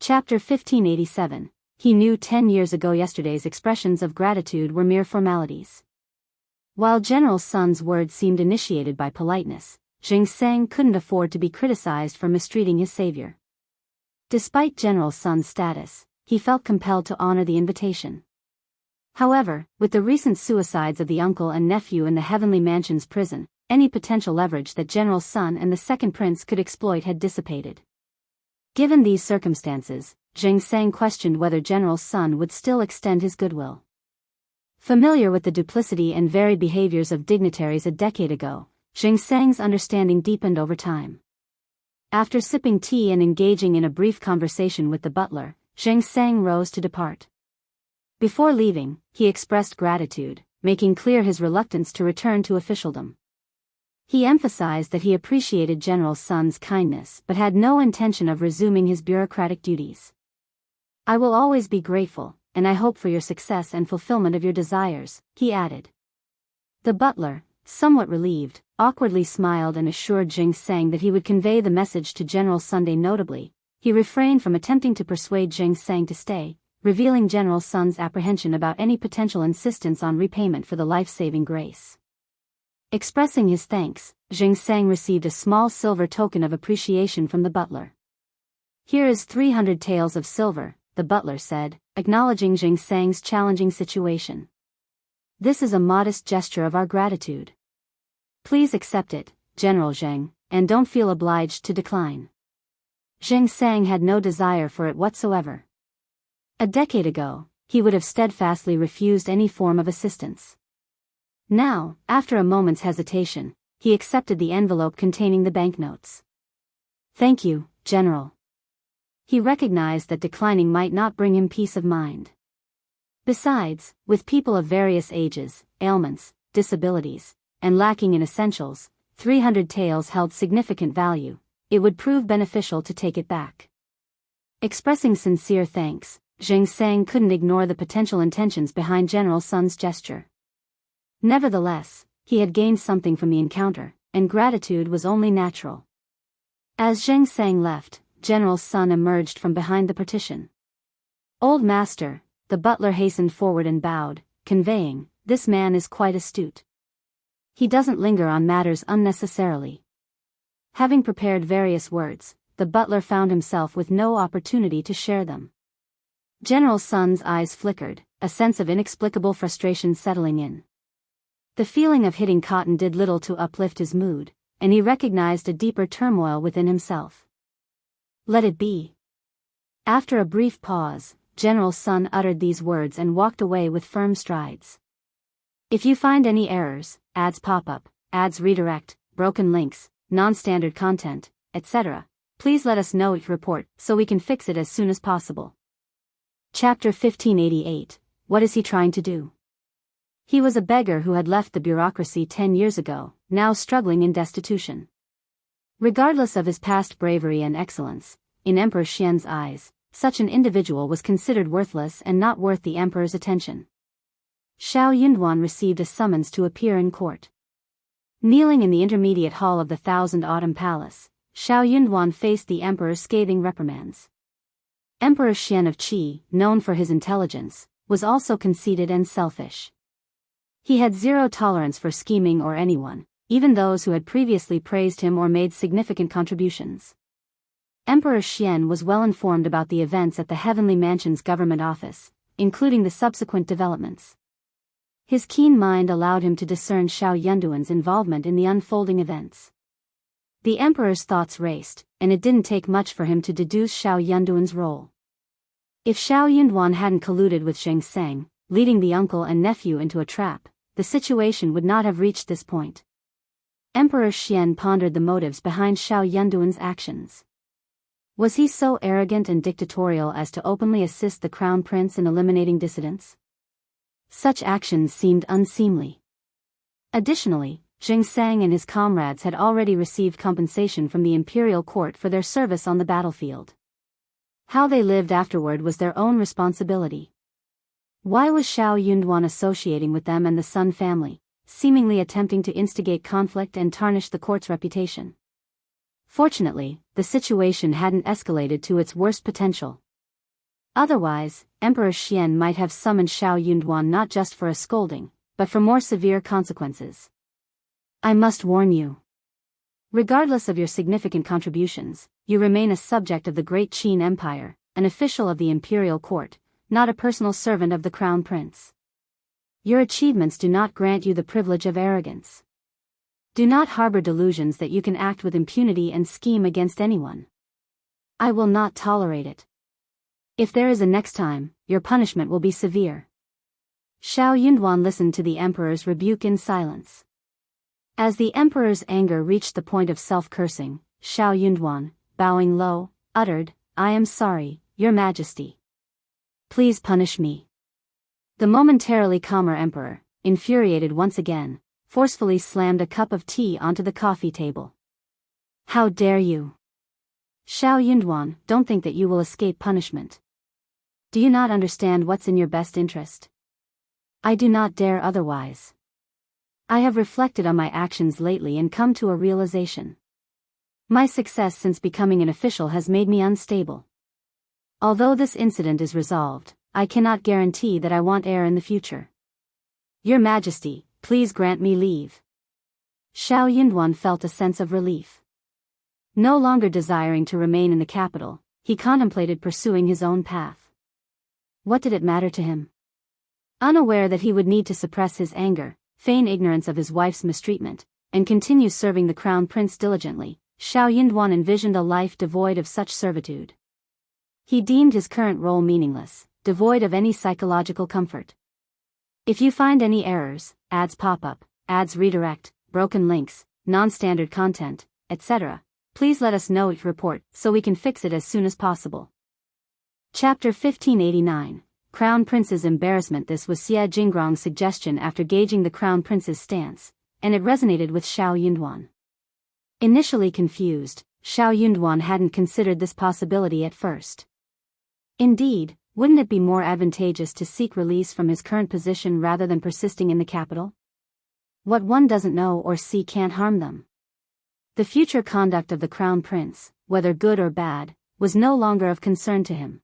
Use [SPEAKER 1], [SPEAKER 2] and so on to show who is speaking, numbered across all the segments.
[SPEAKER 1] Chapter 1587. He knew 10 years ago yesterday's expressions of gratitude were mere formalities. While General Sun's words seemed initiated by politeness, Ginseng couldn't afford to be criticized for mistreating his savior. Despite General Sun's status, he felt compelled to honor the invitation. However, with the recent suicides of the uncle and nephew in the Heavenly Mansion's prison, any potential leverage that General Sun and the second prince could exploit had dissipated. Given these circumstances, Ginseng questioned whether General Sun would still extend his goodwill. Familiar with the duplicity and varied behaviors of dignitaries a decade ago, Ginseng's understanding deepened over time. After sipping tea and engaging in a brief conversation with the butler, Ginseng rose to depart. Before leaving, he expressed gratitude, making clear his reluctance to return to officialdom. He emphasized that he appreciated General Sun's kindness but had no intention of resuming his bureaucratic duties. "I will always be grateful, and I hope for your success and fulfillment of your desires," he added. The butler, somewhat relieved, awkwardly smiled and assured Ginseng that he would convey the message to General Sunday. Notably, he refrained from attempting to persuade Ginseng to stay, revealing General Sun's apprehension about any potential insistence on repayment for the life-saving grace. Expressing his thanks, Ginseng received a small silver token of appreciation from the butler. "Here is 300 taels of silver," the butler said, acknowledging Ginseng's challenging situation. "This is a modest gesture of our gratitude. Please accept it, General Zheng, and don't feel obliged to decline." Ginseng had no desire for it whatsoever. A decade ago, he would have steadfastly refused any form of assistance. Now, after a moment's hesitation, he accepted the envelope containing the banknotes. "Thank you, General." He recognized that declining might not bring him peace of mind. Besides, with people of various ages, ailments, disabilities, and lacking in essentials, 300 taels held significant value. It would prove beneficial to take it back. Expressing sincere thanks, Ginseng couldn't ignore the potential intentions behind General Sun's gesture. Nevertheless, he had gained something from the encounter, and gratitude was only natural. As Ginseng left, General Sun emerged from behind the partition. "Old master," the butler hastened forward and bowed, conveying, "This man is quite astute. He doesn't linger on matters unnecessarily." Having prepared various words, the butler found himself with no opportunity to share them. General Sun's eyes flickered, a sense of inexplicable frustration settling in. The feeling of hitting cotton did little to uplift his mood, and he recognized a deeper turmoil within himself. "Let it be." After a brief pause, General Sun uttered these words and walked away with firm strides. "If you find any errors, ads pop up, ads redirect, broken links, non-standard content, etc., please let us know. Report so we can fix it as soon as possible." Chapter 1588. What is he trying to do? He was a beggar who had left the bureaucracy 10 years ago, now struggling in destitution. Regardless of his past bravery and excellence, in Emperor Xian's eyes, such an individual was considered worthless and not worth the emperor's attention. Shao Yunduan received a summons to appear in court. Kneeling in the intermediate hall of the Thousand Autumn Palace, Shao Yunduan faced the emperor's scathing reprimands. Emperor Xian of Qi, known for his intelligence, was also conceited and selfish. He had zero tolerance for scheming or anyone, even those who had previously praised him or made significant contributions. Emperor Xian was well informed about the events at the Heavenly Mansion's government office, including the subsequent developments. His keen mind allowed him to discern Shao Yunduan's involvement in the unfolding events. The emperor's thoughts raced, and it didn't take much for him to deduce Shao Yunduan's role. If Shao Yunduan hadn't colluded with Ginseng, leading the uncle and nephew into a trap, the situation would not have reached this point. Emperor Xian pondered the motives behind Shao Yunduan's actions. Was he so arrogant and dictatorial as to openly assist the crown prince in eliminating dissidents? Such actions seemed unseemly. Additionally, Ginseng and his comrades had already received compensation from the imperial court for their service on the battlefield. How they lived afterward was their own responsibility. Why was Shao Yunduan associating with them and the Sun family, seemingly attempting to instigate conflict and tarnish the court's reputation? Fortunately, the situation hadn't escalated to its worst potential. Otherwise, Emperor Xian might have summoned Shao Yunduan not just for a scolding, but for more severe consequences. I must warn you. Regardless of your significant contributions, you remain a subject of the Great Qin Empire, an official of the imperial court, not a personal servant of the crown prince. Your achievements do not grant you the privilege of arrogance. Do not harbor delusions that you can act with impunity and scheme against anyone. I will not tolerate it. If there is a next time, your punishment will be severe. Shao Yunduan listened to the emperor's rebuke in silence. As the emperor's anger reached the point of self-cursing, Shao Yunduan, bowing low, uttered, "I am sorry, your majesty. Please punish me." The momentarily calmer emperor, infuriated once again, forcefully slammed a cup of tea onto the coffee table. "How dare you? Shao Yunduan, don't think that you will escape punishment. Do you not understand what's in your best interest? I do not dare otherwise. I have reflected on my actions lately and come to a realization. My success since becoming an official has made me unstable. Although this incident is resolved, I cannot guarantee that I want heir in the future. Your Majesty, please grant me leave." Shao Yunduan felt a sense of relief. No longer desiring to remain in the capital, he contemplated pursuing his own path. What did it matter to him? Unaware that he would need to suppress his anger, feign ignorance of his wife's mistreatment, and continue serving the crown prince diligently, Shao Yunduan envisioned a life devoid of such servitude. He deemed his current role meaningless, devoid of any psychological comfort. If you find any errors, ads pop up, ads redirect, broken links, non-standard content, etc., please let us know each report so we can fix it as soon as possible. Chapter 1589, Crown Prince's Embarrassment. This was Xie Jingguang's suggestion after gauging the Crown Prince's stance, and it resonated with Shao Yunduan. Initially confused, Shao Yunduan hadn't considered this possibility at first. Indeed, wouldn't it be more advantageous to seek release from his current position rather than persisting in the capital? What one doesn't know or see can't harm them. The future conduct of the Crown Prince, whether good or bad, was no longer of concern to him.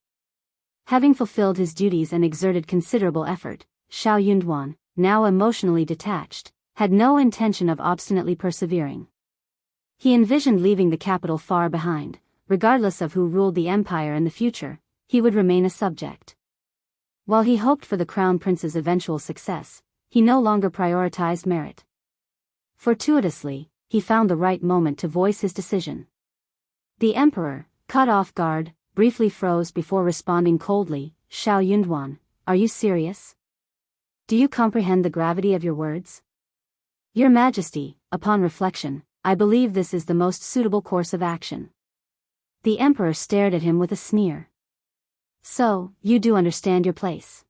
[SPEAKER 1] Having fulfilled his duties and exerted considerable effort, Shao Yunduan, now emotionally detached, had no intention of obstinately persevering. He envisioned leaving the capital far behind. Regardless of who ruled the empire in the future, he would remain a subject. While he hoped for the Crown Prince's eventual success, he no longer prioritized merit. Fortuitously, he found the right moment to voice his decision. The emperor, caught off guard, briefly froze before responding coldly, "Shao Yunduan, are you serious? Do you comprehend the gravity of your words? Your Majesty, upon reflection, I believe this is the most suitable course of action." The emperor stared at him with a sneer. "So, you do understand your place?"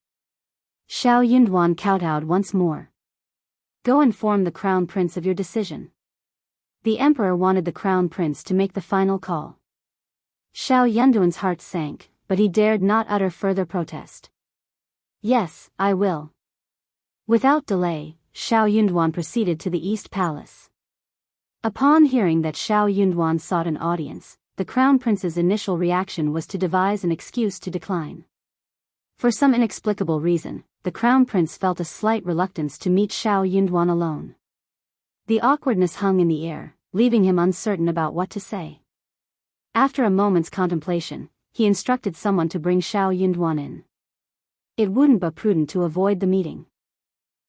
[SPEAKER 1] Shao Yunduan kowtowed once more. "Go inform the Crown Prince of your decision." The emperor wanted the Crown Prince to make the final call. Shao Yunduan's heart sank, but he dared not utter further protest. "Yes, I will." Without delay, Shao Yunduan proceeded to the East Palace. Upon hearing that Shao Yunduan sought an audience, the Crown Prince's initial reaction was to devise an excuse to decline. For some inexplicable reason, the Crown Prince felt a slight reluctance to meet Shao Yunduan alone. The awkwardness hung in the air, leaving him uncertain about what to say. After a moment's contemplation, he instructed someone to bring Shao Yunduan in. It wouldn't be prudent to avoid the meeting.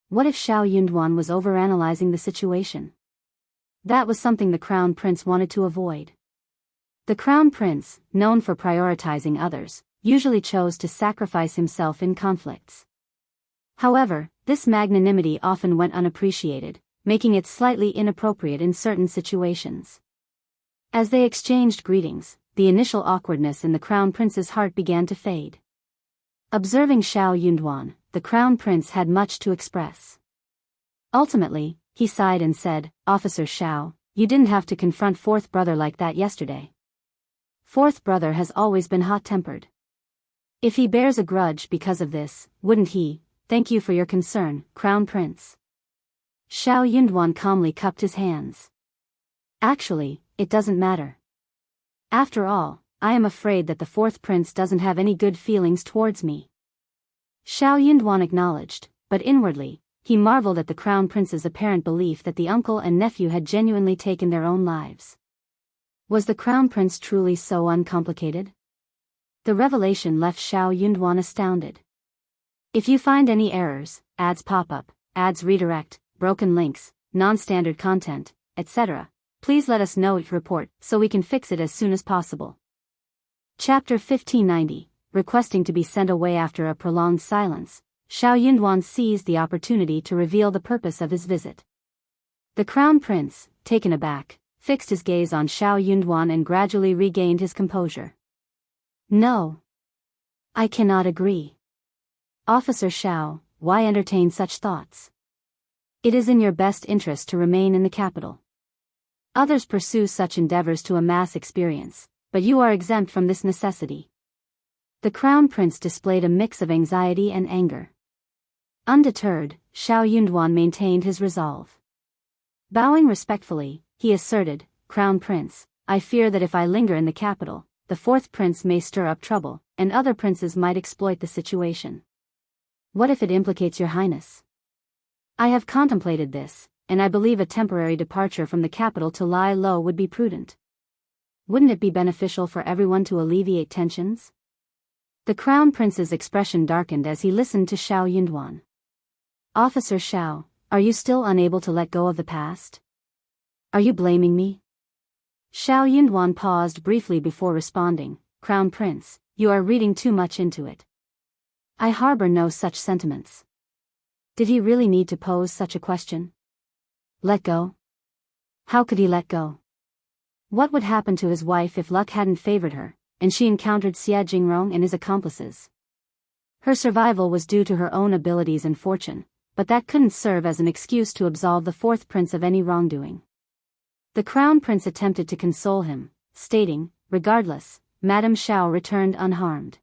[SPEAKER 1] What if Shao Yunduan was overanalyzing the situation? That was something the Crown Prince wanted to avoid. The Crown Prince, known for prioritizing others, usually chose to sacrifice himself in conflicts. However, this magnanimity often went unappreciated, making it slightly inappropriate in certain situations. As they exchanged greetings, the initial awkwardness in the Crown Prince's heart began to fade. Observing Shao Yunduan, the Crown Prince had much to express. Ultimately, he sighed and said, "Officer Shao, you didn't have to confront Fourth Brother like that yesterday. Fourth Brother has always been hot-tempered. If he bears a grudge because of this, wouldn't he? Thank you for your concern, Crown Prince." Shao Yunduan calmly cupped his hands. "Actually, it doesn't matter. After all, I am afraid that the fourth prince doesn't have any good feelings towards me. Shao Yunduan acknowledged, but inwardly, he marveled at the crown prince's apparent belief that the uncle and nephew had genuinely taken their own lives. Was the crown prince truly so uncomplicated? The revelation left Shao Yunduan astounded. If you find any errors, ads pop up, ads redirect, broken links, non-standard content, etc., please let us know each report so we can fix it as soon as possible. Chapter 1590, requesting to be sent away after a prolonged silence, Shao Yunduan seized the opportunity to reveal the purpose of his visit. The crown prince, taken aback, fixed his gaze on Shao Yunduan and gradually regained his composure. No. I cannot agree. Officer Shao, why entertain such thoughts? It is in your best interest to remain in the capital. Others pursue such endeavors to amass experience, but you are exempt from this necessity. The crown prince displayed a mix of anxiety and anger. Undeterred, Shao Yunduan maintained his resolve. Bowing respectfully, he asserted, Crown Prince, I fear that if I linger in the capital, the fourth prince may stir up trouble, and other princes might exploit the situation. What if it implicates your highness? I have contemplated this, and I believe a temporary departure from the capital to lie low would be prudent. Wouldn't it be beneficial for everyone to alleviate tensions? The crown prince's expression darkened as he listened to Shao Yunduan. Officer Shao, are you still unable to let go of the past? Are you blaming me? Shao Yunduan paused briefly before responding, Crown Prince, you are reading too much into it. I harbor no such sentiments. Did he really need to pose such a question? Let go? How could he let go? What would happen to his wife if luck hadn't favored her, and she encountered Xie Jingrong and his accomplices? Her survival was due to her own abilities and fortune, but that couldn't serve as an excuse to absolve the fourth prince of any wrongdoing. The crown prince attempted to console him, stating, regardless, Madame Shao returned unharmed.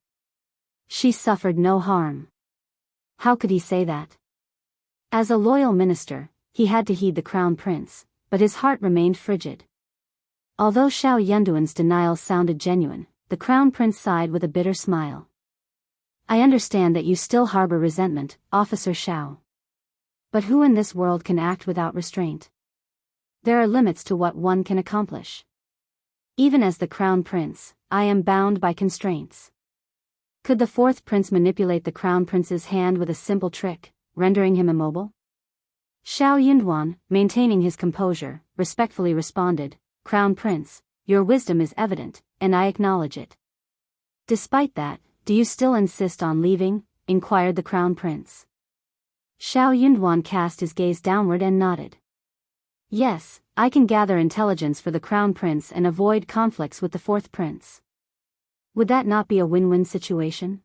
[SPEAKER 1] She suffered no harm. How could he say that? As a loyal minister, he had to heed the crown prince, but his heart remained frigid. Although Shao Yunduan's denial sounded genuine, the crown prince sighed with a bitter smile. I understand that you still harbor resentment, Officer Shao. But who in this world can act without restraint? There are limits to what one can accomplish. Even as the crown prince, I am bound by constraints. Could the fourth prince manipulate the crown prince's hand with a simple trick, rendering him immobile? Shao Yunduan, maintaining his composure, respectfully responded, Crown Prince, your wisdom is evident, and I acknowledge it. Despite that, do you still insist on leaving? Inquired the crown prince. Shao Yunduan cast his gaze downward and nodded. Yes, I can gather intelligence for the crown prince and avoid conflicts with the fourth prince. Would that not be a win-win situation?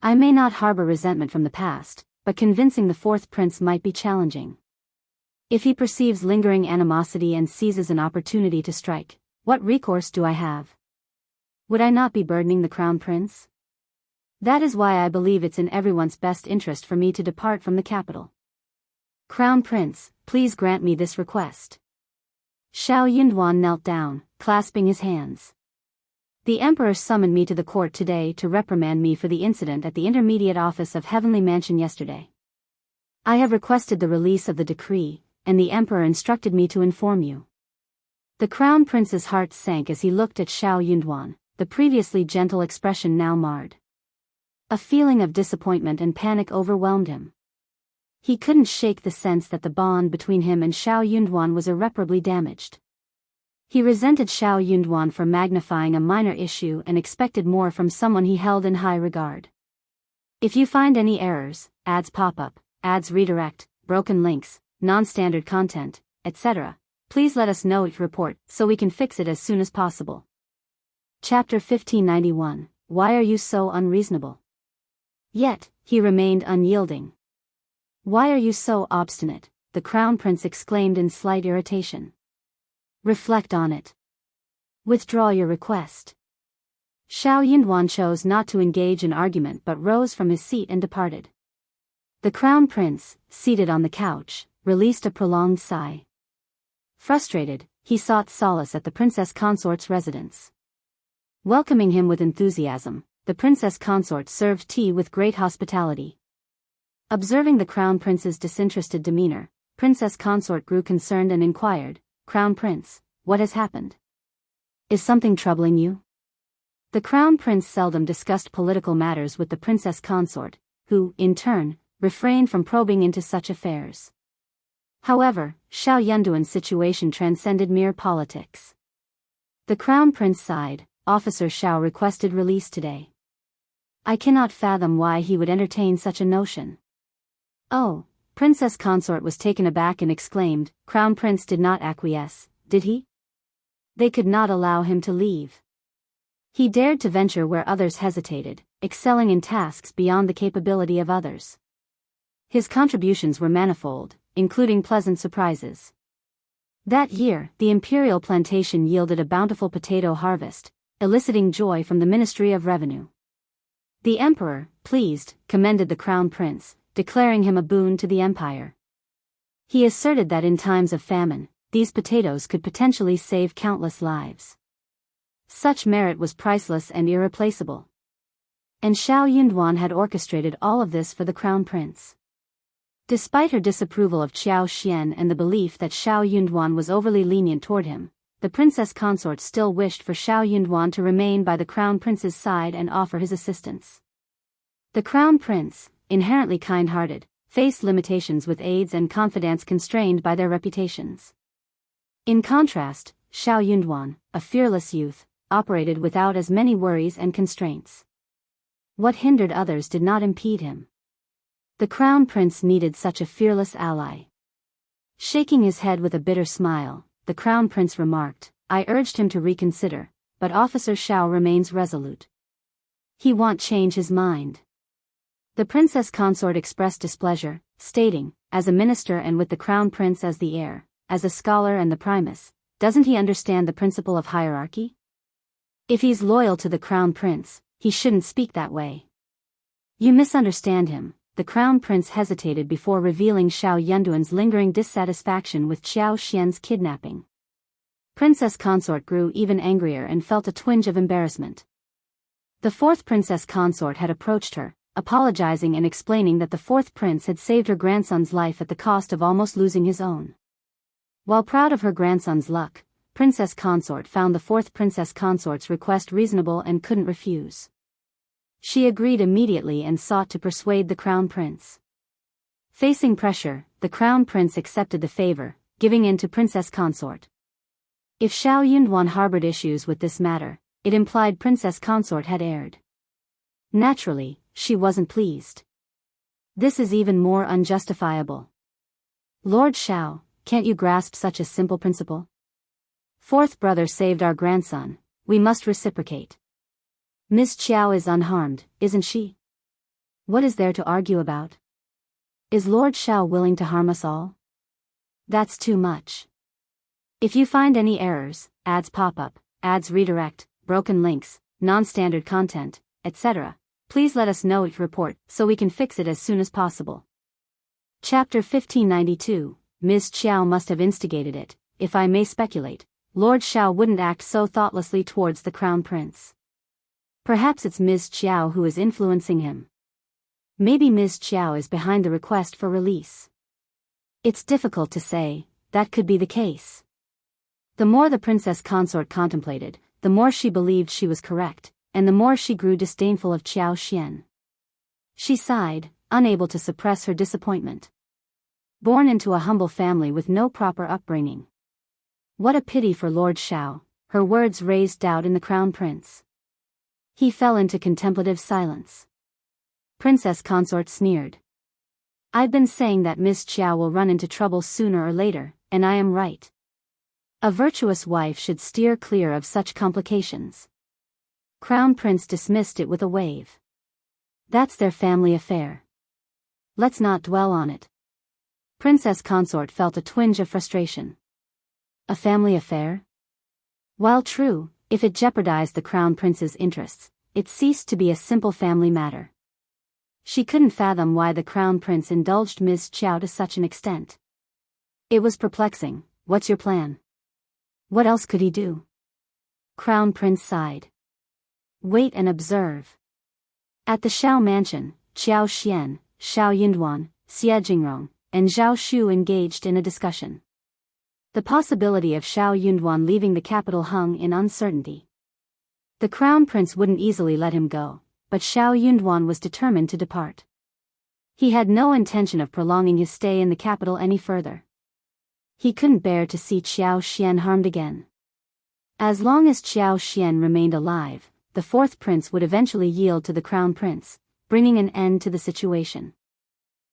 [SPEAKER 1] I may not harbor resentment from the past, but convincing the fourth prince might be challenging. If he perceives lingering animosity and seizes an opportunity to strike, what recourse do I have? Would I not be burdening the crown prince? That is why I believe it's in everyone's best interest for me to depart from the capital. Crown Prince, please grant me this request. Shao Yunduan knelt down, clasping his hands. The Emperor summoned me to the court today to reprimand me for the incident at the Intermediate Office of Heavenly Mansion yesterday. I have requested the release of the decree, and the Emperor instructed me to inform you. The Crown Prince's heart sank as he looked at Shao Yunduan, the previously gentle expression now marred. A feeling of disappointment and panic overwhelmed him. He couldn't shake the sense that the bond between him and Shao Yunduan was irreparably damaged. He resented Shao Yunduan for magnifying a minor issue and expected more from someone he held in high regard. If you find any errors, ads pop up, ads redirect, broken links, non-standard content, etc., please let us know each report so we can fix it as soon as possible. Chapter 1591, Why Are You So Unreasonable? Yet, he remained unyielding. Why are you so obstinate? The Crown Prince exclaimed in slight irritation. Reflect on it. Withdraw your request. Shao Yunduan chose not to engage in argument but rose from his seat and departed. The Crown Prince, seated on the couch, released a prolonged sigh. Frustrated, he sought solace at the princess consort's residence. Welcoming him with enthusiasm, the princess consort served tea with great hospitality. Observing the crown prince's disinterested demeanor, princess consort grew concerned and inquired, "Crown prince, what has happened? Is something troubling you?" The crown prince seldom discussed political matters with the princess consort, who, in turn, refrained from probing into such affairs. However, Shao Yunduan's situation transcended mere politics. The crown prince sighed. "Officer Shao requested release today. I cannot fathom why he would entertain such a notion." "Oh," princess consort was taken aback and exclaimed, "Crown prince did not acquiesce, did he? They could not allow him to leave. He dared to venture where others hesitated, excelling in tasks beyond the capability of others. His contributions were manifold, including pleasant surprises. That year, the imperial plantation yielded a bountiful potato harvest, eliciting joy from the Ministry of Revenue. The emperor, pleased, commended the crown prince, declaring him a boon to the empire. He asserted that in times of famine, these potatoes could potentially save countless lives. Such merit was priceless and irreplaceable. And Shao Yunduan had orchestrated all of this for the crown prince. Despite her disapproval of Qiao Xian and the belief that Shao Yunduan was overly lenient toward him, the princess consort still wished for Shao Yunduan to remain by the crown prince's side and offer his assistance. The crown prince, inherently kind-hearted, faced limitations with aides and confidants constrained by their reputations. In contrast, Shao Yunduan, a fearless youth, operated without as many worries and constraints. What hindered others did not impede him. The crown prince needed such a fearless ally. Shaking his head with a bitter smile, the crown prince remarked, "I urged him to reconsider, but Officer Shao remains resolute. He won't change his mind." The princess consort expressed displeasure, stating, "As a minister and with the crown prince as the heir, as a scholar and the primus, doesn't he understand the principle of hierarchy? If he's loyal to the crown prince, he shouldn't speak that way." "You misunderstand him." The crown prince hesitated before revealing Shao Yunduan's lingering dissatisfaction with Qiao Xian's kidnapping. Princess consort grew even angrier and felt a twinge of embarrassment. The fourth princess consort had approached her, apologizing and explaining that the fourth prince had saved her grandson's life at the cost of almost losing his own. While proud of her grandson's luck, princess consort found the fourth princess consort's request reasonable and couldn't refuse. She agreed immediately and sought to persuade the crown prince. Facing pressure, the crown prince accepted the favor, giving in to princess consort. If Shao Yunduan harbored issues with this matter, it implied princess consort had erred. Naturally, she wasn't pleased. This is even more unjustifiable. "Lord Shao, can't you grasp such a simple principle? Fourth brother saved our grandson, we must reciprocate. Miss Qiao is unharmed, isn't she? What is there to argue about? Is Lord Shao willing to harm us all? That's too much. If you find any errors, ads pop up, ads redirect, broken links, non-standard content, etc., please let us know it report so we can fix it as soon as possible." Chapter 1592, Ms. Qiao must have instigated it. If I may speculate, Lord Shao wouldn't act so thoughtlessly towards the crown prince. Perhaps it's Ms. Qiao who is influencing him. Maybe Ms. Qiao is behind the request for release. It's difficult to say, that could be the case. The more the princess consort contemplated, the more she believed she was correct, and the more she grew disdainful of Qiao Xian. She sighed, unable to suppress her disappointment. Born into a humble family with no proper upbringing. What a pity for Lord Shao, her words raised doubt in the crown prince. He fell into contemplative silence. Princess consort sneered. "I've been saying that Miss Qiao will run into trouble sooner or later, and I am right. A virtuous wife should steer clear of such complications." Crown prince dismissed it with a wave. "That's their family affair. Let's not dwell on it." Princess consort felt a twinge of frustration. A family affair? While true, if it jeopardized the crown prince's interests, it ceased to be a simple family matter. She couldn't fathom why the crown prince indulged Ms. Qiao to such an extent. It was perplexing. "What's your plan? What else could he do?" Crown prince sighed. Wait and observe. At the Shao mansion, Qiao Xian, Shao Yunduan, Xie Jingrong, and Zhao Shu engaged in a discussion. The possibility of Shao Yunduan leaving the capital hung in uncertainty. The crown prince wouldn't easily let him go, but Shao Yunduan was determined to depart. He had no intention of prolonging his stay in the capital any further. He couldn't bear to see Qiao Xian harmed again. As long as Qiao Xian remained alive, the fourth prince would eventually yield to the crown prince, bringing an end to the situation.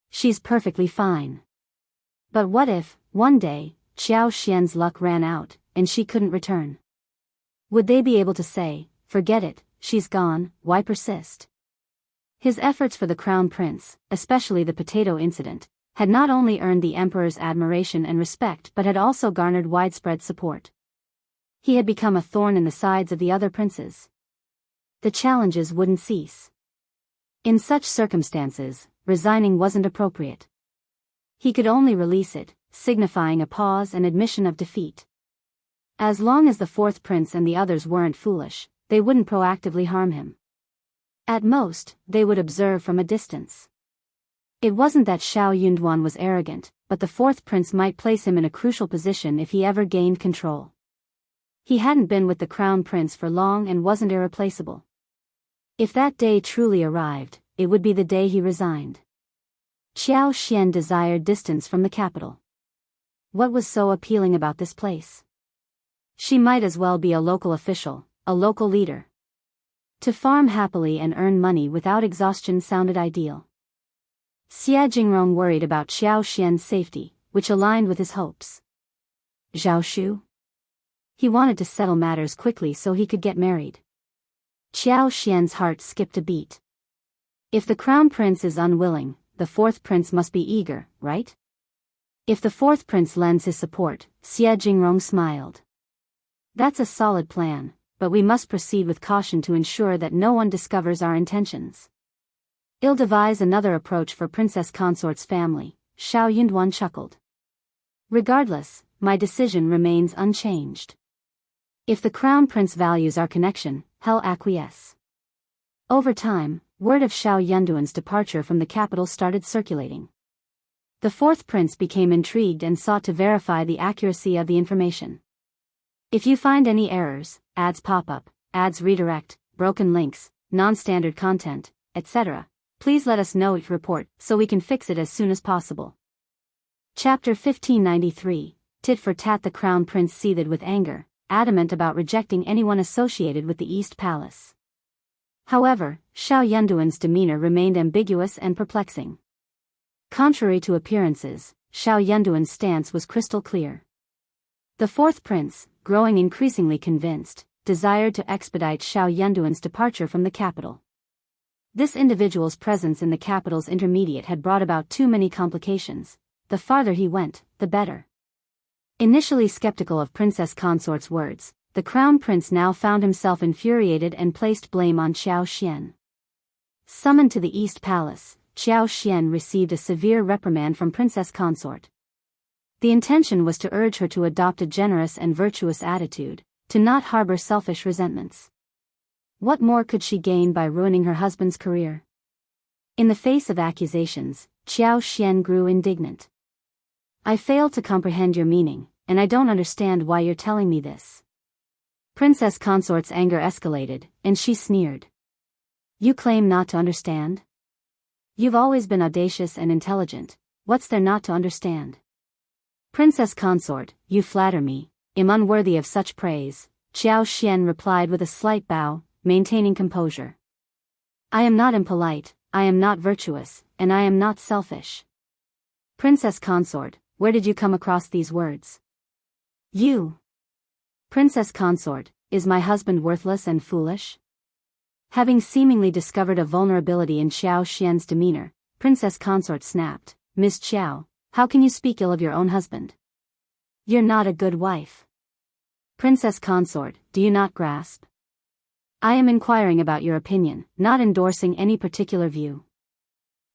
[SPEAKER 1] She's perfectly fine. But what if, one day, Qiao Xian's luck ran out, and she couldn't return? Would they be able to say, "Forget it, she's gone, why persist?" His efforts for the crown prince, especially the potato incident, had not only earned the emperor's admiration and respect but had also garnered widespread support. He had become a thorn in the sides of the other princes. The challenges wouldn't cease. In such circumstances, resigning wasn't appropriate. He could only release it, signifying a pause and admission of defeat. As long as the fourth prince and the others weren't foolish, they wouldn't proactively harm him. At most, they would observe from a distance. It wasn't that Shao Yunduan was arrogant, but the fourth prince might place him in a crucial position if he ever gained control. He hadn't been with the crown prince for long and wasn't irreplaceable. If that day truly arrived, it would be the day he resigned. Qiao Xian desired distance from the capital. What was so appealing about this place? She might as well be a local official, a local leader. To farm happily and earn money without exhaustion sounded ideal. Xie Jingrong worried about Qiao Xian's safety, which aligned with his hopes. Zhao Shu? He wanted to settle matters quickly so he could get married. Qiao Xian's heart skipped a beat. If the crown prince is unwilling, the fourth prince must be eager, right? If the fourth prince lends his support, Xie Jingrong smiled. That's a solid plan, but we must proceed with caution to ensure that no one discovers our intentions. I'll devise another approach for Princess Consort's family, Shao Yunduan chuckled. Regardless, my decision remains unchanged. If the crown prince values our connection, he'll acquiesce. Over time, word of Shao Yunduan's departure from the capital started circulating. The fourth prince became intrigued and sought to verify the accuracy of the information. If you find any errors, ads pop up, ads redirect, broken links, non-standard content, etc., please let us know each report so we can fix it as soon as possible. Chapter 1593, Tit for Tat. The crown prince seethed with anger, adamant about rejecting anyone associated with the East Palace. However, Shao Yunduan's demeanor remained ambiguous and perplexing. Contrary to appearances, Shao Yunduan's stance was crystal clear. The fourth prince, growing increasingly convinced, desired to expedite Shao Yunduan's departure from the capital. This individual's presence in the capital's intermediate had brought about too many complications. The farther he went, the better. Initially skeptical of Princess Consort's words, the crown prince now found himself infuriated and placed blame on Qiao Xian. Summoned to the East Palace, Qiao Xian received a severe reprimand from Princess Consort. The intention was to urge her to adopt a generous and virtuous attitude, to not harbor selfish resentments. What more could she gain by ruining her husband's career? In the face of accusations, Qiao Xian grew indignant. I fail to comprehend your meaning, and I don't understand why you're telling me this. Princess Consort's anger escalated, and she sneered. You claim not to understand? You've always been audacious and intelligent, what's there not to understand? Princess Consort, you flatter me, am unworthy of such praise, Qiao Xian replied with a slight bow, maintaining composure. I am not impolite, I am not virtuous, and I am not selfish. Princess Consort, where did you come across these words? You. Princess Consort, is my husband worthless and foolish? Having seemingly discovered a vulnerability in Qiao Xian's demeanor, Princess Consort snapped, Miss Qiao, how can you speak ill of your own husband? You're not a good wife. Princess Consort, do you not grasp? I am inquiring about your opinion, not endorsing any particular view.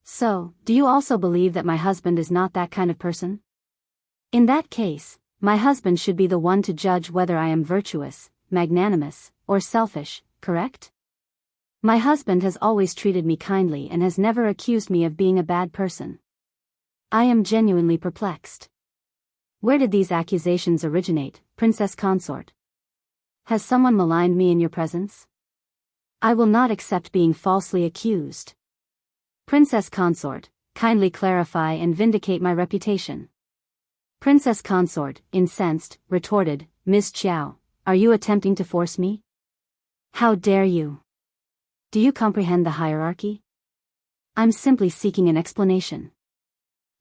[SPEAKER 1] So, do you also believe that my husband is not that kind of person? In that case, my husband should be the one to judge whether I am virtuous, magnanimous, or selfish, correct? My husband has always treated me kindly and has never accused me of being a bad person. I am genuinely perplexed. Where did these accusations originate, Princess Consort? Has someone maligned me in your presence? I will not accept being falsely accused. Princess Consort, kindly clarify and vindicate my reputation. Princess Consort, incensed, retorted, Miss Qiao, are you attempting to force me? How dare you? Do you comprehend the hierarchy? I'm simply seeking an explanation.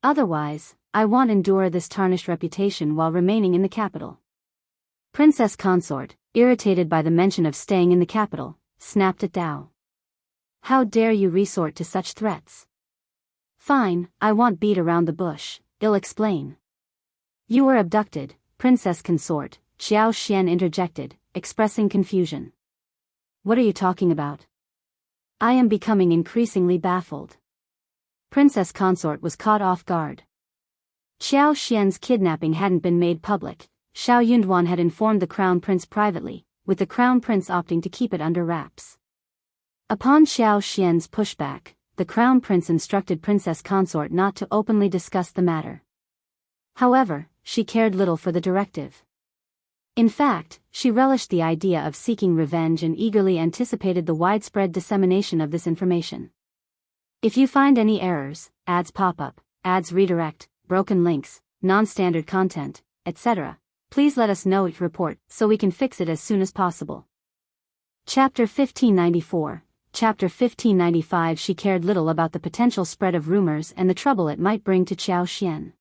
[SPEAKER 1] Otherwise, I won't endure this tarnished reputation while remaining in the capital. Princess Consort, irritated by the mention of staying in the capital, snapped at Zhao. How dare you resort to such threats? Fine, I won't beat around the bush, I'll explain. You were abducted, Princess Consort, Xiao Xian interjected, expressing confusion. What are you talking about? I am becoming increasingly baffled. Princess Consort was caught off guard. Xiao Xian's kidnapping hadn't been made public. Shao Yunduan had informed the Crown Prince privately, with the Crown Prince opting to keep it under wraps. Upon Xiao Xian's pushback, the Crown Prince instructed Princess Consort not to openly discuss the matter. However, she cared little for the directive. In fact, she relished the idea of seeking revenge and eagerly anticipated the widespread dissemination of this information. If you find any errors, ads pop up, ads redirect, broken links, non-standard content, etc., please let us know each report so we can fix it as soon as possible. Chapter 1594. Chapter 1595. She cared little about the potential spread of rumors and the trouble it might bring to Xiao Xian.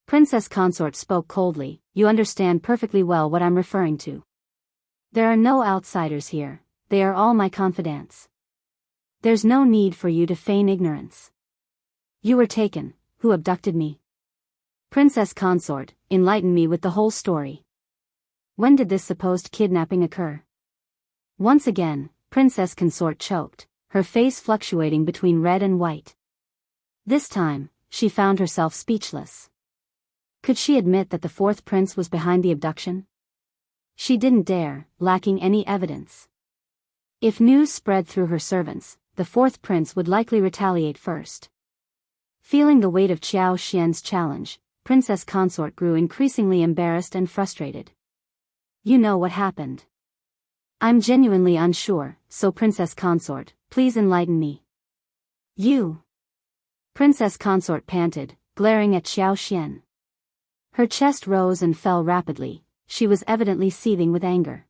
[SPEAKER 1] Princess Consort spoke coldly, you understand perfectly well what I'm referring to. There are no outsiders here, they are all my confidants. There's no need for you to feign ignorance. You were taken, who abducted me? Princess Consort, enlighten me with the whole story. When did this supposed kidnapping occur? Once again, Princess Consort choked, her face fluctuating between red and white. This time, she found herself speechless. Could she admit that the fourth prince was behind the abduction? She didn't dare, lacking any evidence. If news spread through her servants, the fourth prince would likely retaliate first. Feeling the weight of Xiao Xian's challenge, Princess Consort grew increasingly embarrassed and frustrated. You know what happened. I'm genuinely unsure, so Princess Consort, please enlighten me. You. Princess Consort panted, glaring at Xiao Xian. Her chest rose and fell rapidly, she was evidently seething with anger.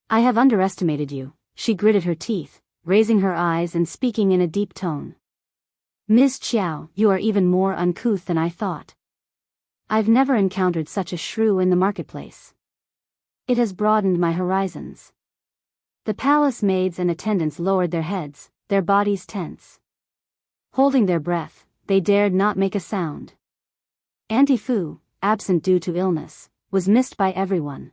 [SPEAKER 1] I have underestimated you, she gritted her teeth, raising her eyes and speaking in a deep tone. Ms. Qiao, you are even more uncouth than I thought. I've never encountered such a shrew in the marketplace. It has broadened my horizons. The palace maids and attendants lowered their heads, their bodies tense. Holding their breath, they dared not make a sound. Auntie Fu, absent due to illness, was missed by everyone.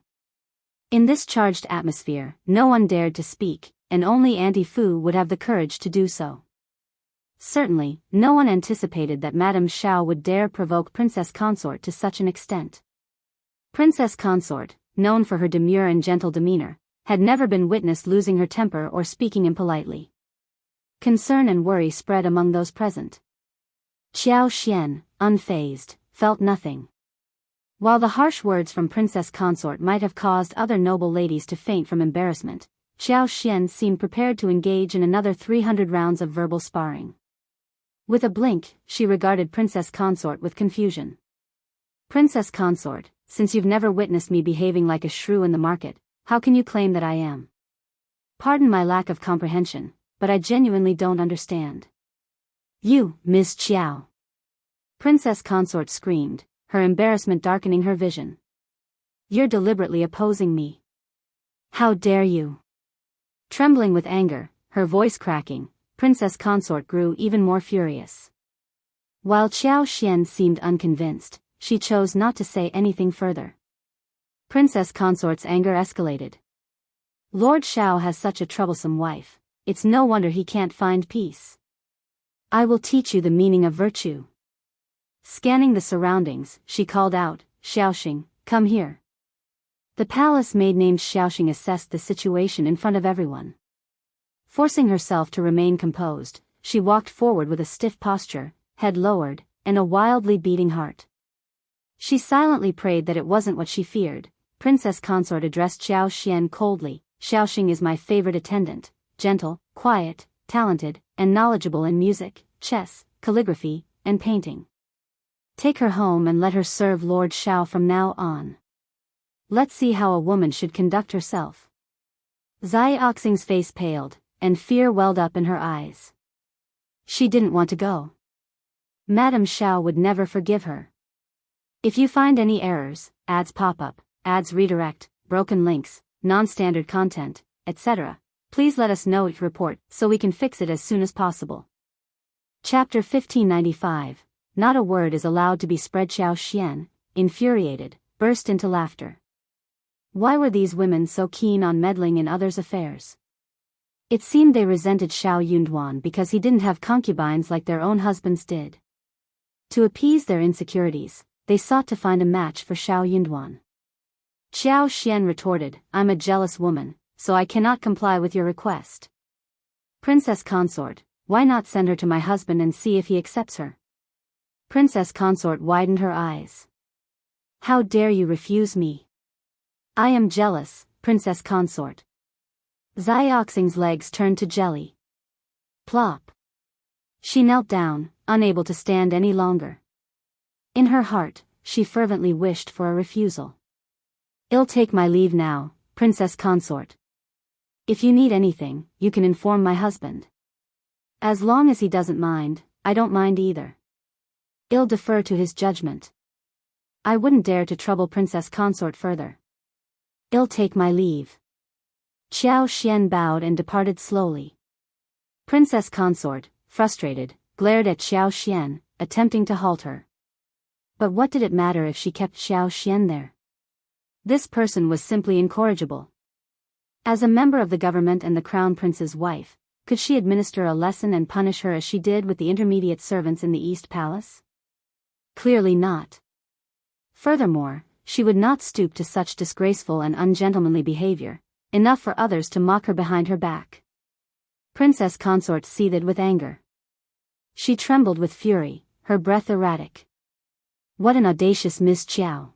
[SPEAKER 1] In this charged atmosphere, no one dared to speak, and only Auntie Fu would have the courage to do so. Certainly, no one anticipated that Madame Shao would dare provoke Princess Consort to such an extent. Princess Consort, known for her demure and gentle demeanor, had never been witnessed losing her temper or speaking impolitely. Concern and worry spread among those present. Xiao Xian, unfazed, felt nothing. While the harsh words from Princess Consort might have caused other noble ladies to faint from embarrassment, Xiao Xian seemed prepared to engage in another 300 rounds of verbal sparring. With a blink, she regarded Princess Consort with confusion. Princess Consort, since you've never witnessed me behaving like a shrew in the market, how can you claim that I am? Pardon my lack of comprehension, but I genuinely don't understand. You, Ms. Qiao. Princess Consort screamed, her embarrassment darkening her vision. You're deliberately opposing me. How dare you? Trembling with anger, her voice cracking, Princess Consort grew even more furious. While Xiao Xian seemed unconvinced, she chose not to say anything further. Princess Consort's anger escalated. Lord Shao has such a troublesome wife, it's no wonder he can't find peace. I will teach you the meaning of virtue. Scanning the surroundings, she called out, Xiaoxing, come here. The palace maid named Xiaoxing assessed the situation in front of everyone. Forcing herself to remain composed, she walked forward with a stiff posture, head lowered, and a wildly beating heart. She silently prayed that it wasn't what she feared. Princess Consort addressed Xiao Xian coldly. Xiaoxing is my favorite attendant, gentle, quiet, talented, and knowledgeable in music, chess, calligraphy, and painting. Take her home and let her serve Lord Shao from now on. Let's see how a woman should conduct herself. Xiaoxing's face paled, and fear welled up in her eyes. She didn't want to go. Madame Shao would never forgive her. If you find any errors, ads pop up, ads redirect, broken links, non-standard content, etc., please let us know each report so we can fix it as soon as possible. Chapter 1595. Not a word is allowed to be spread. Xiao Xian, infuriated, burst into laughter. Why were these women so keen on meddling in others' affairs? It seemed they resented Shao Yunduan because he didn't have concubines like their own husbands did. To appease their insecurities, they sought to find a match for Shao Yunduan. Xiao Xian retorted, I'm a jealous woman, so I cannot comply with your request. Princess Consort, why not send her to my husband and see if he accepts her? Princess Consort widened her eyes. How dare you refuse me? I am jealous, Princess Consort. Xiaoxing's legs turned to jelly. Plop. She knelt down, unable to stand any longer. In her heart, she fervently wished for a refusal. I'll take my leave now, Princess Consort. If you need anything, you can inform my husband. As long as he doesn't mind, I don't mind either. I'll defer to his judgment. I wouldn't dare to trouble Princess Consort further. I'll take my leave. Xiao Xian bowed and departed slowly. Princess Consort, frustrated, glared at Xiao Xian, attempting to halt her. But what did it matter if she kept Xiao Xian there? This person was simply incorrigible. As a member of the government and the crown prince's wife, could she administer a lesson and punish her as she did with the intermediate servants in the East Palace? Clearly not. Furthermore, she would not stoop to such disgraceful and ungentlemanly behavior, enough for others to mock her behind her back. Princess Consort seethed with anger. She trembled with fury, her breath erratic. What an audacious Miss Qiao.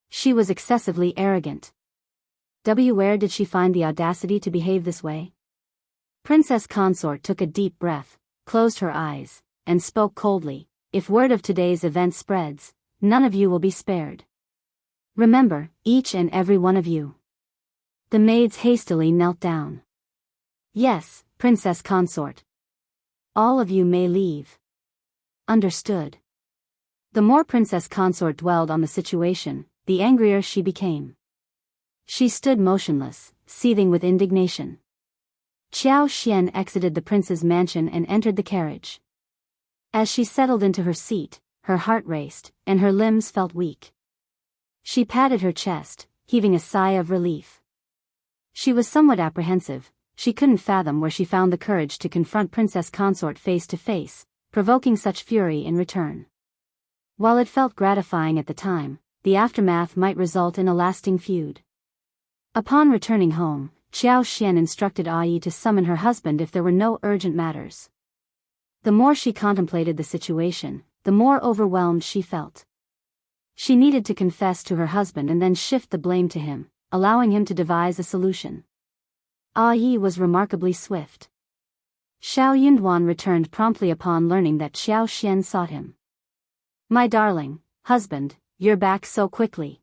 [SPEAKER 1] She was excessively arrogant. Where did she find the audacity to behave this way? Princess Consort took a deep breath, closed her eyes, and spoke coldly, if word of today's event spreads, none of you will be spared. Remember, each and every one of you. The maids hastily knelt down. Yes, Princess Consort. All of you may leave. Understood. The more Princess Consort dwelled on the situation, the angrier she became. She stood motionless, seething with indignation. Xiao Xian exited the prince's mansion and entered the carriage. As she settled into her seat, her heart raced, and her limbs felt weak. She patted her chest, heaving a sigh of relief. She was somewhat apprehensive. She couldn't fathom where she found the courage to confront Princess Consort face to face, provoking such fury in return. While it felt gratifying at the time, the aftermath might result in a lasting feud. Upon returning home, Xiao Xian instructed Yi to summon her husband if there were no urgent matters. The more she contemplated the situation, the more overwhelmed she felt. She needed to confess to her husband and then shift the blame to him, allowing him to devise a solution. Yi was remarkably swift. Shao Yunduan returned promptly upon learning that Xiao Xian sought him. My darling husband, you're back so quickly.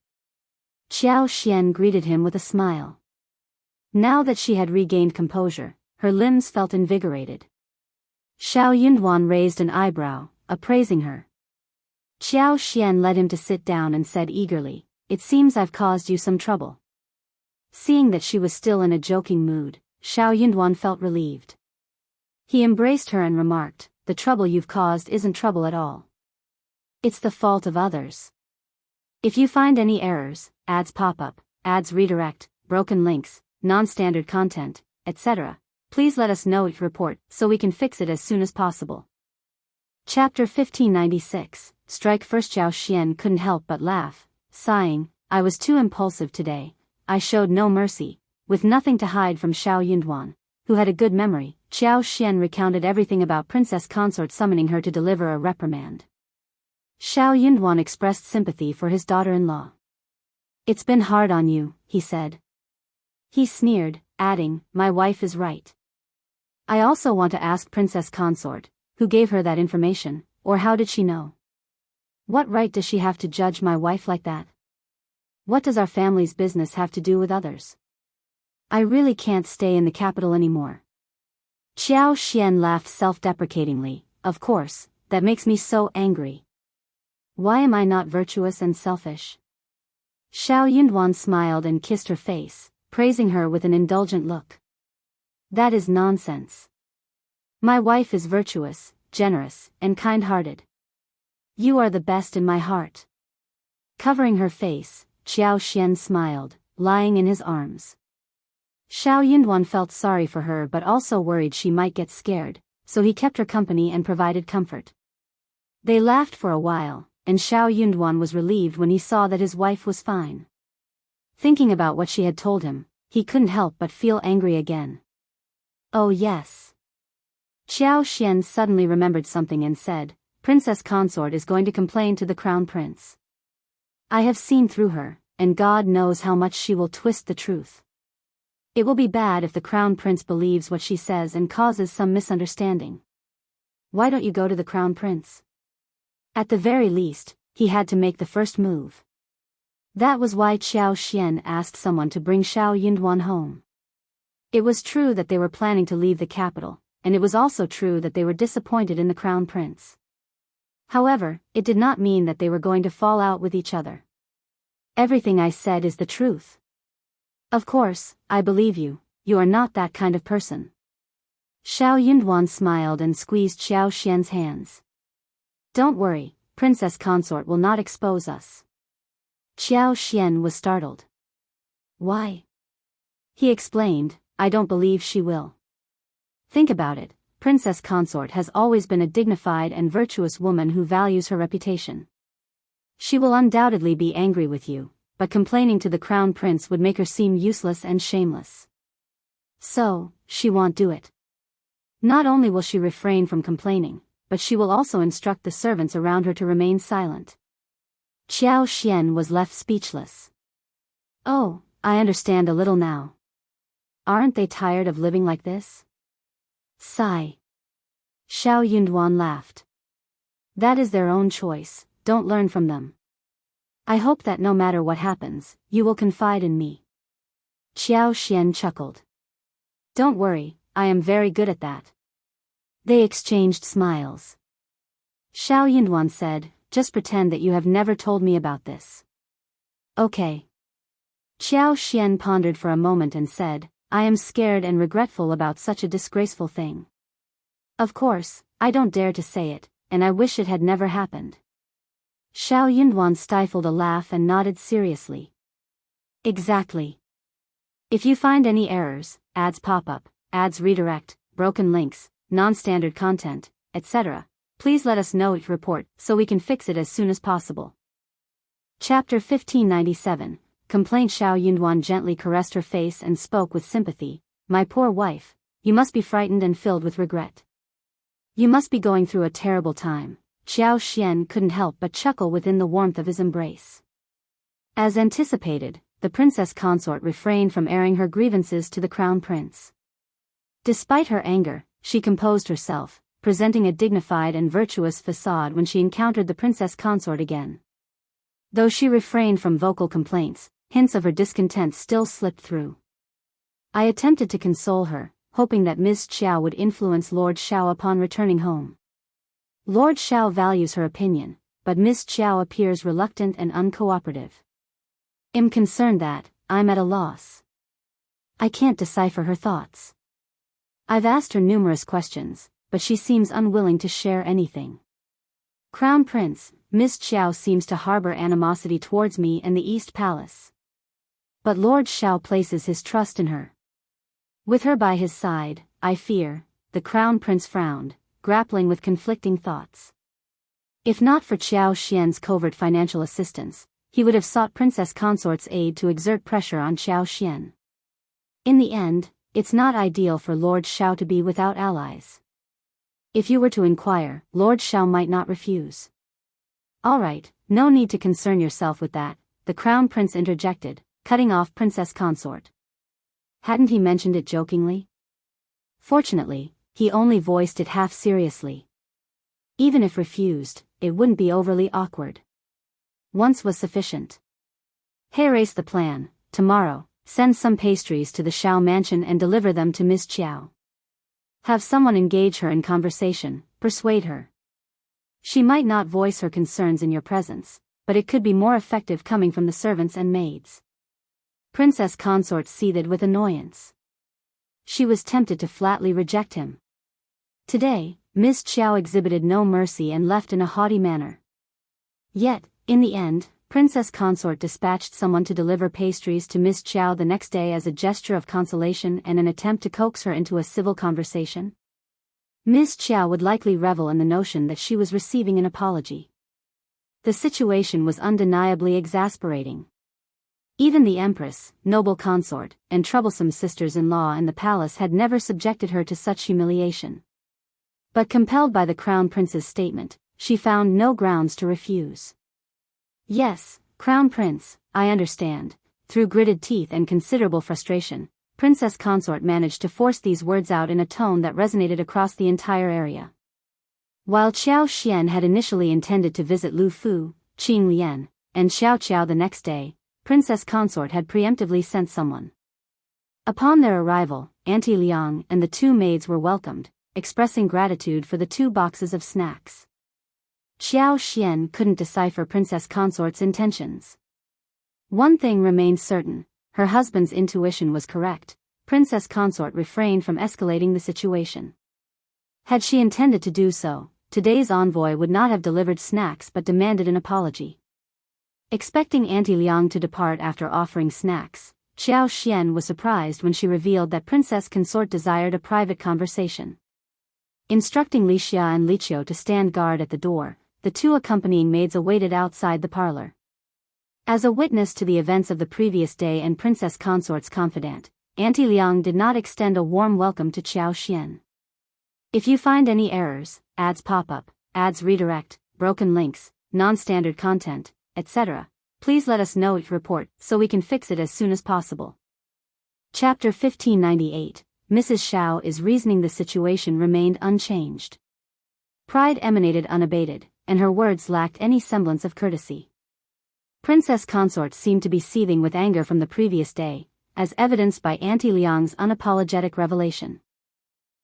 [SPEAKER 1] Xiao Xian greeted him with a smile. Now that she had regained composure, her limbs felt invigorated. Shao Yunduan raised an eyebrow, appraising her. Xiao Xian led him to sit down and said eagerly, it seems I've caused you some trouble. Seeing that she was still in a joking mood, Shao Yunduan felt relieved. He embraced her and remarked, the trouble you've caused isn't trouble at all. It's the fault of others. If you find any errors, ads pop up, ads redirect, broken links, non-standard content, etc., please let us know each report so we can fix it as soon as possible. Chapter 1596. Strike First. Xiao Xian couldn't help but laugh, sighing, I was too impulsive today. I showed no mercy. With nothing to hide from Shao Yunduan, who had a good memory, Qiao Xian recounted everything about Princess Consort summoning her to deliver a reprimand. Shao Yunduan expressed sympathy for his daughter-in-law. "It's been hard on you," he said. He sneered, adding, "My wife is right. I also want to ask Princess Consort, who gave her that information, or how did she know? What right does she have to judge my wife like that? What does our family's business have to do with others? I really can't stay in the capital anymore." Qiao Xian laughed self-deprecatingly. "Of course, that makes me so angry. Why am I not virtuous and selfish?" Shao Yunduan smiled and kissed her face, praising her with an indulgent look. "That is nonsense. My wife is virtuous, generous, and kind-hearted. You are the best in my heart." Covering her face, Qiao Xian smiled, lying in his arms. Shao Yunduan felt sorry for her but also worried she might get scared, so he kept her company and provided comfort. They laughed for a while, and Shao Yunduan was relieved when he saw that his wife was fine. Thinking about what she had told him, he couldn't help but feel angry again. "Oh yes." Qiao Xian suddenly remembered something and said, "Princess Consort is going to complain to the Crown Prince. I have seen through her, and God knows how much she will twist the truth. It will be bad if the Crown Prince believes what she says and causes some misunderstanding. Why don't you go to the Crown Prince?" At the very least, he had to make the first move. That was why Qiao Xian asked someone to bring Shao Yunduan home. It was true that they were planning to leave the capital, and it was also true that they were disappointed in the Crown Prince. However, it did not mean that they were going to fall out with each other. "Everything I said is the truth. Of course, I believe you. You are not that kind of person." Shao Yunduan smiled and squeezed Qiao Xian's hands. "Don't worry, Princess Consort will not expose us." Qiao Xian was startled. "Why?" He explained, "I don't believe she will. Think about it, Princess Consort has always been a dignified and virtuous woman who values her reputation. She will undoubtedly be angry with you, but complaining to the Crown Prince would make her seem useless and shameless. So, she won't do it. Not only will she refrain from complaining, but she will also instruct the servants around her to remain silent." Qiao Xian was left speechless. "Oh, I understand a little now. Aren't they tired of living like this?" Sigh. Shao Yunduan laughed. "That is their own choice, don't learn from them. I hope that no matter what happens, you will confide in me." Qiao Xian chuckled. "Don't worry, I am very good at that." They exchanged smiles. Shao Yunduan said, "Just pretend that you have never told me about this." "Okay." Qiao Xian pondered for a moment and said, "I am scared and regretful about such a disgraceful thing. Of course, I don't dare to say it, and I wish it had never happened." Shao Yunduan stifled a laugh and nodded seriously. "Exactly. If you find any errors, ads pop up, ads redirect, broken links, non-standard content, etc., please let us know it report so we can fix it as soon as possible." Chapter 1597, Complaint. Shao Yunduan gently caressed her face and spoke with sympathy. "My poor wife, you must be frightened and filled with regret. You must be going through a terrible time." Qiao Xian couldn't help but chuckle within the warmth of his embrace. As anticipated, the Princess Consort refrained from airing her grievances to the Crown Prince. Despite her anger, she composed herself, presenting a dignified and virtuous facade when she encountered the Princess Consort again. Though she refrained from vocal complaints, hints of her discontent still slipped through. "I attempted to console her, hoping that Ms. Qiao would influence Lord Shao upon returning home. Lord Shao values her opinion, but Ms. Qiao appears reluctant and uncooperative. I'm concerned that I'm at a loss. I can't decipher her thoughts. I've asked her numerous questions, but she seems unwilling to share anything. Crown Prince, Ms. Qiao seems to harbor animosity towards me and the East Palace. But Lord Shao places his trust in her. With her by his side, I fear," the Crown Prince frowned, grappling with conflicting thoughts. If not for Qiao Xian's covert financial assistance, he would have sought Princess Consort's aid to exert pressure on Qiao Xian. In the end, it's not ideal for Lord Shao to be without allies. If you were to inquire, Lord Shao might not refuse. All right, no need to concern yourself with that, the Crown Prince interjected, cutting off Princess Consort. Hadn't he mentioned it jokingly? Fortunately, he only voiced it half seriously. Even if refused, it wouldn't be overly awkward. Once was sufficient. Haste the plan, tomorrow, send some pastries to the Shao mansion and deliver them to Miss Qiao. Have someone engage her in conversation, persuade her. She might not voice her concerns in your presence, but it could be more effective coming from the servants and maids. Princess Consort seethed with annoyance. She was tempted to flatly reject him. Today, Miss Qiao exhibited no mercy and left in a haughty manner. Yet, in the end, Princess Consort dispatched someone to deliver pastries to Miss Qiao the next day as a gesture of consolation and an attempt to coax her into a civil conversation. Miss Qiao would likely revel in the notion that she was receiving an apology. The situation was undeniably exasperating. Even the Empress, noble consort, and troublesome sisters-in-law in the palace had never subjected her to such humiliation. But compelled by the Crown Prince's statement, she found no grounds to refuse. Yes, Crown Prince, I understand. Through gritted teeth and considerable frustration, Princess Consort managed to force these words out in a tone that resonated across the entire area. While Qiao Xian had initially intended to visit Lu Fu, Qing Lian, and Xiao Qiao the next day, Princess Consort had preemptively sent someone. Upon their arrival, Auntie Liang and the two maids were welcomed, expressing gratitude for the 2 boxes of snacks. Qiao Xian couldn't decipher Princess Consort's intentions. One thing remained certain, her husband's intuition was correct. Princess Consort refrained from escalating the situation. Had she intended to do so, today's envoy would not have delivered snacks but demanded an apology. Expecting Auntie Liang to depart after offering snacks, Qiao Xian was surprised when she revealed that Princess Consort desired a private conversation. Instructing Li Xia and Li Qiao to stand guard at the door, the 2 accompanying maids awaited outside the parlor. As a witness to the events of the previous day and Princess Consort's confidant, Auntie Liang did not extend a warm welcome to Qiao Xian. If you find any errors, ads pop up, ads redirect, broken links, non-standard content, etc., please let us know report so we can fix it as soon as possible. Chapter 1598, Mrs. Shao is reasoning. The situation remained unchanged. Pride emanated unabated, and her words lacked any semblance of courtesy. Princess Consort seemed to be seething with anger from the previous day, as evidenced by Auntie Liang's unapologetic revelation.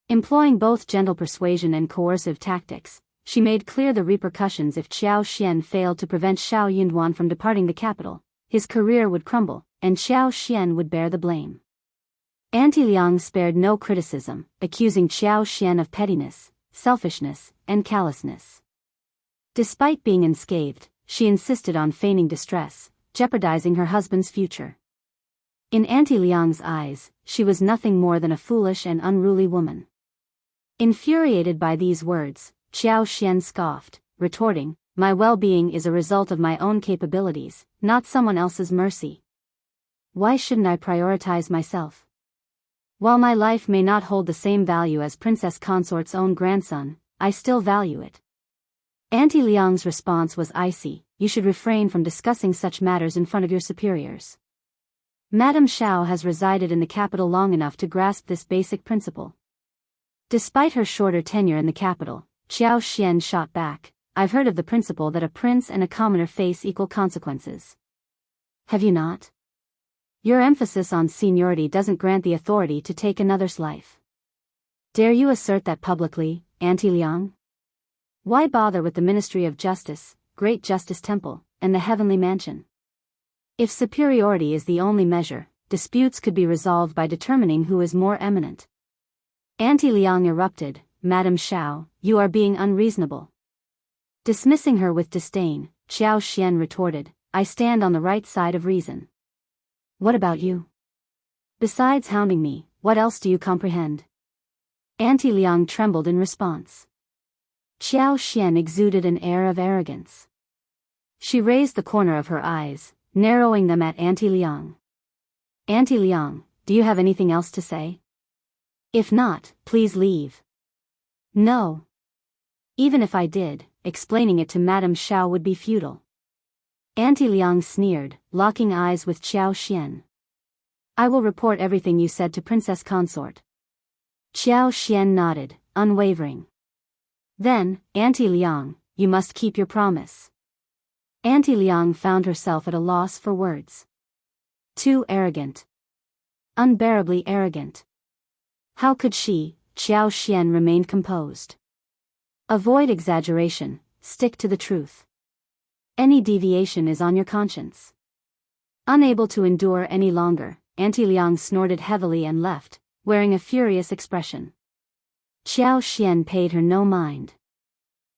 [SPEAKER 1] Employing both gentle persuasion and coercive tactics, she made clear the repercussions if Qiao Xian failed to prevent Shao Yunduan from departing the capital. His career would crumble, and Qiao Xian would bear the blame. Auntie Liang spared no criticism, accusing Qiao Xian of pettiness, selfishness, and callousness. Despite being unscathed, she insisted on feigning distress, jeopardizing her husband's future. In Auntie Liang's eyes, she was nothing more than a foolish and unruly woman. Infuriated by these words, Qiao Xian scoffed, retorting, "My well-being is a result of my own capabilities, not someone else's mercy. Why shouldn't I prioritize myself? While my life may not hold the same value as Princess Consort's own grandson, I still value it." Auntie Liang's response was icy. "You should refrain from discussing such matters in front of your superiors. Madame Shao has resided in the capital long enough to grasp this basic principle." Despite her shorter tenure in the capital, Qiao Xian shot back, "I've heard of the principle that a prince and a commoner face equal consequences. Have you not? Your emphasis on seniority doesn't grant the authority to take another's life. Dare you assert that publicly, Auntie Liang? Why bother with the Ministry of Justice, Great Justice Temple, and the Heavenly Mansion? If superiority is the only measure, disputes could be resolved by determining who is more eminent." Auntie Liang erupted, "Madame Shao, you are being unreasonable." Dismissing her with disdain, Qiao Xian retorted, "I stand on the right side of reason. What about you? Besides hounding me, what else do you comprehend?" Auntie Liang trembled in response. Qiao Xian exuded an air of arrogance. She raised the corner of her eyes, narrowing them at Auntie Liang. "Auntie Liang, do you have anything else to say?" If not, please leave. No. Even if I did, explaining it to Madame Shao would be futile. Auntie Liang sneered, locking eyes with Qiao Xian. I will report everything you said to Princess Consort. Qiao Xian nodded, unwavering. Then, Auntie Liang, you must keep your promise. Auntie Liang found herself at a loss for words. Too arrogant. Unbearably arrogant. How could she? Qiao Xian remained composed. Avoid exaggeration, stick to the truth. Any deviation is on your conscience. Unable to endure any longer, Auntie Liang snorted heavily and left, wearing a furious expression. Qiao Xian paid her no mind.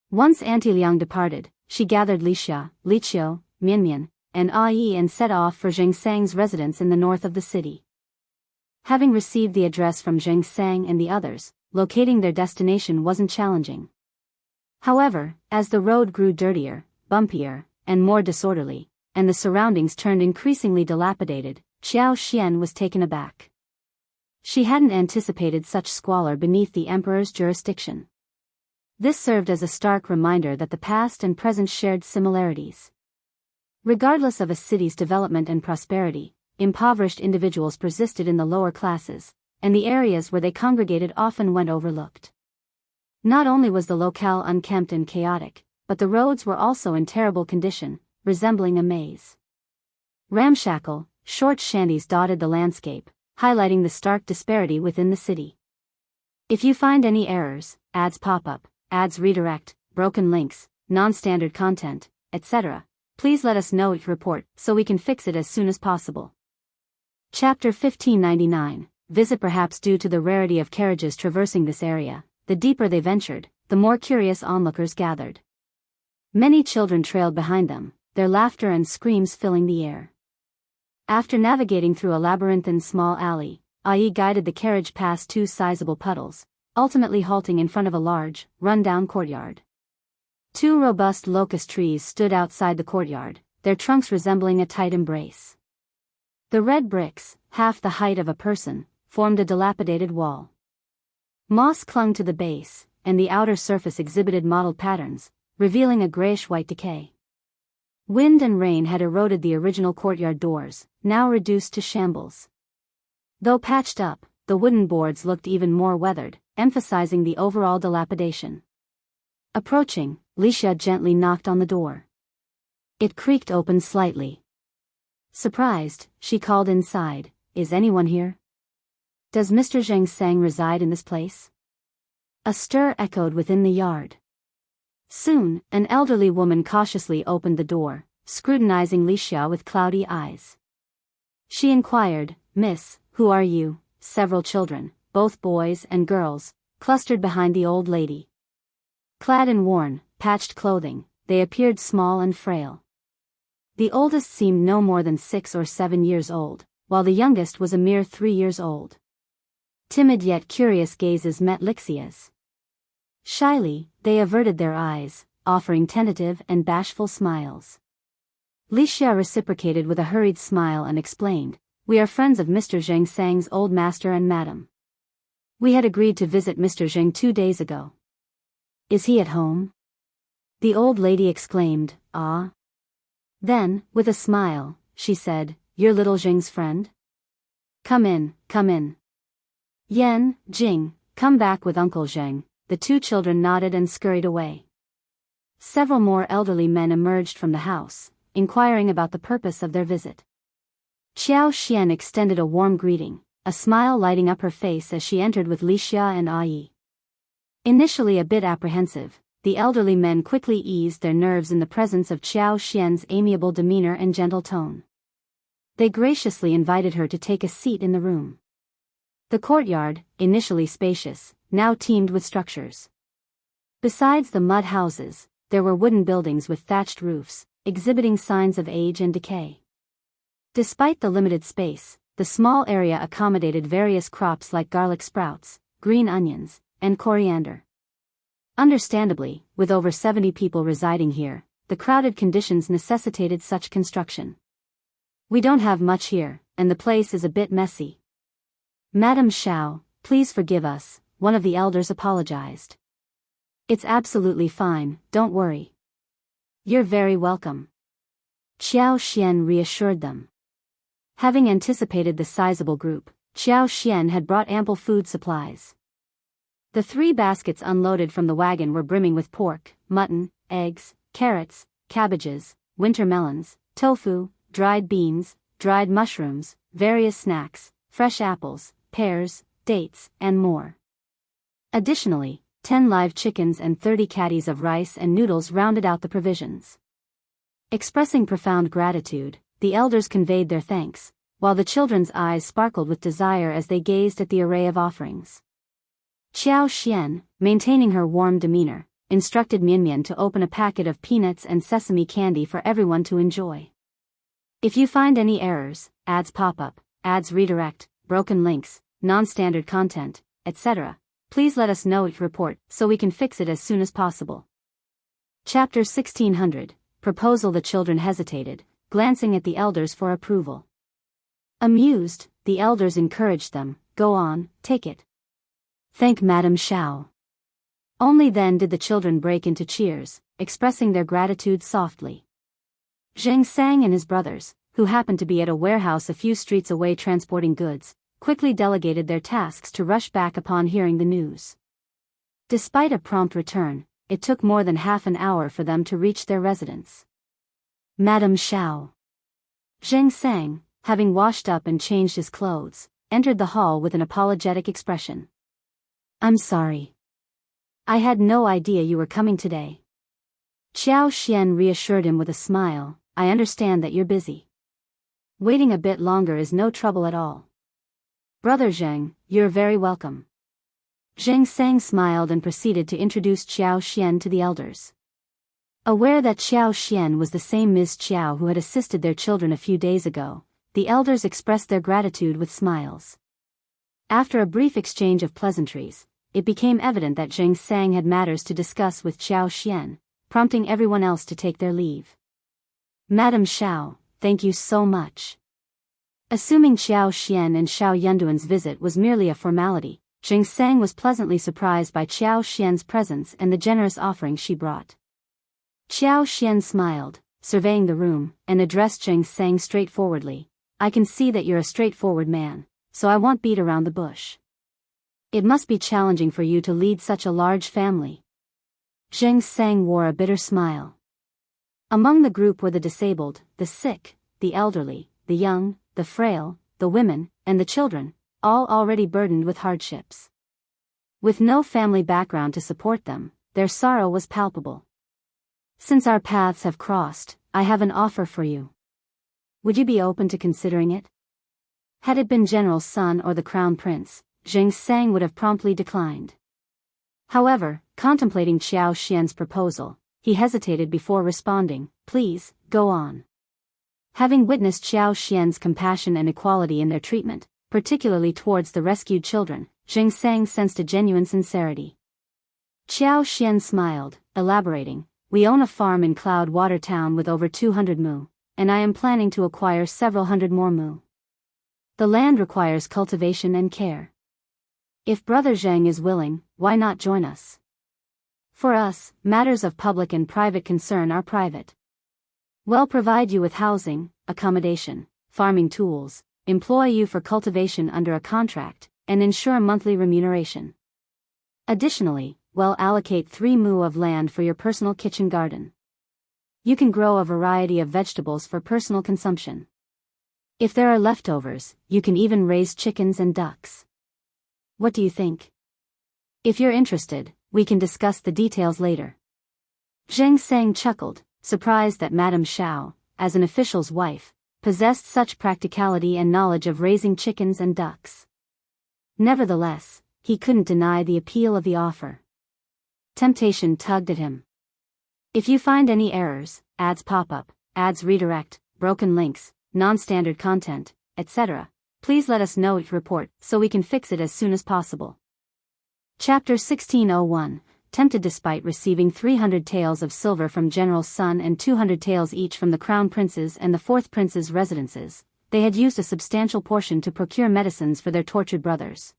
[SPEAKER 1] Once Auntie Liang departed, she gathered Li Xia, Li Qiao, Mianmian, and Yi and set off for Zheng Sang's residence in the north of the city. Having received the address from Zheng Sang and the others, locating their destination wasn't challenging. However, as the road grew dirtier, bumpier, and more disorderly, and the surroundings turned increasingly dilapidated, Qiao Xian was taken aback. She hadn't anticipated such squalor beneath the emperor's jurisdiction. This served as a stark reminder that the past and present shared similarities. Regardless of a city's development and prosperity, impoverished individuals persisted in the lower classes, and the areas where they congregated often went overlooked. Not only was the locale unkempt and chaotic, but the roads were also in terrible condition, resembling a maze. Ramshackle, short shanties dotted the landscape, highlighting the stark disparity within the city. If you find any errors, ads pop up, ads redirect, broken links, non-standard content, etc., please let us know each report so we can fix it as soon as possible. Chapter 1599. Visit. Perhaps due to the rarity of carriages traversing this area, the deeper they ventured, the more curious onlookers gathered. Many children trailed behind them, their laughter and screams filling the air. After navigating through a labyrinthine small alley, Yi guided the carriage past two sizable puddles, ultimately halting in front of a large, run-down courtyard. Two robust locust trees stood outside the courtyard, their trunks resembling a tight embrace. The red bricks, half the height of a person, formed a dilapidated wall. Moss clung to the base, and the outer surface exhibited mottled patterns, revealing a grayish-white decay. Wind and rain had eroded the original courtyard doors, now reduced to shambles. Though patched up, the wooden boards looked even more weathered, emphasizing the overall dilapidation. Approaching, Li Xia gently knocked on the door. It creaked open slightly. Surprised, she called inside, "Is anyone here? Does Mr. Zheng Sang reside in this place?" A stir echoed within the yard. Soon, an elderly woman cautiously opened the door, scrutinizing Li Xia with cloudy eyes. She inquired, "Miss, who are you?" Several children, both boys and girls, clustered behind the old lady. Clad in worn, patched clothing, they appeared small and frail. The oldest seemed no more than 6 or 7 years old, while the youngest was a mere 3 years old. Timid yet curious gazes met Lixia's. Shyly, they averted their eyes, offering tentative and bashful smiles. Li Xia reciprocated with a hurried smile and explained, "We are friends of Mr. Zheng Sang's old master and madam. We had agreed to visit Mr. Zheng 2 days ago." "Is he at home?" the old lady exclaimed, "Ah." Then, with a smile, she said, "You're little Zheng's friend? Come in, come in. Yan, Jing, come back with Uncle Zheng." The two children nodded and scurried away. Several more elderly men emerged from the house, inquiring about the purpose of their visit. Qiao Xian extended a warm greeting, a smile lighting up her face as she entered with Li Xia and Yi. Initially a bit apprehensive, the elderly men quickly eased their nerves in the presence of Qiao Xian's amiable demeanor and gentle tone. They graciously invited her to take a seat in the room. The courtyard, initially spacious, now teemed with structures. Besides the mud houses, there were wooden buildings with thatched roofs, exhibiting signs of age and decay. Despite the limited space, the small area accommodated various crops like garlic sprouts, green onions, and coriander. Understandably, with over 70 people residing here, the crowded conditions necessitated such construction. "We don't have much here, and the place is a bit messy." Madame Shao, please forgive us, one of the elders apologized. It's absolutely fine, don't worry. You're very welcome. Qiao Xian reassured them. Having anticipated the sizable group, Qiao Xian had brought ample food supplies. The 3 baskets unloaded from the wagon were brimming with pork, mutton, eggs, carrots, cabbages, winter melons, tofu, dried beans, dried mushrooms, various snacks, fresh apples, pears, dates, and more. Additionally, 10 live chickens and 30 caddies of rice and noodles rounded out the provisions. Expressing profound gratitude, the elders conveyed their thanks, while the children's eyes sparkled with desire as they gazed at the array of offerings. Qiao Xian, maintaining her warm demeanor, instructed Mianmian to open a packet of peanuts and sesame candy for everyone to enjoy. If you find any errors, ads pop up, ads redirect, broken links, non-standard content, etc., please let us know report so we can fix it as soon as possible. Chapter 1600, Proposal. The children hesitated, glancing at the elders for approval. Amused, the elders encouraged them, go on, take it. Thank Madame Shao. Only then did the children break into cheers, expressing their gratitude softly. Zheng Sang and his brothers, who happened to be at a warehouse a few streets away transporting goods, quickly delegated their tasks to rush back upon hearing the news. Despite a prompt return, it took more than half an hour for them to reach their residence. Madame Shao. Zheng Sang, having washed up and changed his clothes, entered the hall with an apologetic expression. I'm sorry. I had no idea you were coming today. Qiao Xian reassured him with a smile, I understand that you're busy. Waiting a bit longer is no trouble at all. Brother Zheng, you're very welcome. Zheng Sang smiled and proceeded to introduce Qiao Xian to the elders. Aware that Qiao Xian was the same Ms. Qiao who had assisted their children a few days ago, the elders expressed their gratitude with smiles. After a brief exchange of pleasantries, it became evident that Zheng Sang had matters to discuss with Qiao Xian, prompting everyone else to take their leave. Madame Shao, thank you so much. Assuming Qiao Xian and Shao Yunduan's visit was merely a formality, Zheng Sang was pleasantly surprised by Qiao Xian's presence and the generous offering she brought. Qiao Xian smiled, surveying the room, and addressed Zheng Sang straightforwardly, I can see that you're a straightforward man, so I won't beat around the bush. It must be challenging for you to lead such a large family. Zheng Sang wore a bitter smile. Among the group were the disabled, the sick, the elderly, the young, the frail, the women, and the children, all already burdened with hardships. With no family background to support them, their sorrow was palpable. Since our paths have crossed, I have an offer for you. Would you be open to considering it? Had it been General's son or the Crown Prince, Zheng Sang would have promptly declined. However, contemplating Qiao Xian's proposal, he hesitated before responding, please, go on. Having witnessed Qiao Xian's compassion and equality in their treatment, particularly towards the rescued children, Zheng Sang sensed a genuine sincerity. Qiao Xian smiled, elaborating, we own a farm in Cloud Water Town with over 200 mu, and I am planning to acquire several hundred more mu. The land requires cultivation and care. If Brother Zheng is willing, why not join us? For us, matters of public and private concern are private. We'll provide you with housing, accommodation, farming tools, employ you for cultivation under a contract, and ensure monthly remuneration. Additionally, we'll allocate 3 mu of land for your personal kitchen garden. You can grow a variety of vegetables for personal consumption. If there are leftovers, you can even raise chickens and ducks. What do you think? If you're interested, we can discuss the details later. Zheng Sang chuckled, surprised that Madame Shao, as an official's wife, possessed such practicality and knowledge of raising chickens and ducks. Nevertheless, he couldn't deny the appeal of the offer. Temptation tugged at him. If you find any errors, ads pop up, ads redirect, broken links, non-standard content, etc., please let us know report so we can fix it as soon as possible. Chapter 1601, Tempted. Despite receiving 300 taels of silver from General's son and 200 taels each from the Crown Prince's and the 4th Prince's residences, they had used a substantial portion to procure medicines for their tortured brothers.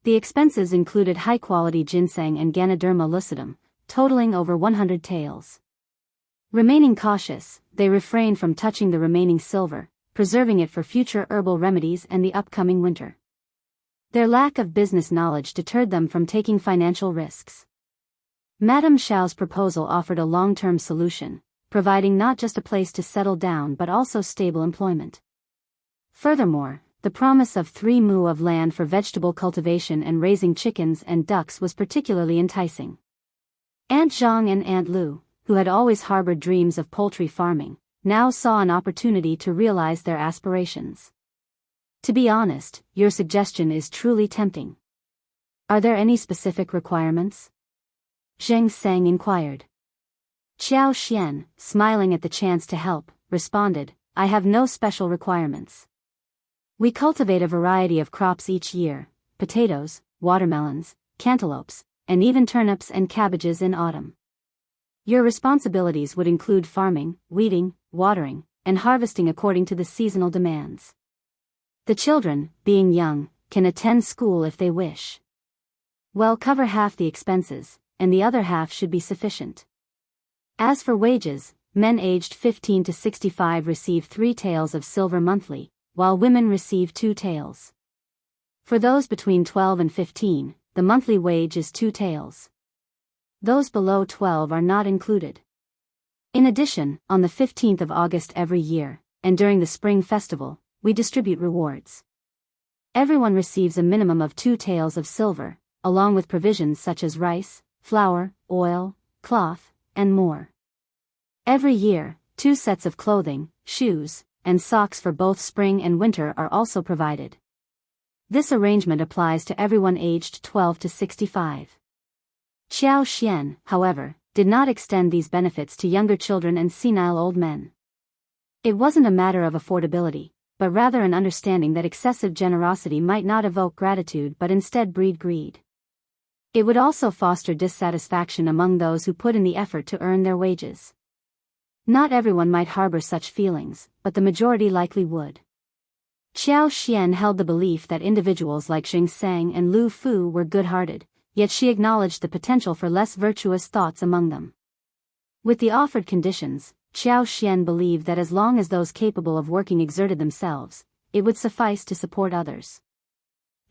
[SPEAKER 1] The expenses included high-quality ginseng and Ganoderma lucidum, totaling over 100 taels. Remaining cautious, they refrained from touching the remaining silver, preserving it for future herbal remedies and the upcoming winter. Their lack of business knowledge deterred them from taking financial risks. Madame Shao's proposal offered a long-term solution, providing not just a place to settle down but also stable employment. Furthermore, the promise of 3 mu of land for vegetable cultivation and raising chickens and ducks was particularly enticing. Aunt Zhang and Aunt Lu, who had always harbored dreams of poultry farming, now saw an opportunity to realize their aspirations. To be honest, your suggestion is truly tempting. Are there any specific requirements? Zheng Sang inquired. Qiao Xian, smiling at the chance to help, responded, I have no special requirements. We cultivate a variety of crops each year, potatoes, watermelons, cantaloupes, and even turnips and cabbages in autumn. Your responsibilities would include farming, weeding, watering, and harvesting according to the seasonal demands. The children, being young, can attend school if they wish. We'll cover half the expenses, and the other half should be sufficient. As for wages, men aged 15 to 65 receive 3 taels of silver monthly, while women receive 2 taels. For those between 12 and 15, the monthly wage is 2 taels. Those below 12 are not included. In addition, on the 15th of August every year, and during the spring festival, we distribute rewards. Everyone receives a minimum of 2 taels of silver, along with provisions such as rice, flour, oil, cloth, and more. Every year, 2 sets of clothing, shoes, and socks for both spring and winter are also provided. This arrangement applies to everyone aged 12 to 65. Qiao Xian, however, did not extend these benefits to younger children and senile old men. It wasn't a matter of affordability, but rather an understanding that excessive generosity might not evoke gratitude but instead breed greed. It would also foster dissatisfaction among those who put in the effort to earn their wages. Not everyone might harbor such feelings, but the majority likely would. Qiao Xian held the belief that individuals like Xing Sang and Lu Fu were good-hearted, yet she acknowledged the potential for less virtuous thoughts among them. With the offered conditions, Qiao Xian believed that as long as those capable of working exerted themselves, it would suffice to support others.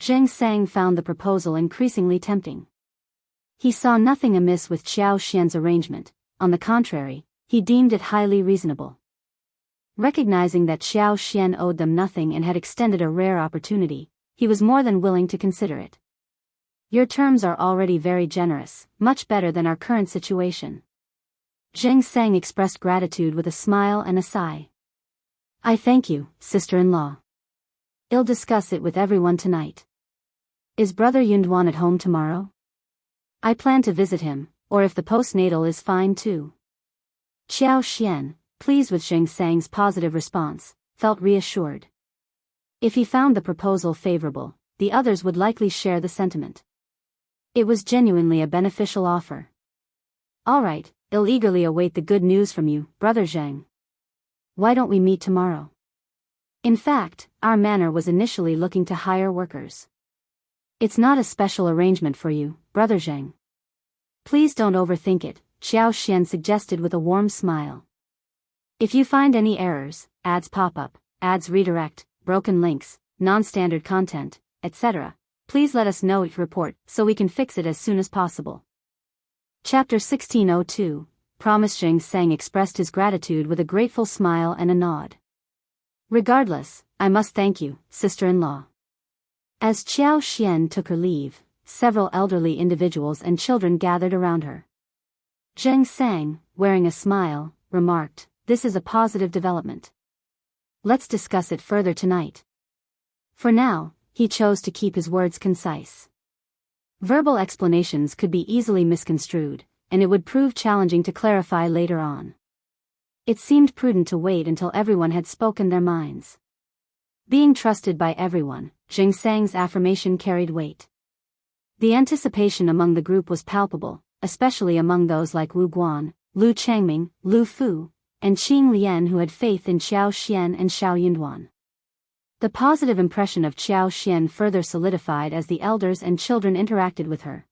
[SPEAKER 1] Zheng Sang found the proposal increasingly tempting. He saw nothing amiss with Qiao Xian's arrangement, on the contrary, he deemed it highly reasonable. Recognizing that Qiao Xian owed them nothing and had extended a rare opportunity, he was more than willing to consider it. Your terms are already very generous, much better than our current situation. Zheng Sang expressed gratitude with a smile and a sigh. I thank you, sister-in-law. I'll discuss it with everyone tonight. Is Brother Yunduan at home tomorrow? I plan to visit him, or if the postnatal is fine too. Qiao Xian, pleased with Zheng Sang's positive response, felt reassured. If he found the proposal favorable, the others would likely share the sentiment. It was genuinely a beneficial offer. All right, I'll eagerly await the good news from you, Brother Zheng. Why don't we meet tomorrow? In fact, our manor was initially looking to hire workers. It's not a special arrangement for you, Brother Zheng. Please don't overthink it, Qiao Xian suggested with a warm smile. If you find any errors, ads pop up, ads redirect, broken links, non-standard content, etc., please let us know each report so we can fix it as soon as possible. Chapter 1602, Promise. Zheng Sang expressed his gratitude with a grateful smile and a nod. Regardless, I must thank you, sister-in-law. As Qiao Xian took her leave, several elderly individuals and children gathered around her. Zheng Sang, wearing a smile, remarked, This is a positive development. Let's discuss it further tonight. For now, he chose to keep his words concise. Verbal explanations could be easily misconstrued, and it would prove challenging to clarify later on. It seemed prudent to wait until everyone had spoken their minds. Being trusted by everyone, Zheng Sang's affirmation carried weight. The anticipation among the group was palpable, especially among those like Wu Guan, Lu Changming, Lu Fu, and Qing Lian who had faith in Qiao Xian and Shao Yunduan. The positive impression of Qiao Xian further solidified as the elders and children interacted with her.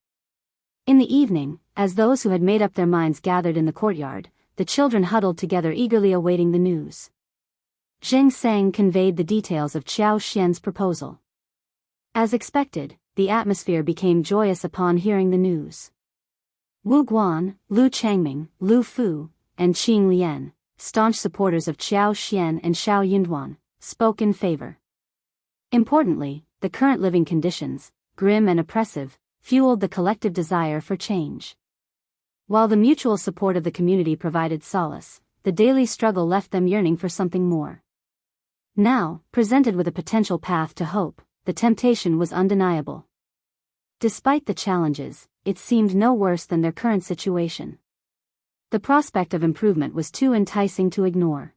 [SPEAKER 1] In the evening, as those who had made up their minds gathered in the courtyard, the children huddled together eagerly awaiting the news. Zheng Sang conveyed the details of Qiao Xian's proposal. As expected, the atmosphere became joyous upon hearing the news. Wu Guan, Lu Changming, Lu Fu, and Qing Lian, staunch supporters of Qiao Xian and Shao Yunduan, spoke in favor. Importantly, the current living conditions, grim and oppressive, fueled the collective desire for change. While the mutual support of the community provided solace, the daily struggle left them yearning for something more. Now, presented with a potential path to hope, the temptation was undeniable. Despite the challenges, it seemed no worse than their current situation. The prospect of improvement was too enticing to ignore.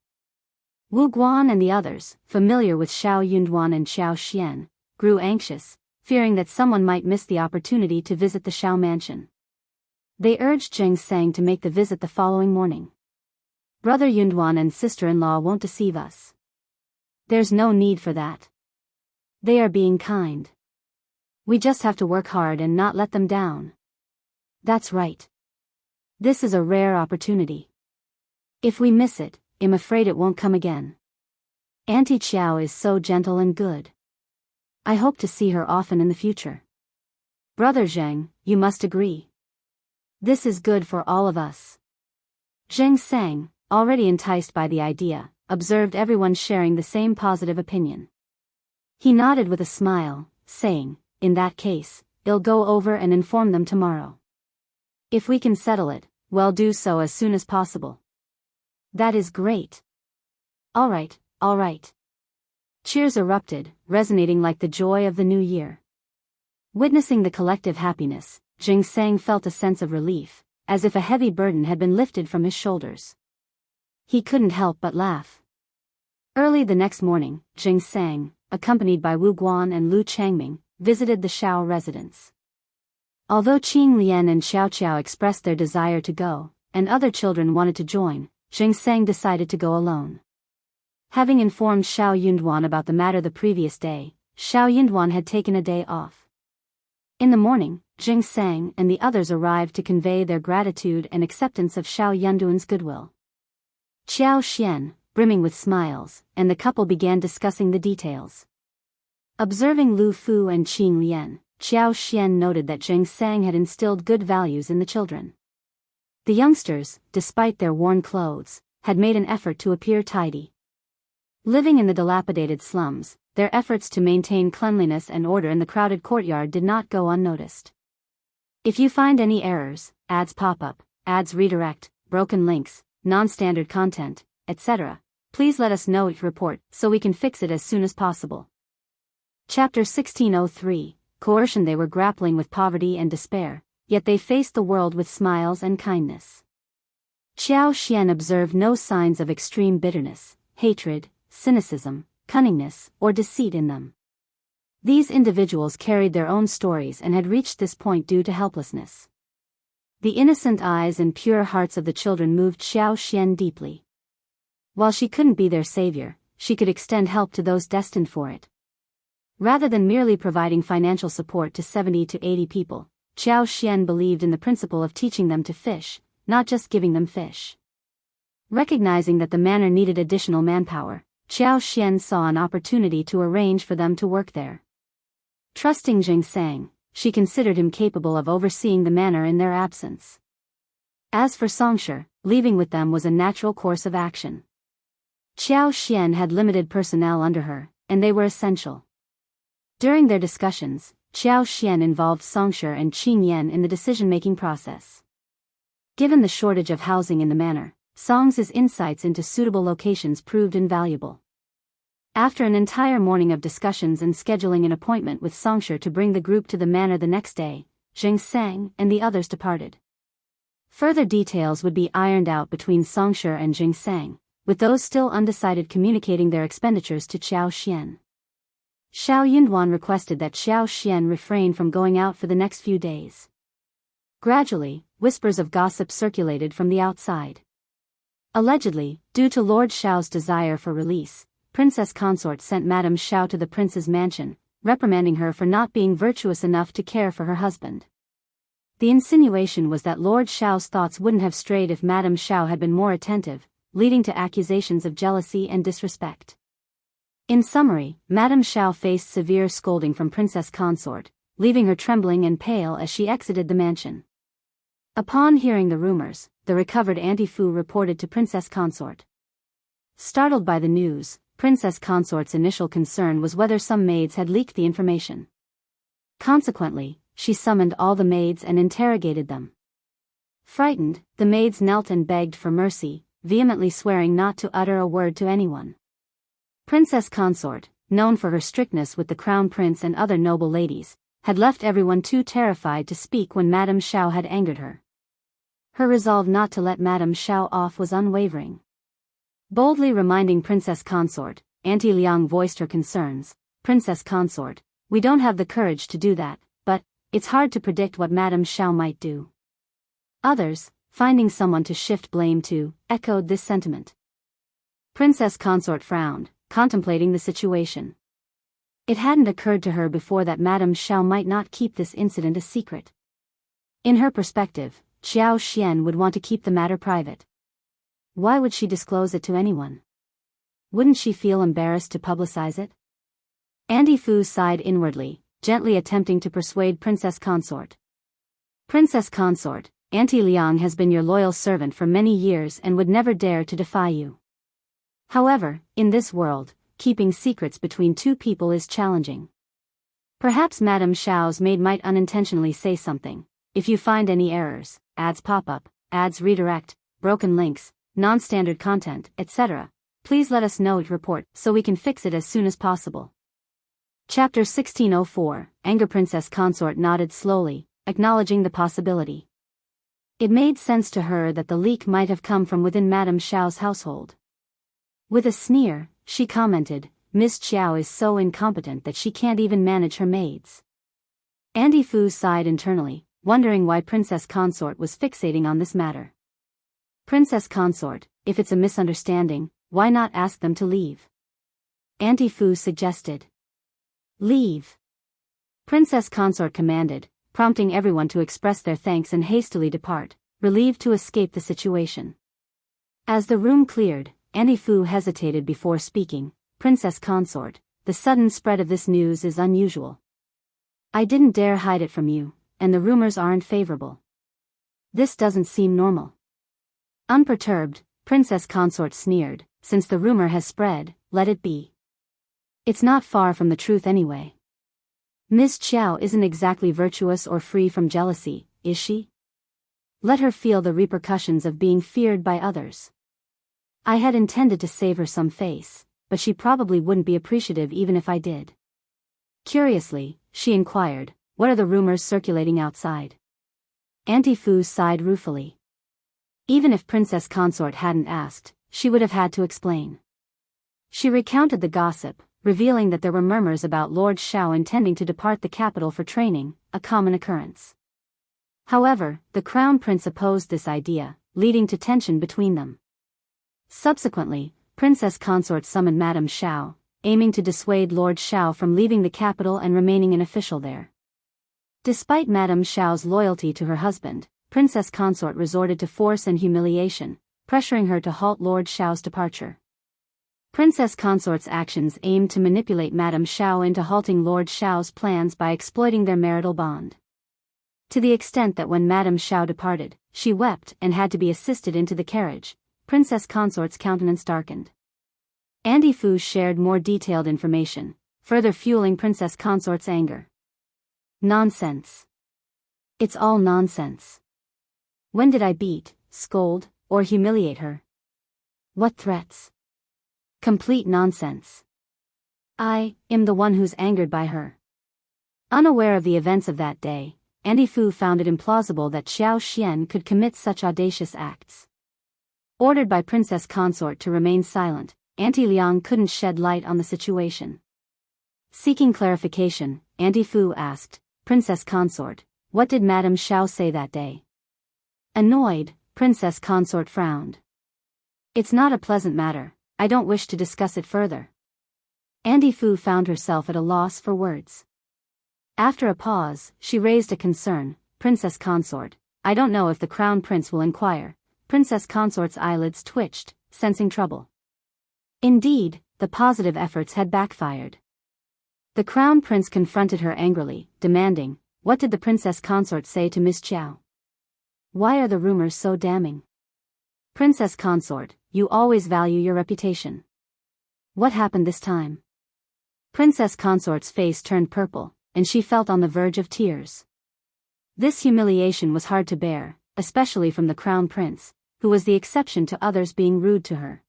[SPEAKER 1] Wu Guan and the others, familiar with Shao Yunduan and Qiao Xian, grew anxious, fearing that someone might miss the opportunity to visit the Shao mansion. They urged Zheng Sang to make the visit the following morning. Brother Yunduan and sister-in-law won't deceive us. There's no need for that. They are being kind. We just have to work hard and not let them down. That's right. This is a rare opportunity. If we miss it, I'm afraid it won't come again. Auntie Qiao is so gentle and good. I hope to see her often in the future. Brother Zheng, you must agree. This is good for all of us. Zheng Sang, already enticed by the idea, observed everyone sharing the same positive opinion. He nodded with a smile, saying, in that case, I'll go over and inform them tomorrow. If we can settle it, we'll do so as soon as possible. That is great. All right. Cheers erupted, resonating like the joy of the new year. Witnessing the collective happiness, Zheng Sang felt a sense of relief, as if a heavy burden had been lifted from his shoulders. He couldn't help but laugh. Early the next morning, Zheng Sang, accompanied by Wu Guan and Lu Changming, visited the Shao residence. Although Qing Lian and Xiao Qiao expressed their desire to go, and other children wanted to join, Zheng Sang decided to go alone. Having informed Shao Yunduan about the matter the previous day, Shao Yunduan had taken a day off. In the morning, Zheng Sang and the others arrived to convey their gratitude and acceptance of Shao Yunduan's goodwill. Qiao Xian, brimming with smiles, and the couple began discussing the details. Observing Lu Fu and Qing Lian, Qiao Xian noted that Zheng Sang had instilled good values in the children. The youngsters, despite their worn clothes, had made an effort to appear tidy. Living in the dilapidated slums, their efforts to maintain cleanliness and order in the crowded courtyard did not go unnoticed. If you find any errors, ads pop up, ads redirect, broken links, non-standard content, etc., please let us know each report so we can fix it as soon as possible. Chapter 1603, Coercion. They were grappling with poverty and despair, yet they faced the world with smiles and kindness. Qiao Xian observed no signs of extreme bitterness, hatred, cynicism, cunningness, or deceit in them. These individuals carried their own stories and had reached this point due to helplessness. The innocent eyes and pure hearts of the children moved Qiao Xian deeply. While she couldn't be their savior, she could extend help to those destined for it. Rather than merely providing financial support to 70 to 80 people, Qiao Xian believed in the principle of teaching them to fish, not just giving them fish. Recognizing that the manor needed additional manpower, Qiao Xian saw an opportunity to arrange for them to work there. Trusting Zheng Sang, she considered him capable of overseeing the manor in their absence. As for Songshi, leaving with them was a natural course of action. Qiao Xian had limited personnel under her, and they were essential. During their discussions, Qiao Xian involved Songshi and Qing Yan in the decision-making process. Given the shortage of housing in the manor, Song's insights into suitable locations proved invaluable. After an entire morning of discussions and scheduling an appointment with Songshi to bring the group to the manor the next day, Zheng Sang and the others departed. Further details would be ironed out between Songshi and Zheng Sang, with those still undecided communicating their expenditures to Qiao Xian. Shao Yunduan requested that Qiao Xian refrain from going out for the next few days. Gradually, whispers of gossip circulated from the outside. Allegedly, due to Lord Shao's desire for release, Princess Consort sent Madame Shao to the prince's mansion, reprimanding her for not being virtuous enough to care for her husband. The insinuation was that Lord Shao's thoughts wouldn't have strayed if Madame Shao had been more attentive, leading to accusations of jealousy and disrespect. In summary, Madame Shao faced severe scolding from Princess Consort, leaving her trembling and pale as she exited the mansion. Upon hearing the rumors, the recovered Auntie Fu reported to Princess Consort. Startled by the news, Princess Consort's initial concern was whether some maids had leaked the information. Consequently, she summoned all the maids and interrogated them. Frightened, the maids knelt and begged for mercy, vehemently swearing not to utter a word to anyone. Princess Consort, known for her strictness with the crown prince and other noble ladies, had left everyone too terrified to speak when Madame Shao had angered her. Her resolve not to let Madame Shao off was unwavering. Boldly reminding Princess Consort, Auntie Liang voiced her concerns. Princess Consort, we don't have the courage to do that, but it's hard to predict what Madame Shao might do. Others, finding someone to shift blame to, echoed this sentiment. Princess Consort frowned, contemplating the situation. It hadn't occurred to her before that Madame Shao might not keep this incident a secret. In her perspective, Qiao Xian would want to keep the matter private. Why would she disclose it to anyone? Wouldn't she feel embarrassed to publicize it? Auntie Fu sighed inwardly, gently attempting to persuade Princess Consort. Princess Consort, Auntie Liang has been your loyal servant for many years and would never dare to defy you. However, in this world, keeping secrets between two people is challenging. Perhaps Madame Shao's maid might unintentionally say something. If you find any errors, ads pop up, ads redirect, broken links, non-standard content, etc., please let us know it report so we can fix it as soon as possible. Chapter 1604, Anger. Princess Consort nodded slowly, acknowledging the possibility. It made sense to her that the leak might have come from within Madame Shao's household. With a sneer, she commented, Miss Qiao is so incompetent that she can't even manage her maids. Auntie Fu sighed internally, wondering why Princess Consort was fixating on this matter. Princess Consort, if it's a misunderstanding, why not ask them to leave? Auntie Fu suggested. Leave. Princess Consort commanded, prompting everyone to express their thanks and hastily depart, relieved to escape the situation. As the room cleared, Auntie Fu hesitated before speaking. Princess Consort, the sudden spread of this news is unusual. I didn't dare hide it from you, and the rumors aren't favorable. This doesn't seem normal. Unperturbed, Princess Consort sneered, since the rumor has spread, let it be. It's not far from the truth anyway. Miss Qiao isn't exactly virtuous or free from jealousy, is she? Let her feel the repercussions of being feared by others. I had intended to save her some face, but she probably wouldn't be appreciative even if I did. Curiously, she inquired, what are the rumors circulating outside? Auntie Fu sighed ruefully. Even if Princess Consort hadn't asked, she would have had to explain. She recounted the gossip, revealing that there were murmurs about Lord Shao intending to depart the capital for training, a common occurrence. However, the Crown Prince opposed this idea, leading to tension between them. Subsequently, Princess Consort summoned Madame Shao, aiming to dissuade Lord Shao from leaving the capital and remaining an official there. Despite Madame Shao's loyalty to her husband, Princess Consort resorted to force and humiliation, pressuring her to halt Lord Shao's departure. Princess Consort's actions aimed to manipulate Madame Shao into halting Lord Shao's plans by exploiting their marital bond. To the extent that when Madame Shao departed, she wept and had to be assisted into the carriage. Princess Consort's countenance darkened. Auntie Fu shared more detailed information, further fueling Princess Consort's anger. Nonsense. It's all nonsense. When did I beat, scold, or humiliate her? What threats? Complete nonsense. I am the one who's angered by her. Unaware of the events of that day, Auntie Fu found it implausible that Qiao Xian could commit such audacious acts. Ordered by Princess Consort to remain silent, Auntie Liang couldn't shed light on the situation. Seeking clarification, Auntie Fu asked, Princess Consort, what did Madame Shao say that day? Annoyed, Princess Consort frowned. It's not a pleasant matter, I don't wish to discuss it further. Andy Fu found herself at a loss for words. After a pause, she raised a concern. Princess Consort, I don't know if the Crown Prince will inquire. Princess Consort's eyelids twitched, sensing trouble. Indeed, the positive efforts had backfired. The Crown Prince confronted her angrily, demanding, what did the Princess Consort say to Miss Qiao? Why are the rumors so damning? Princess Consort, you always value your reputation. What happened this time? Princess Consort's face turned purple, and she felt on the verge of tears. This humiliation was hard to bear, especially from the Crown Prince, who was the exception to others being rude to her.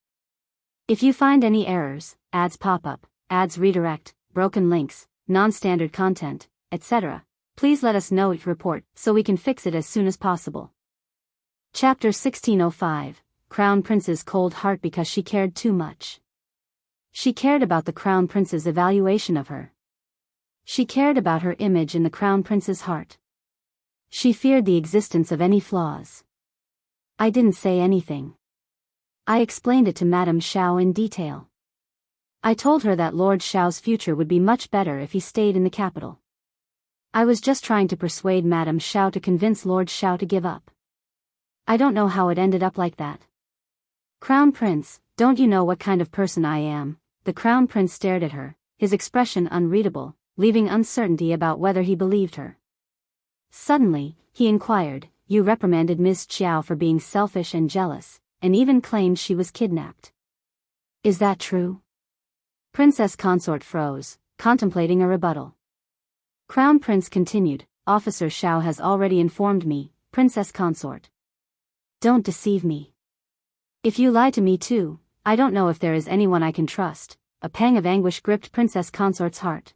[SPEAKER 1] If you find any errors, ads pop up, ads redirect, broken links, non-standard content, etc., please let us know it report so we can fix it as soon as possible. Chapter 1605, Crown Prince's Cold Heart because she cared too much. She cared about the Crown Prince's evaluation of her. She cared about her image in the Crown Prince's heart. She feared the existence of any flaws. I didn't say anything. I explained it to Madame Shao in detail. I told her that Lord Shao's future would be much better if he stayed in the capital. I was just trying to persuade Madame Shao to convince Lord Shao to give up. I don't know how it ended up like that. Crown Prince, don't you know what kind of person I am? The Crown Prince stared at her, his expression unreadable, leaving uncertainty about whether he believed her. Suddenly, he inquired, you reprimanded Miss Qiao for being selfish and jealous, and even claimed she was kidnapped. Is that true? Princess Consort froze, contemplating a rebuttal. Crown Prince continued, Officer Shao has already informed me, Princess Consort. Don't deceive me. If you lie to me too, I don't know if there is anyone I can trust. A pang of anguish gripped Princess Consort's heart.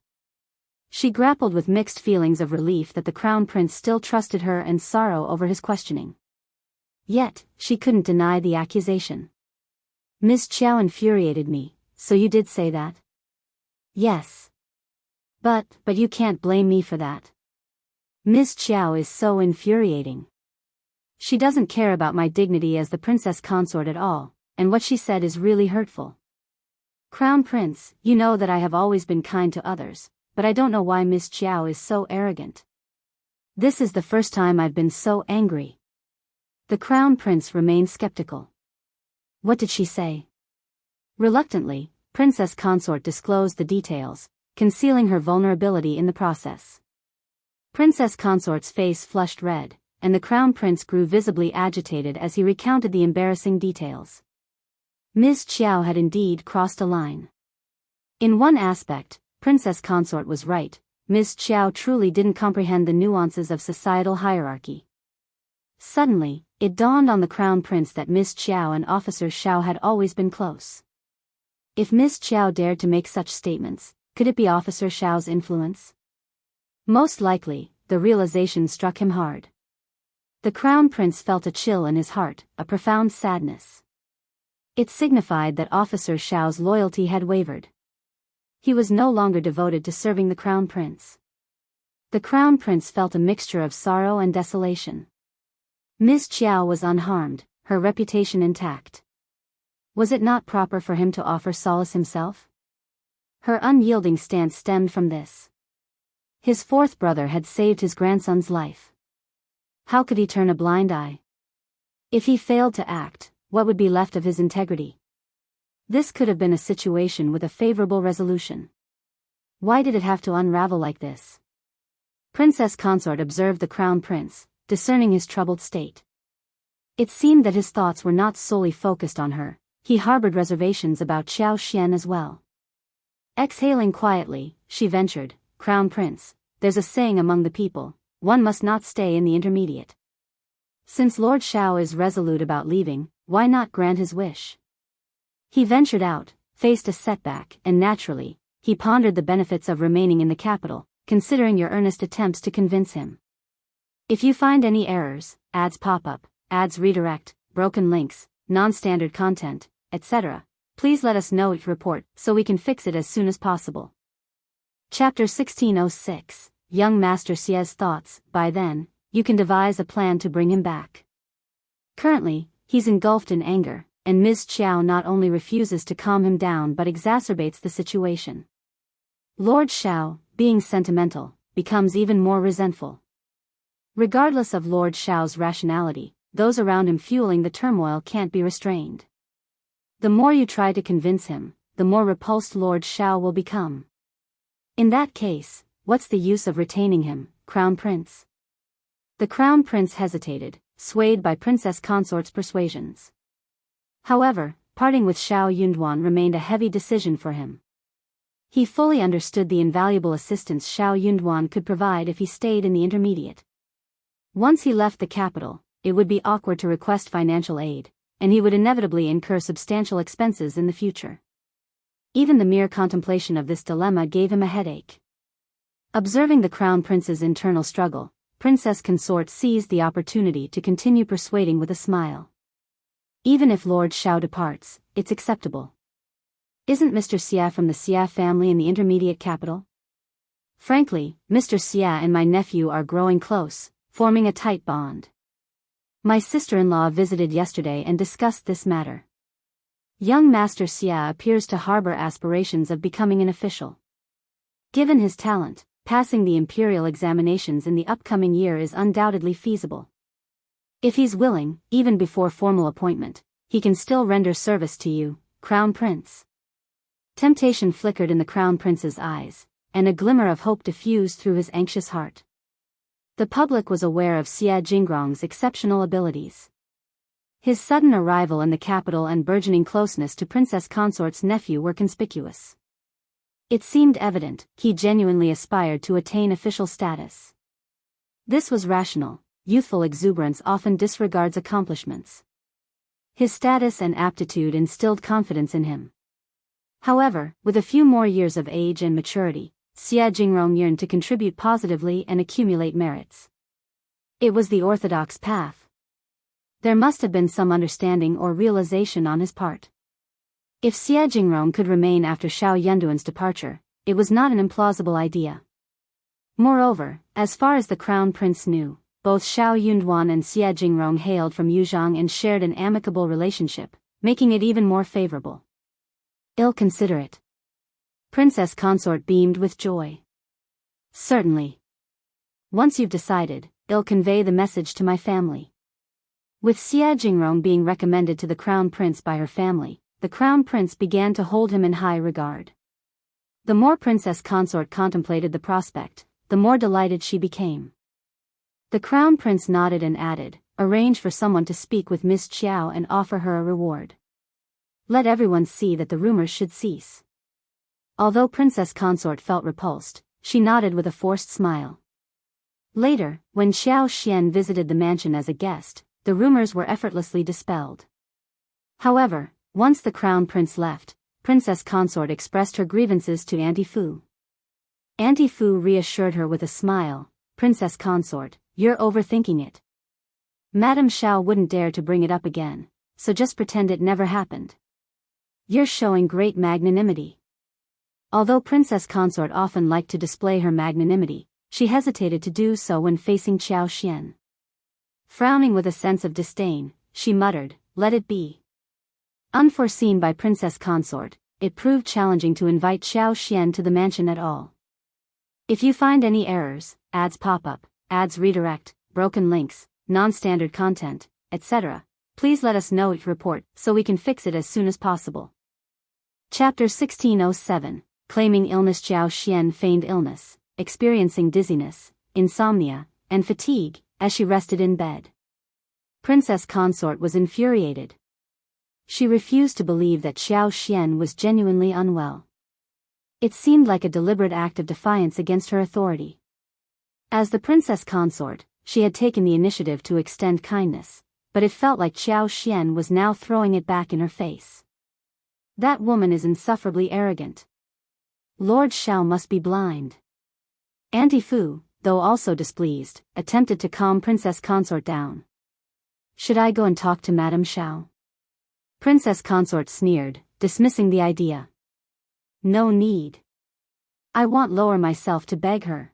[SPEAKER 1] She grappled with mixed feelings of relief that the Crown Prince still trusted her and sorrow over his questioning. Yet, she couldn't deny the accusation. Miss Qiao infuriated me, so you did say that? Yes. But you can't blame me for that. Miss Qiao is so infuriating. She doesn't care about my dignity as the Princess Consort at all, and what she said is really hurtful. Crown Prince, you know that I have always been kind to others, but I don't know why Miss Qiao is so arrogant. This is the first time I've been so angry. The Crown Prince remained skeptical. What did she say? Reluctantly, Princess Consort disclosed the details, concealing her vulnerability in the process. Princess Consort's face flushed red, and the Crown Prince grew visibly agitated as he recounted the embarrassing details. Miss Qiao had indeed crossed a line. In one aspect, Princess Consort was right. Miss Qiao truly didn't comprehend the nuances of societal hierarchy. Suddenly, it dawned on the Crown Prince that Miss Qiao and Officer Shao had always been close. If Miss Qiao dared to make such statements, could it be Officer Shao's influence? Most likely, the realization struck him hard. The Crown Prince felt a chill in his heart, a profound sadness. It signified that Officer Shao's loyalty had wavered. He was no longer devoted to serving the Crown Prince. The Crown Prince felt a mixture of sorrow and desolation. Miss Qiao was unharmed, her reputation intact. Was it not proper for him to offer solace himself? Her unyielding stance stemmed from this. His fourth brother had saved his grandson's life. How could he turn a blind eye? If he failed to act, what would be left of his integrity? This could have been a situation with a favorable resolution. Why did it have to unravel like this? Princess Consort observed the Crown Prince, discerning his troubled state. It seemed that his thoughts were not solely focused on her, he harbored reservations about Qiao Xian as well. Exhaling quietly, she ventured, Crown Prince, there's a saying among the people, one must not stay in the intermediate. Since Lord Shao is resolute about leaving, why not grant his wish? He ventured out, faced a setback, and naturally, he pondered the benefits of remaining in the capital, considering your earnest attempts to convince him. If you find any errors, ads pop up, ads redirect, broken links, non-standard content, etc., please let us know each report so we can fix it as soon as possible. Chapter 1606, Young Master Xie's Thoughts. By then, you can devise a plan to bring him back. Currently, he's engulfed in anger, and Ms. Qiao not only refuses to calm him down but exacerbates the situation. Lord Shao, being sentimental, becomes even more resentful. Regardless of Lord Shao's rationality, those around him fueling the turmoil can't be restrained. The more you try to convince him, the more repulsed Lord Shao will become. In that case, what's the use of retaining him, Crown Prince? The Crown Prince hesitated, swayed by Princess Consort's persuasions. However, parting with Shao Yunduan remained a heavy decision for him. He fully understood the invaluable assistance Shao Yunduan could provide if he stayed in the Intermediate. Once he left the capital, it would be awkward to request financial aid, and he would inevitably incur substantial expenses in the future. Even the mere contemplation of this dilemma gave him a headache. Observing the Crown Prince's internal struggle, Princess Consort seized the opportunity to continue persuading with a smile. Even if Lord Shao departs, it's acceptable. Isn't Mr. Xia from the Xia family in the Intermediate capital? Frankly, Mr. Xia and my nephew are growing close, forming a tight bond. My sister-in-law visited yesterday and discussed this matter. Young Master Xia appears to harbor aspirations of becoming an official. Given his talent, passing the imperial examinations in the upcoming year is undoubtedly feasible. If he's willing, even before formal appointment, he can still render service to you, Crown Prince. Temptation flickered in the Crown Prince's eyes, and a glimmer of hope diffused through his anxious heart. The public was aware of Xia Jingrong's exceptional abilities. His sudden arrival in the capital and burgeoning closeness to Princess Consort's nephew were conspicuous. It seemed evident he genuinely aspired to attain official status. This was rational. Youthful exuberance often disregards accomplishments. His status and aptitude instilled confidence in him. However, with a few more years of age and maturity, Xia Jingrong yearned to contribute positively and accumulate merits. It was the orthodox path. There must have been some understanding or realization on his part. If Xia Jingrong could remain after Shao Yunduan's departure, it was not an implausible idea. Moreover, as far as the Crown Prince knew, both Shao Yunduan and Xia Jingrong hailed from Yuzhang and shared an amicable relationship, making it even more favorable. Ill-considerate. Princess Consort beamed with joy. Certainly. Once you've decided, I'll convey the message to my family. With Xia Jingrong being recommended to the Crown Prince by her family, the Crown Prince began to hold him in high regard. The more Princess Consort contemplated the prospect, the more delighted she became. The Crown Prince nodded and added, "Arrange for someone to speak with Miss Qiao and offer her a reward. Let everyone see that the rumors should cease." Although Princess Consort felt repulsed, she nodded with a forced smile. Later, when Xiao Xian visited the mansion as a guest, the rumors were effortlessly dispelled. However, once the Crown Prince left, Princess Consort expressed her grievances to Auntie Fu. Auntie Fu reassured her with a smile, "Princess Consort, you're overthinking it. Madame Shao wouldn't dare to bring it up again, so just pretend it never happened. You're showing great magnanimity." Although Princess Consort often liked to display her magnanimity, she hesitated to do so when facing Qiao Xian. Frowning with a sense of disdain, she muttered, "Let it be." Unforeseen by Princess Consort, it proved challenging to invite Qiao Xian to the mansion at all. If you find any errors, ads pop up, ads redirect, broken links, non-standard content, etc., please let us know each report so we can fix it as soon as possible. Chapter 1607, Claiming Illness. Qiao Xian feigned illness, experiencing dizziness, insomnia, and fatigue, as she rested in bed. Princess Consort was infuriated. She refused to believe that Qiao Xian was genuinely unwell. It seemed like a deliberate act of defiance against her authority. As the Princess Consort, she had taken the initiative to extend kindness, but it felt like Qiao Xian was now throwing it back in her face. That woman is insufferably arrogant. Lord Shao must be blind. Auntie Fu, though also displeased, attempted to calm Princess Consort down. "Should I go and talk to Madame Shao?" Princess Consort sneered, dismissing the idea. "No need. I won't lower myself to beg her.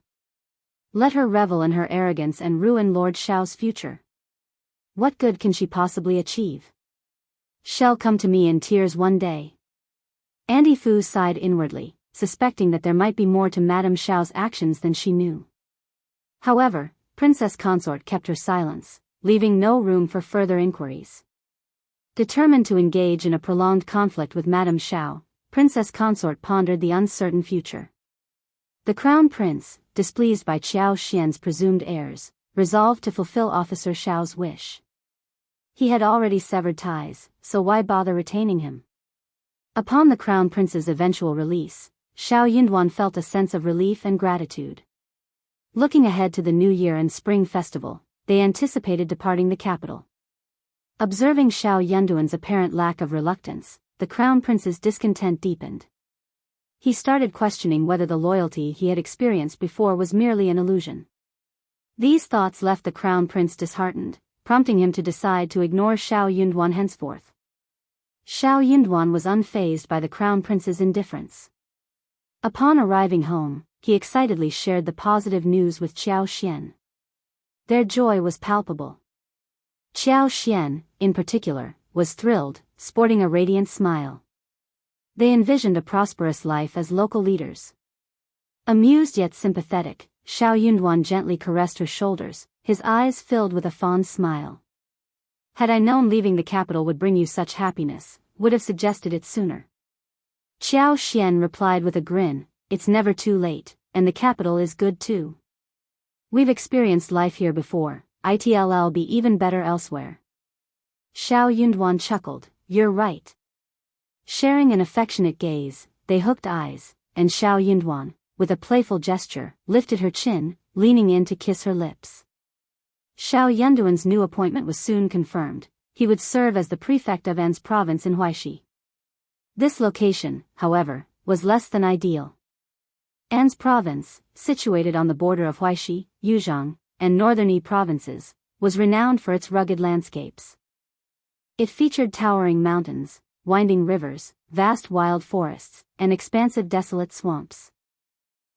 [SPEAKER 1] Let her revel in her arrogance and ruin Lord Shao's future. What good can she possibly achieve? She'll come to me in tears one day. Andy Fu sighed inwardly, suspecting that there might be more to Madame Shao's actions than she knew. However, Princess Consort kept her silence, leaving no room for further inquiries. Determined to engage in a prolonged conflict with Madame Shao, Princess Consort pondered the uncertain future. The Crown Prince, displeased by Qiao Xian's presumed heirs, resolved to fulfill Officer Shao's wish. He had already severed ties, so why bother retaining him? Upon the Crown Prince's eventual release, Shao Yunduan felt a sense of relief and gratitude. Looking ahead to the New Year and Spring Festival, they anticipated departing the capital. Observing Shao Yunduan's apparent lack of reluctance, the Crown Prince's discontent deepened. He started questioning whether the loyalty he had experienced before was merely an illusion. These thoughts left the Crown Prince disheartened, prompting him to decide to ignore Shao Yunduan henceforth. Shao Yunduan was unfazed by the Crown Prince's indifference. Upon arriving home, he excitedly shared the positive news with Qiao Xian. Their joy was palpable. Qiao Xian, in particular, was thrilled, sporting a radiant smile. They envisioned a prosperous life as local leaders. Amused yet sympathetic, Shao Yunduan gently caressed her shoulders, his eyes filled with a fond smile. Had I known leaving the capital would bring you such happiness, would have suggested it sooner. Qiao Xian replied with a grin, it's never too late, and the capital is good too. We've experienced life here before, it'll be even better elsewhere. Shao Yunduan chuckled, you're right. Sharing an affectionate gaze, they hooked eyes, and Shao Yunduan, with a playful gesture, lifted her chin, leaning in to kiss her lips. Shao Yunduan's new appointment was soon confirmed. He would serve as the prefect of An's province in Huaishi. This location, however, was less than ideal. An's province, situated on the border of Huaishi, Yuzhang, and northern Yi provinces, was renowned for its rugged landscapes. It featured towering mountains, winding rivers, vast wild forests, and expansive desolate swamps.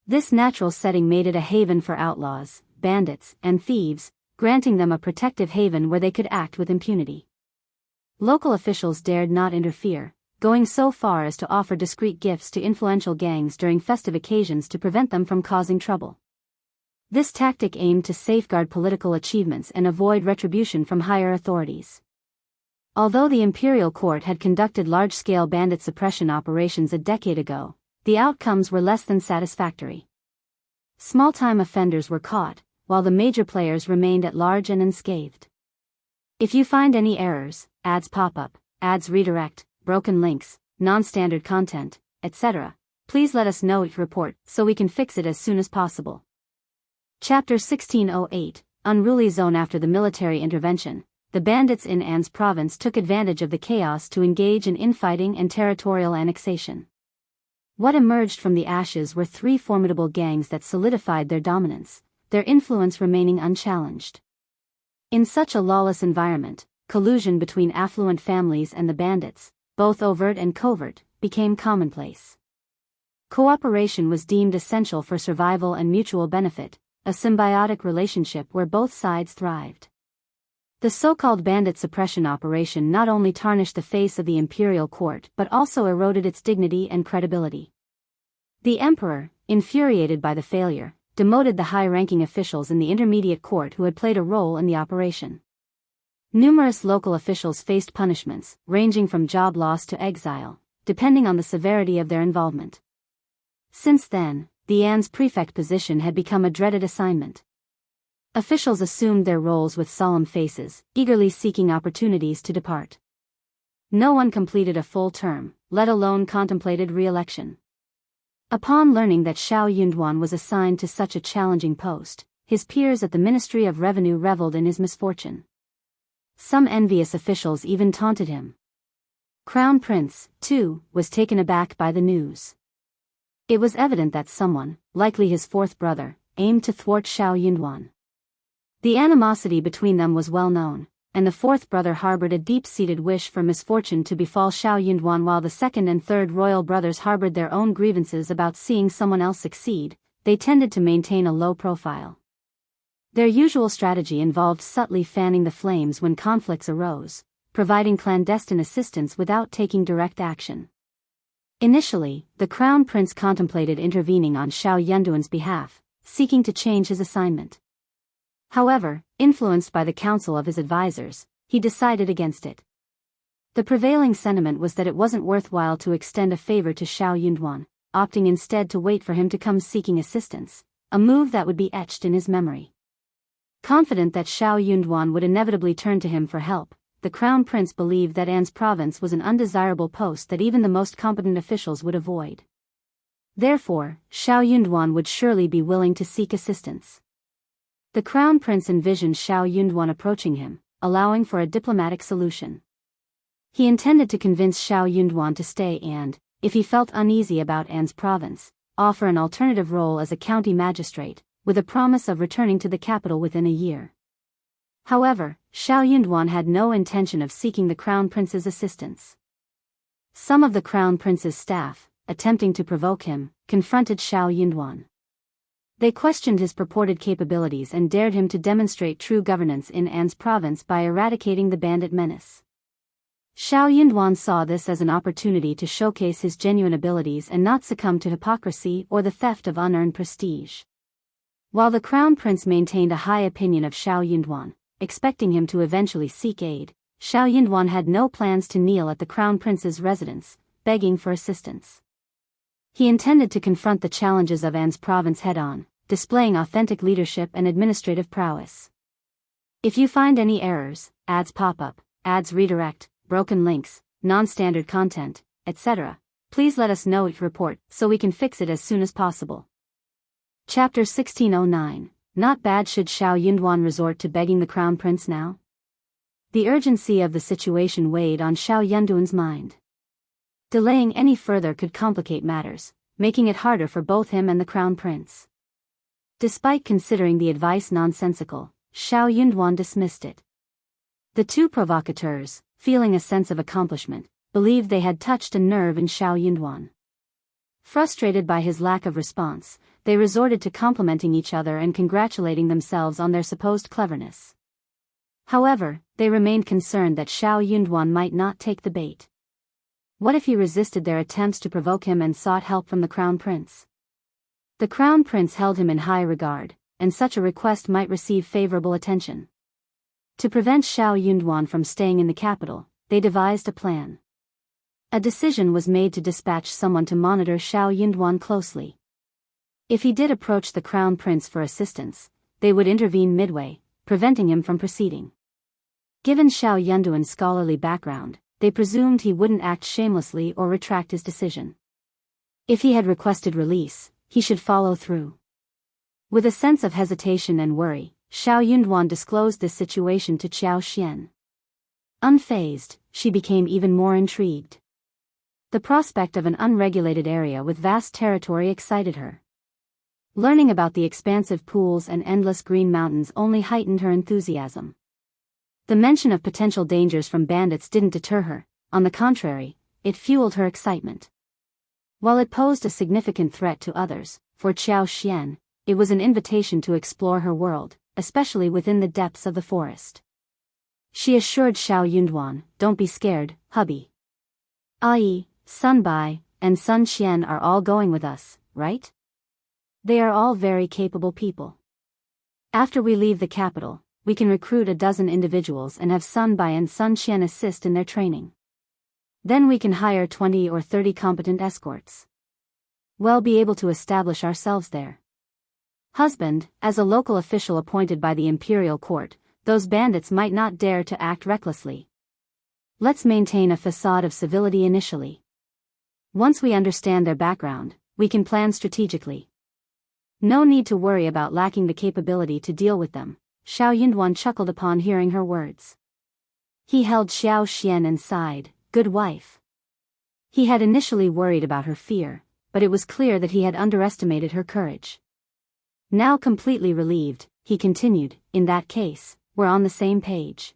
[SPEAKER 1] This natural setting made it a haven for outlaws, bandits, and thieves, granting them a protective haven where they could act with impunity. Local officials dared not interfere, going so far as to offer discreet gifts to influential gangs during festive occasions to prevent them from causing trouble. This tactic aimed to safeguard political achievements and avoid retribution from higher authorities. Although the imperial court had conducted large-scale bandit suppression operations a decade ago, the outcomes were less than satisfactory. Small-time offenders were caught, while the major players remained at large and unscathed. If you find any errors, ads pop up, ads redirect, broken links, non-standard content, etc., please let us know each report so we can fix it as soon as possible. Chapter 1608, Unruly Zone. After the military intervention, the bandits in An's province took advantage of the chaos to engage in infighting and territorial annexation. What emerged from the ashes were three formidable gangs that solidified their dominance, their influence remaining unchallenged. In such a lawless environment, collusion between affluent families and the bandits, both overt and covert, became commonplace. Cooperation was deemed essential for survival and mutual benefit, a symbiotic relationship where both sides thrived. The so-called bandit suppression operation not only tarnished the face of the imperial court but also eroded its dignity and credibility. The emperor, infuriated by the failure, demoted the high-ranking officials in the intermediate court who had played a role in the operation. Numerous local officials faced punishments, ranging from job loss to exile, depending on the severity of their involvement. Since then, the An's prefect position had become a dreaded assignment. Officials assumed their roles with solemn faces, eagerly seeking opportunities to depart. No one completed a full term, let alone contemplated re-election. Upon learning that Shao Yunduan was assigned to such a challenging post, his peers at the Ministry of Revenue reveled in his misfortune. Some envious officials even taunted him. Crown Prince, too, was taken aback by the news. It was evident that someone, likely his fourth brother, aimed to thwart Shao Yunduan. The animosity between them was well known, and the fourth brother harbored a deep-seated wish for misfortune to befall Shao Yunduan, while the second and third royal brothers harbored their own grievances about seeing someone else succeed. They tended to maintain a low profile. Their usual strategy involved subtly fanning the flames when conflicts arose, providing clandestine assistance without taking direct action. Initially, the Crown Prince contemplated intervening on Shao Yunduan's behalf, seeking to change his assignment. However, influenced by the counsel of his advisors, he decided against it. The prevailing sentiment was that it wasn't worthwhile to extend a favor to Shao Yunduan, opting instead to wait for him to come seeking assistance, a move that would be etched in his memory. Confident that Shao Yunduan would inevitably turn to him for help, the Crown Prince believed that An's province was an undesirable post that even the most competent officials would avoid. Therefore, Shao Yunduan would surely be willing to seek assistance. The Crown Prince envisioned Shao Yunduan approaching him, allowing for a diplomatic solution. He intended to convince Shao Yunduan to stay and, if he felt uneasy about An's province, offer an alternative role as a county magistrate, with a promise of returning to the capital within a year. However, Shao Yunduan had no intention of seeking the Crown Prince's assistance. Some of the Crown Prince's staff, attempting to provoke him, confronted Shao Yunduan. They questioned his purported capabilities and dared him to demonstrate true governance in An's province by eradicating the bandit menace. Shao Yunduan saw this as an opportunity to showcase his genuine abilities and not succumb to hypocrisy or the theft of unearned prestige. While the Crown Prince maintained a high opinion of Shao Yunduan, expecting him to eventually seek aid, Shao Yunduan had no plans to kneel at the Crown Prince's residence, begging for assistance. He intended to confront the challenges of An's province head-on, displaying authentic leadership and administrative prowess. If you find any errors, ads pop up, ads redirect, broken links, non-standard content, etc., please let us know your report so we can fix it as soon as possible. Chapter 1609. Not bad. Should Shao Yunduan resort to begging the Crown Prince now? The urgency of the situation weighed on Shao Yunduan's mind. Delaying any further could complicate matters, making it harder for both him and the Crown Prince. Despite considering the advice nonsensical, Shao Yunduan dismissed it. The two provocateurs, feeling a sense of accomplishment, believed they had touched a nerve in Shao Yunduan. Frustrated by his lack of response, they resorted to complimenting each other and congratulating themselves on their supposed cleverness. However, they remained concerned that Shao Yunduan might not take the bait. What if he resisted their attempts to provoke him and sought help from the Crown Prince? The Crown Prince held him in high regard, and such a request might receive favorable attention. To prevent Shao Yunduan from staying in the capital, they devised a plan. A decision was made to dispatch someone to monitor Shao Yunduan closely. If he did approach the Crown Prince for assistance, they would intervene midway, preventing him from proceeding. Given Shao Yunduan's scholarly background, they presumed he wouldn't act shamelessly or retract his decision. If he had requested release, he should follow through. With a sense of hesitation and worry, Shao Yunduan disclosed this situation to Qiao Xian. Unfazed, she became even more intrigued. The prospect of an unregulated area with vast territory excited her. Learning about the expansive pools and endless green mountains only heightened her enthusiasm. The mention of potential dangers from bandits didn't deter her, on the contrary, it fueled her excitement. While it posed a significant threat to others, for Qiao Xian, it was an invitation to explore her world, especially within the depths of the forest. She assured Shao Yunduan, "Don't be scared, hubby. Ai, Sun Bai, and Sun Qian are all going with us, right? They are all very capable people. After we leave the capital, we can recruit a dozen individuals and have Sun Bai and Sun Qian assist in their training. Then we can hire 20 or 30 competent escorts. We'll be able to establish ourselves there. Husband, as a local official appointed by the imperial court, those bandits might not dare to act recklessly. Let's maintain a facade of civility initially. Once we understand their background, we can plan strategically. No need to worry about lacking the capability to deal with them." Shao Yunduan chuckled upon hearing her words. He held Qiao Xian and sighed, "Good wife." He had initially worried about her fear, but it was clear that he had underestimated her courage. Now completely relieved, he continued, "In that case, we're on the same page."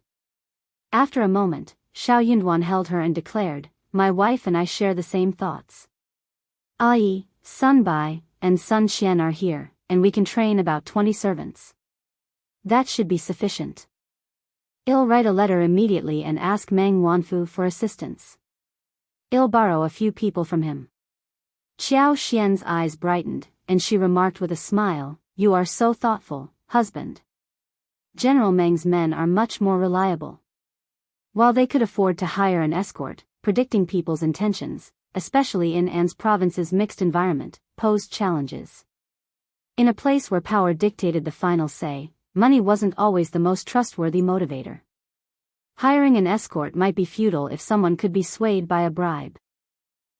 [SPEAKER 1] After a moment, Shao Yunduan held her and declared, "My wife and I share the same thoughts. Ai, Sun Bai, and Sun Qian are here, and we can train about 20 servants. That should be sufficient." I'll write a letter immediately and ask Meng Wanfu for assistance. I'll borrow a few people from him. Qiao Xian's eyes brightened, and she remarked with a smile, "You are so thoughtful, husband. General Meng's men are much more reliable." While they could afford to hire an escort, predicting people's intentions, especially in An's province's mixed environment, posed challenges. In a place where power dictated the final say, money wasn't always the most trustworthy motivator. Hiring an escort might be futile if someone could be swayed by a bribe.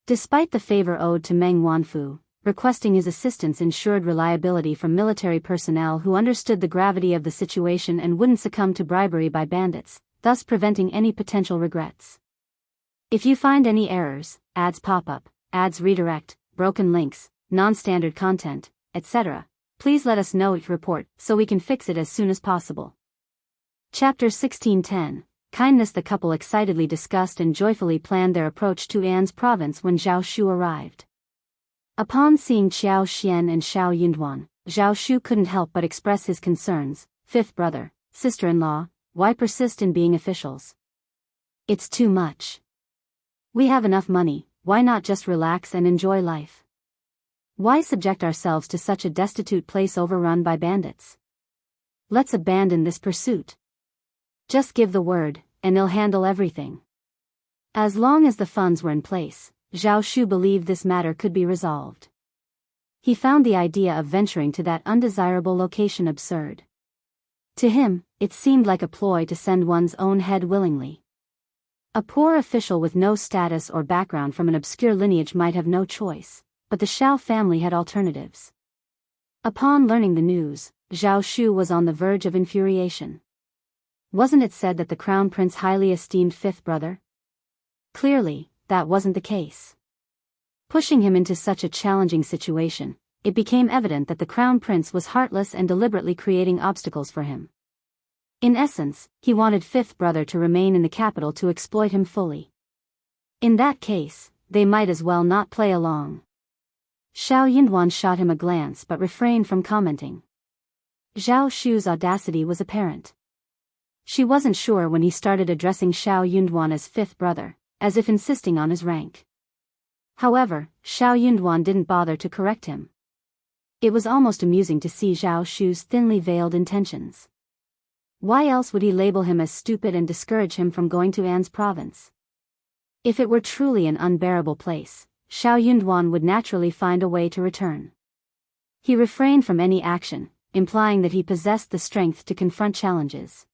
[SPEAKER 1] Despite the favor owed to Meng Wanfu, requesting his assistance ensured reliability from military personnel who understood the gravity of the situation and wouldn't succumb to bribery by bandits, thus preventing any potential regrets. If you find any errors, ads pop up, ads redirect, broken links, non-standard content, etc., please let us know each report so we can fix it as soon as possible. Chapter 1610. Kindness. The couple excitedly discussed and joyfully planned their approach to An's province when Zhao Shu arrived. Upon seeing Qiao Xian and Shao Yunduan, Zhao Shu couldn't help but express his concerns. "Fifth brother, sister-in-law, why persist in being officials? It's too much. We have enough money, why not just relax and enjoy life? Why subject ourselves to such a destitute place overrun by bandits? Let's abandon this pursuit. Just give the word, and they'll handle everything." As long as the funds were in place, Zhao Shu believed this matter could be resolved. He found the idea of venturing to that undesirable location absurd. To him, it seemed like a ploy to send one's own head willingly. A poor official with no status or background from an obscure lineage might have no choice, but the Shao family had alternatives. Upon learning the news, Zhao Shu was on the verge of infuriation. Wasn't it said that the crown prince highly esteemed fifth brother? Clearly, that wasn't the case. Pushing him into such a challenging situation, it became evident that the crown prince was heartless and deliberately creating obstacles for him. In essence, he wanted fifth brother to remain in the capital to exploit him fully. In that case, they might as well not play along. Shao Yunduan shot him a glance but refrained from commenting. Zhao Shu's audacity was apparent. She wasn't sure when he started addressing Shao Yunduan as fifth brother, as if insisting on his rank. However, Shao Yunduan didn't bother to correct him. It was almost amusing to see Zhao Shu's thinly veiled intentions. Why else would he label him as stupid and discourage him from going to An's province? If it were truly an unbearable place, Shao Yunduan would naturally find a way to return. He refrained from any action, implying that he possessed the strength to confront challenges.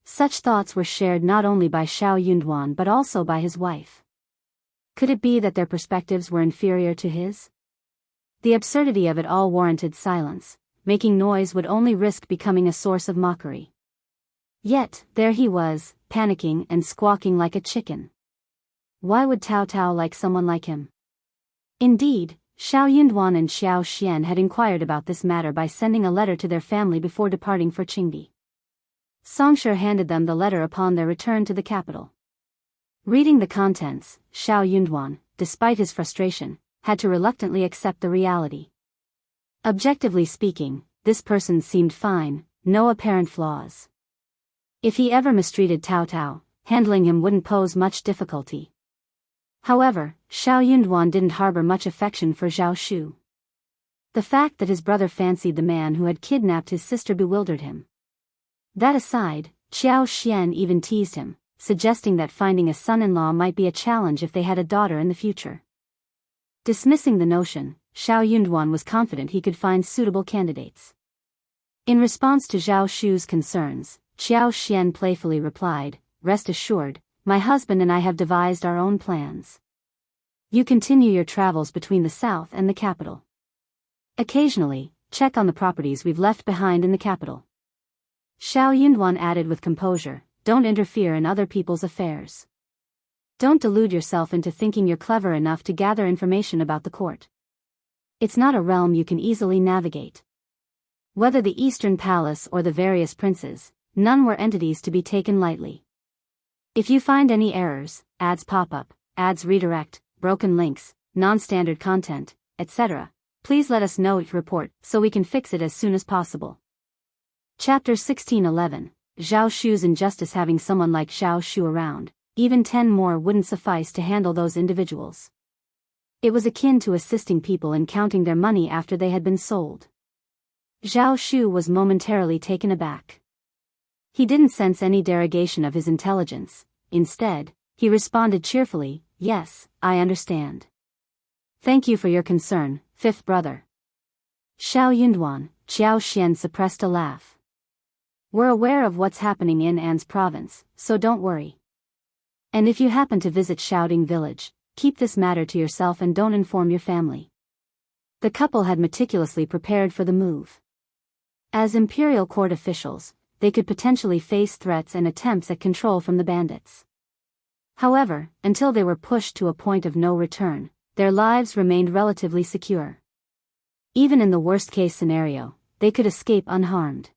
[SPEAKER 1] Such thoughts were shared not only by Shao Yunduan but also by his wife. Could it be that their perspectives were inferior to his? The absurdity of it all warranted silence. Making noise would only risk becoming a source of mockery. Yet, there he was, panicking and squawking like a chicken. Why would Tao Tao like someone like him? Indeed, Shao Yunduan and Qiao Xian had inquired about this matter by sending a letter to their family before departing for Qingbi. Songshe handed them the letter upon their return to the capital. Reading the contents, Shao Yunduan, despite his frustration, had to reluctantly accept the reality. Objectively speaking, this person seemed fine, no apparent flaws. If he ever mistreated Tao Tao, handling him wouldn't pose much difficulty. However, Shao Yunduan didn't harbor much affection for Zhao Shu. The fact that his brother fancied the man who had kidnapped his sister bewildered him. That aside, Qiao Xian even teased him, suggesting that finding a son-in-law might be a challenge if they had a daughter in the future. Dismissing the notion, Shao Yunduan was confident he could find suitable candidates. In response to Zhao Shu's concerns, Qiao Xian playfully replied, "Rest assured, my husband and I have devised our own plans. You continue your travels between the south and the capital. Occasionally, check on the properties we've left behind in the capital." Shao Yunduan added with composure, "Don't interfere in other people's affairs. Don't delude yourself into thinking you're clever enough to gather information about the court. It's not a realm you can easily navigate. Whether the Eastern Palace or the various princes, none were entities to be taken lightly. If you find any errors, ads pop up, ads redirect, broken links, non-standard content, etc., please let us know each report so we can fix it as soon as possible." Chapter 1611. Zhao Shu's injustice having someone like Zhao Shu around, even 10 more wouldn't suffice to handle those individuals. It was akin to assisting people in counting their money after they had been sold. Zhao Shu was momentarily taken aback. He didn't sense any derogation of his intelligence. Instead, he responded cheerfully, "Yes, I understand. Thank you for your concern, fifth brother." Shao Yunduan, Qiao Xian suppressed a laugh. "We're aware of what's happening in An's province, so don't worry. And if you happen to visit Shouting Village, keep this matter to yourself and don't inform your family." The couple had meticulously prepared for the move. As imperial court officials, they could potentially face threats and attempts at control from the bandits. However, until they were pushed to a point of no return, their lives remained relatively secure. Even in the worst-case scenario, they could escape unharmed.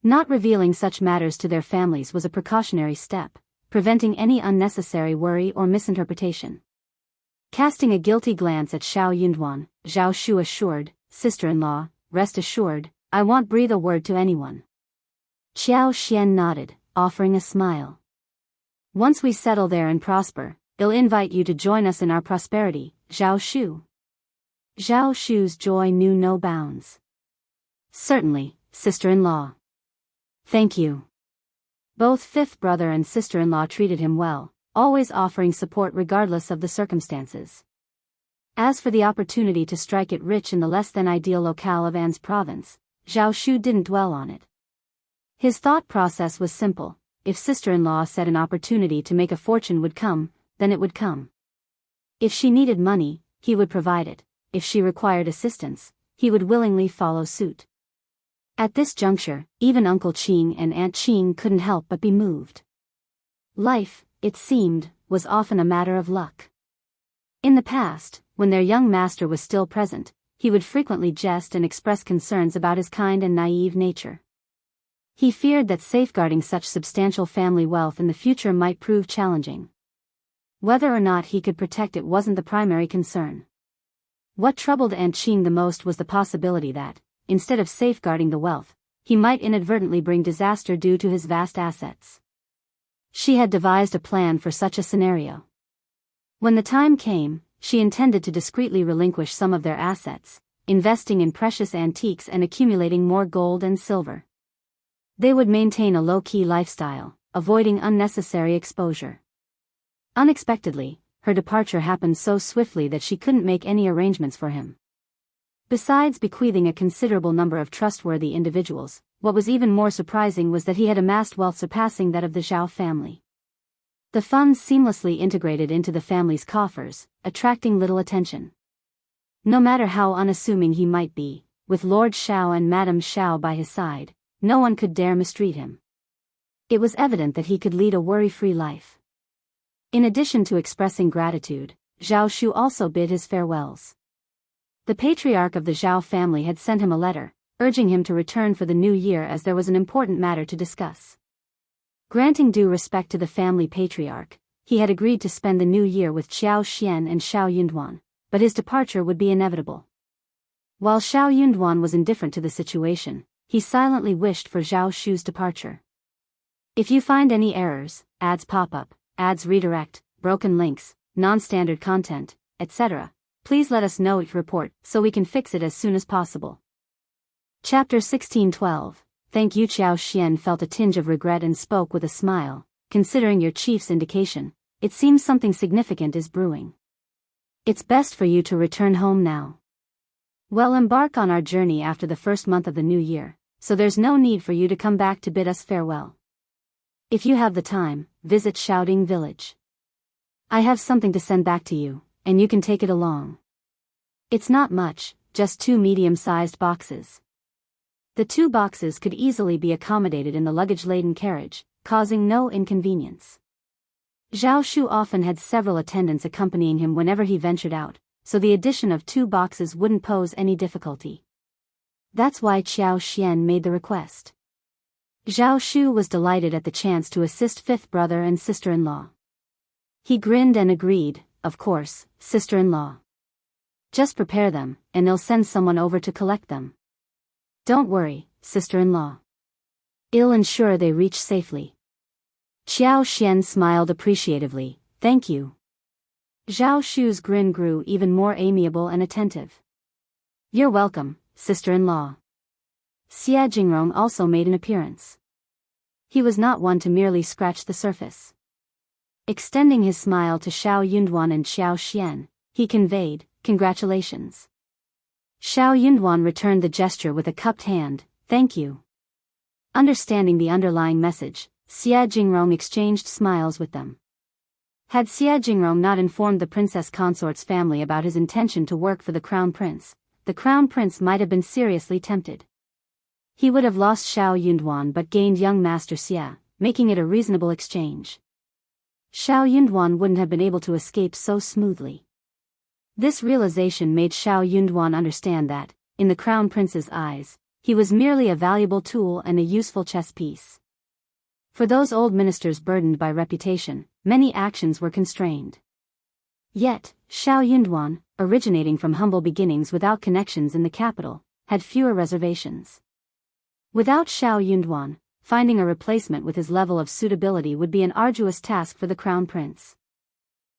[SPEAKER 1] Not revealing such matters to their families was a precautionary step, preventing any unnecessary worry or misinterpretation. Casting a guilty glance at Shao Yunduan, Zhao Shu assured, "Sister-in-law, rest assured, I won't breathe a word to anyone." Qiao Xian nodded, offering a smile. "Once we settle there and prosper, I'll invite you to join us in our prosperity, Zhao Shu." Zhao Shu's joy knew no bounds. "Certainly, sister-in-law. Thank you." Both fifth brother and sister-in-law treated him well, always offering support regardless of the circumstances. As for the opportunity to strike it rich in the less-than-ideal locale of An's province, Zhao Shu didn't dwell on it. His thought process was simple: if sister-in-law said an opportunity to make a fortune would come, then it would come. If she needed money, he would provide it. If she required assistance, he would willingly follow suit. At this juncture, even Uncle Qing and Aunt Qing couldn't help but be moved. Life, it seemed, was often a matter of luck. In the past, when their young master was still present, he would frequently jest and express concerns about his kind and naive nature. He feared that safeguarding such substantial family wealth in the future might prove challenging. Whether or not he could protect it wasn't the primary concern. What troubled Aunt Qing the most was the possibility that, instead of safeguarding the wealth, he might inadvertently bring disaster due to his vast assets. She had devised a plan for such a scenario. When the time came, she intended to discreetly relinquish some of their assets, investing in precious antiques and accumulating more gold and silver. They would maintain a low-key lifestyle, avoiding unnecessary exposure. Unexpectedly, her departure happened so swiftly that she couldn't make any arrangements for him. Besides bequeathing a considerable number of trustworthy individuals, what was even more surprising was that he had amassed wealth surpassing that of the Zhao family. The funds seamlessly integrated into the family's coffers, attracting little attention. No matter how unassuming he might be, with Lord Shao and Madame Shao by his side, no one could dare mistreat him. It was evident that he could lead a worry-free life. In addition to expressing gratitude, Zhao Shu also bid his farewells. The patriarch of the Zhao family had sent him a letter, urging him to return for the new year as there was an important matter to discuss. Granting due respect to the family patriarch, he had agreed to spend the new year with Qiao Xian and Shao Yunduan, but his departure would be inevitable. While Shao Yunduan was indifferent to the situation, he silently wished for Zhao Shu's departure. If you find any errors, ads pop up, ads redirect, broken links, non-standard content, etc., please let us know each report so we can fix it as soon as possible. Chapter 16:12. Thank you. Qiao Xian felt a tinge of regret and spoke with a smile. Considering your chief's indication, it seems something significant is brewing. It's best for you to return home now. We'll embark on our journey after the first month of the new year, so there's no need for you to come back to bid us farewell. If you have the time, visit Shouting Village. I have something to send back to you, and you can take it along. It's not much, just 2 medium-sized boxes. The 2 boxes could easily be accommodated in the luggage-laden carriage, causing no inconvenience. Zhao Shu often had several attendants accompanying him whenever he ventured out, so the addition of 2 boxes wouldn't pose any difficulty. That's why Qiao Xian made the request. Zhao Shu was delighted at the chance to assist fifth brother and sister-in-law. He grinned and agreed, "Of course, sister-in-law. Just prepare them, and they'll send someone over to collect them." "Don't worry, sister-in-law. I'll ensure they reach safely. Qiao Xian smiled appreciatively. Thank you. Zhao Shu's grin grew even more amiable and attentive. You're welcome, sister-in-law. Xie Jingrong also made an appearance. He was not one to merely scratch the surface. Extending his smile to Shao Yunduan and Qiao Xian, he conveyed, congratulations. Shao Yunduan returned the gesture with a cupped hand, thank you. Understanding the underlying message, Xie Jingrong exchanged smiles with them. Had Xie Jingrong not informed the princess consort's family about his intention to work for the crown prince, the crown prince might have been seriously tempted. He would have lost Shao Yunduan but gained young Master Xie, making it a reasonable exchange. Shao Yunduan wouldn't have been able to escape so smoothly. This realization made Shao Yunduan understand that, in the crown prince's eyes, he was merely a valuable tool and a useful chess piece. For those old ministers burdened by reputation, many actions were constrained. Yet, Shao Yunduan, originating from humble beginnings without connections in the capital, had fewer reservations. Without Shao Yunduan, finding a replacement with his level of suitability would be an arduous task for the crown prince.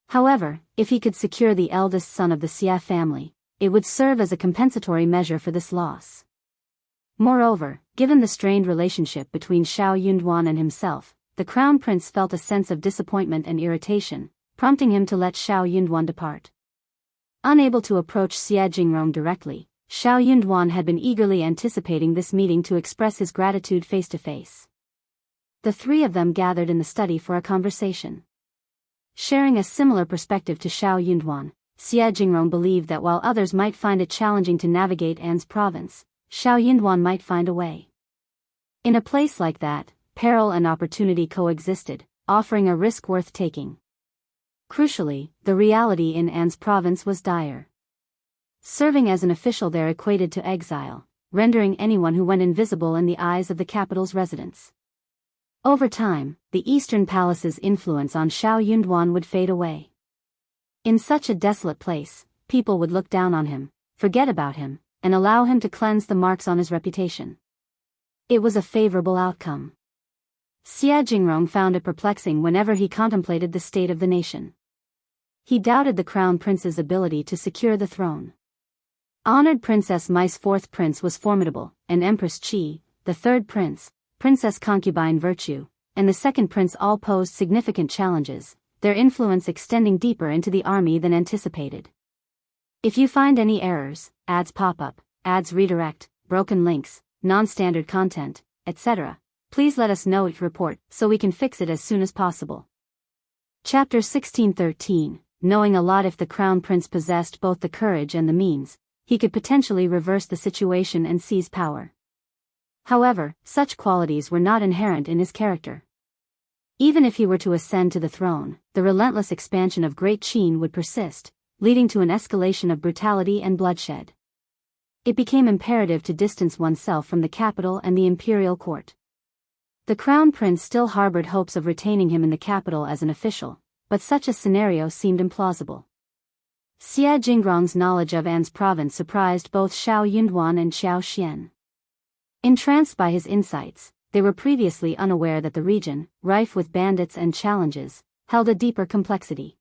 [SPEAKER 1] However, if he could secure the eldest son of the Xie family, it would serve as a compensatory measure for this loss. Moreover, given the strained relationship between Shao Yunduan and himself, the crown prince felt a sense of disappointment and irritation, prompting him to let Shao Yunduan depart. Unable to approach Xie Jingrong directly, Shao Yunduan had been eagerly anticipating this meeting to express his gratitude face-to-face. The three of them gathered in the study for a conversation. Sharing a similar perspective to Shao Yunduan, Xie Jingrong believed that while others might find it challenging to navigate An's province, Shao Yunduan might find a way. In a place like that, peril and opportunity coexisted, offering a risk worth taking. Crucially, the reality in An's province was dire. Serving as an official there equated to exile, rendering anyone who went invisible in the eyes of the capital's residents. Over time, the Eastern Palace's influence on Shao Yunduan would fade away. In such a desolate place, people would look down on him, forget about him, and allow him to cleanse the marks on his reputation. It was a favorable outcome. Xie Jingrong found it perplexing whenever he contemplated the state of the nation. He doubted the crown prince's ability to secure the throne. Honored Princess Mai's fourth prince was formidable, and Empress Qi, the third prince, Princess Concubine Virtue, and the second prince all posed significant challenges, their influence extending deeper into the army than anticipated. If you find any errors, ads pop up, ads redirect, broken links, non-standard content, etc., please let us know it report so we can fix it as soon as possible. Chapter 1613, Knowing a lot. If the crown prince possessed both the courage and the means, he could potentially reverse the situation and seize power. However, such qualities were not inherent in his character. Even if he were to ascend to the throne, the relentless expansion of Great Qin would persist, leading to an escalation of brutality and bloodshed. It became imperative to distance oneself from the capital and the imperial court. The crown prince still harbored hopes of retaining him in the capital as an official, but such a scenario seemed implausible. Xie Jingrong's knowledge of An's province surprised both Shao Yunduan and Qiao Xian. Entranced by his insights, they were previously unaware that the region, rife with bandits and challenges, held a deeper complexity.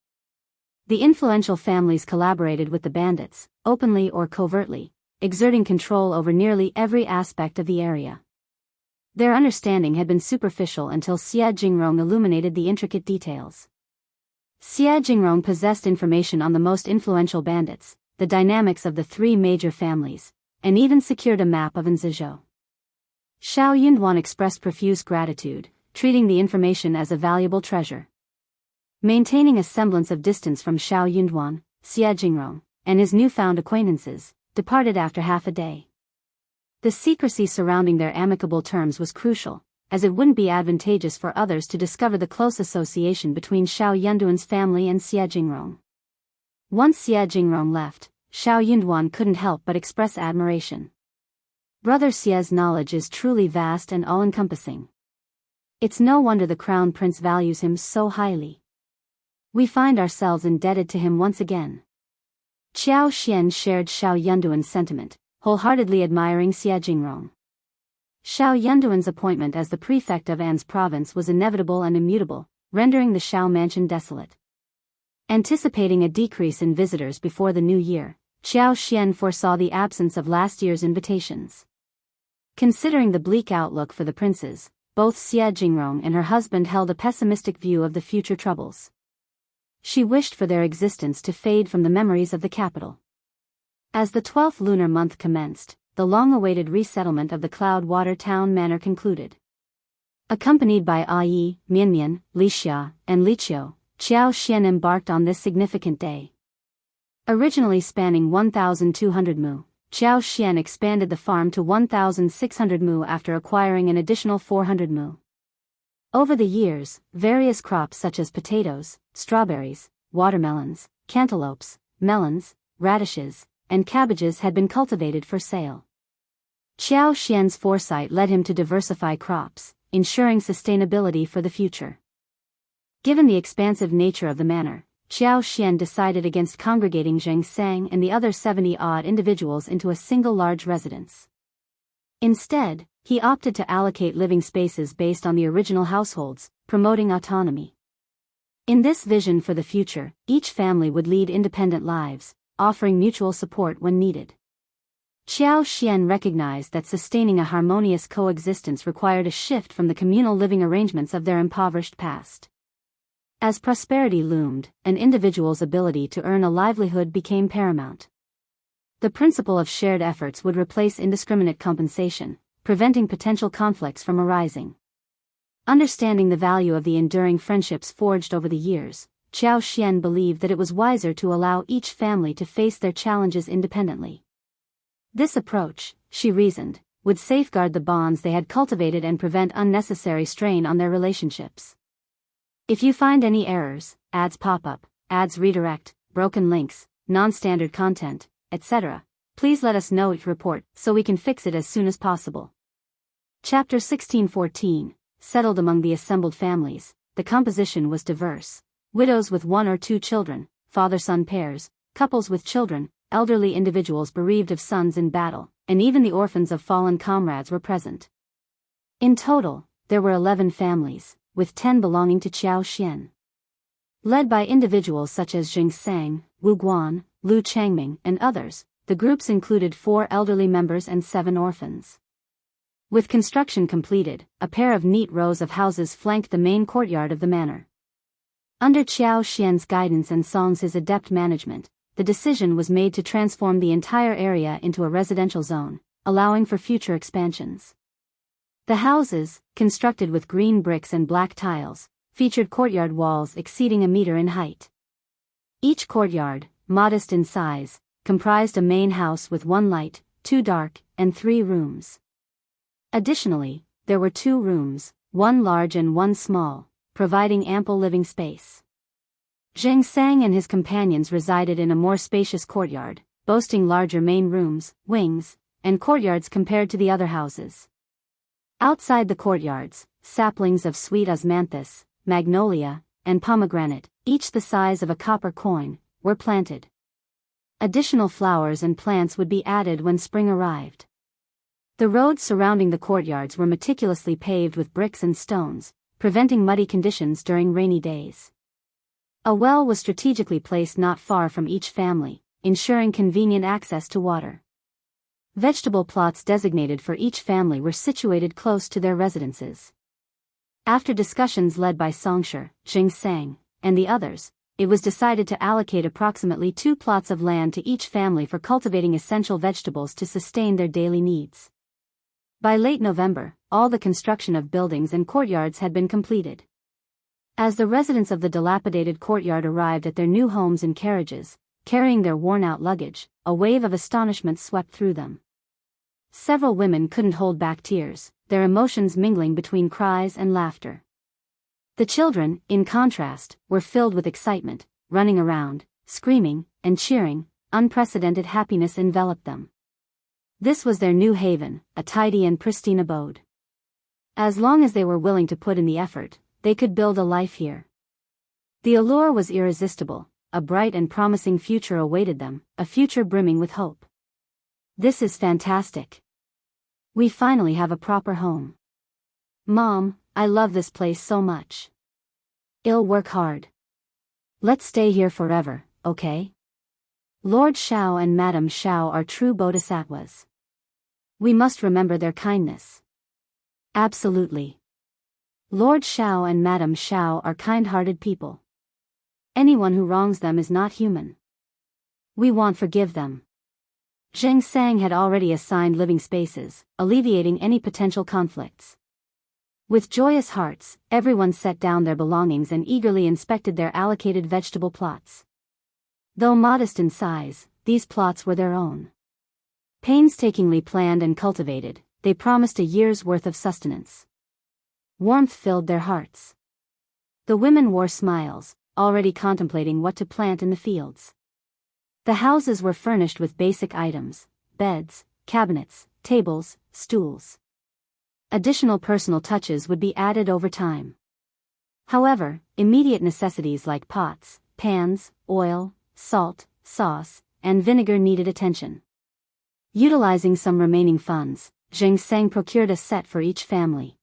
[SPEAKER 1] The influential families collaborated with the bandits, openly or covertly, exerting control over nearly every aspect of the area. Their understanding had been superficial until Xie Jingrong illuminated the intricate details. Xie Jingrong possessed information on the most influential bandits, the dynamics of the three major families, and even secured a map of Anzizhou. Shao Yunduan expressed profuse gratitude, treating the information as a valuable treasure. Maintaining a semblance of distance from Shao Yunduan, Xie Jingrong, and his newfound acquaintances, departed after half a day. The secrecy surrounding their amicable terms was crucial, as it wouldn't be advantageous for others to discover the close association between Shao Yunduan's family and Xie Jingrong. Once Xie Jingrong left, Shao Yunduan couldn't help but express admiration. Brother Xie's knowledge is truly vast and all-encompassing. It's no wonder the crown prince values him so highly. We find ourselves indebted to him once again. Qiao Xian shared Shao Yunduan's sentiment, wholeheartedly admiring Xie Jingrong. Shao Yunduan's appointment as the prefect of An's province was inevitable and immutable, rendering the Shao mansion desolate. Anticipating a decrease in visitors before the new year, Qiao Xian foresaw the absence of last year's invitations. Considering the bleak outlook for the princes, both Xie Jingrong and her husband held a pessimistic view of the future troubles. She wished for their existence to fade from the memories of the capital. As the 12th lunar month commenced, the long-awaited resettlement of the Cloudwater Town Manor concluded. Accompanied by Ai, Mianmian, Li Xia, and Li Qiao, Qiao Xian embarked on this significant day. Originally spanning 1,200 mu, Qiao Xian expanded the farm to 1,600 mu after acquiring an additional 400 mu. Over the years, various crops such as potatoes, strawberries, watermelons, cantaloupes, melons, radishes, and cabbages had been cultivated for sale. Qiao Xian's foresight led him to diversify crops, ensuring sustainability for the future. Given the expansive nature of the manor, Qiao Xian decided against congregating Zheng Sang and the other 70-odd individuals into a single large residence. Instead, he opted to allocate living spaces based on the original households, promoting autonomy. In this vision for the future, each family would lead independent lives, offering mutual support when needed. Qiao Xian recognized that sustaining a harmonious coexistence required a shift from the communal living arrangements of their impoverished past. As prosperity loomed, an individual's ability to earn a livelihood became paramount. The principle of shared efforts would replace indiscriminate compensation, preventing potential conflicts from arising. Understanding the value of the enduring friendships forged over the years, Qiao Xian believed that it was wiser to allow each family to face their challenges independently. This approach, she reasoned, would safeguard the bonds they had cultivated and prevent unnecessary strain on their relationships. If you find any errors, ads pop up, ads redirect, broken links, non-standard content, etc., please let us know each report so we can fix it as soon as possible. Chapter 1614, settled among the assembled families, the composition was diverse. Widows with 1 or 2 children, father-son pairs, couples with children, elderly individuals bereaved of sons in battle, and even the orphans of fallen comrades were present. In total, there were 11 families, with 10 belonging to Qiao Xian. Led by individuals such as Jing Sang, Wu Guan, Lu Changming, and others, the groups included 4 elderly members and 7 orphans. With construction completed, a pair of neat rows of houses flanked the main courtyard of the manor. Under Qiao Xian's guidance and Song's adept management, the decision was made to transform the entire area into a residential zone, allowing for future expansions. The houses, constructed with green bricks and black tiles, featured courtyard walls exceeding a meter in height. Each courtyard, modest in size, comprised a main house with 1 light, 2 dark, and 3 rooms. Additionally, there were 2 rooms, 1 large and 1 small, providing ample living space. Zheng Sang and his companions resided in a more spacious courtyard, boasting larger main rooms, wings, and courtyards compared to the other houses. Outside the courtyards, saplings of sweet osmanthus, magnolia, and pomegranate, each the size of a copper coin, were planted. Additional flowers and plants would be added when spring arrived. The roads surrounding the courtyards were meticulously paved with bricks and stones, preventing muddy conditions during rainy days. A well was strategically placed not far from each family, ensuring convenient access to water. Vegetable plots designated for each family were situated close to their residences. After discussions led by Songshe, Jing Sang, and the others, it was decided to allocate approximately 2 plots of land to each family for cultivating essential vegetables to sustain their daily needs. By late November, all the construction of buildings and courtyards had been completed. As the residents of the dilapidated courtyard arrived at their new homes in carriages, carrying their worn-out luggage, a wave of astonishment swept through them. Several women couldn't hold back tears, their emotions mingling between cries and laughter. The children, in contrast, were filled with excitement, running around, screaming, and cheering. Unprecedented happiness enveloped them. This was their new haven, a tidy and pristine abode. As long as they were willing to put in the effort, they could build a life here. The allure was irresistible, a bright and promising future awaited them, a future brimming with hope. This is fantastic. We finally have a proper home. Mom, I love this place so much. I'll work hard. Let's stay here forever, okay? Lord Shao and Madam Shao are true bodhisattvas. We must remember their kindness. Absolutely. Lord Shao and Madam Shao are kind-hearted people. Anyone who wrongs them is not human. We won't forgive them. Zheng Sang had already assigned living spaces, alleviating any potential conflicts. With joyous hearts, everyone set down their belongings and eagerly inspected their allocated vegetable plots. Though modest in size, these plots were their own. Painstakingly planned and cultivated, they promised a year's worth of sustenance. Warmth filled their hearts. The women wore smiles, already contemplating what to plant in the fields. The houses were furnished with basic items: beds, cabinets, tables, stools. Additional personal touches would be added over time. However, immediate necessities like pots, pans, oil, salt, sauce, and vinegar needed attention. Utilizing some remaining funds, Zheng Sang procured a set for each family.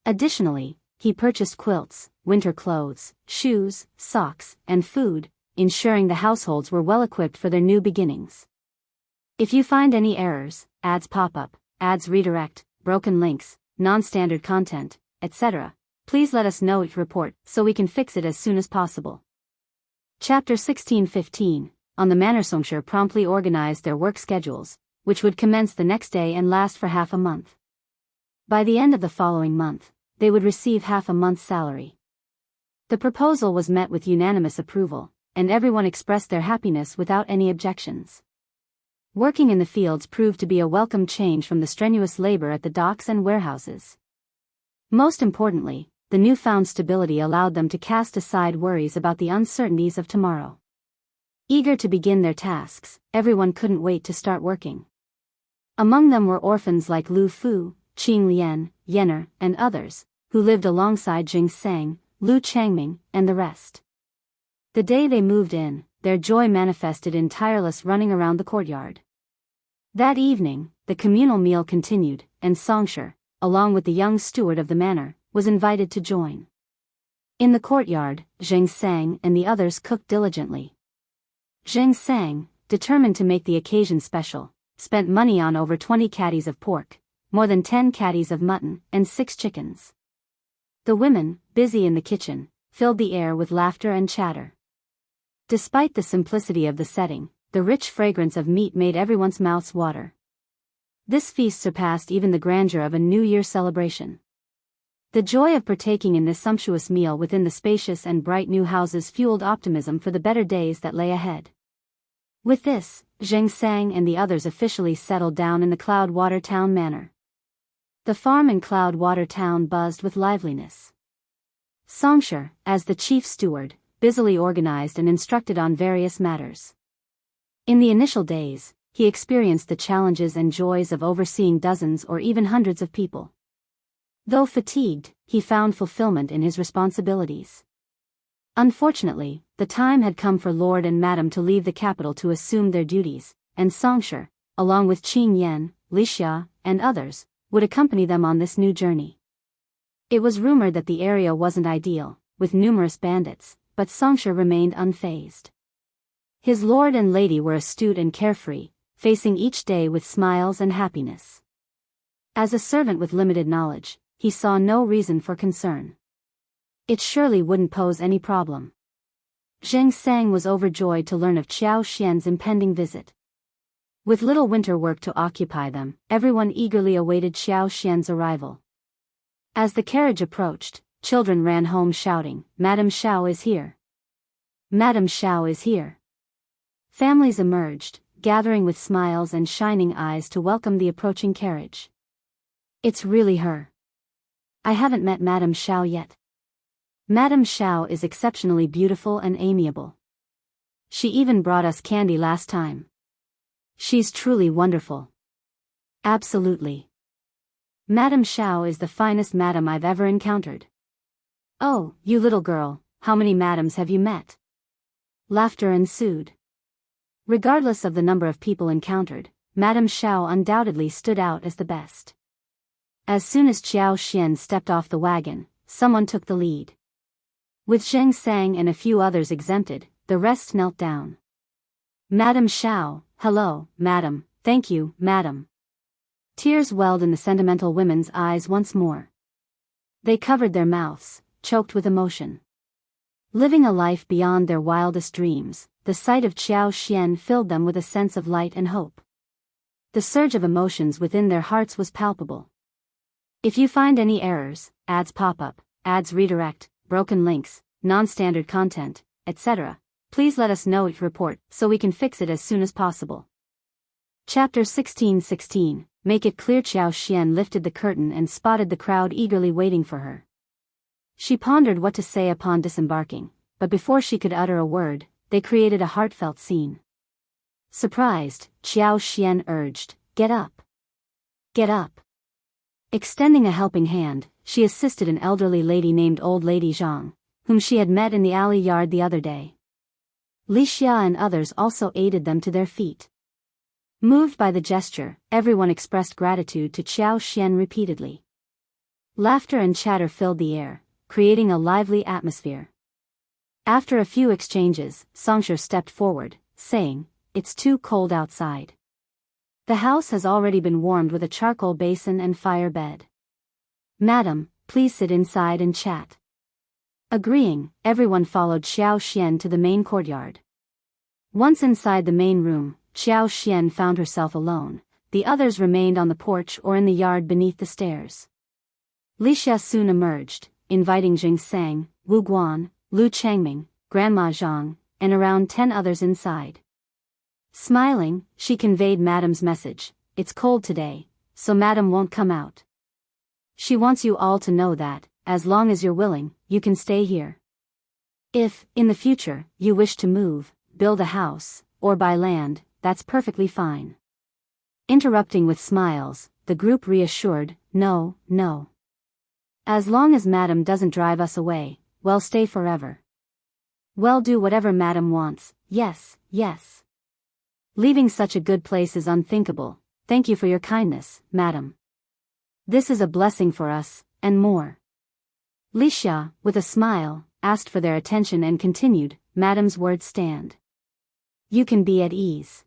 [SPEAKER 1] Additionally, he purchased quilts, winter clothes, shoes, socks, and food, ensuring the households were well equipped for their new beginnings. If you find any errors, ads pop up, ads redirect, broken links, non-standard content, etc., please let us know it report so we can fix it as soon as possible. Chapter 16:15. On the Manor. Songshire promptly organized their work schedules, which would commence the next day and last for half a month. By the end of the following month, they would receive half a month's salary. The proposal was met with unanimous approval, and everyone expressed their happiness without any objections. Working in the fields proved to be a welcome change from the strenuous labor at the docks and warehouses. Most importantly, the newfound stability allowed them to cast aside worries about the uncertainties of tomorrow. Eager to begin their tasks, everyone couldn't wait to start working. Among them were orphans like Lu Fu, Qing Lian, Yenner, and others, who lived alongside Jing Sang, Lu Changming, and the rest. The day they moved in, their joy manifested in tireless running around the courtyard. That evening, the communal meal continued, and Songshire, along with the young steward of the manor, was invited to join. In the courtyard, Zheng Sang and the others cooked diligently. Zheng Sang, determined to make the occasion special, spent money on over 20 caddies of pork, more than 10 caddies of mutton, and 6 chickens. The women, busy in the kitchen, filled the air with laughter and chatter. Despite the simplicity of the setting, the rich fragrance of meat made everyone's mouths water. This feast surpassed even the grandeur of a New Year celebration. The joy of partaking in this sumptuous meal within the spacious and bright new houses fueled optimism for the better days that lay ahead. With this, Zheng Sang and the others officially settled down in the Cloudwater Town Manor. The farm in Cloudwater Town buzzed with liveliness. Songshire, as the chief steward, busily organized and instructed on various matters. In the initial days, he experienced the challenges and joys of overseeing dozens or even hundreds of people. Though fatigued, he found fulfillment in his responsibilities. Unfortunately, the time had come for Lord and Madam to leave the capital to assume their duties, and Songshire, along with Qing Yan, Li Xia, and others, would accompany them on this new journey. It was rumored that the area wasn't ideal, with numerous bandits, but Songshire remained unfazed. His lord and lady were astute and carefree, facing each day with smiles and happiness. As a servant with limited knowledge, he saw no reason for concern. It surely wouldn't pose any problem. Zheng Sang was overjoyed to learn of Qiao Xian's impending visit. With little winter work to occupy them, everyone eagerly awaited Qiao Xian's arrival. As the carriage approached, children ran home shouting, "Madam Shao is here! Madam Shao is here!" Families emerged, gathering with smiles and shining eyes to welcome the approaching carriage. "It's really her. I haven't met Madam Shao yet. Madam Shao is exceptionally beautiful and amiable. She even brought us candy last time. She's truly wonderful. Absolutely. Madam Shao is the finest madam I've ever encountered. Oh, you little girl, how many madams have you met?" Laughter ensued. Regardless of the number of people encountered, Madame Shao undoubtedly stood out as the best. As soon as Qiao Xian stepped off the wagon, someone took the lead. With Zheng Sang and a few others exempted, the rest knelt down. Madame Shao, hello, madam, thank you, madam. Tears welled in the sentimental women's eyes once more. They covered their mouths, choked with emotion. Living a life beyond their wildest dreams, the sight of Qiao Xian filled them with a sense of light and hope. The surge of emotions within their hearts was palpable. If you find any errors, ads pop up, ads redirect, broken links, non-standard content, etc., please let us know each report so we can fix it as soon as possible. Chapter 16:16. Make it clear. Qiao Xian lifted the curtain and spotted the crowd eagerly waiting for her. She pondered what to say upon disembarking, but before she could utter a word, they created a heartfelt scene. Surprised, Qiao Xian urged, "Get up. Get up." Extending a helping hand, she assisted an elderly lady named Old Lady Zhang, whom she had met in the alley yard the other day. Li Xia and others also aided them to their feet. Moved by the gesture, everyone expressed gratitude to Qiao Xian repeatedly. Laughter and chatter filled the air, creating a lively atmosphere. After a few exchanges, Songsher stepped forward, saying, "It's too cold outside. The house has already been warmed with a charcoal basin and fire bed. Madam, please sit inside and chat." Agreeing, everyone followed Qiao Xian to the main courtyard. Once inside the main room, Qiao Xian found herself alone. The others remained on the porch or in the yard beneath the stairs. Li Xia soon emerged, inviting Jing Sang, Wu Guan, Lu Changming, Grandma Zhang, and around 10 others inside. Smiling, she conveyed Madam's message: "It's cold today, so Madam won't come out. She wants you all to know that, as long as you're willing, you can stay here. If, in the future, you wish to move, build a house, or buy land, that's perfectly fine." Interrupting with smiles, the group reassured, "No, no. As long as Madam doesn't drive us away, we'll stay forever. We'll do whatever Madam wants, yes, yes. Leaving such a good place is unthinkable. Thank you for your kindness, Madam. This is a blessing for us, and more." Li Xia, with a smile, asked for their attention and continued, "Madam's words stand. You can be at ease.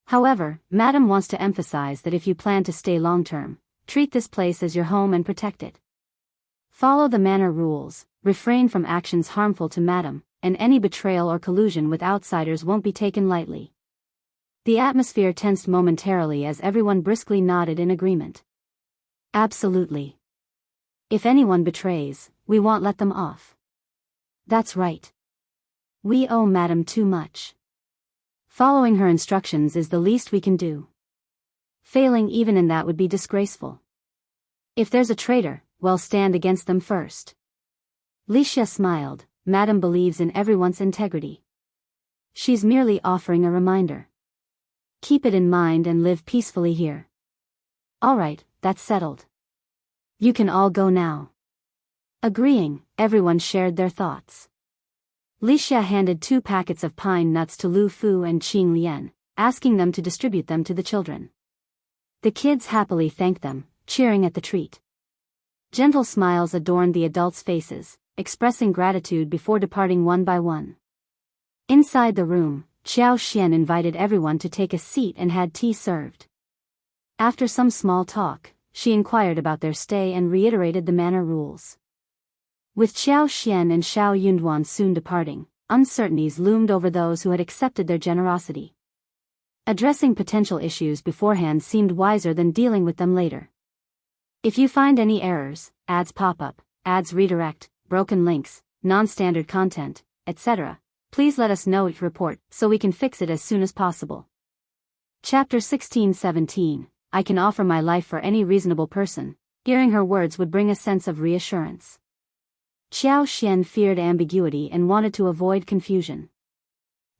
[SPEAKER 1] However, Madam wants to emphasize that if you plan to stay long-term, treat this place as your home and protect it. Follow the manor rules, refrain from actions harmful to Madam, and any betrayal or collusion with outsiders won't be taken lightly." The atmosphere tensed momentarily as everyone briskly nodded in agreement. "Absolutely. If anyone betrays, we won't let them off. That's right. We owe Madam too much. Following her instructions is the least we can do. Failing even in that would be disgraceful. If there's a traitor, we'll stand against them first." Li Xia smiled. Madam believes in everyone's integrity. She's merely offering a reminder. Keep it in mind and live peacefully here. All right, that's settled. You can all go now. Agreeing, everyone shared their thoughts. Li Xia handed 2 packets of pine nuts to Lu Fu and Qing Lian, asking them to distribute them to the children. The kids happily thanked them, cheering at the treat. Gentle smiles adorned the adults' faces, expressing gratitude before departing one by one. Inside the room, Qiao Xian invited everyone to take a seat and had tea served. After some small talk, she inquired about their stay and reiterated the manor rules. With Qiao Xian and Shao Yunduan soon departing, uncertainties loomed over those who had accepted their generosity. Addressing potential issues beforehand seemed wiser than dealing with them later. If you find any errors, ads pop up, ads redirect, broken links, non-standard content, etc., please let us know each report so we can fix it as soon as possible. Chapter 16:17. I can offer my life for any reasonable person. Hearing her words would bring a sense of reassurance. Qiao Xian feared ambiguity and wanted to avoid confusion.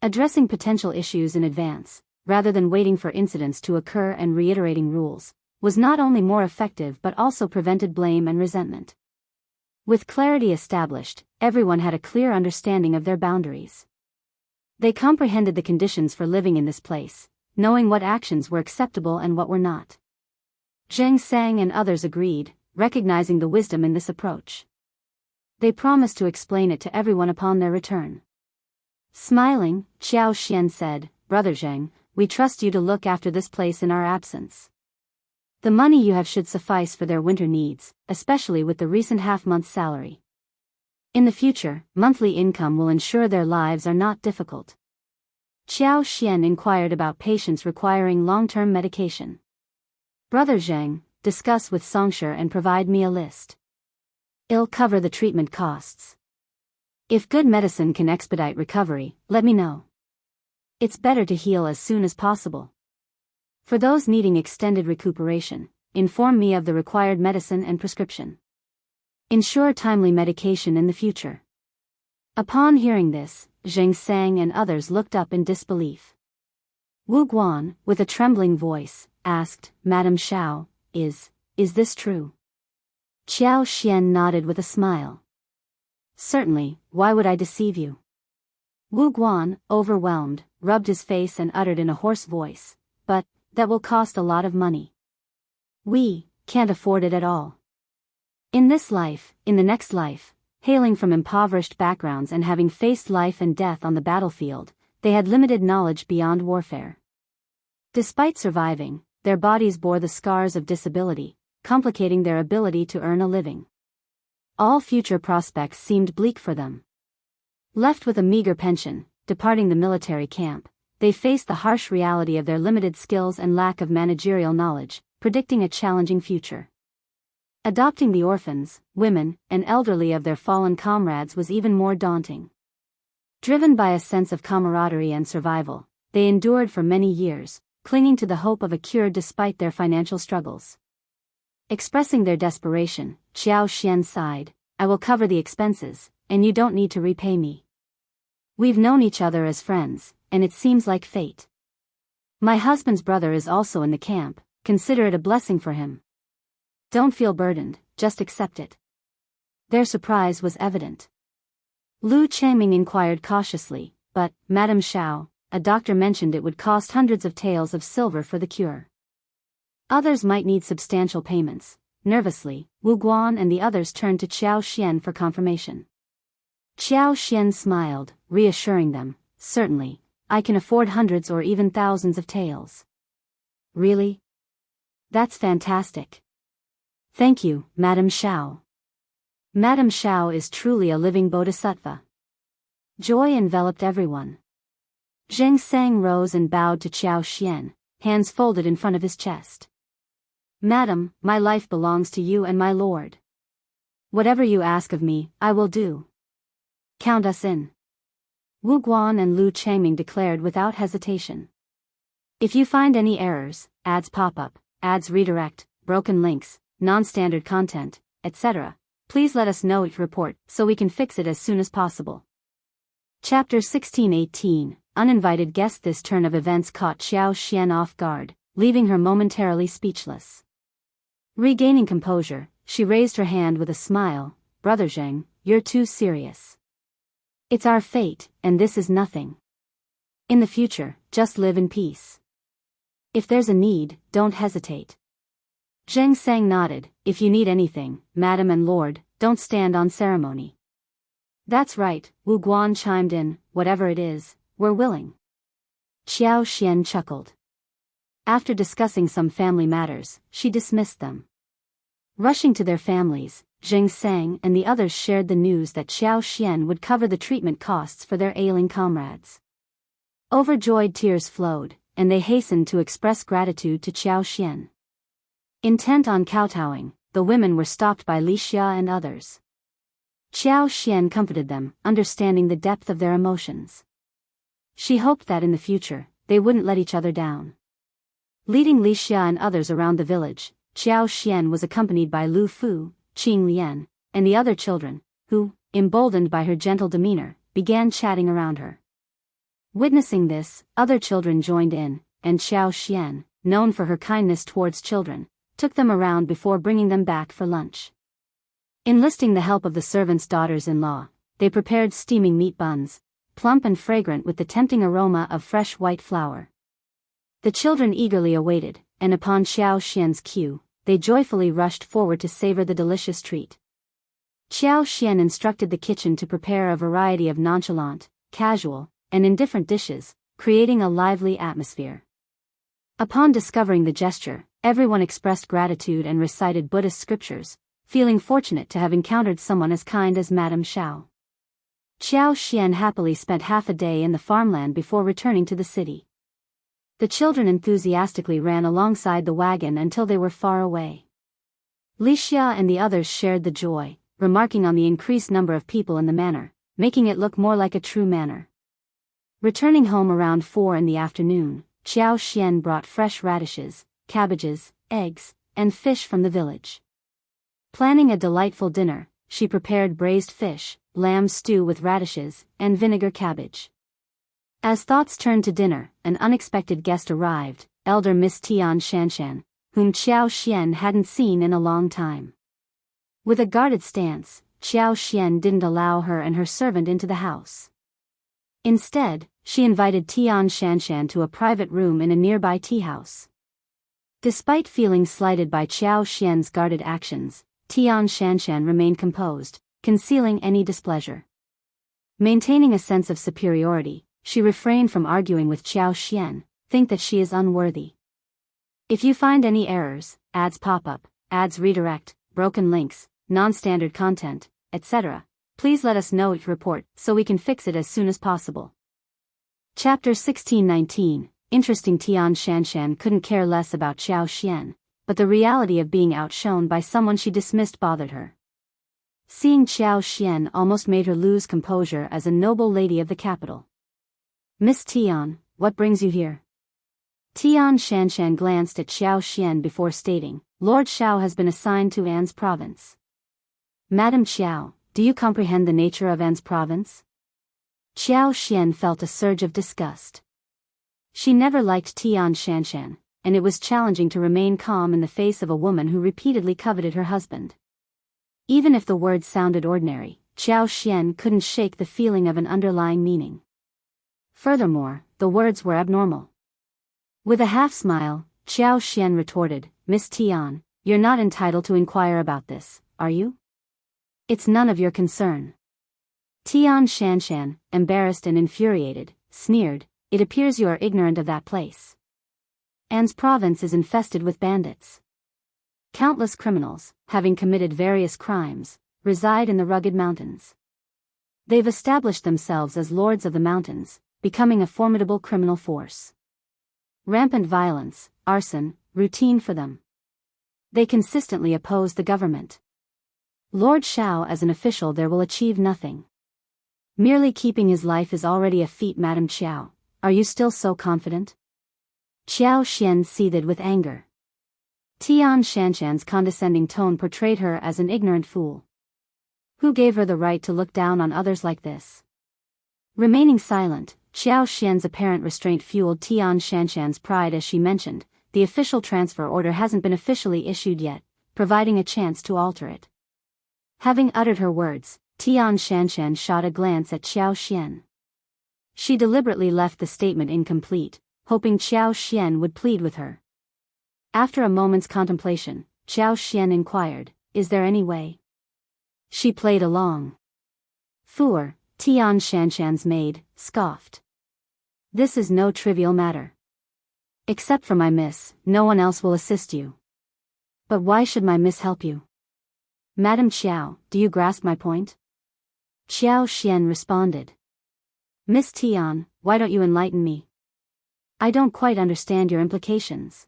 [SPEAKER 1] Addressing potential issues in advance, rather than waiting for incidents to occur and reiterating rules, was not only more effective but also prevented blame and resentment. With clarity established, everyone had a clear understanding of their boundaries. They comprehended the conditions for living in this place, knowing what actions were acceptable and what were not. Zhang Sang and others agreed, recognizing the wisdom in this approach. They promised to explain it to everyone upon their return. Smiling, Qiao Xian said, "Brother Zhang, we trust you to look after this place in our absence. The money you have should suffice for their winter needs, especially with the recent half-month salary. In the future, monthly income will ensure their lives are not difficult." Qiao Xian inquired about patients requiring long-term medication. "Brother Zhang, discuss with Songsher and provide me a list. I'll cover the treatment costs. If good medicine can expedite recovery, let me know. It's better to heal as soon as possible. For those needing extended recuperation, inform me of the required medicine and prescription. Ensure timely medication in the future." Upon hearing this, Zhang Sang and others looked up in disbelief. Wu Guan, with a trembling voice, asked, "Madam Shao, is this true?" Qiao Xian nodded with a smile. "Certainly, why would I deceive you?" Wu Guan, overwhelmed, rubbed his face and uttered in a hoarse voice, "But that will cost a lot of money. We can't afford it at all. In this life, in the next life," hailing from impoverished backgrounds and having faced life and death on the battlefield, they had limited knowledge beyond warfare. Despite surviving, their bodies bore the scars of disability, complicating their ability to earn a living. All future prospects seemed bleak for them. Left with a meager pension, departing the military camp, they faced the harsh reality of their limited skills and lack of managerial knowledge, predicting a challenging future. Adopting the orphans, women, and elderly of their fallen comrades was even more daunting. Driven by a sense of camaraderie and survival, they endured for many years, clinging to the hope of a cure despite their financial struggles. Expressing their desperation, Qiao Xian sighed, "I will cover the expenses, and you don't need to repay me. We've known each other as friends, and it seems like fate. My husband's brother is also in the camp, consider it a blessing for him. Don't feel burdened, just accept it." Their surprise was evident. Lu Changming inquired cautiously, "But, Madam Shao, a doctor mentioned it would cost hundreds of taels of silver for the cure. Others might need substantial payments." Nervously, Wu Guan and the others turned to Qiao Xian for confirmation. Qiao Xian smiled, reassuring them, "Certainly, I can afford hundreds or even thousands of taels." "Really? That's fantastic. Thank you, Madam Shao. Madam Shao is truly a living bodhisattva." Joy enveloped everyone. Zhang Sang rose and bowed to Qiao Xian, hands folded in front of his chest. "Madam, my life belongs to you and my lord. Whatever you ask of me, I will do. Count us in." Wu Guan and Lu Changming declared without hesitation. "If you find any errors, ads pop up, ads redirect, broken links, non-standard content, etc., please let us know each report so we can fix it as soon as possible." Chapter 16:18, Uninvited Guest. This turn of events caught Qiao Xian off guard, leaving her momentarily speechless. Regaining composure, she raised her hand with a smile, "Brother Zhang, you're too serious. It's our fate, and this is nothing. In the future, just live in peace. If there's a need, don't hesitate." Zhang Sang nodded, "If you need anything, Madam and Lord, don't stand on ceremony." "That's right," Wu Guan chimed in, "whatever it is, we're willing." Qiao Xian chuckled. After discussing some family matters, she dismissed them. Rushing to their families, Zhang Sang and the others shared the news that Qiao Xian would cover the treatment costs for their ailing comrades. Overjoyed tears flowed, and they hastened to express gratitude to Qiao Xian. Intent on kowtowing, the women were stopped by Li Xia and others. Qiao Xian comforted them, understanding the depth of their emotions. She hoped that in the future, they wouldn't let each other down. Leading Li Xia and others around the village, Qiao Xian was accompanied by Lu Fu, Qing Lian, and the other children, who, emboldened by her gentle demeanor, began chatting around her. Witnessing this, other children joined in, and Qiao Xian, known for her kindness towards children, took them around before bringing them back for lunch. Enlisting the help of the servants' daughters-in-law, they prepared steaming meat buns, plump and fragrant with the tempting aroma of fresh white flour. The children eagerly awaited, and upon Qiao Xian's cue, they joyfully rushed forward to savor the delicious treat. Qiao Xian instructed the kitchen to prepare a variety of nonchalant, casual, and indifferent dishes, creating a lively atmosphere. Upon discovering the gesture, everyone expressed gratitude and recited Buddhist scriptures, feeling fortunate to have encountered someone as kind as Madame Shao. Qiao Xian happily spent half a day in the farmland before returning to the city. The children enthusiastically ran alongside the wagon until they were far away. Li Xia and the others shared the joy, remarking on the increased number of people in the manor, making it look more like a true manor. Returning home around 4 in the afternoon, Qiao Xian brought fresh radishes, cabbages, eggs, and fish from the village. Planning a delightful dinner, she prepared braised fish, lamb stew with radishes, and vinegar cabbage. As thoughts turned to dinner, an unexpected guest arrived, elder Miss Tian Shanshan, whom Qiao Xian hadn't seen in a long time. With a guarded stance, Qiao Xian didn't allow her and her servant into the house. Instead, she invited Tian Shanshan to a private room in a nearby tea house. Despite feeling slighted by Qiao Xian's guarded actions, Tian Shanshan remained composed, concealing any displeasure. Maintaining a sense of superiority, she refrained from arguing with Qiao Xian, think that she is unworthy. If you find any errors, ads pop up, ads redirect, broken links, non-standard content, etc., please let us know your report so we can fix it as soon as possible. Chapter 1619. Interesting. Tian Shanshan couldn't care less about Qiao Xian, but the reality of being outshone by someone she dismissed bothered her. Seeing Qiao Xian almost made her lose composure as a noble lady of the capital. Miss Tian, what brings you here? Tian Shanshan glanced at Qiao Xian before stating, Lord Shao has been assigned to An's province. Madam Qiao, do you comprehend the nature of An's province? Qiao Xian felt a surge of disgust. She never liked Tian Shanshan, and it was challenging to remain calm in the face of a woman who repeatedly coveted her husband. Even if the words sounded ordinary, Qiao Xian couldn't shake the feeling of an underlying meaning. Furthermore, the words were abnormal. With a half-smile, Qiao Xian retorted, Miss Tian, you're not entitled to inquire about this, are you? It's none of your concern. Tian Shanshan, embarrassed and infuriated, sneered, it appears you are ignorant of that place. An's province is infested with bandits. Countless criminals, having committed various crimes, reside in the rugged mountains. They've established themselves as lords of the mountains, becoming a formidable criminal force. Rampant violence, arson, routine for them. They consistently oppose the government. Lord Shao as an official there will achieve nothing. Merely keeping his life is already a feat. Madam Qiao, are you still so confident? Qiao Xian seethed with anger. Tian Shanshan's condescending tone portrayed her as an ignorant fool. Who gave her the right to look down on others like this? Remaining silent, Qiao Xian's apparent restraint fueled Tian Shanshan's pride as she mentioned, the official transfer order hasn't been officially issued yet, providing a chance to alter it. Having uttered her words, Tian Shanshan shot a glance at Qiao Xian. She deliberately left the statement incomplete, hoping Qiao Xian would plead with her. After a moment's contemplation, Qiao Xian inquired, is there any way? She played along. Fool, Tian Shanshan's maid, scoffed. This is no trivial matter. Except for my miss, no one else will assist you. But why should my miss help you? Madam Qiao, do you grasp my point? Qiao Xian responded. Miss Tian, why don't you enlighten me? I don't quite understand your implications.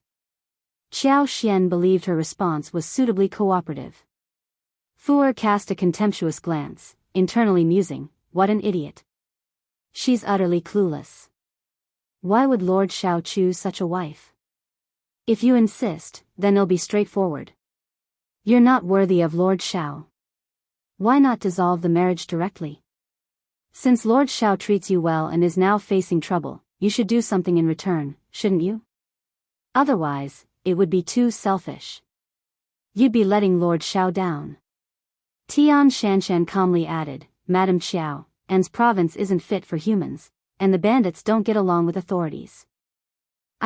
[SPEAKER 1] Qiao Xian believed her response was suitably cooperative. Fool cast a contemptuous glance, internally musing, what an idiot. She's utterly clueless. Why would Lord Shao choose such a wife? If you insist, then it'll be straightforward. You're not worthy of Lord Shao. Why not dissolve the marriage directly? Since Lord Shao treats you well and is now facing trouble, you should do something in return, shouldn't you? Otherwise, it would be too selfish. You'd be letting Lord Shao down. Tian Shanshan calmly added, Madam Qiao, An's province isn't fit for humans, and the bandits don't get along with authorities.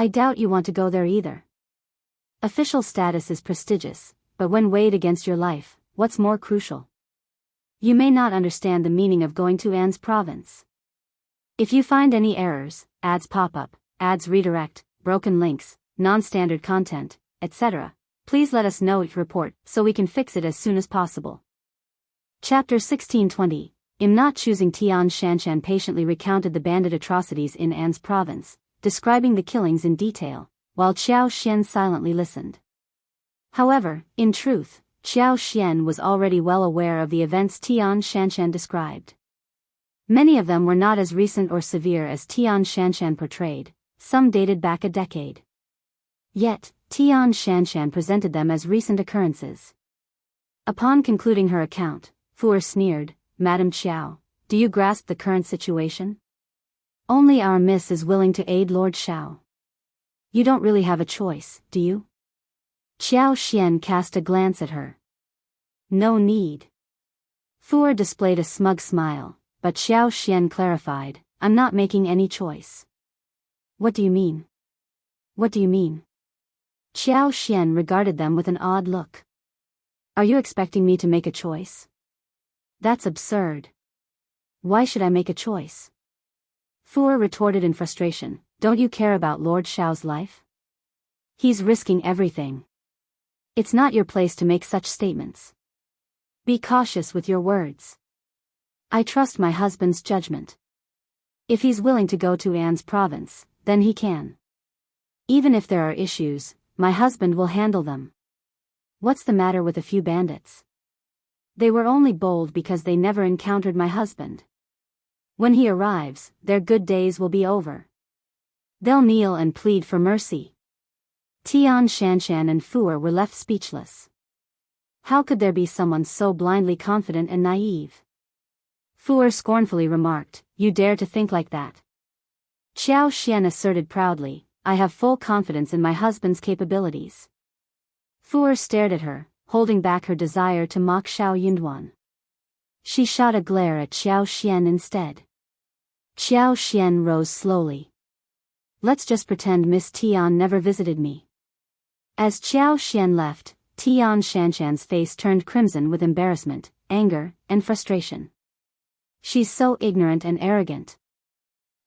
[SPEAKER 1] I doubt you want to go there either. Official status is prestigious, but when weighed against your life, what's more crucial? You may not understand the meaning of going to Anne's province. If you find any errors, ads pop up, ads redirect, broken links, non-standard content, etc., please let us know each report so we can fix it as soon as possible. Chapter 1620. Im not choosing. Tian Shanshan patiently recounted the bandit atrocities in Anne's province, describing the killings in detail, while Qiao Xian silently listened. However, in truth, Qiao Xian was already well aware of the events Tian Shanshan described. Many of them were not as recent or severe as Tian Shanshan portrayed, some dated back a decade. Yet, Tian Shanshan presented them as recent occurrences. Upon concluding her account, Fu sneered, "Madam Qiao, do you grasp the current situation? Only our miss is willing to aid Lord Shao. You don't really have a choice, do you?" Qiao Xian cast a glance at her. "No need." Fu displayed a smug smile, but Qiao Xian clarified, "I'm not making any choice." "What do you mean? What do you mean?" Qiao Xian regarded them with an odd look. "Are you expecting me to make a choice? That's absurd. Why should I make a choice?" Fu retorted in frustration, "Don't you care about Lord Shao's life? He's risking everything. It's not your place to make such statements. Be cautious with your words. I trust my husband's judgment. If he's willing to go to Anne's province, then he can. Even if there are issues, my husband will handle them. What's the matter with a few bandits? They were only bold because they never encountered my husband. When he arrives, their good days will be over. They'll kneel and plead for mercy." Tian Shanshan and Fu were left speechless. How could there be someone so blindly confident and naive? Fu scornfully remarked, "You dare to think like that?" Qiao Xian asserted proudly, "I have full confidence in my husband's capabilities." Fu stared at her, holding back her desire to mock Shao Yunduan. She shot a glare at Qiao Xian instead. Qiao Xian rose slowly. "Let's just pretend Miss Tian never visited me." As Qiao Xian left, Tian Shanshan's face turned crimson with embarrassment, anger, and frustration. "She's so ignorant and arrogant."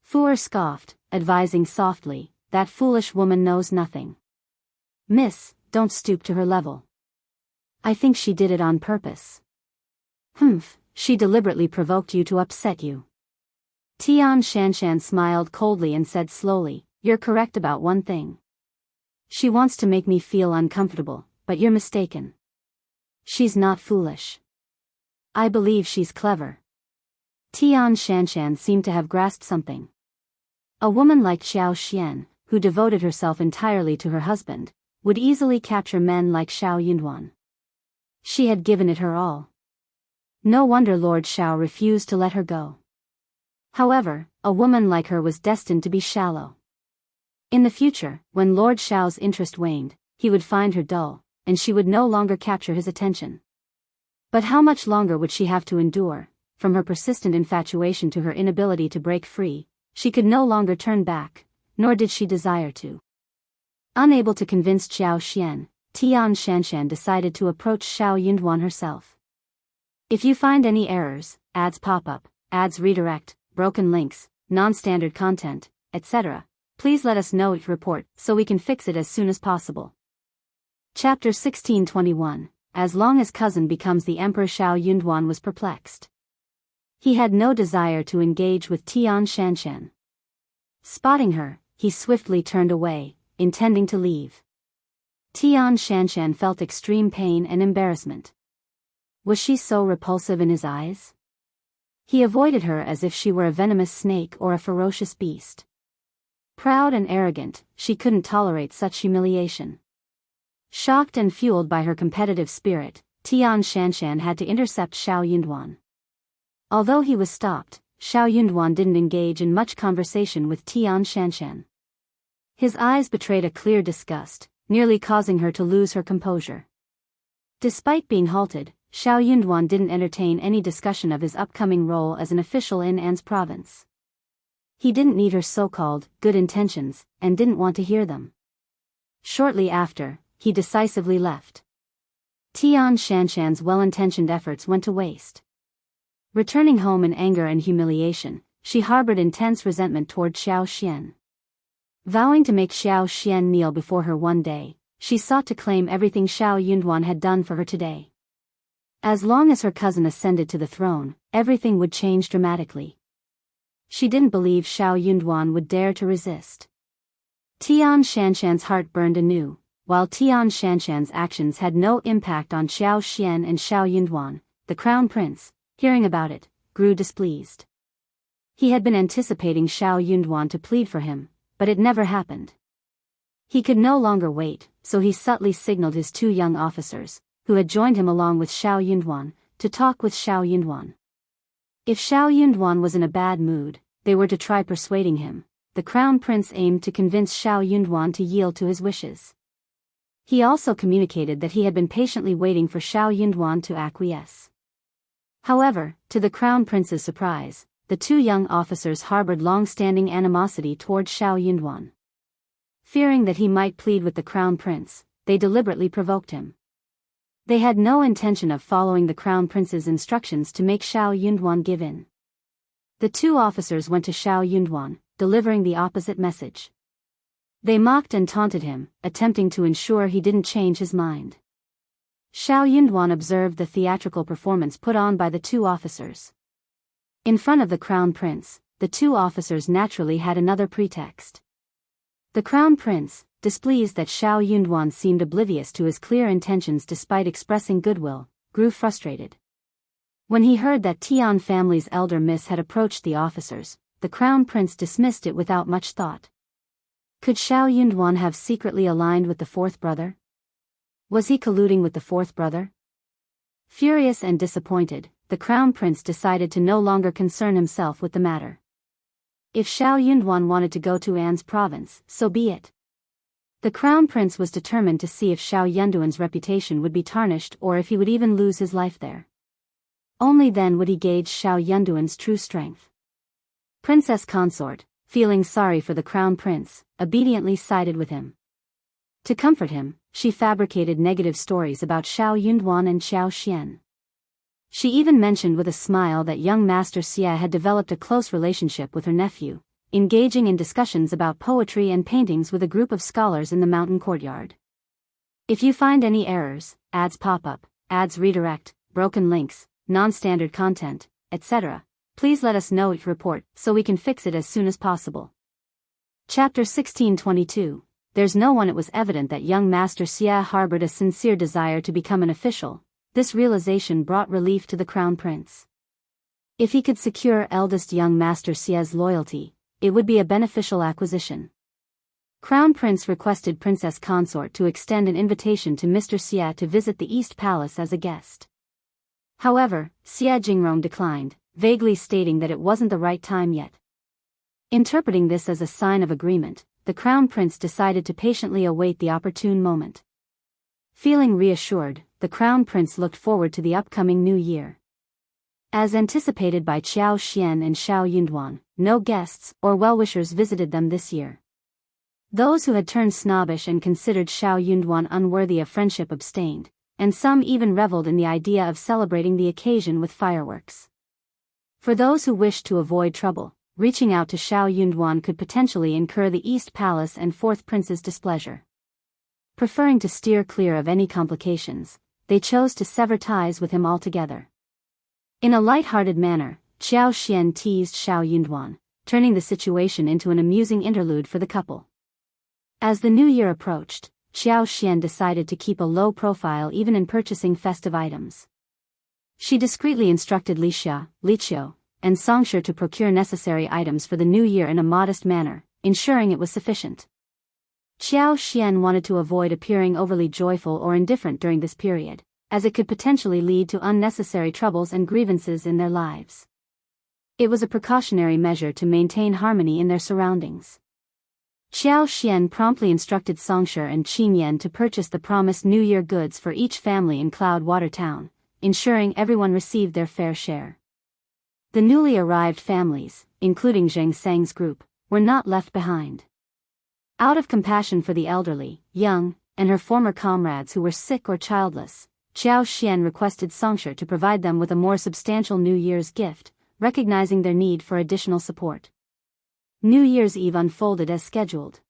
[SPEAKER 1] Fu scoffed, advising softly, "That foolish woman knows nothing. Miss, don't stoop to her level. I think she did it on purpose." "Humph, she deliberately provoked you to upset you." Tian Shanshan smiled coldly and said slowly, "You're correct about one thing. She wants to make me feel uncomfortable, but you're mistaken. She's not foolish. I believe she's clever." Tian Shanshan seemed to have grasped something. A woman like Qiao Xian, who devoted herself entirely to her husband, would easily capture men like Shao Yunduan. She had given it her all. No wonder Lord Shao refused to let her go. However, a woman like her was destined to be shallow. In the future, when Lord Shao's interest waned, he would find her dull, and she would no longer capture his attention. But how much longer would she have to endure? From her persistent infatuation to her inability to break free, she could no longer turn back, nor did she desire to. Unable to convince Qiao Xian, Tian Shanshan decided to approach Shao Yunduan herself. "If you find any errors, ads pop up, ads redirect, broken links, non-standard content, etc., please let us know each report so we can fix it as soon as possible." Chapter 1621. As long as cousin becomes the emperor. Shao Yunduan was perplexed. He had no desire to engage with Tian Shanshan. Spotting her, he swiftly turned away, intending to leave. Tian Shanshan felt extreme pain and embarrassment. Was she so repulsive in his eyes? He avoided her as if she were a venomous snake or a ferocious beast. Proud and arrogant, she couldn't tolerate such humiliation. Shocked and fueled by her competitive spirit, Tian Shanshan had to intercept Shao Yunduan. Although he was stopped, Shao Yunduan didn't engage in much conversation with Tian Shanshan. His eyes betrayed a clear disgust, nearly causing her to lose her composure. Despite being halted, Shao Yunduan didn't entertain any discussion of his upcoming role as an official in Anne's province. He didn't need her so-called good intentions, and didn't want to hear them. Shortly after, he decisively left. Tian Shanshan's well-intentioned efforts went to waste. Returning home in anger and humiliation, she harbored intense resentment toward Xiao Xian. Vowing to make Xiao Xian kneel before her one day, she sought to claim everything Xiao Yunduan had done for her today. As long as her cousin ascended to the throne, everything would change dramatically. She didn't believe Xiao Yunduan would dare to resist. Tian Shanshan's heart burned anew. While Tian Shanshan's actions had no impact on Xiao Xian and Xiao Yunduan, the crown prince, hearing about it, grew displeased. He had been anticipating Xiao Yunduan to plead for him, but it never happened. He could no longer wait, so he subtly signaled his 2 young officers, who had joined him along with Xiao Yunduan, to talk with Xiao Yunduan. If Xiao Yunduan was in a bad mood, they were to try persuading him. The crown prince aimed to convince Xiao Yunduan to yield to his wishes. He also communicated that he had been patiently waiting for Xiao Yunduan to acquiesce. However, to the crown prince's surprise, the 2 young officers harbored long-standing animosity toward Xiao Yunduan. Fearing that he might plead with the crown prince, they deliberately provoked him. They had no intention of following the crown prince's instructions to make Xiao Yunduan give in. The 2 officers went to Xiao Yunduan, delivering the opposite message. They mocked and taunted him, attempting to ensure he didn't change his mind. Xiao Yunduan observed the theatrical performance put on by the 2 officers. In front of the crown prince, the 2 officers naturally had another pretext. The crown prince, displeased that Xiao Yunduan seemed oblivious to his clear intentions despite expressing goodwill, grew frustrated. When he heard that Tian family's elder miss had approached the officers, the crown prince dismissed it without much thought. Could Xiao Yunduan have secretly aligned with the 4th brother? Was he colluding with the 4th brother? Furious and disappointed, the crown prince decided to no longer concern himself with the matter. If Xiao Yunduan wanted to go to An's province, so be it. The crown prince was determined to see if Xiao Yunduan's reputation would be tarnished or if he would even lose his life there. Only then would he gauge Xiao Yunduan's true strength. Princess consort, feeling sorry for the crown prince, obediently sided with him. To comfort him, she fabricated negative stories about Xiao Yunduan and Xiao Xian. She even mentioned with a smile that young Master Xie had developed a close relationship with her nephew, engaging in discussions about poetry and paintings with a group of scholars in the mountain courtyard. If you find any errors, ads pop up, ads redirect, broken links, non-standard content, etc., please let us know your report so we can fix it as soon as possible. Chapter 1622. There's no one. It was evident that young Master Xie harbored a sincere desire to become an official. This realization brought relief to the crown prince. If he could secure eldest young Master Xie's loyalty, it would be a beneficial acquisition. Crown Prince requested Princess Consort to extend an invitation to Mr. Xie to visit the East Palace as a guest. However, Xie Jingrong declined, vaguely stating that it wasn't the right time yet. Interpreting this as a sign of agreement, the Crown Prince decided to patiently await the opportune moment. Feeling reassured, the Crown Prince looked forward to the upcoming new year. As anticipated by Qiao Xian and Xiao Yunduan, no guests or well-wishers visited them this year. Those who had turned snobbish and considered Xiao Yunduan unworthy of friendship abstained, and some even reveled in the idea of celebrating the occasion with fireworks. For those who wished to avoid trouble, reaching out to Xiao Yunduan could potentially incur the East Palace and Fourth Prince's displeasure. Preferring to steer clear of any complications, they chose to sever ties with him altogether. In a light-hearted manner, Qiao Xian teased Xiao Yunduan, turning the situation into an amusing interlude for the couple. As the new year approached, Qiao Xian decided to keep a low profile even in purchasing festive items. She discreetly instructed Li Qiao, and Songshi to procure necessary items for the new year in a modest manner, ensuring it was sufficient. Qiao Xian wanted to avoid appearing overly joyful or indifferent during this period, as it could potentially lead to unnecessary troubles and grievances in their lives. It was a precautionary measure to maintain harmony in their surroundings. Qiao Xian promptly instructed Songshi and Qin Yan to purchase the promised New Year goods for each family in Cloudwater Town, ensuring everyone received their fair share. The newly arrived families, including Zhang Sang's group, were not left behind. Out of compassion for the elderly, young, and her former comrades who were sick or childless, Qiao Xian requested Songshe to provide them with a more substantial New Year's gift, recognizing their need for additional support. New Year's Eve unfolded as scheduled.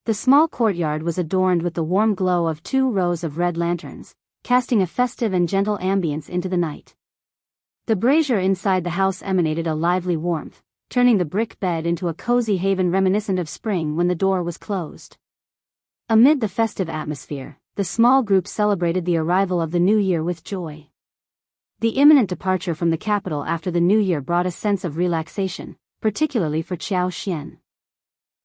[SPEAKER 1] The small courtyard was adorned with the warm glow of 2 rows of red lanterns, casting a festive and gentle ambience into the night. The brazier inside the house emanated a lively warmth, turning the brick bed into a cozy haven reminiscent of spring when the door was closed. Amid the festive atmosphere, the small group celebrated the arrival of the new year with joy. The imminent departure from the capital after the new year brought a sense of relaxation, particularly for Qiao Xian.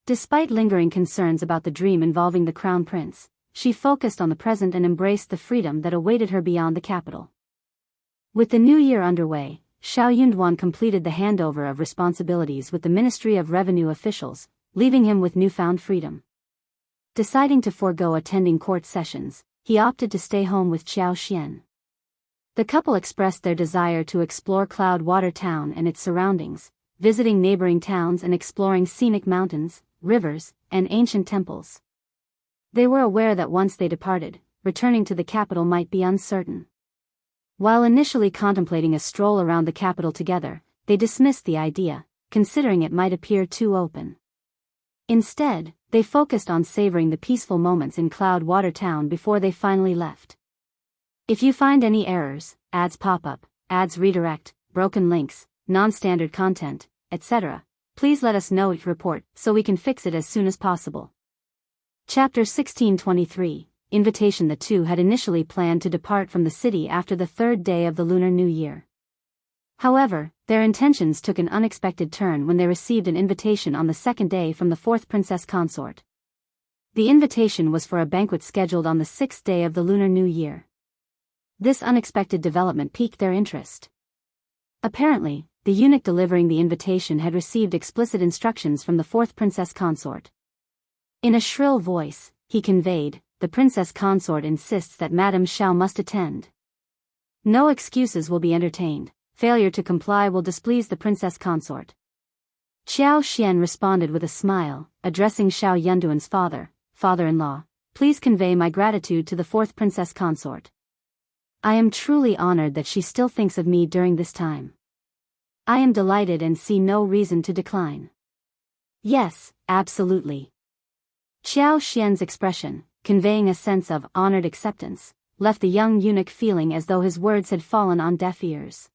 [SPEAKER 1] Despite lingering concerns about the dream involving the crown prince, she focused on the present and embraced the freedom that awaited her beyond the capital. With the new year underway, Shao Yunduan completed the handover of responsibilities with the Ministry of Revenue officials, leaving him with newfound freedom. Deciding to forego attending court sessions, he opted to stay home with Qiao Xian. The couple expressed their desire to explore Cloudwater Town and its surroundings, visiting neighboring towns and exploring scenic mountains, rivers, and ancient temples. They were aware that once they departed, returning to the capital might be uncertain. While initially contemplating a stroll around the capital together, they dismissed the idea, considering it might appear too open. Instead, they focused on savoring the peaceful moments in Cloudwater Town before they finally left. If you find any errors, ads pop up, ads redirect, broken links, non-standard content, etc., please let us know each report so we can fix it as soon as possible. Chapter 1623, Invitation. The two had initially planned to depart from the city after the 3rd day of the Lunar New Year. However, their intentions took an unexpected turn when they received an invitation on the 2nd day from the 4th princess consort. The invitation was for a banquet scheduled on the 6th day of the Lunar New Year. This unexpected development piqued their interest. Apparently, the eunuch delivering the invitation had received explicit instructions from the 4th princess consort. In a shrill voice, he conveyed, "The princess consort insists that Madame Shao must attend. No excuses will be entertained. Failure to comply will displease the princess consort." Qiao Xian responded with a smile, addressing Shao Yunduan's father-in-law, "Please convey my gratitude to the 4th princess consort. I am truly honored that she still thinks of me during this time. I am delighted and see no reason to decline." "Yes, absolutely." Qiao Xian's expression, conveying a sense of honored acceptance, left the young eunuch feeling as though his words had fallen on deaf ears.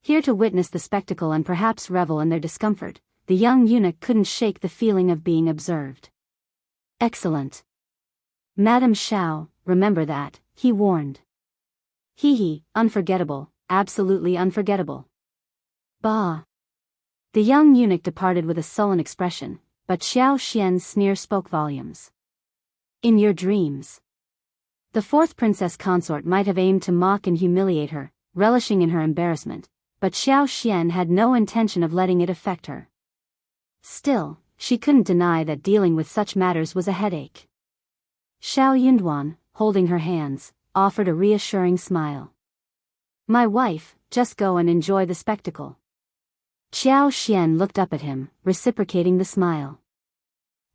[SPEAKER 1] Here to witness the spectacle and perhaps revel in their discomfort, the young eunuch couldn't shake the feeling of being observed. "Excellent. Madame Shao, remember that," he warned. "Hee, unforgettable, absolutely unforgettable." "Bah." The young eunuch departed with a sullen expression, but Qiao Xian's sneer spoke volumes. "In your dreams." The 4th princess consort might have aimed to mock and humiliate her, relishing in her embarrassment, but Qiao Xian had no intention of letting it affect her. Still, she couldn't deny that dealing with such matters was a headache. Shao Yunduan, holding her hands, offered a reassuring smile. "My wife, just go and enjoy the spectacle." Qiao Xian looked up at him, reciprocating the smile.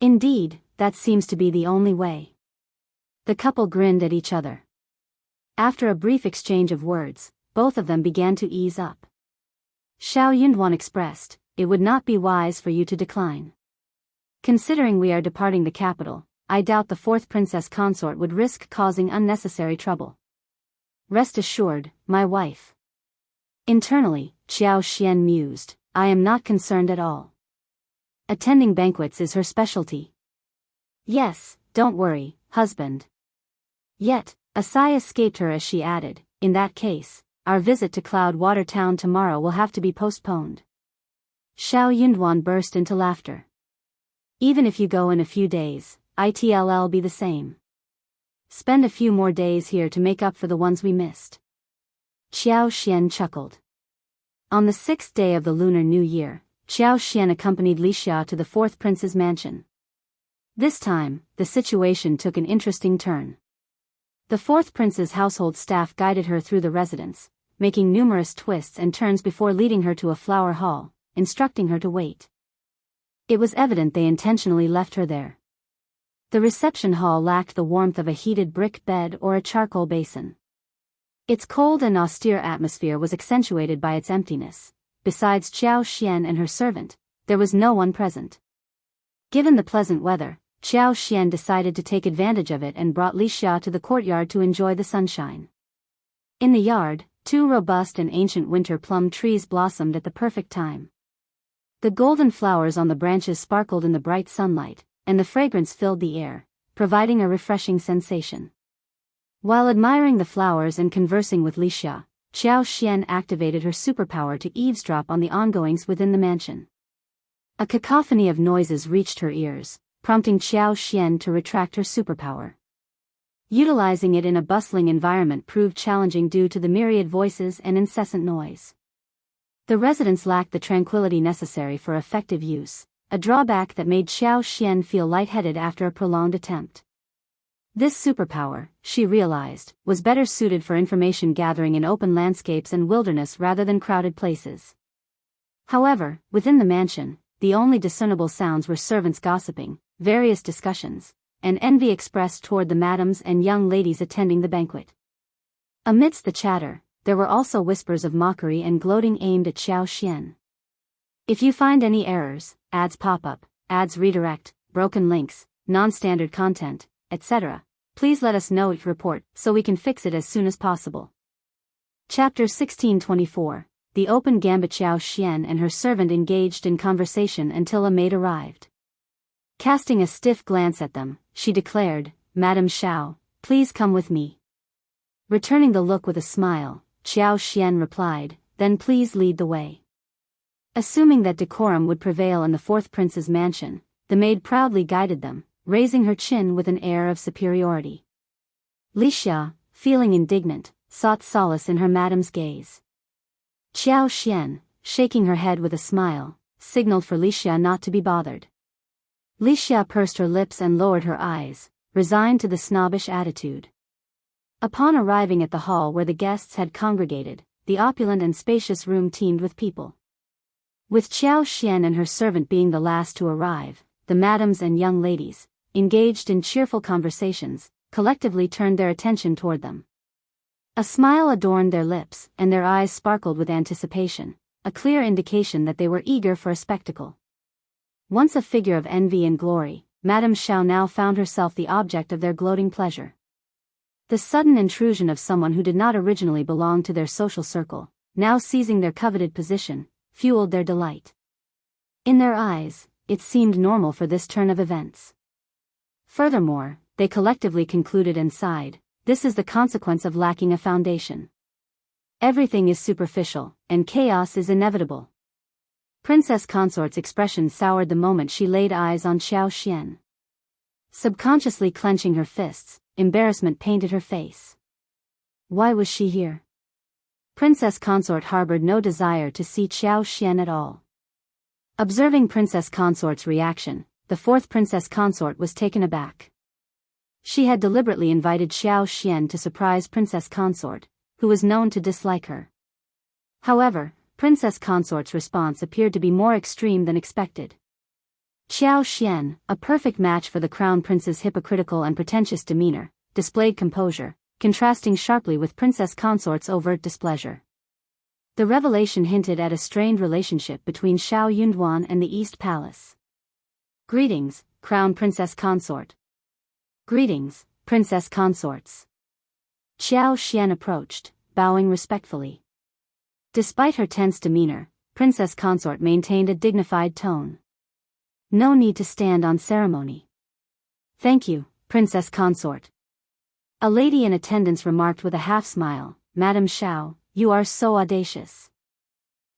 [SPEAKER 1] "Indeed, that seems to be the only way." The couple grinned at each other. After a brief exchange of words, both of them began to ease up. Shao Yunduan expressed, "It would not be wise for you to decline. Considering we are departing the capital, I doubt the 4th princess consort would risk causing unnecessary trouble." "Rest assured, my wife." Internally, Qiao Xian mused, "I am not concerned at all. Attending banquets is her specialty." "Yes, don't worry, husband." Yet, a sigh escaped her as she added, "In that case, our visit to Cloudwater Town tomorrow will have to be postponed." Shao Yunduan burst into laughter. "Even if you go in a few days, it'll be the same. Spend a few more days here to make up for the ones we missed." Qiao Xian chuckled. On the 6th day of the Lunar New Year, Qiao Xian accompanied Li Xia to the 4th prince's mansion. This time, the situation took an interesting turn. The 4th prince's household staff guided her through the residence, making numerous twists and turns before leading her to a flower hall, instructing her to wait. It was evident they intentionally left her there. The reception hall lacked the warmth of a heated brick bed or a charcoal basin. Its cold and austere atmosphere was accentuated by its emptiness. Besides Qiao Xian and her servant, there was no one present. Given the pleasant weather, Qiao Xian decided to take advantage of it and brought Li Xia to the courtyard to enjoy the sunshine. In the yard, 2 robust and ancient winter plum trees blossomed at the perfect time. The golden flowers on the branches sparkled in the bright sunlight, and the fragrance filled the air, providing a refreshing sensation. While admiring the flowers and conversing with Li Xia, Qiao Xian activated her superpower to eavesdrop on the ongoings within the mansion. A cacophony of noises reached her ears, prompting Qiao Xian to retract her superpower. Utilizing it in a bustling environment proved challenging due to the myriad voices and incessant noise. The residents lacked the tranquility necessary for effective use, a drawback that made Qiao Xian feel lightheaded after a prolonged attempt. This superpower, she realized, was better suited for information gathering in open landscapes and wilderness rather than crowded places. However, within the mansion, the only discernible sounds were servants gossiping, various discussions, and envy expressed toward the madams and young ladies attending the banquet. Amidst the chatter, there were also whispers of mockery and gloating aimed at Qiao Xian. If you find any errors, ads pop up, ads redirect, broken links, non-standard content, etc., please let us know each report so we can fix it as soon as possible. Chapter 1624. The open Gambit. Qiao Xian and her servant engaged in conversation until a maid arrived. Casting a stiff glance at them, she declared, "Madam Shao, please come with me." Returning the look with a smile, Qiao Xian replied, "Then please lead the way." Assuming that decorum would prevail in the fourth prince's mansion, the maid proudly guided them, raising her chin with an air of superiority. Li Xia, feeling indignant, sought solace in her madam's gaze. Qiao Xian, shaking her head with a smile, signaled for Li Xia not to be bothered. Li Xia pursed her lips and lowered her eyes, resigned to the snobbish attitude. Upon arriving at the hall where the guests had congregated, the opulent and spacious room teemed with people. With Qiao Xian and her servant being the last to arrive, the madams and young ladies, engaged in cheerful conversations, collectively turned their attention toward them. A smile adorned their lips, and their eyes sparkled with anticipation, a clear indication that they were eager for a spectacle. Once a figure of envy and glory, Madame Shao now found herself the object of their gloating pleasure. The sudden intrusion of someone who did not originally belong to their social circle, now seizing their coveted position, fueled their delight. In their eyes, it seemed normal for this turn of events. Furthermore, they collectively concluded and sighed, this is the consequence of lacking a foundation. Everything is superficial, and chaos is inevitable. Princess Consort's expression soured the moment she laid eyes on Qiao Xian. Subconsciously clenching her fists, embarrassment painted her face. Why was she here? Princess Consort harbored no desire to see Qiao Xian at all. Observing Princess Consort's reaction, the fourth Princess Consort was taken aback. She had deliberately invited Qiao Xian to surprise Princess Consort, who was known to dislike her. However, Princess Consort's response appeared to be more extreme than expected. Qiao Xian, a perfect match for the Crown Prince's hypocritical and pretentious demeanor, displayed composure, contrasting sharply with Princess Consort's overt displeasure. The revelation hinted at a strained relationship between Shao Yunduan and the East Palace. Greetings, Crown Princess Consort. Greetings, Princess Consorts. Qiao Xian approached, bowing respectfully. Despite her tense demeanor, Princess Consort maintained a dignified tone. No need to stand on ceremony. Thank you, Princess Consort. A lady in attendance remarked with a half-smile, Madame Shao, you are so audacious.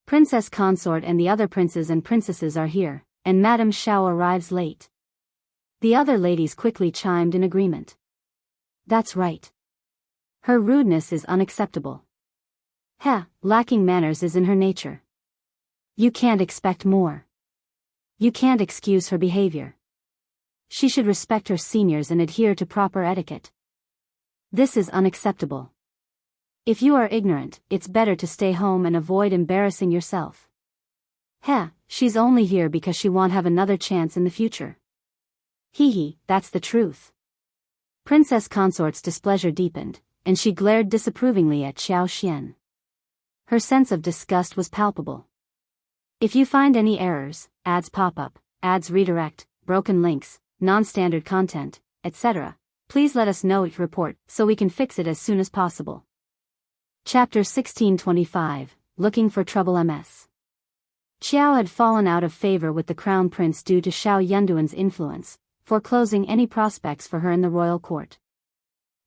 [SPEAKER 1] Princess Consort and the other princes and princesses are here, and Madame Shao arrives late. The other ladies quickly chimed in agreement. That's right. Her rudeness is unacceptable. Lacking manners is in her nature. You can't expect more. You can't excuse her behavior. She should respect her seniors and adhere to proper etiquette. This is unacceptable. If you are ignorant, it's better to stay home and avoid embarrassing yourself. Heh, she's only here because she won't have another chance in the future. Hee, that's the truth. Princess Consort's displeasure deepened, and she glared disapprovingly at Xiao Xian. Her sense of disgust was palpable. If you find any errors, ads pop up, ads redirect, broken links, non-standard content, etc., please let us know each report so we can fix it as soon as possible. Chapter 1625, Looking for Trouble MS. Qiao had fallen out of favor with the crown prince due to Shao Yunduan's influence, foreclosing any prospects for her in the royal court.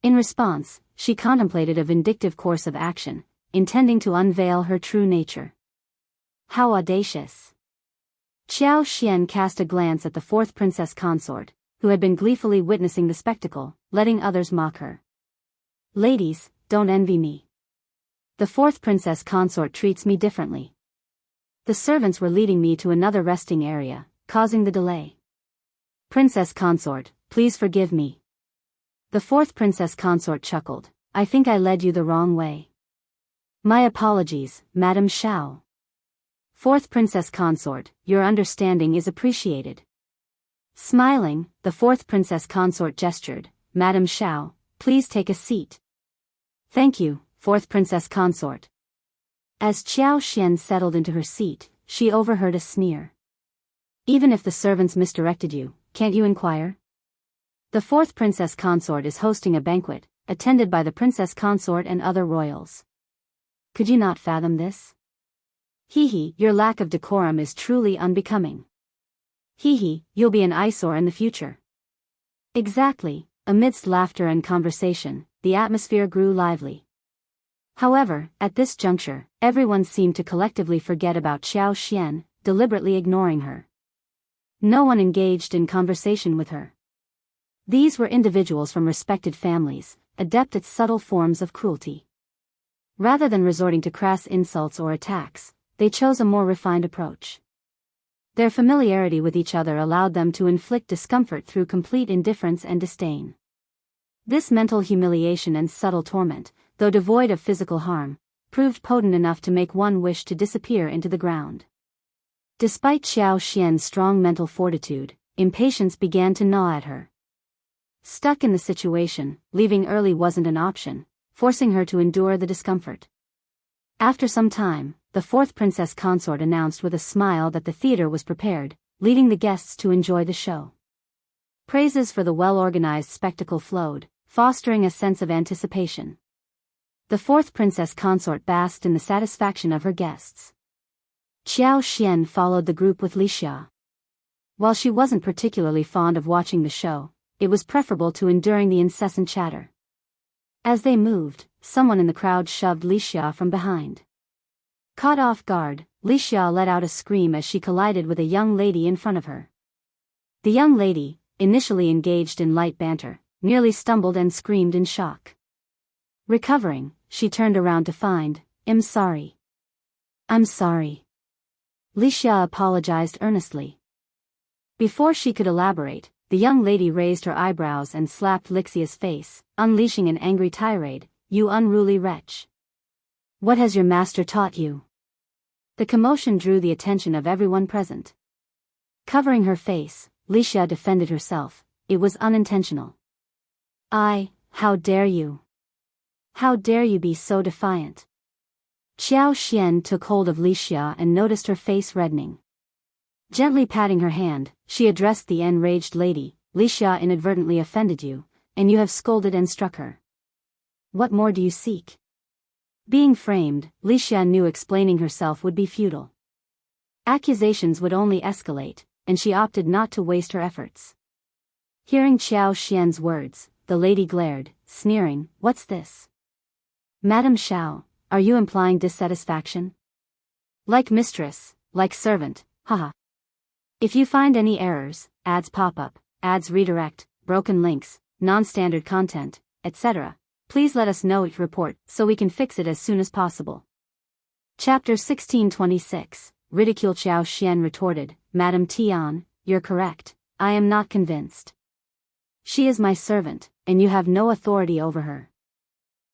[SPEAKER 1] In response, she contemplated a vindictive course of action, intending to unveil her true nature. How audacious! Qiao Xian cast a glance at the fourth princess consort, who had been gleefully witnessing the spectacle, letting others mock her. Ladies, don't envy me. The fourth princess consort treats me differently. The servants were leading me to another resting area, causing the delay. Princess consort, please forgive me. The fourth princess consort chuckled. I think I led you the wrong way. My apologies, Madam Shao. Fourth princess consort, your understanding is appreciated. Smiling, the fourth princess consort gestured. Madam Shao, please take a seat. Thank you, fourth princess consort. As Qiao Xian settled into her seat, she overheard a sneer. Even if the servants misdirected you, can't you inquire? The fourth princess consort is hosting a banquet, attended by the princess consort and other royals. Could you not fathom this? Hee, your lack of decorum is truly unbecoming. Hee, you'll be an eyesore in the future. Exactly. Amidst laughter and conversation, the atmosphere grew lively. However, at this juncture, everyone seemed to collectively forget about Qiao Xian, deliberately ignoring her. No one engaged in conversation with her. These were individuals from respected families, adept at subtle forms of cruelty. Rather than resorting to crass insults or attacks, they chose a more refined approach. Their familiarity with each other allowed them to inflict discomfort through complete indifference and disdain. This mental humiliation and subtle torment, though devoid of physical harm, proved potent enough to make one wish to disappear into the ground. Despite Qiao Xian's strong mental fortitude, impatience began to gnaw at her. Stuck in the situation, leaving early wasn't an option, forcing her to endure the discomfort. After some time, the fourth princess consort announced with a smile that the theater was prepared, leading the guests to enjoy the show. Praises for the well-organized spectacle flowed, fostering a sense of anticipation. The fourth princess consort basked in the satisfaction of her guests. Qiao Xian followed the group with Li Xia. While she wasn't particularly fond of watching the show, it was preferable to enduring the incessant chatter. As they moved, someone in the crowd shoved Li Xia from behind. Caught off guard, Li Xia let out a scream as she collided with a young lady in front of her. The young lady, initially engaged in light banter, nearly stumbled and screamed in shock. Recovering, she turned around to find, I'm sorry. I'm sorry. Li Xia apologized earnestly. Before she could elaborate, the young lady raised her eyebrows and slapped Lixia's face, unleashing an angry tirade. You unruly wretch. What has your master taught you? The commotion drew the attention of everyone present. Covering her face, Li Xia defended herself. It was unintentional. How dare you? How dare you be so defiant? Qiao Xian took hold of Li Xia and noticed her face reddening. Gently patting her hand, she addressed the enraged lady. Li Xia inadvertently offended you, and you have scolded and struck her. What more do you seek? Being framed, Li Xia knew explaining herself would be futile. Accusations would only escalate, and she opted not to waste her efforts. Hearing Qiao Xian's words, the lady glared, sneering, What's this? Madam Shao, are you implying dissatisfaction? Like mistress, like servant, haha. If you find any errors, ads pop up, ads redirect, broken links, non-standard content, etc., please let us know each report so we can fix it as soon as possible. Chapter 1626, Ridicule. Qiao Xian retorted, Madam Tian, you're correct, I am not convinced. She is my servant, and you have no authority over her.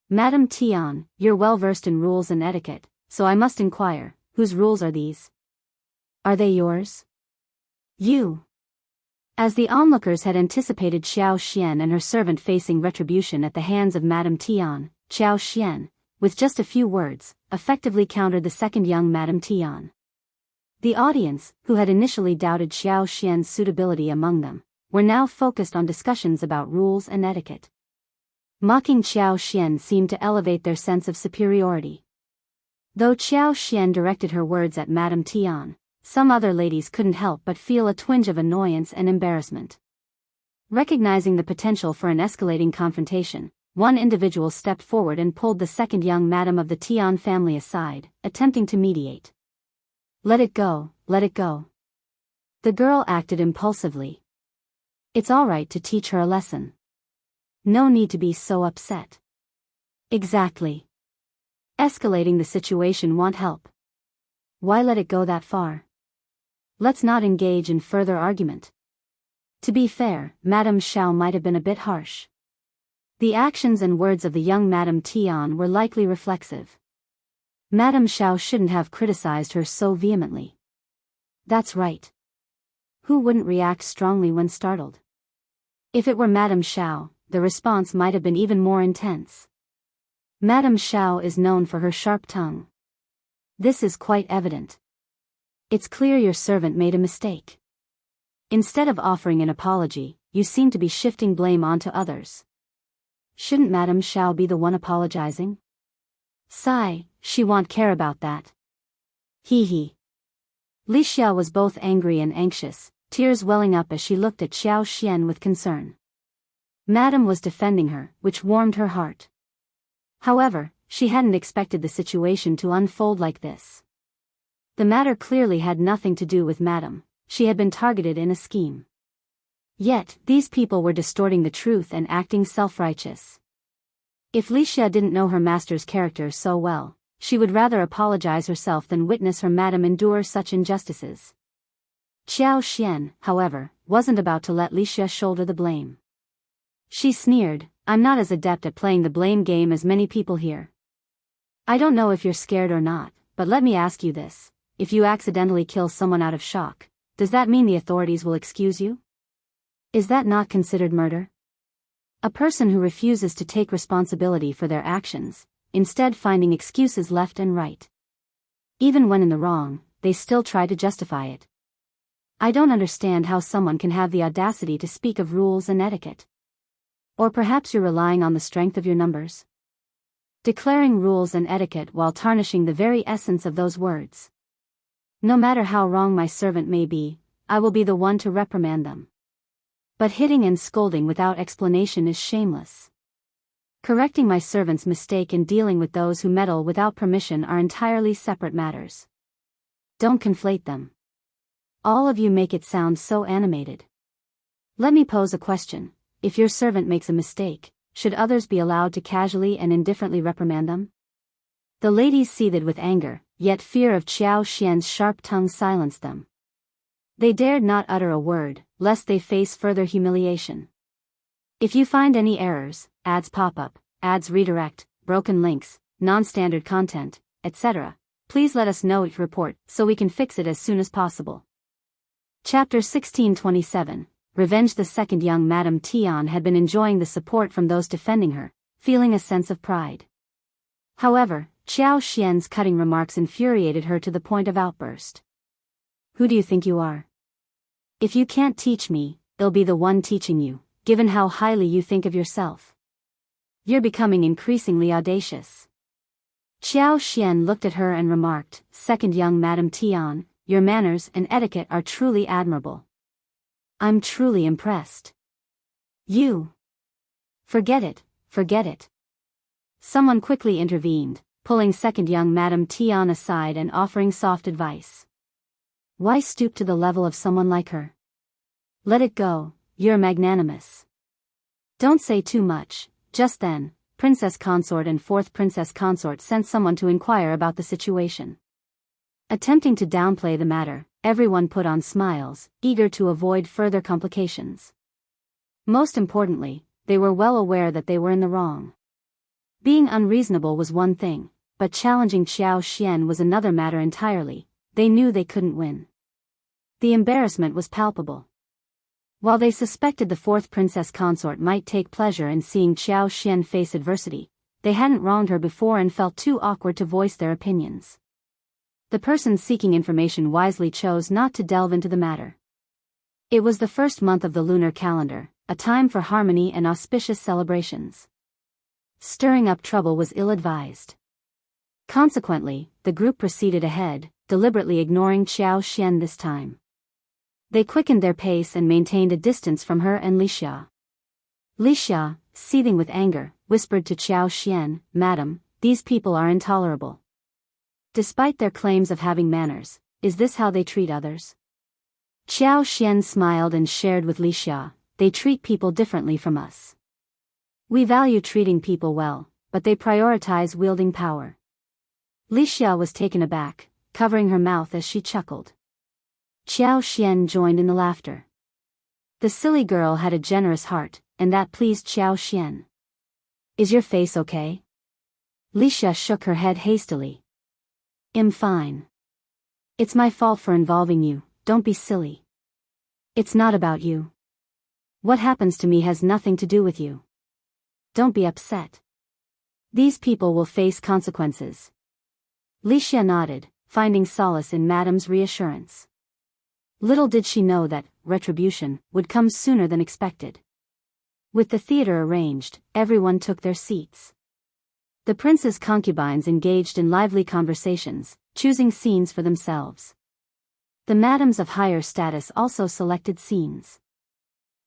[SPEAKER 1] Madam Tian, you're well versed in rules and etiquette, so I must inquire, whose rules are these? Are they yours? You. As the onlookers had anticipated Xiao Xian and her servant facing retribution at the hands of Madame Tian, Xiao Xian, with just a few words, effectively countered the second young Madame Tian. The audience, who had initially doubted Xiao Xian's suitability among them, were now focused on discussions about rules and etiquette. Mocking Xiao Xian seemed to elevate their sense of superiority. Though Xiao Xian directed her words at Madame Tian, some other ladies couldn't help but feel a twinge of annoyance and embarrassment. Recognizing the potential for an escalating confrontation, one individual stepped forward and pulled the second young madam of the Tian family aside, attempting to mediate. Let it go, let it go. The girl acted impulsively. It's all right to teach her a lesson. No need to be so upset. Exactly. Escalating the situation won't help. Why let it go that far? Let's not engage in further argument. To be fair, Madame Shao might have been a bit harsh. The actions and words of the young Madame Tian were likely reflexive. Madame Shao shouldn't have criticized her so vehemently. That's right. Who wouldn't react strongly when startled? If it were Madame Shao, the response might have been even more intense. Madame Shao is known for her sharp tongue. This is quite evident. It's clear your servant made a mistake. Instead of offering an apology, you seem to be shifting blame onto others. Shouldn't Madame Shao be the one apologizing? Sigh, she won't care about that. Hee hee. Li Xiao was both angry and anxious, tears welling up as she looked at Xiao Xian with concern. Madame was defending her, which warmed her heart. However, she hadn't expected the situation to unfold like this. The matter clearly had nothing to do with Madame. She had been targeted in a scheme. Yet, these people were distorting the truth and acting self-righteous. If Li Xia didn't know her master's character so well, she would rather apologize herself than witness her madam endure such injustices. Qiao Xian, however, wasn't about to let Li Xia shoulder the blame. She sneered, I'm not as adept at playing the blame game as many people here. I don't know if you're scared or not, but let me ask you this. If you accidentally kill someone out of shock, does that mean the authorities will excuse you? Is that not considered murder? A person who refuses to take responsibility for their actions, instead finding excuses left and right. Even when in the wrong, they still try to justify it. I don't understand how someone can have the audacity to speak of rules and etiquette. Or perhaps you're relying on the strength of your numbers? Declaring rules and etiquette while tarnishing the very essence of those words. No matter how wrong my servant may be, I will be the one to reprimand them. But hitting and scolding without explanation is shameless. Correcting my servant's mistake and dealing with those who meddle without permission are entirely separate matters. Don't conflate them. All of you make it sound so animated. Let me pose a question. If your servant makes a mistake, should others be allowed to casually and indifferently reprimand them? The ladies seethed with anger, yet fear of Qiao Xian's sharp tongue silenced them. They dared not utter a word, lest they face further humiliation. If you find any errors, ads pop up, ads redirect, broken links, non-standard content, etc., please let us know each report so we can fix it as soon as possible. Chapter 1627. Revenge. The second young Madame Tian had been enjoying the support from those defending her, feeling a sense of pride. However, Qiao Xian's cutting remarks infuriated her to the point of outburst. Who do you think you are? If you can't teach me, I'll be the one teaching you, given how highly you think of yourself. You're becoming increasingly audacious. Qiao Xian looked at her and remarked, Second young Madame Tian, your manners and etiquette are truly admirable. I'm truly impressed. You. Forget it, forget it. Someone quickly intervened, pulling second young Madame Tian aside and offering soft advice. Why stoop to the level of someone like her? Let it go, you're magnanimous. Don't say too much. Just then, Princess Consort and fourth Princess Consort sent someone to inquire about the situation. Attempting to downplay the matter, everyone put on smiles, eager to avoid further complications. Most importantly, they were well aware that they were in the wrong. Being unreasonable was one thing, but challenging Qiao Xian was another matter entirely. They knew they couldn't win. The embarrassment was palpable. While they suspected the fourth princess consort might take pleasure in seeing Qiao Xian face adversity, they hadn't wronged her before and felt too awkward to voice their opinions. The person seeking information wisely chose not to delve into the matter. It was the first month of the lunar calendar, a time for harmony and auspicious celebrations. Stirring up trouble was ill-advised. Consequently, the group proceeded ahead, deliberately ignoring Qiao Xian this time. They quickened their pace and maintained a distance from her and Li Xia. Li Xia, seething with anger, whispered to Qiao Xian, "Madam, these people are intolerable. Despite their claims of having manners, is this how they treat others?" Qiao Xian smiled and shared with Li Xia, "They treat people differently from us. We value treating people well, but they prioritize wielding power." Li Xia was taken aback, covering her mouth as she chuckled. Qiao Xian joined in the laughter. The silly girl had a generous heart, and that pleased Qiao Xian. "Is your face okay?" Li Xia shook her head hastily. "I'm fine. It's my fault for involving you, don't be silly. It's not about you. What happens to me has nothing to do with you. Don't be upset. These people will face consequences." Li Xia nodded, finding solace in Madam's reassurance. Little did she know that retribution would come sooner than expected. With the theater arranged, everyone took their seats. The prince's concubines engaged in lively conversations, choosing scenes for themselves. The madams of higher status also selected scenes.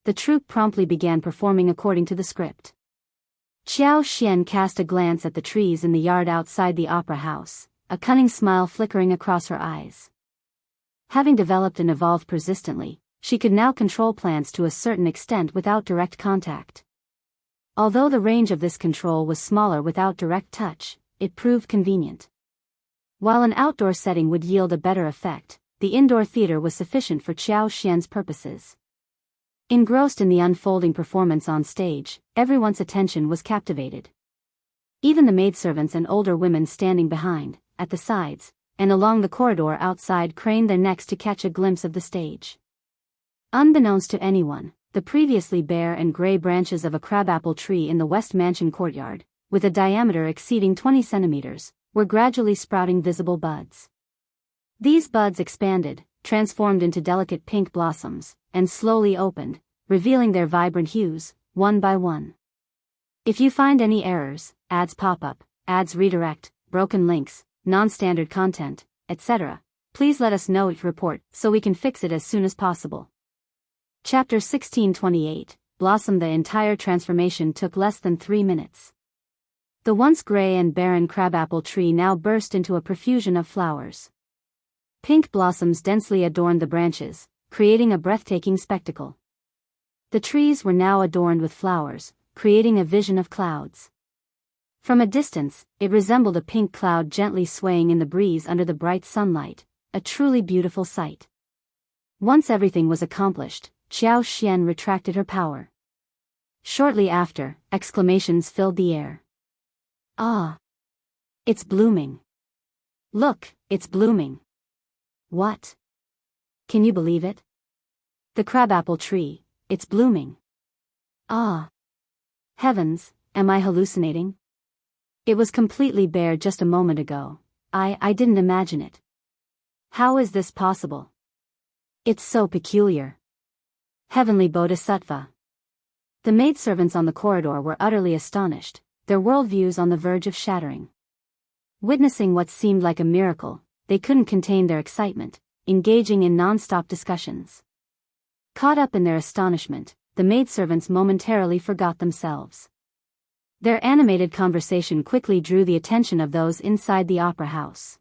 [SPEAKER 1] The troupe promptly began performing according to the script. Qiao Xian cast a glance at the trees in the yard outside the opera house, a cunning smile flickering across her eyes. Having developed and evolved persistently, she could now control plants to a certain extent without direct contact. Although the range of this control was smaller without direct touch, it proved convenient. While an outdoor setting would yield a better effect, the indoor theater was sufficient for Qiao Xian's purposes. Engrossed in the unfolding performance on stage, everyone's attention was captivated. Even the maidservants and older women standing behind, at the sides, and along the corridor outside craned their necks to catch a glimpse of the stage. Unbeknownst to anyone, the previously bare and gray branches of a crabapple tree in the West Mansion courtyard, with a diameter exceeding 20 centimeters, were gradually sprouting visible buds. These buds expanded, transformed into delicate pink blossoms, and slowly opened, revealing their vibrant hues, one by one. If you find any errors, ads pop up, ads redirect, broken links, non-standard content, etc., please let us know it report so we can fix it as soon as possible. Chapter 1628, Blossom. The entire transformation took less than 3 minutes. The once gray and barren crabapple tree now burst into a profusion of flowers. Pink blossoms densely adorned the branches, creating a breathtaking spectacle. The trees were now adorned with flowers, creating a vision of clouds. From a distance, it resembled a pink cloud gently swaying in the breeze under the bright sunlight, a truly beautiful sight. Once everything was accomplished, Qiao Xian retracted her power. Shortly after, exclamations filled the air. "Ah! It's blooming! Look, it's blooming! What? Can you believe it? The crabapple tree, it's blooming! Ah! Heavens, am I hallucinating? It was completely bare just a moment ago. I didn't imagine it. How is this possible? It's so peculiar. Heavenly Bodhisattva." The maidservants on the corridor were utterly astonished, their worldviews on the verge of shattering. Witnessing what seemed like a miracle, they couldn't contain their excitement, engaging in non-stop discussions. Caught up in their astonishment, the maidservants momentarily forgot themselves. Their animated conversation quickly drew the attention of those inside the opera house.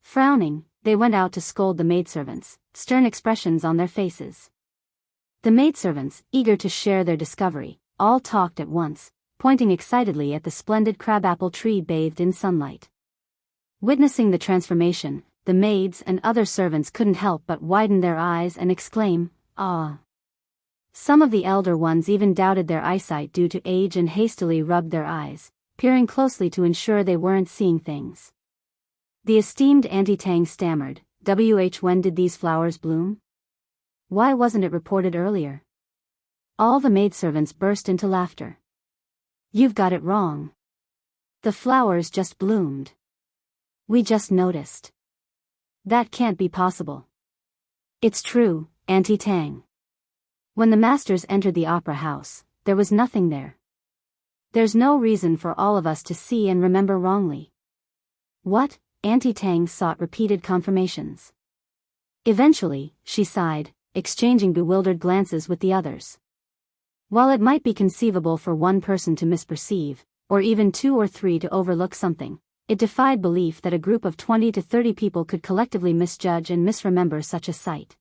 [SPEAKER 1] Frowning, they went out to scold the maidservants, stern expressions on their faces. The maidservants, eager to share their discovery, all talked at once, pointing excitedly at the splendid crabapple tree bathed in sunlight. Witnessing the transformation, the maids and other servants couldn't help but widen their eyes and exclaim, "Ah!" Some of the elder ones even doubted their eyesight due to age and hastily rubbed their eyes, peering closely to ensure they weren't seeing things. The esteemed Auntie Tang stammered, When did these flowers bloom? Why wasn't it reported earlier? All the maidservants burst into laughter. You've got it wrong. The flowers just bloomed. We just noticed. That can't be possible. It's true, Auntie Tang. When the masters entered the opera house, there was nothing there. There's no reason for all of us to see and remember wrongly. What? Auntie Tang sought repeated confirmations. Eventually, she sighed, exchanging bewildered glances with the others. While it might be conceivable for one person to misperceive, or even 2 or 3 to overlook something, it defied belief that a group of 20 to 30 people could collectively misjudge and misremember such a sight.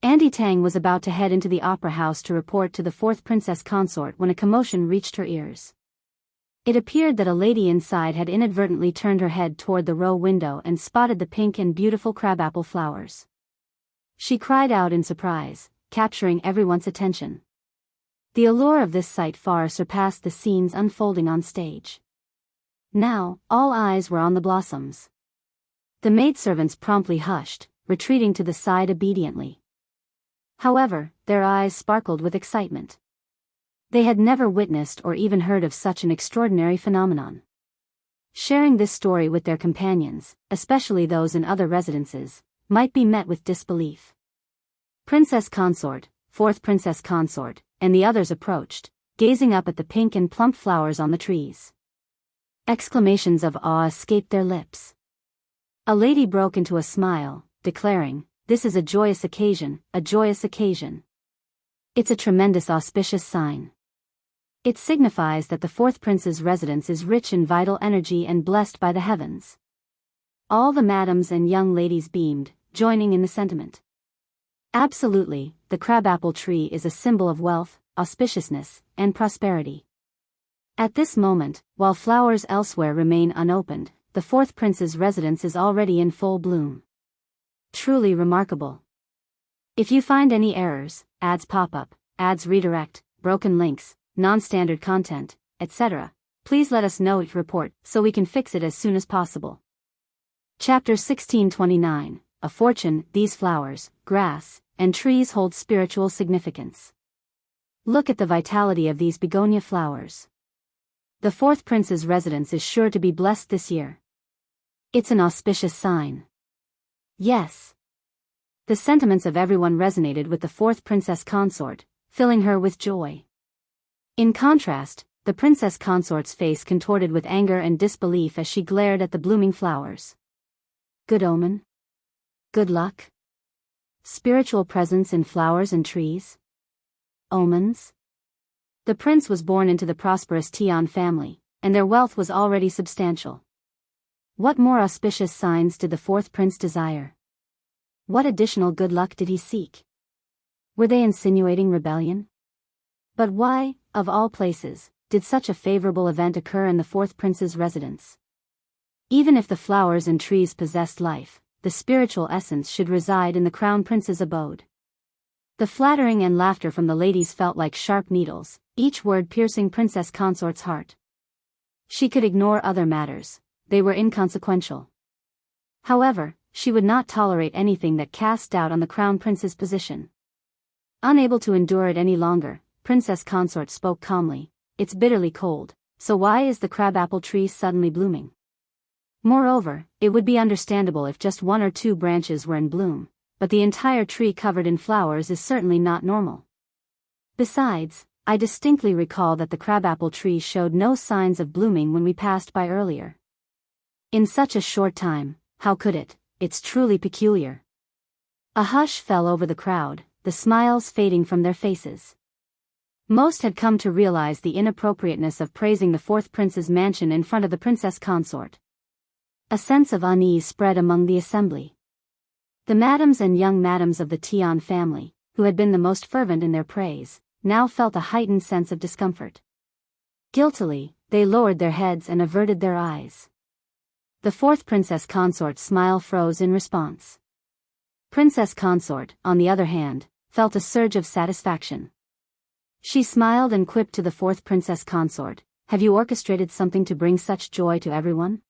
[SPEAKER 1] Auntie Tang was about to head into the opera house to report to the 4th princess consort when a commotion reached her ears. It appeared that a lady inside had inadvertently turned her head toward the row window and spotted the pink and beautiful crabapple flowers. She cried out in surprise, capturing everyone's attention. The allure of this sight far surpassed the scenes unfolding on stage. Now, all eyes were on the blossoms. The maidservants promptly hushed, retreating to the side obediently. However, their eyes sparkled with excitement. They had never witnessed or even heard of such an extraordinary phenomenon. Sharing this story with their companions, especially those in other residences, might be met with disbelief. Princess Consort, 4th Princess Consort, and the others approached, gazing up at the pink and plump flowers on the trees. Exclamations of awe escaped their lips. A lady broke into a smile, declaring, "This is a joyous occasion, a joyous occasion. It's a tremendous auspicious sign. It signifies that the 4th prince's residence is rich in vital energy and blessed by the heavens." All the madams and young ladies beamed, joining in the sentiment. Absolutely, the crabapple tree is a symbol of wealth, auspiciousness, and prosperity. At this moment, while flowers elsewhere remain unopened, the 4th prince's residence is already in full bloom. Truly remarkable. If you find any errors, ads pop up, ads redirect, broken links, non-standard content, etc., please let us know it report so we can fix it as soon as possible. Chapter 1629, A Fortune. These flowers, grass, and trees hold spiritual significance. Look at the vitality of these begonia flowers. The 4th prince's residence is sure to be blessed this year. It's an auspicious sign. Yes. The sentiments of everyone resonated with the 4th princess consort, filling her with joy. In contrast, the princess consort's face contorted with anger and disbelief as she glared at the blooming flowers. Good omen? Good luck? Spiritual presence in flowers and trees? Omens? The prince was born into the prosperous Tian family, and their wealth was already substantial. What more auspicious signs did the 4th prince desire? What additional good luck did he seek? Were they insinuating rebellion? But why, of all places, did such a favorable event occur in the 4th prince's residence? Even if the flowers and trees possessed life, the spiritual essence should reside in the crown prince's abode. The flattering and laughter from the ladies felt like sharp needles, each word piercing Princess Consort's heart. She could ignore other matters, they were inconsequential. However, she would not tolerate anything that cast doubt on the crown prince's position. Unable to endure it any longer, Princess Consort spoke calmly. It's bitterly cold, so why is the crabapple tree suddenly blooming? Moreover, it would be understandable if just 1 or 2 branches were in bloom, but the entire tree covered in flowers is certainly not normal. Besides, I distinctly recall that the crabapple tree showed no signs of blooming when we passed by earlier. In such a short time, how could it? It's truly peculiar. A hush fell over the crowd, the smiles fading from their faces. Most had come to realize the inappropriateness of praising the 4th prince's mansion in front of the princess consort. A sense of unease spread among the assembly. The madams and young madams of the Tian family, who had been the most fervent in their praise, now felt a heightened sense of discomfort. Guiltily, they lowered their heads and averted their eyes. The 4th princess consort's smile froze in response. Princess consort, on the other hand, felt a surge of satisfaction. She smiled and quipped to the 4th princess consort, "Have you orchestrated something to bring such joy to everyone?"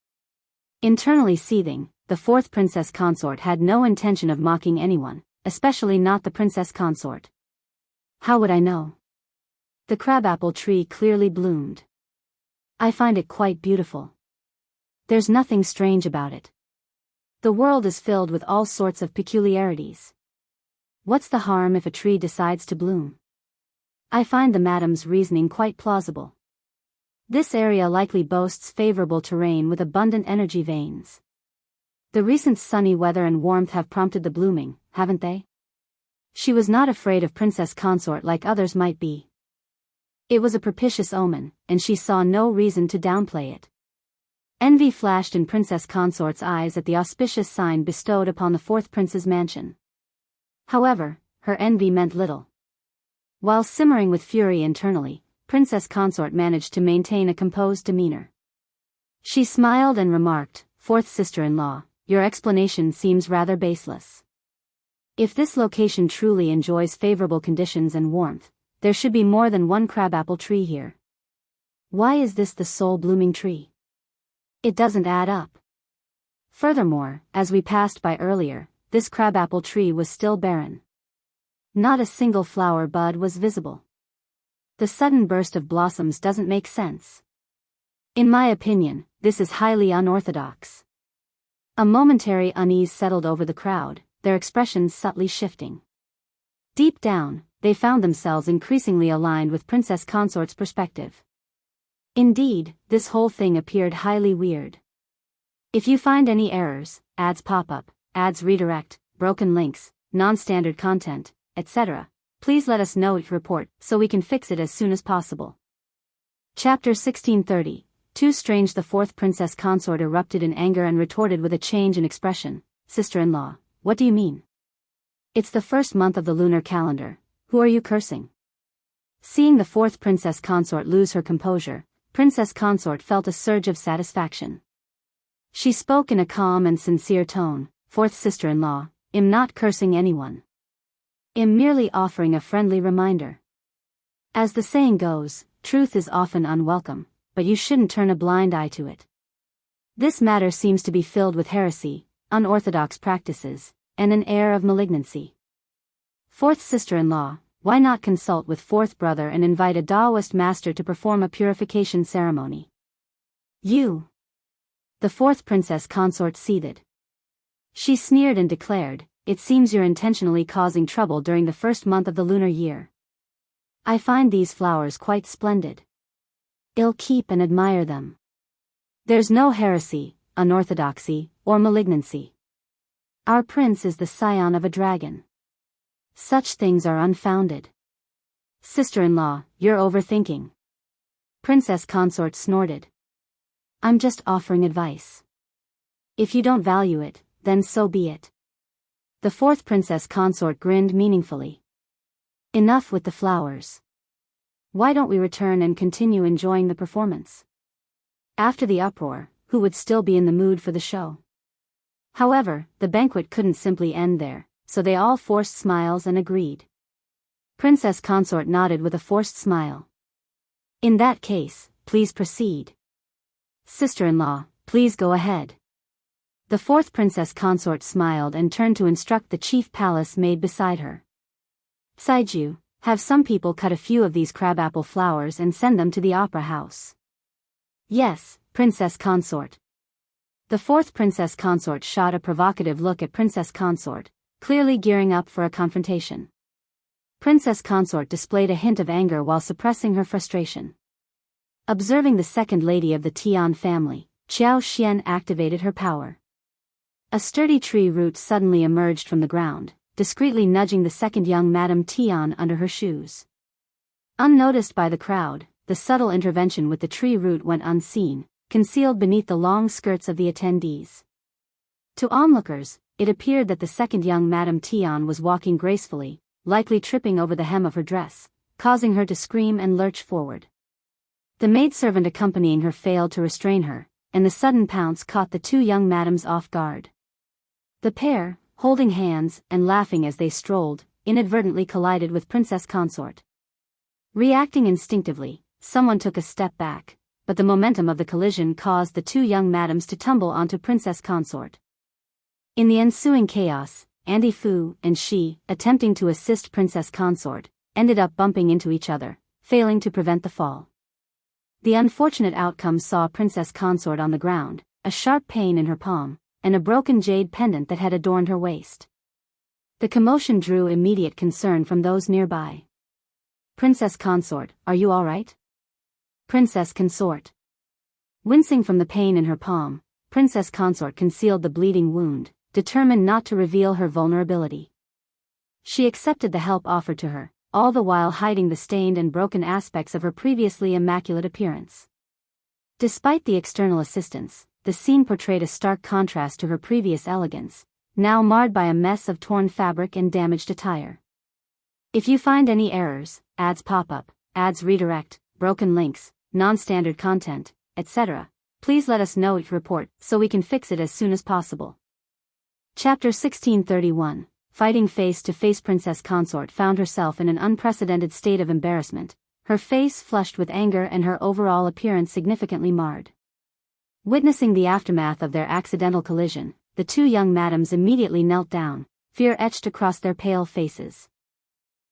[SPEAKER 1] Internally seething, the the fourth princess consort had no intention of mocking anyone, especially not the princess consort. How would I know? The crabapple tree clearly bloomed. I find it quite beautiful. There's nothing strange about it. The world is filled with all sorts of peculiarities. What's the harm if a tree decides to bloom? I find the madam's reasoning quite plausible. This area likely boasts favorable terrain with abundant energy veins. The recent sunny weather and warmth have prompted the blooming, haven't they? She was not afraid of Princess Consort like others might be. It was a propitious omen, and she saw no reason to downplay it. Envy flashed in Princess Consort's eyes at the auspicious sign bestowed upon the fourth prince's mansion. However, her envy meant little. While simmering with fury internally, Princess Consort managed to maintain a composed demeanor. She smiled and remarked, "Fourth sister-in-law, your explanation seems rather baseless. If this location truly enjoys favorable conditions and warmth, there should be more than one crabapple tree here. Why is this the sole blooming tree? It doesn't add up." Furthermore, as we passed by earlier, this crabapple tree was still barren. Not a single flower bud was visible. The sudden burst of blossoms doesn't make sense. In my opinion, this is highly unorthodox. A momentary unease settled over the crowd, their expressions subtly shifting. Deep down, they found themselves increasingly aligned with Princess Consort's perspective. Indeed, this whole thing appeared highly weird. If you find any errors, ads pop up, ads redirect, broken links, non-standard content, etc., please let us know each report so we can fix it as soon as possible. Chapter 1630. Too strange. The fourth princess consort erupted in anger and retorted with a change in expression. "Sister-in-law, what do you mean? It's the first month of the lunar calendar. Who are you cursing?" Seeing the fourth princess consort lose her composure, Princess Consort felt a surge of satisfaction. She spoke in a calm and sincere tone. "Fourth sister-in-law, I'm not cursing anyone. I'm merely offering a friendly reminder. As the saying goes, truth is often unwelcome, but you shouldn't turn a blind eye to it. This matter seems to be filled with heresy, unorthodox practices, and an air of malignancy. Fourth sister-in-law, why not consult with fourth brother and invite a Taoist master to perform a purification ceremony?" "You!" The fourth princess consort seethed. She sneered and declared, "It seems you're intentionally causing trouble during the first month of the lunar year. I find these flowers quite splendid. I'll keep and admire them. There's no heresy, unorthodoxy, or malignancy. Our prince is the scion of a dragon. Such things are unfounded." "Sister-in-law, you're overthinking." Princess Consort snorted. "I'm just offering advice. If you don't value it, then so be it." The fourth princess consort grinned meaningfully. "Enough with the flowers. Why don't we return and continue enjoying the performance?" After the uproar, who would still be in the mood for the show? However, the banquet couldn't simply end there, so they all forced smiles and agreed. Princess Consort nodded with a forced smile. "In that case, please proceed." "Sister-in-law, please go ahead." The fourth princess consort smiled and turned to instruct the chief palace maid beside her. "Saiju, have some people cut a few of these crabapple flowers and send them to the opera house." "Yes, Princess Consort." The fourth princess consort shot a provocative look at Princess Consort, clearly gearing up for a confrontation. Princess Consort displayed a hint of anger while suppressing her frustration. Observing the second lady of the Tian family, Qiao Xian activated her power. A sturdy tree root suddenly emerged from the ground, discreetly nudging the second young Madame Tian under her shoes. Unnoticed by the crowd, the subtle intervention with the tree root went unseen, concealed beneath the long skirts of the attendees. To onlookers, it appeared that the second young Madame Tian was walking gracefully, likely tripping over the hem of her dress, causing her to scream and lurch forward. The maidservant accompanying her failed to restrain her, and the sudden pounce caught the two young madams off guard. The pair, holding hands and laughing as they strolled, inadvertently collided with Princess Consort. Reacting instinctively, someone took a step back, but the momentum of the collision caused the two young madams to tumble onto Princess Consort. In the ensuing chaos, Andy Fu and she, attempting to assist Princess Consort, ended up bumping into each other, failing to prevent the fall. The unfortunate outcome saw Princess Consort on the ground, a sharp pain in her palm, and a broken jade pendant that had adorned her waist. The commotion drew immediate concern from those nearby. "Princess Consort, are you all right?" Princess Consort. Wincing from the pain in her palm, Princess Consort concealed the bleeding wound, determined not to reveal her vulnerability. She accepted the help offered to her, all the while hiding the stained and broken aspects of her previously immaculate appearance. Despite the external assistance, the scene portrayed a stark contrast to her previous elegance, now marred by a mess of torn fabric and damaged attire. If you find any errors, ads pop up, ads redirect, broken links, non-standard content, etc., please let us know each report so we can fix it as soon as possible. Chapter 1631. Fighting face-to-face. Princess Consort found herself in an unprecedented state of embarrassment, her face flushed with anger and her overall appearance significantly marred. Witnessing the aftermath of their accidental collision, the two young madams immediately knelt down, fear etched across their pale faces.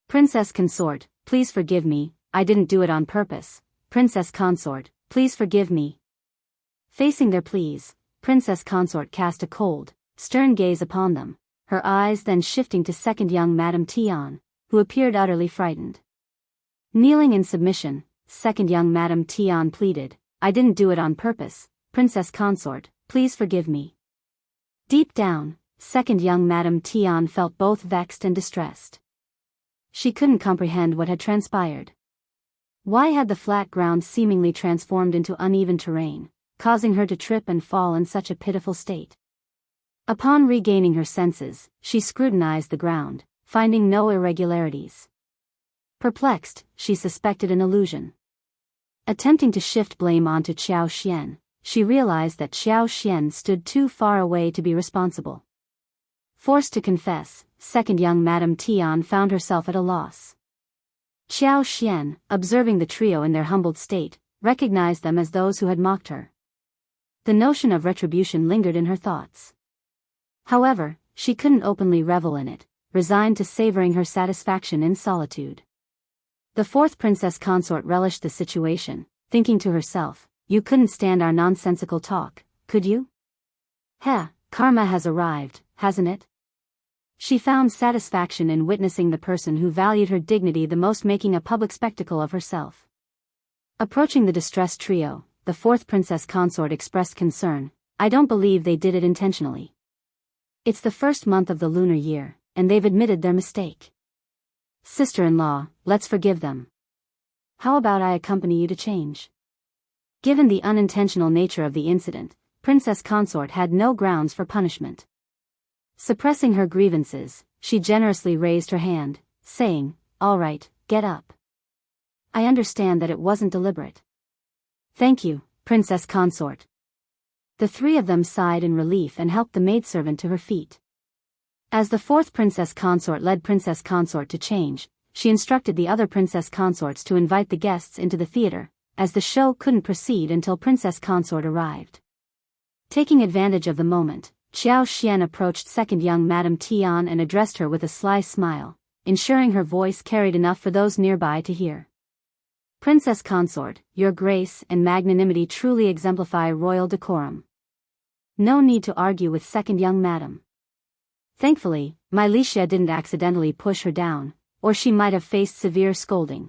[SPEAKER 1] "Princess Consort, please forgive me, I didn't do it on purpose. Princess Consort, please forgive me." Facing their pleas, Princess Consort cast a cold, stern gaze upon them, her eyes then shifting to second young Madame Tian, who appeared utterly frightened. Kneeling in submission, second young Madame Tian pleaded, "I didn't do it on purpose. Princess Consort, please forgive me." Deep down, second young Madame Tian felt both vexed and distressed. She couldn't comprehend what had transpired. Why had the flat ground seemingly transformed into uneven terrain, causing her to trip and fall in such a pitiful state? Upon regaining her senses, she scrutinized the ground, finding no irregularities. Perplexed, she suspected an illusion. Attempting to shift blame onto Qiao Xian, she realized that Qiao Xian stood too far away to be responsible. Forced to confess, second young Madame Tian found herself at a loss. Qiao Xian, observing the trio in their humbled state, recognized them as those who had mocked her. The notion of retribution lingered in her thoughts. However, she couldn't openly revel in it, resigned to savoring her satisfaction in solitude. The fourth Princess Consort relished the situation, thinking to herself, "You couldn't stand our nonsensical talk, could you? Heh, karma has arrived, hasn't it?" She found satisfaction in witnessing the person who valued her dignity the most making a public spectacle of herself. Approaching the distressed trio, the fourth Princess Consort expressed concern, "I don't believe they did it intentionally. It's the first month of the lunar year, and they've admitted their mistake. Sister-in-law, let's forgive them. How about I accompany you to change?" Given the unintentional nature of the incident, Princess Consort had no grounds for punishment. Suppressing her grievances, she generously raised her hand, saying, "All right, get up. I understand that it wasn't deliberate." "Thank you, Princess Consort." The three of them sighed in relief and helped the maidservant to her feet. As the fourth Princess Consort led Princess Consort to change, she instructed the other Princess Consorts to invite the guests into the theater, as the show couldn't proceed until Princess Consort arrived. Taking advantage of the moment, Qiao Xian approached second young Madame Tian and addressed her with a sly smile, ensuring her voice carried enough for those nearby to hear. "Princess Consort, your grace and magnanimity truly exemplify royal decorum. No need to argue with second young Madame. Thankfully, my Licia didn't accidentally push her down, or she might have faced severe scolding."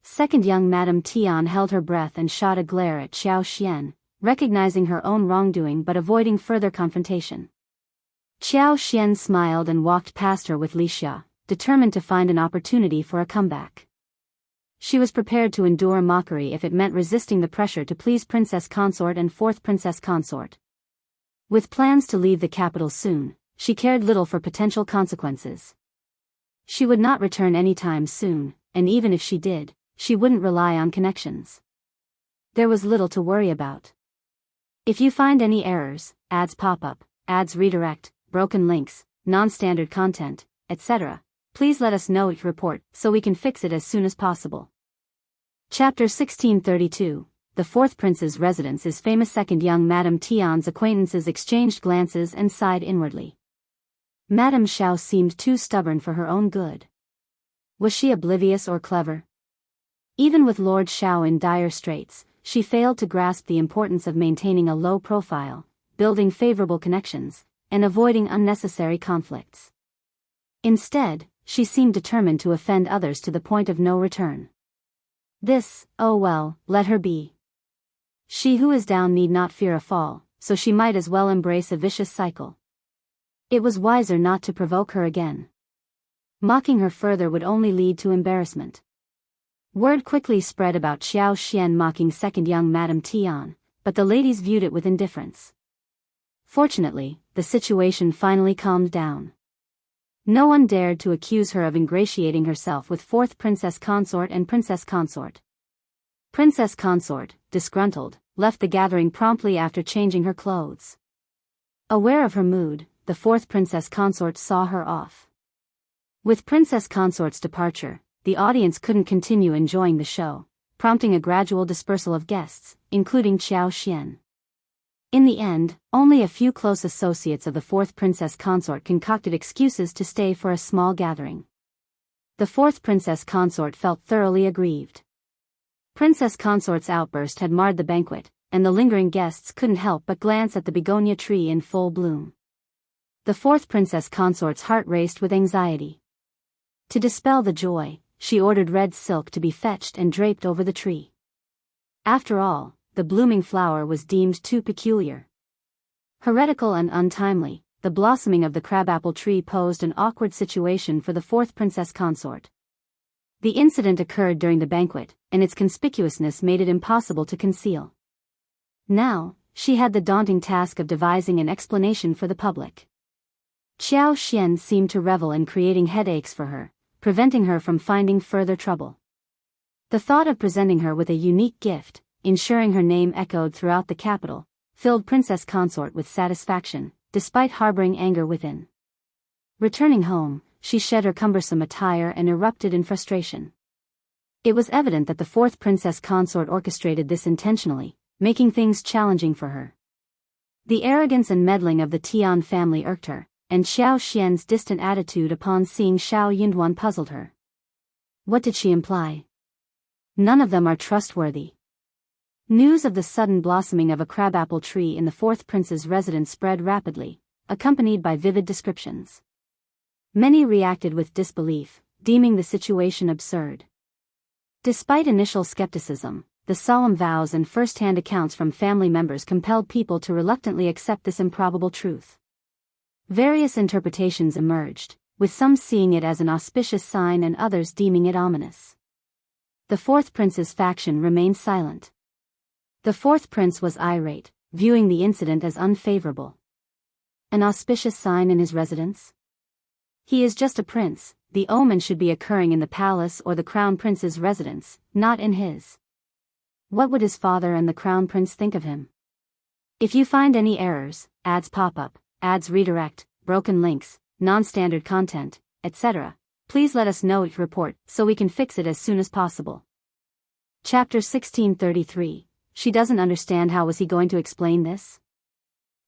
[SPEAKER 1] Second young Madame Tian held her breath and shot a glare at Qiao Xian, recognizing her own wrongdoing but avoiding further confrontation. Qiao Xian smiled and walked past her with Licia, determined to find an opportunity for a comeback. She was prepared to endure mockery if it meant resisting the pressure to please Princess Consort and fourth Princess Consort. With plans to leave the capital soon, she cared little for potential consequences. She would not return anytime soon, and even if she did, she wouldn't rely on connections. There was little to worry about. If you find any errors, ads pop up, ads redirect, broken links, non-standard content, etc., please let us know each report so we can fix it as soon as possible. Chapter 1632. the fourth prince's residence is famous. Second young Madame Tian's acquaintances exchanged glances and sighed inwardly. Madame Shao seemed too stubborn for her own good. Was she oblivious or clever? Even with Lord Shao in dire straits, she failed to grasp the importance of maintaining a low profile, building favorable connections, and avoiding unnecessary conflicts. Instead, she seemed determined to offend others to the point of no return. This, oh well, let her be. She who is down need not fear a fall, so she might as well embrace a vicious cycle. It was wiser not to provoke her again. Mocking her further would only lead to embarrassment. Word quickly spread about Qiao Xian mocking second young Madame Tian, but the ladies viewed it with indifference. Fortunately, the situation finally calmed down. No one dared to accuse her of ingratiating herself with fourth princess consort and princess consort. Princess consort, disgruntled, left the gathering promptly after changing her clothes. Aware of her mood, the fourth princess consort saw her off. With princess consort's departure, the audience couldn't continue enjoying the show, prompting a gradual dispersal of guests, including Qiao Xian. In the end, only a few close associates of the fourth princess consort concocted excuses to stay for a small gathering. The fourth princess consort felt thoroughly aggrieved. Princess consort's outburst had marred the banquet, and the lingering guests couldn't help but glance at the begonia tree in full bloom. The fourth princess consort's heart raced with anxiety. To dispel the joy, she ordered red silk to be fetched and draped over the tree. After all, the blooming flower was deemed too peculiar. Heretical and untimely, the blossoming of the crabapple tree posed an awkward situation for the fourth princess consort. The incident occurred during the banquet, and its conspicuousness made it impossible to conceal. Now, she had the daunting task of devising an explanation for the public. Qiao Xian seemed to revel in creating headaches for her, preventing her from finding further trouble. The thought of presenting her with a unique gift, ensuring her name echoed throughout the capital, filled Princess Consort with satisfaction, despite harboring anger within. Returning home, she shed her cumbersome attire and erupted in frustration. It was evident that the fourth Princess Consort orchestrated this intentionally, making things challenging for her. The arrogance and meddling of the Tian family irked her, and Qiao Xian's distant attitude upon seeing Shao Yunduan puzzled her. What did she imply? None of them are trustworthy. News of the sudden blossoming of a crabapple tree in the fourth prince's residence spread rapidly, accompanied by vivid descriptions. Many reacted with disbelief, deeming the situation absurd. Despite initial skepticism, the solemn vows and first-hand accounts from family members compelled people to reluctantly accept this improbable truth. Various interpretations emerged, with some seeing it as an auspicious sign and others deeming it ominous. The fourth prince's faction remained silent. The fourth prince was irate, viewing the incident as unfavorable. An auspicious sign in his residence? He is just a prince, the omen should be occurring in the palace or the crown prince's residence, not in his. What would his father and the crown prince think of him? If you find any errors, ads pop up, ads redirect, broken links, non-standard content, etc., please let us know each report so we can fix it as soon as possible. Chapter 1633. She doesn't understand. How was he going to explain this?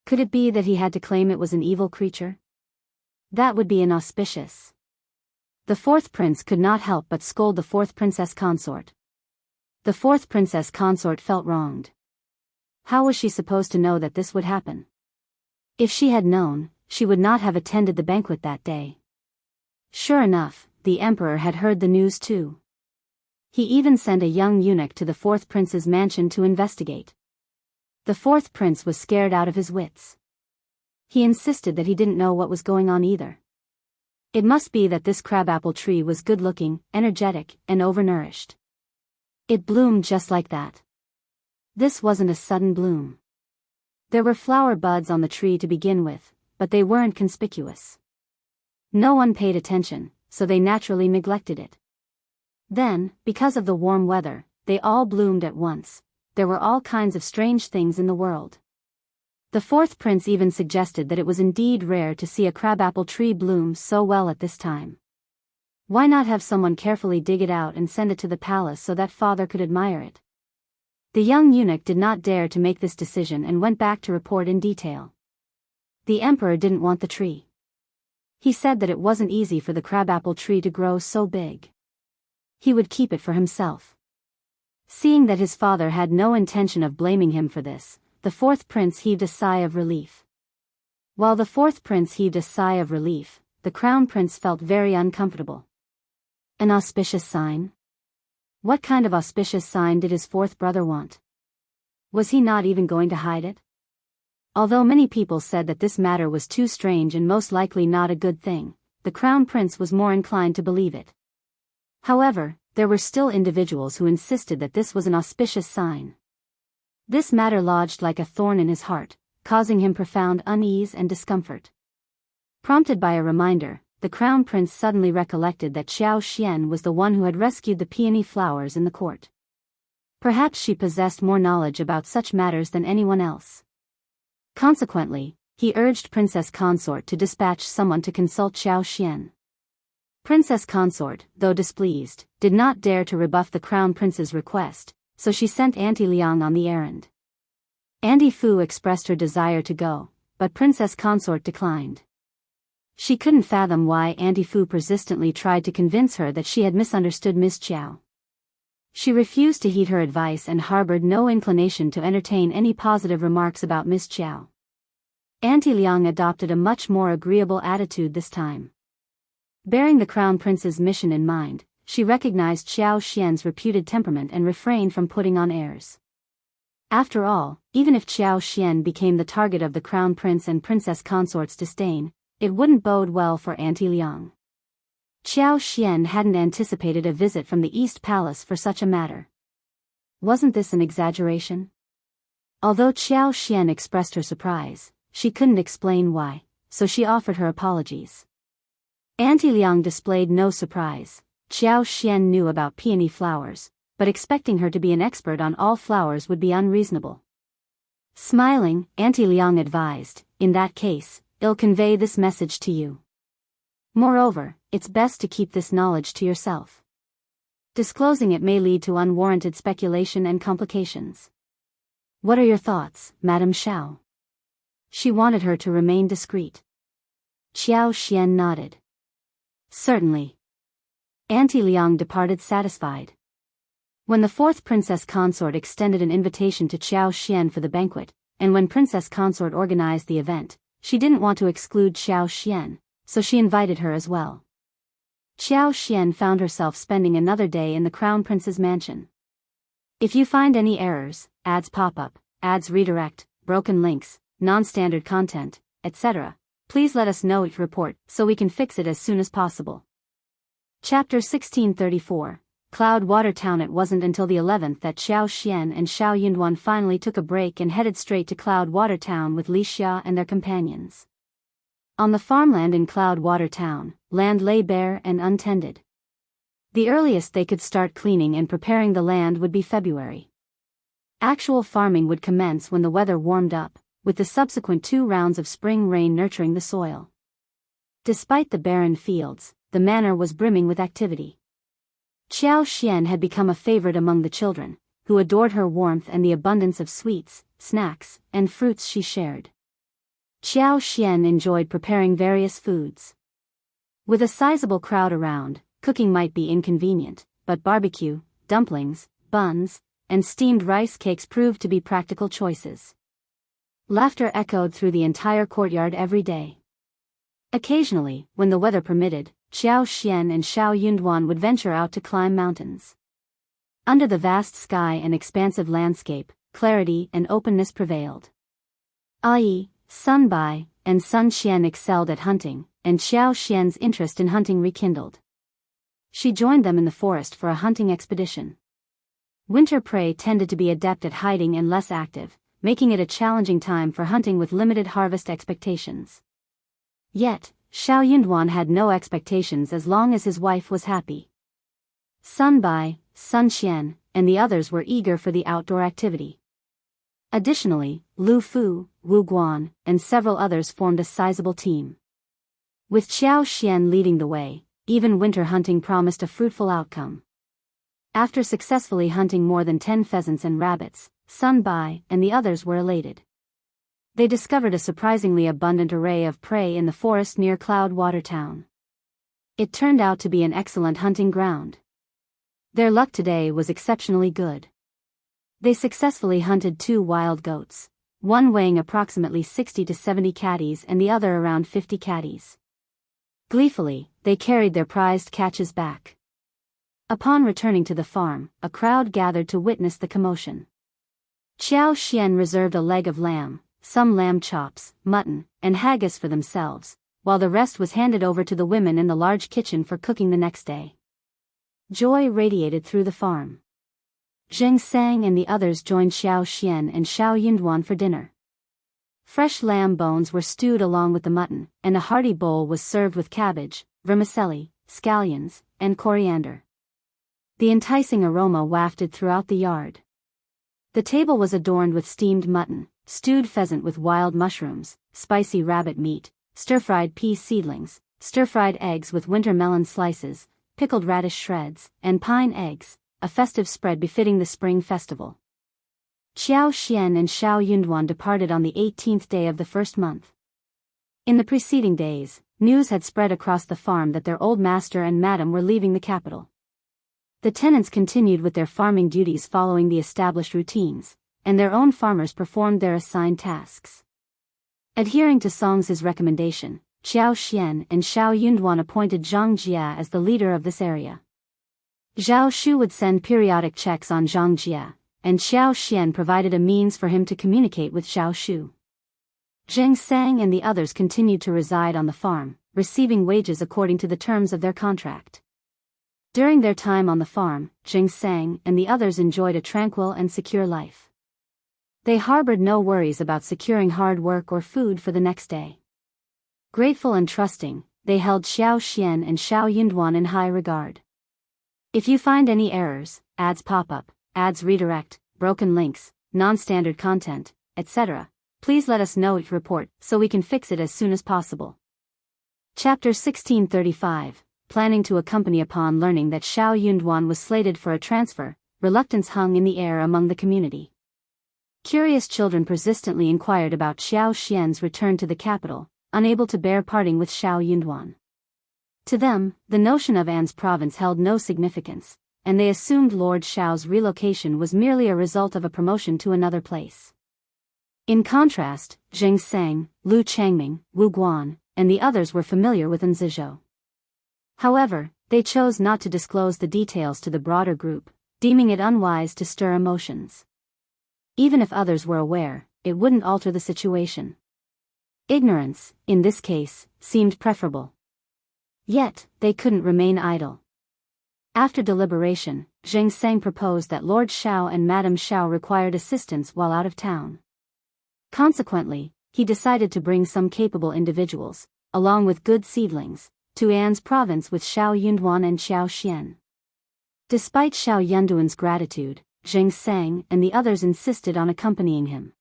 [SPEAKER 1] Could it be that he had to claim it was an evil creature? That would be inauspicious. The fourth prince could not help but scold the fourth princess consort. The fourth princess consort felt wronged. How was she supposed to know that this would happen? If she had known, she would not have attended the banquet that day. Sure enough, the emperor had heard the news too. He even sent a young eunuch to the fourth prince's mansion to investigate. The fourth prince was scared out of his wits. He insisted that he didn't know what was going on either. It must be that this crabapple tree was good-looking, energetic, and overnourished. It bloomed just like that. This wasn't a sudden bloom. There were flower buds on the tree to begin with, but they weren't conspicuous. No one paid attention, so they naturally neglected it. Then, because of the warm weather, they all bloomed at once. There were all kinds of strange things in the world. The fourth prince even suggested that it was indeed rare to see a crabapple tree bloom so well at this time. Why not have someone carefully dig it out and send it to the palace so that father could admire it? The young eunuch did not dare to make this decision and went back to report in detail. The emperor didn't want the tree. He said that it wasn't easy for the crabapple tree to grow so big. He would keep it for himself. Seeing that his father had no intention of blaming him for this, the fourth prince heaved a sigh of relief. While the fourth prince heaved a sigh of relief, the crown prince felt very uncomfortable. An auspicious sign? What kind of auspicious sign did his fourth brother want? Was he not even going to hide it? Although many people said that this matter was too strange and most likely not a good thing, the crown prince was more inclined to believe it. However, there were still individuals who insisted that this was an auspicious sign. This matter lodged like a thorn in his heart, causing him profound unease and discomfort. Prompted by a reminder, the crown prince suddenly recollected that Qiao Xian was the one who had rescued the peony flowers in the court. Perhaps she possessed more knowledge about such matters than anyone else. Consequently, he urged Princess Consort to dispatch someone to consult Qiao Xian. Princess Consort, though displeased, did not dare to rebuff the crown prince's request, so she sent Auntie Liang on the errand. Auntie Fu expressed her desire to go, but Princess Consort declined. She couldn't fathom why Auntie Fu persistently tried to convince her that she had misunderstood Miss Qiao. She refused to heed her advice and harbored no inclination to entertain any positive remarks about Miss Qiao. Auntie Liang adopted a much more agreeable attitude this time. Bearing the crown prince's mission in mind, she recognized Qiao Xian's reputed temperament and refrained from putting on airs. After all, even if Qiao Xian became the target of the crown prince and princess consort's disdain, it wouldn't bode well for Auntie Liang. Qiao Xian hadn't anticipated a visit from the East Palace for such a matter. Wasn't this an exaggeration? Although Qiao Xian expressed her surprise, she couldn't explain why, so she offered her apologies. Auntie Liang displayed no surprise. Qiao Xian knew about peony flowers, but expecting her to be an expert on all flowers would be unreasonable. Smiling, Auntie Liang advised, in that case, I'll convey this message to you. Moreover, it's best to keep this knowledge to yourself. Disclosing it may lead to unwarranted speculation and complications. What are your thoughts, Madame Shao? She wanted her to remain discreet. Qiao Xian nodded. Certainly. Auntie Liang departed satisfied. When the fourth princess consort extended an invitation to Qiao Xian for the banquet, and when princess consort organized the event, she didn't want to exclude Qiao Xian, so she invited her as well. Qiao Xian found herself spending another day in the crown prince's mansion. If you find any errors, ads pop up, ads redirect, broken links, non-standard content, etc., please let us know each report so we can fix it as soon as possible. Chapter 1634, Cloud Water Town. It wasn't until the 11th that Qiao Xian and Shao Yunduan finally took a break and headed straight to Cloud Water Town with Li Xia and their companions. On the farmland in Cloud Water Town, land lay bare and untended. The earliest they could start cleaning and preparing the land would be February. Actual farming would commence when the weather warmed up, with the subsequent 2 rounds of spring rain nurturing the soil. Despite the barren fields, the manor was brimming with activity. Qiao Xian had become a favorite among the children, who adored her warmth and the abundance of sweets, snacks, and fruits she shared. Qiao Xian enjoyed preparing various foods. With a sizable crowd around, cooking might be inconvenient, but barbecue, dumplings, buns, and steamed rice cakes proved to be practical choices. Laughter echoed through the entire courtyard every day. Occasionally, when the weather permitted, Qiao Xian and Shao Yunduan would venture out to climb mountains. Under the vast sky and expansive landscape, clarity and openness prevailed. Ai, Sun Bai, and Sun Qian excelled at hunting, and Qiao Xian's interest in hunting rekindled. She joined them in the forest for a hunting expedition. Winter prey tended to be adept at hiding and less active, making it a challenging time for hunting with limited harvest expectations. Yet, Shao Yunduan had no expectations as long as his wife was happy. Sun Bai, Sun Qian, and the others were eager for the outdoor activity. Additionally, Lu Fu, Wu Guan, and several others formed a sizable team. With Qiao Xian leading the way, even winter hunting promised a fruitful outcome. After successfully hunting more than 10 pheasants and rabbits, Sun Bai and the others were elated. They discovered a surprisingly abundant array of prey in the forest near Cloudwater Town. It turned out to be an excellent hunting ground. Their luck today was exceptionally good. They successfully hunted 2 wild goats, one weighing approximately 60 to 70 catties and the other around 50 catties. Gleefully, they carried their prized catches back. Upon returning to the farm, a crowd gathered to witness the commotion. Qiao Xian reserved a leg of lamb, some lamb chops, mutton, and haggis for themselves, while the rest was handed over to the women in the large kitchen for cooking the next day. Joy radiated through the farm. Zheng Sang and the others joined Xiao Xian and Shao Yunduan for dinner. Fresh lamb bones were stewed along with the mutton, and a hearty bowl was served with cabbage, vermicelli, scallions, and coriander. The enticing aroma wafted throughout the yard. The table was adorned with steamed mutton, stewed pheasant with wild mushrooms, spicy rabbit meat, stir-fried pea seedlings, stir-fried eggs with winter melon slices, pickled radish shreds, and pine eggs, a festive spread befitting the spring festival. Qiao Xian and Shao Yunduan departed on the 18th day of the first month. In the preceding days, news had spread across the farm that their old master and madam were leaving the capital. The tenants continued with their farming duties following the established routines, and their own farmers performed their assigned tasks. Adhering to Song's recommendation, Qiao Xian and Shao Yunduan appointed Zhang Jia as the leader of this area. Zhao Shu would send periodic checks on Zhang Jia, and Xiao Xian provided a means for him to communicate with Zhao Shu. Zheng Sang and the others continued to reside on the farm, receiving wages according to the terms of their contract. During their time on the farm, Zheng Sang and the others enjoyed a tranquil and secure life. They harbored no worries about securing hard work or food for the next day. Grateful and trusting, they held Xiao Xian and Shao Yunduan in high regard. If you find any errors, ads pop up, ads redirect, broken links, non-standard content, etc., please let us know each report so we can fix it as soon as possible. Chapter 1635, Planning to Accompany. Upon learning that Shao Yunduan was slated for a transfer, reluctance hung in the air among the community. Curious children persistently inquired about Xiao Xian's return to the capital, unable to bear parting with Shao Yunduan. To them, the notion of An's province held no significance, and they assumed Lord Shao's relocation was merely a result of a promotion to another place. In contrast, Zheng Sang, Lu Changming, Wu Guan, and the others were familiar with Nzizhou. However, they chose not to disclose the details to the broader group, deeming it unwise to stir emotions. Even if others were aware, it wouldn't alter the situation. Ignorance, in this case, seemed preferable. Yet, they couldn't remain idle. After deliberation, Zheng Sang proposed that Lord Shao and Madame Shao required assistance while out of town. Consequently, he decided to bring some capable individuals, along with good seedlings, to An's province with Shao Yunduan and Xiao Xian. Despite Shao Yunduan's gratitude, Zheng Sang and the others insisted on accompanying him.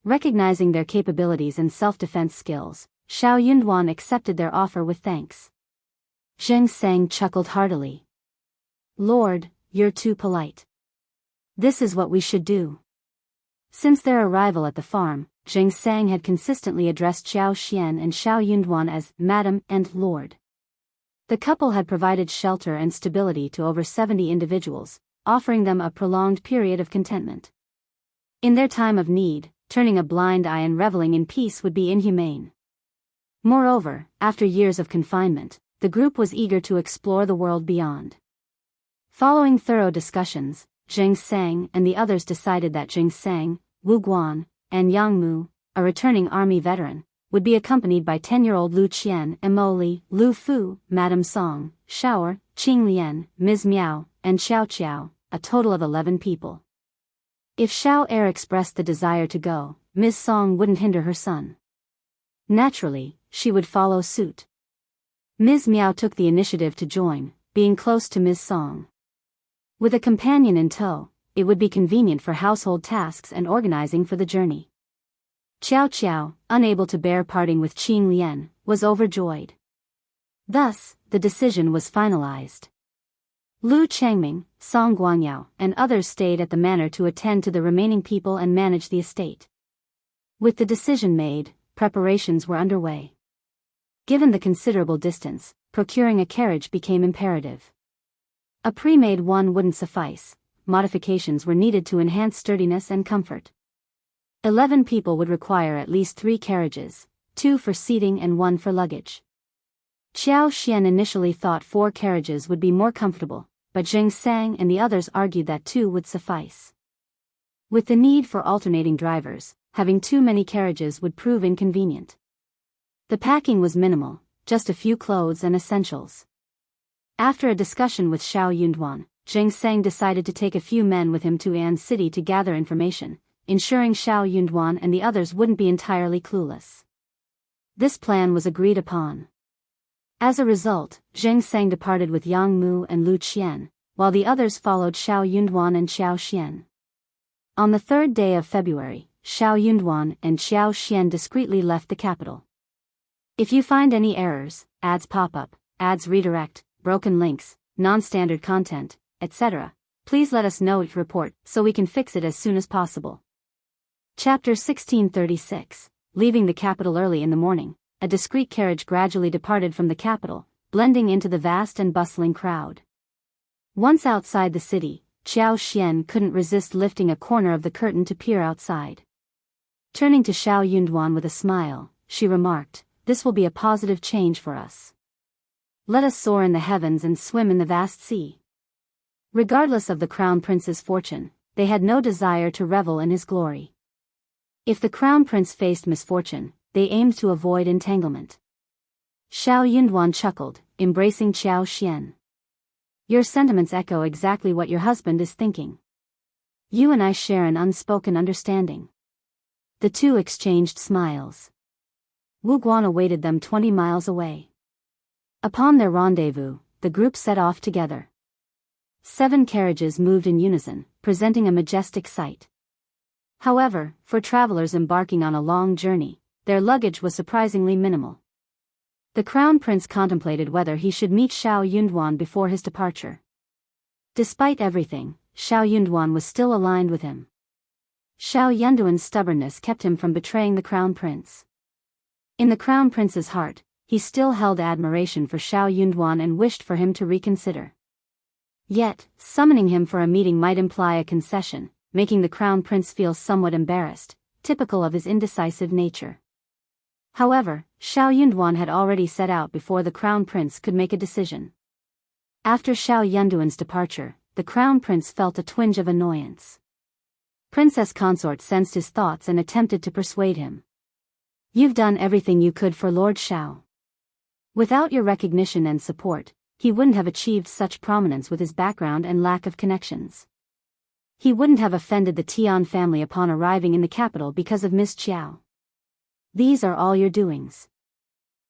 [SPEAKER 1] Recognizing their capabilities and self-defense skills, Shao Yunduan accepted their offer with thanks. Zheng Sang chuckled heartily. "Lord, you're too polite. This is what we should do." Since their arrival at the farm, Zheng Sang had consistently addressed Xiao Xian and Shao Yunduan as Madam and Lord. The couple had provided shelter and stability to over 70 individuals, offering them a prolonged period of contentment. In their time of need, turning a blind eye and reveling in peace would be inhumane. Moreover, after years of confinement, the group was eager to explore the world beyond. Following thorough discussions, Zheng Sang and the others decided that Zheng Sang, Wu Guan, and Yang Mu, a returning army veteran, would be accompanied by 10-year-old Lu Qian, Mo Li, Lu Fu, Madame Song, Shaoer, Qing Lian, Ms. Miao, and Xiao Qiao, a total of 11 people. If Shao Er expressed the desire to go, Ms. Song wouldn't hinder her son. Naturally, she would follow suit. Ms. Miao took the initiative to join, being close to Ms. Song. With a companion in tow, it would be convenient for household tasks and organizing for the journey. Qiao Qiao, unable to bear parting with Qing Lian, was overjoyed. Thus, the decision was finalized. Lu Changming, Song Guangyao, and others stayed at the manor to attend to the remaining people and manage the estate. With the decision made, preparations were underway. Given the considerable distance, procuring a carriage became imperative. A pre-made one wouldn't suffice. Modifications were needed to enhance sturdiness and comfort. 11 people would require at least 3 carriages, 2 for seating and 1 for luggage. Qiao Xian initially thought 4 carriages would be more comfortable, but Zheng Sang and the others argued that 2 would suffice. With the need for alternating drivers, having too many carriages would prove inconvenient. The packing was minimal, just a few clothes and essentials. After a discussion with Shao Yunduan, Zheng Sang decided to take a few men with him to An City to gather information, ensuring Shao Yunduan and the others wouldn't be entirely clueless. This plan was agreed upon. As a result, Zheng Sang departed with Yang Mu and Lu Qian, while the others followed Shao Yunduan and Qiao Xian. On the 3rd day of February, Shao Yunduan and Qiao Xian discreetly left the capital. If you find any errors, ads pop up, ads redirect, broken links, non-standard content, etc., please let us know it report so we can fix it as soon as possible. Chapter 1636. Leaving the capital early in the morning, a discreet carriage gradually departed from the capital, blending into the vast and bustling crowd. Once outside the city, Qiao Xian couldn't resist lifting a corner of the curtain to peer outside. Turning to Shao Yunduan with a smile, she remarked, "This will be a positive change for us. Let us soar in the heavens and swim in the vast sea." Regardless of the crown prince's fortune, they had no desire to revel in his glory. If the crown prince faced misfortune, they aimed to avoid entanglement. Shao Yunduan chuckled, embracing Qiao Xian. "Your sentiments echo exactly what your husband is thinking. You and I share an unspoken understanding." The two exchanged smiles. Wu Guan awaited them 20 miles away. Upon their rendezvous, the group set off together. 7 carriages moved in unison, presenting a majestic sight. However, for travelers embarking on a long journey, their luggage was surprisingly minimal. The crown prince contemplated whether he should meet Shao Yunduan before his departure. Despite everything, Shao Yunduan was still aligned with him. Shao Yunduan's stubbornness kept him from betraying the crown prince. In the crown prince's heart, he still held admiration for Shao Yunduan and wished for him to reconsider. Yet, summoning him for a meeting might imply a concession, making the crown prince feel somewhat embarrassed, typical of his indecisive nature. However, Shao Yunduan had already set out before the crown prince could make a decision. After Shao Yunduan's departure, the crown prince felt a twinge of annoyance. Princess consort sensed his thoughts and attempted to persuade him. "You've done everything you could for Lord Shao. Without your recognition and support, he wouldn't have achieved such prominence with his background and lack of connections. He wouldn't have offended the Tian family upon arriving in the capital because of Miss Qiao. These are all your doings.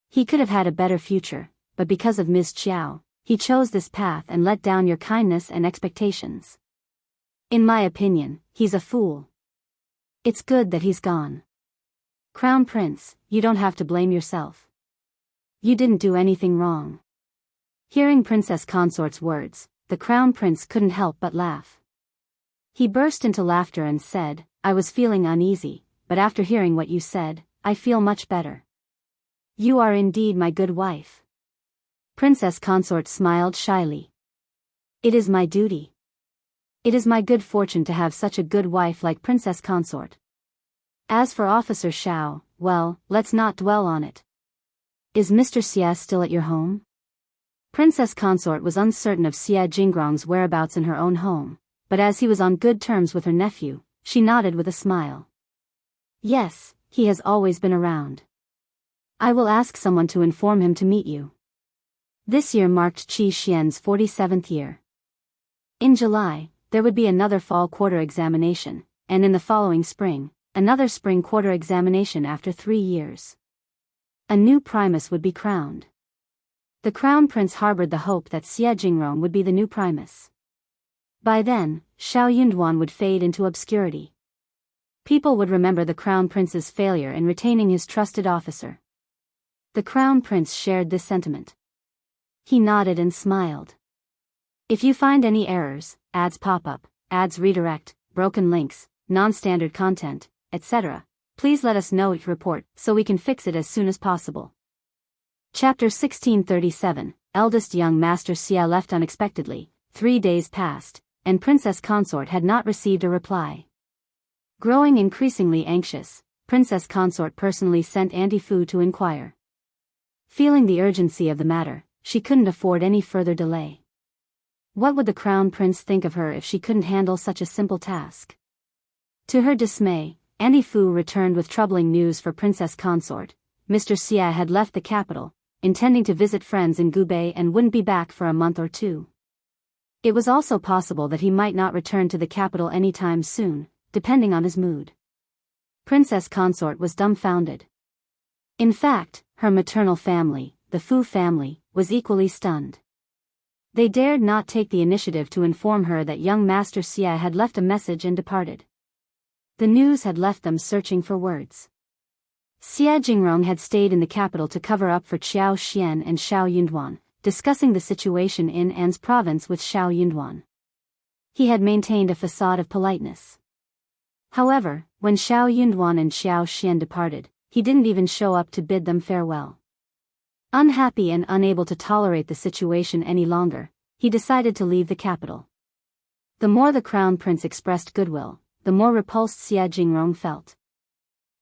[SPEAKER 1] He could have had a better future, but because of Miss Qiao, he chose this path and let down your kindness and expectations. In my opinion, he's a fool. It's good that he's gone. Crown Prince, you don't have to blame yourself. You didn't do anything wrong." Hearing Princess Consort's words, the Crown Prince couldn't help but laugh. He burst into laughter and said, "I was feeling uneasy, but after hearing what you said, I feel much better. You are indeed my good wife." Princess Consort smiled shyly. "It is my duty. It is my good fortune to have such a good wife like Princess Consort. As for Officer Shao, well, let's not dwell on it. Is Mr. Xie still at your home?" Princess Consort was uncertain of Xie Jinggrong's whereabouts in her own home, but as he was on good terms with her nephew, she nodded with a smile. "Yes, he has always been around. I will ask someone to inform him to meet you." This year marked Qi Xian's 47th year. In July, there would be another fall quarter examination, and in the following spring, another spring quarter examination after 3 years. A new primus would be crowned. The crown prince harbored the hope that Xie Jingrong would be the new primus. By then, Shao Yunduan would fade into obscurity. People would remember the crown prince's failure in retaining his trusted officer. The crown prince shared this sentiment. He nodded and smiled. If you find any errors, ads pop up, ads redirect, broken links, non-standard content, etc., please let us know your report so we can fix it as soon as possible. Chapter 1637, Eldest Young Master Qiao left unexpectedly. 3 days passed, and Princess Consort had not received a reply. Growing increasingly anxious, Princess Consort personally sent Auntie Fu to inquire. Feeling the urgency of the matter, she couldn't afford any further delay. What would the Crown Prince think of her if she couldn't handle such a simple task? To her dismay, Auntie Fu returned with troubling news for Princess Consort. Mr. Qiao had left the capital, intending to visit friends in Gubei and wouldn't be back for a month or two. It was also possible that he might not return to the capital anytime soon, depending on his mood. Princess Consort was dumbfounded. In fact, her maternal family, the Fu family, was equally stunned. They dared not take the initiative to inform her that young Master Qiao had left a message and departed. The news had left them searching for words. Xie Jingrong had stayed in the capital to cover up for Qiao Xian and Shao Yunduan, discussing the situation in An's province with Shao Yunduan. He had maintained a facade of politeness. However, when Shao Yunduan and Qiao Xian departed, he didn't even show up to bid them farewell. Unhappy and unable to tolerate the situation any longer, he decided to leave the capital. The more the Crown Prince expressed goodwill, the more repulsed Xie Jingrong felt.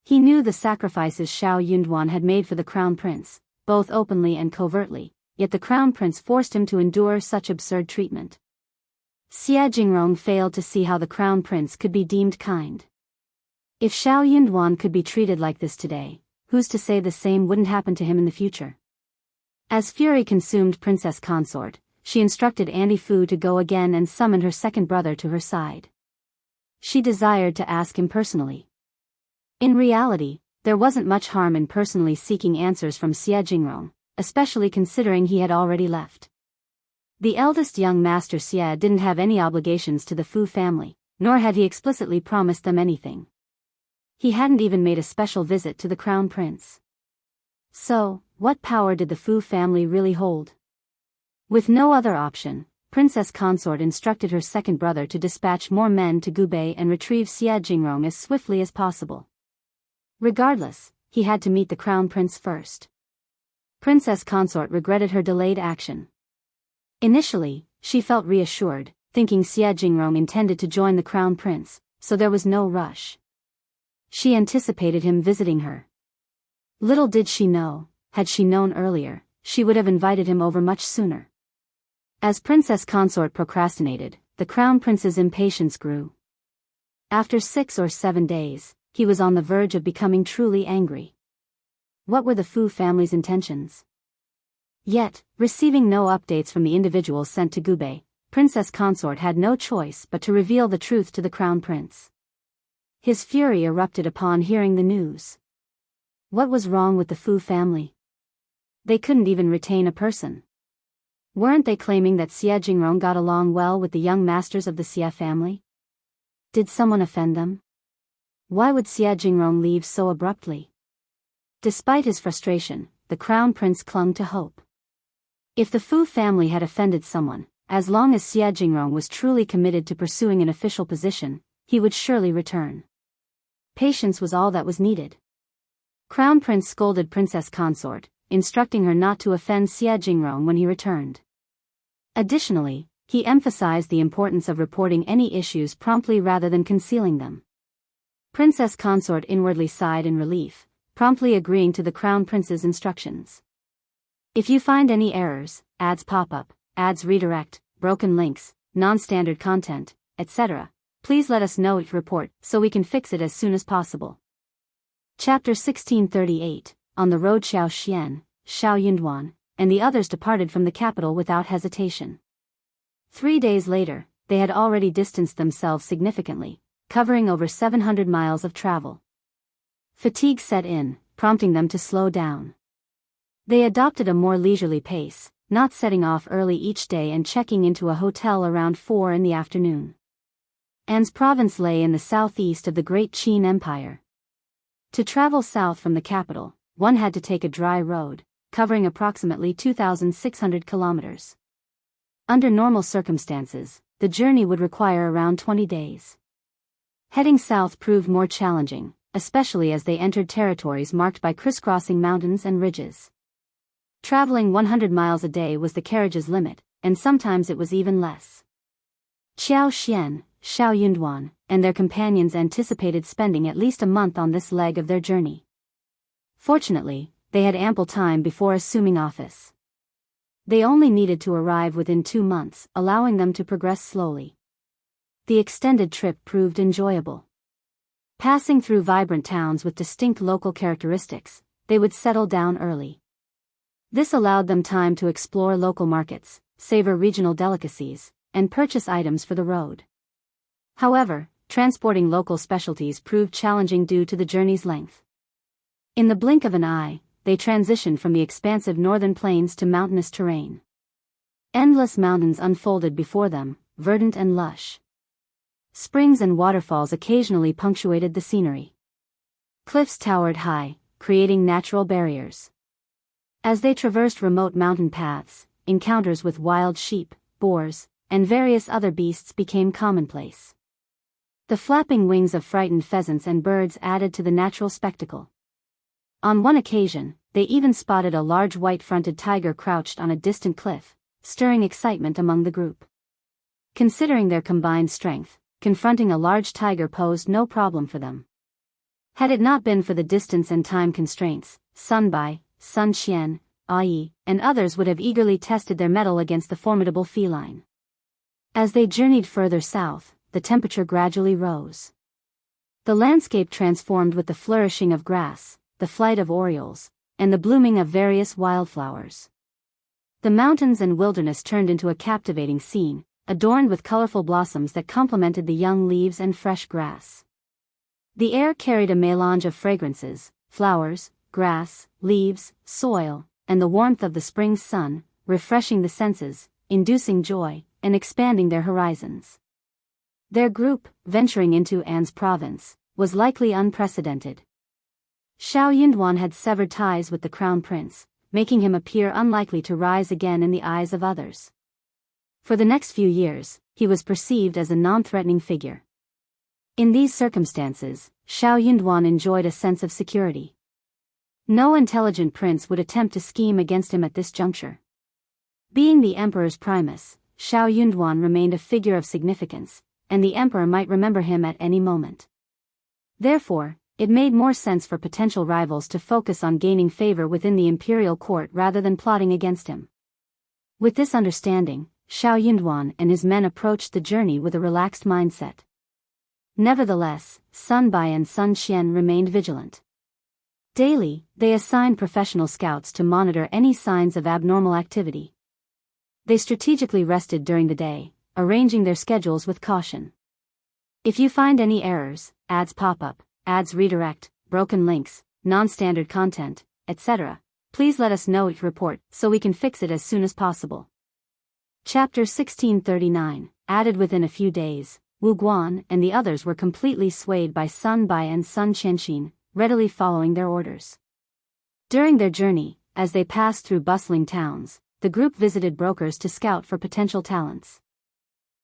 [SPEAKER 1] He knew the sacrifices Shao Yunduan had made for the Crown Prince, both openly and covertly, yet the Crown Prince forced him to endure such absurd treatment. Xie Jingrong failed to see how the Crown Prince could be deemed kind. If Shao Yunduan could be treated like this today, who's to say the same wouldn't happen to him in the future? As fury consumed Princess Consort, she instructed Auntie Fu to go again and summoned her second brother to her side. She desired to ask him personally. In reality, there wasn't much harm in personally seeking answers from Xie Jingrong, especially considering he had already left. The eldest young Master Qiao didn't have any obligations to the Fu family, nor had he explicitly promised them anything. He hadn't even made a special visit to the Crown Prince. So, what power did the Fu family really hold? With no other option, Princess Consort instructed her second brother to dispatch more men to Gubei and retrieve Xie Jingrong as swiftly as possible. Regardless, he had to meet the Crown Prince first. Princess Consort regretted her delayed action. Initially, she felt reassured, thinking Xie Jingrong intended to join the Crown Prince, so there was no rush. She anticipated him visiting her. Little did she know, had she known earlier, she would have invited him over much sooner. As Princess Consort procrastinated, the Crown Prince's impatience grew. After 6 or 7 days, he was on the verge of becoming truly angry. What were the Fu family's intentions? Yet, receiving no updates from the individuals sent to Gubei, Princess Consort had no choice but to reveal the truth to the Crown Prince. His fury erupted upon hearing the news. What was wrong with the Fu family? They couldn't even retain a person. Weren't they claiming that Xie Jingrong got along well with the young masters of the Xie family? Did someone offend them? Why would Xie Jingrong leave so abruptly? Despite his frustration, the Crown Prince clung to hope. If the Fu family had offended someone, as long as Xie Jingrong was truly committed to pursuing an official position, he would surely return. Patience was all that was needed. Crown Prince scolded Princess Consort, instructing her not to offend Xie Jingrong when he returned. Additionally, he emphasized the importance of reporting any issues promptly rather than concealing them. Princess Consort inwardly sighed in relief, promptly agreeing to the Crown Prince's instructions. If you find any errors, ads pop up, ads redirect, broken links, non-standard content, etc., please let us know your report so we can fix it as soon as possible. Chapter 1638, On the road. Qiao Xian, Shao Yunduan, and the others departed from the capital without hesitation. 3 days later, they had already distanced themselves significantly, covering over 700 miles of travel. Fatigue set in, prompting them to slow down. They adopted a more leisurely pace, not setting off early each day and checking into a hotel around 4 in the afternoon. An's province lay in the southeast of the Great Qin Empire. To travel south from the capital, one had to take a dry road, covering approximately 2,600 kilometers. Under normal circumstances, the journey would require around 20 days. Heading south proved more challenging, especially as they entered territories marked by crisscrossing mountains and ridges. Traveling 100 miles a day was the carriage's limit, and sometimes it was even less. Qiao Xian, Shao Yunduan, and their companions anticipated spending at least a month on this leg of their journey. Fortunately, they had ample time before assuming office. They only needed to arrive within 2 months, allowing them to progress slowly. The extended trip proved enjoyable. Passing through vibrant towns with distinct local characteristics, they would settle down early. This allowed them time to explore local markets, savor regional delicacies, and purchase items for the road. However, transporting local specialties proved challenging due to the journey's length. In the blink of an eye, they transitioned from the expansive northern plains to mountainous terrain. Endless mountains unfolded before them, verdant and lush. Springs and waterfalls occasionally punctuated the scenery. Cliffs towered high, creating natural barriers. As they traversed remote mountain paths, encounters with wild sheep, boars, and various other beasts became commonplace. The flapping wings of frightened pheasants and birds added to the natural spectacle. On one occasion, they even spotted a large white-fronted tiger crouched on a distant cliff, stirring excitement among the group. Considering their combined strength, confronting a large tiger posed no problem for them. Had it not been for the distance and time constraints, Sun Bai, Sun Qian, Ai, and others would have eagerly tested their mettle against the formidable feline. As they journeyed further south, the temperature gradually rose. The landscape transformed with the flourishing of grass, the flight of orioles, and the blooming of various wildflowers. The mountains and wilderness turned into a captivating scene, adorned with colorful blossoms that complemented the young leaves and fresh grass. The air carried a melange of fragrances, flowers, grass, leaves, soil, and the warmth of the spring sun, refreshing the senses, inducing joy, and expanding their horizons. Their group, venturing into An's province, was likely unprecedented. Shao Yunduan had severed ties with the crown prince, making him appear unlikely to rise again in the eyes of others. For the next few years, he was perceived as a non-threatening figure. In these circumstances, Shao Yunduan enjoyed a sense of security. No intelligent prince would attempt to scheme against him at this juncture. Being the emperor's primus, Shao Yunduan remained a figure of significance, and the emperor might remember him at any moment. Therefore, it made more sense for potential rivals to focus on gaining favor within the imperial court rather than plotting against him. With this understanding, Shao Yunduan and his men approached the journey with a relaxed mindset. Nevertheless, Sun Bai and Sun Qian remained vigilant. Daily, they assigned professional scouts to monitor any signs of abnormal activity. They strategically rested during the day, arranging their schedules with caution. If you find any errors, ads pop up, ads redirect, broken links, non-standard content, etc., please let us know each report so we can fix it as soon as possible. Chapter 1639, added within a few days, Wu Guan and the others were completely swayed by Sun Bai and Sun Qianxin, readily following their orders. During their journey, as they passed through bustling towns, the group visited brokers to scout for potential talents.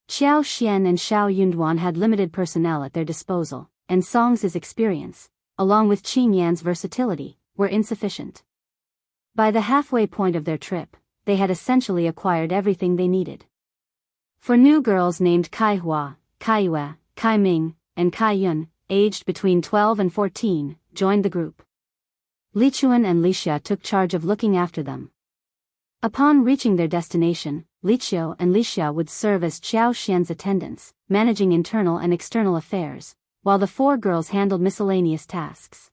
[SPEAKER 1] Qiao Xian and Shao Yunduan had limited personnel at their disposal, and Song's experience, along with Qin Yan's versatility, were insufficient. By the halfway point of their trip, they had essentially acquired everything they needed. For new girls named Kai Hua, Kai Yue, Kai Ming, and Kai Yun, aged between 12 and 14, joined the group. Li Chuan and Li Xia took charge of looking after them. Upon reaching their destination, Li Qiao and Li Xia would serve as Qiao Xian's attendants, managing internal and external affairs, while the 4 girls handled miscellaneous tasks.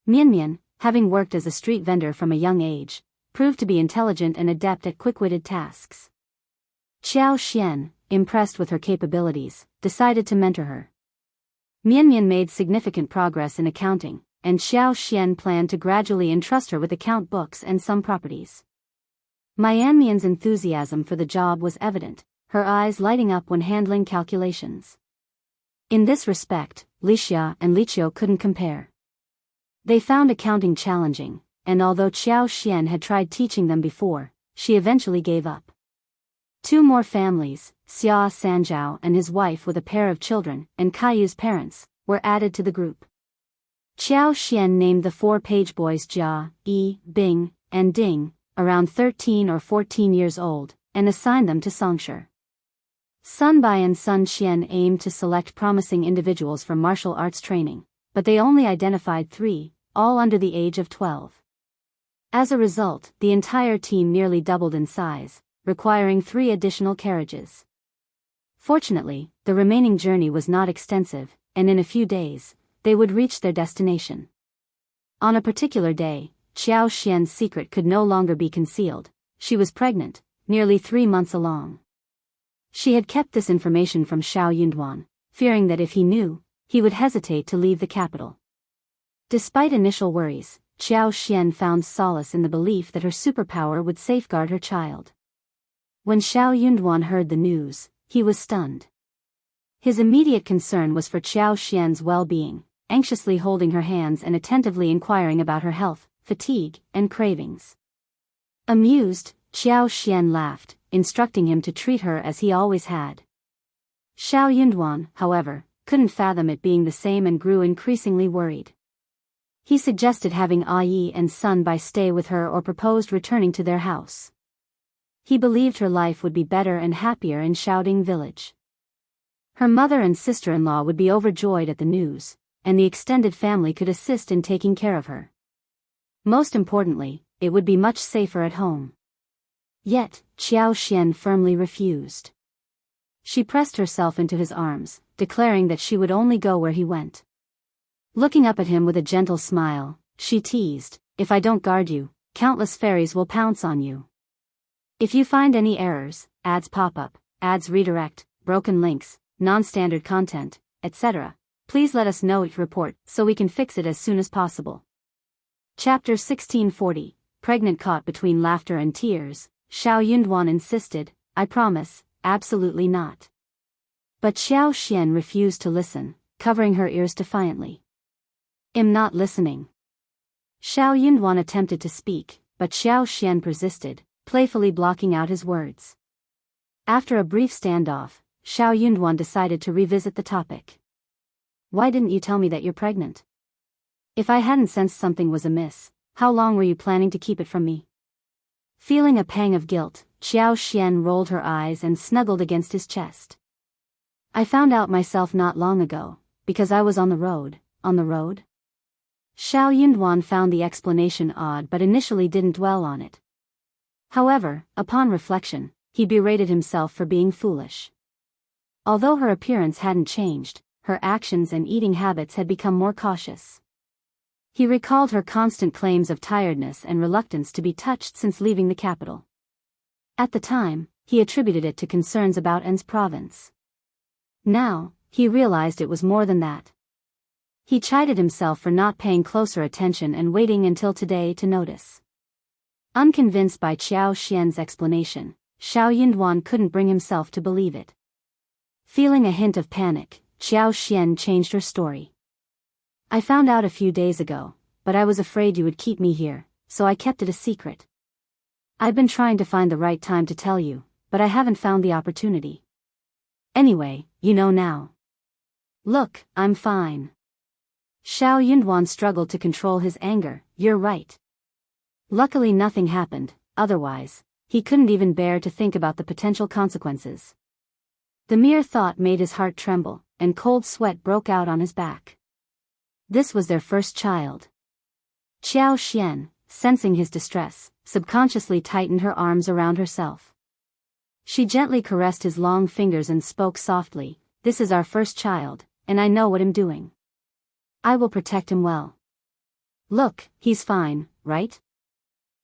[SPEAKER 1] Mian, having worked as a street vendor from a young age, proved to be intelligent and adept at quick-witted tasks. Qiao Xian, impressed with her capabilities, decided to mentor her. Mian made significant progress in accounting, and Qiao Xian planned to gradually entrust her with account books and some properties. Mian's enthusiasm for the job was evident, her eyes lighting up when handling calculations. In this respect, Li Xia and Li Qiao couldn't compare. They found accounting challenging, and although Qiao Xian had tried teaching them before, she eventually gave up. Two more families, Xia Sanjiao and his wife with a pair of children, and Caillou's parents, were added to the group. Qiao Xian named the 4 page boys Jia, Yi, Bing, and Ding, around 13 or 14 years old, and assigned them to Songshi. Sun Bai and Sun Xian aimed to select promising individuals for martial arts training, but they only identified 3, all under the age of 12. As a result, the entire team nearly doubled in size, requiring 3 additional carriages. Fortunately, the remaining journey was not extensive, and in a few days, they would reach their destination. On a particular day, Qiao Xian's secret could no longer be concealed. She was pregnant, nearly 3 months along. She had kept this information from Shao Yunduan, fearing that if he knew, he would hesitate to leave the capital. Despite initial worries, Qiao Xian found solace in the belief that her superpower would safeguard her child. When Shao Yunduan heard the news, he was stunned. His immediate concern was for Qiao Xian's well-being, anxiously holding her hands and attentively inquiring about her health, fatigue, and cravings. Amused, Qiao Xian laughed, instructing him to treat her as he always had. Shao Yunduan, however, couldn't fathom it being the same and grew increasingly worried. He suggested having Yi and Sun Bai stay with her or proposed returning to their house. He believed her life would be better and happier in Shaoding village. Her mother and sister-in-law would be overjoyed at the news, and the extended family could assist in taking care of her. Most importantly, it would be much safer at home. Yet, Qiao Xian firmly refused. She pressed herself into his arms, declaring that she would only go where he went. Looking up at him with a gentle smile, she teased, "If I don't guard you, countless fairies will pounce on you. If you find any errors, ads pop up, ads redirect, broken links, non-standard content, etc., please let us know each report so we can fix it as soon as possible." Chapter 1640, Pregnant. Caught between laughter and tears, Shao Yunduan insisted, "I promise, absolutely not." But Qiao Xian refused to listen, covering her ears defiantly. "I'm not listening." Shao Yunduan attempted to speak, but Qiao Xian persisted, playfully blocking out his words. After a brief standoff, Shao Yunduan decided to revisit the topic. "Why didn't you tell me that you're pregnant? If I hadn't sensed something was amiss, how long were you planning to keep it from me?" Feeling a pang of guilt, Qiao Xian rolled her eyes and snuggled against his chest. "I found out myself not long ago, because I was on the road." "On the road?" Shao Yunduan found the explanation odd but initially didn't dwell on it. However, upon reflection, he berated himself for being foolish. Although her appearance hadn't changed, her actions and eating habits had become more cautious. He recalled her constant claims of tiredness and reluctance to be touched since leaving the capital. At the time, he attributed it to concerns about An's province. Now, he realized it was more than that. He chided himself for not paying closer attention and waiting until today to notice. Unconvinced by Qiao Xian's explanation, Shao Yunduan couldn't bring himself to believe it. Feeling a hint of panic, Qiao Xian changed her story. "I found out a few days ago, but I was afraid you would keep me here, so I kept it a secret. I've been trying to find the right time to tell you, but I haven't found the opportunity. Anyway, you know now. Look, I'm fine." Shao Yunduan struggled to control his anger. "You're right." Luckily nothing happened, otherwise, he couldn't even bear to think about the potential consequences. The mere thought made his heart tremble, and cold sweat broke out on his back. This was their first child. Qiao Xian, sensing his distress, subconsciously tightened her arms around herself. She gently caressed his long fingers and spoke softly, "This is our first child, and I know what I'm doing. I will protect him well. Look, he's fine, right?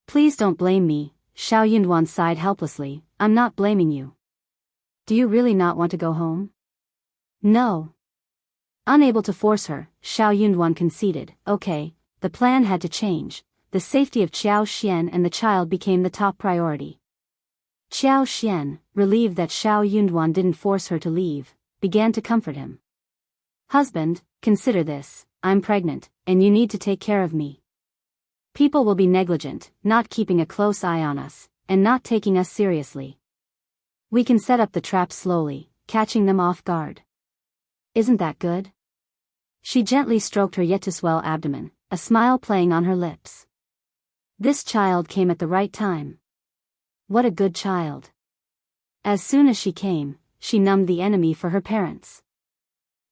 [SPEAKER 1] Please don't blame me." Shao Yunduan sighed helplessly. "I'm not blaming you. Do you really not want to go home?" "No." Unable to force her, Shao Yunduan conceded. Okay, the plan had to change. The safety of Qiao Xian and the child became the top priority. Qiao Xian, relieved that Shao Yunduan didn't force her to leave, began to comfort him. "Husband, consider this, I'm pregnant, and you need to take care of me. People will be negligent, not keeping a close eye on us, and not taking us seriously. We can set up the trap slowly, catching them off guard. Isn't that good? She gently stroked her yet-to-swell abdomen, a smile playing on her lips. This child came at the right time. What a good child. As soon as she came, she numbed the enemy for her parents.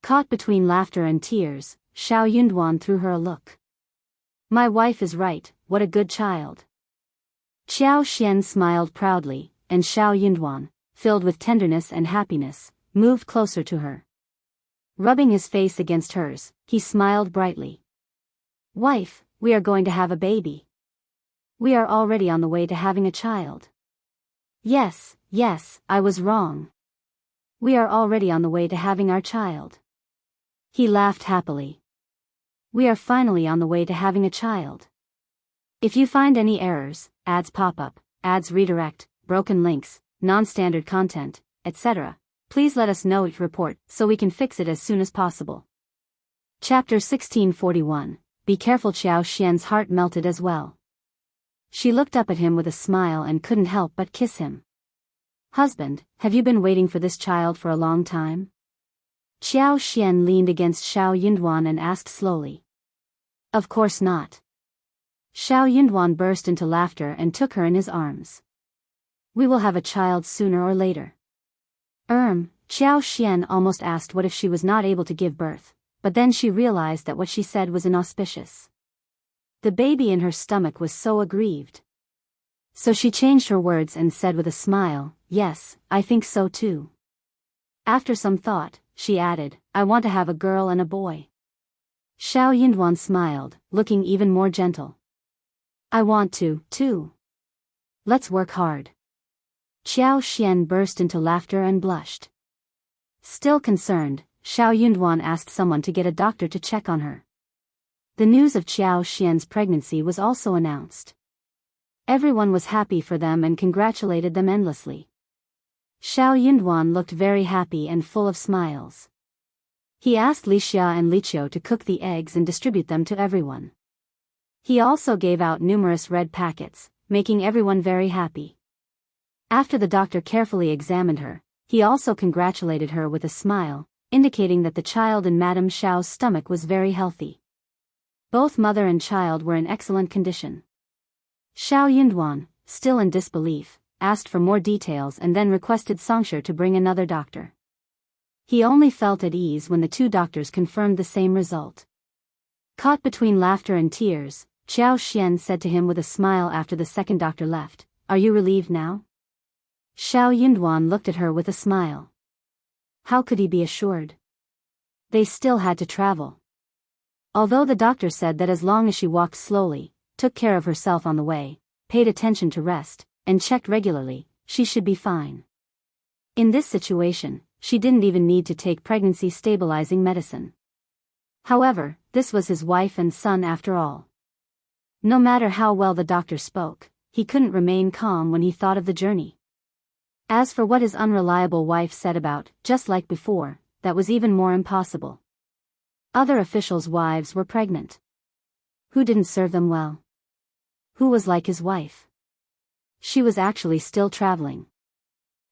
[SPEAKER 1] Caught between laughter and tears, Shao Yunduan threw her a look. My wife is right, what a good child. Qiao Xian smiled proudly, and Shao Yunduan, filled with tenderness and happiness, moved closer to her. Rubbing his face against hers, he smiled brightly. Wife, we are going to have a baby. We are already on the way to having a child. Yes, I was wrong. We are already on the way to having our child. He laughed happily. We are finally on the way to having a child. If you find any errors, ads pop up, ads redirect, broken links, non-standard content, etc., please let us know each report so we can fix it as soon as possible. Chapter 1641. Be careful. Qiao Xian's heart melted as well. She looked up at him with a smile and couldn't help but kiss him. Husband, have you been waiting for this child for a long time? Qiao Xian leaned against Shao Yunduan and asked slowly. Of course not. Shao Yunduan burst into laughter and took her in his arms. We will have a child sooner or later. Qiao Xian almost asked what if she was not able to give birth, but then she realized that what she said was inauspicious. The baby in her stomach was so aggrieved. So she changed her words and said with a smile, yes, I think so too. After some thought, she added, I want to have a girl and a boy. Shao Yunduan smiled, looking even more gentle. I want to, too. Let's work hard. Qiao Xian burst into laughter and blushed. Still concerned, Shao Yunduan asked someone to get a doctor to check on her. The news of Qiao Xian's pregnancy was also announced. Everyone was happy for them and congratulated them endlessly. Shao Yunduan looked very happy and full of smiles. He asked Li Xia and Li Qiao to cook the eggs and distribute them to everyone. He also gave out numerous red packets, making everyone very happy. After the doctor carefully examined her, he also congratulated her with a smile, indicating that the child in Madame Shao's stomach was very healthy. Both mother and child were in excellent condition. Shao Yunduan, still in disbelief, asked for more details and then requested Songshe to bring another doctor. He only felt at ease when the two doctors confirmed the same result. Caught between laughter and tears, Qiao Xian said to him with a smile after the second doctor left, Are you relieved now? Shao Yunduan looked at her with a smile. How could he be assured? They still had to travel. Although the doctor said that as long as she walked slowly, took care of herself on the way, paid attention to rest, and checked regularly, she should be fine. In this situation, she didn't even need to take pregnancy stabilizing medicine. However, this was his wife and son after all. No matter how well the doctor spoke, he couldn't remain calm when he thought of the journey. As for what his unreliable wife said about, just like before, that was even more impossible. Other officials' wives were pregnant. Who didn't serve them well? Who was like his wife? She was actually still traveling.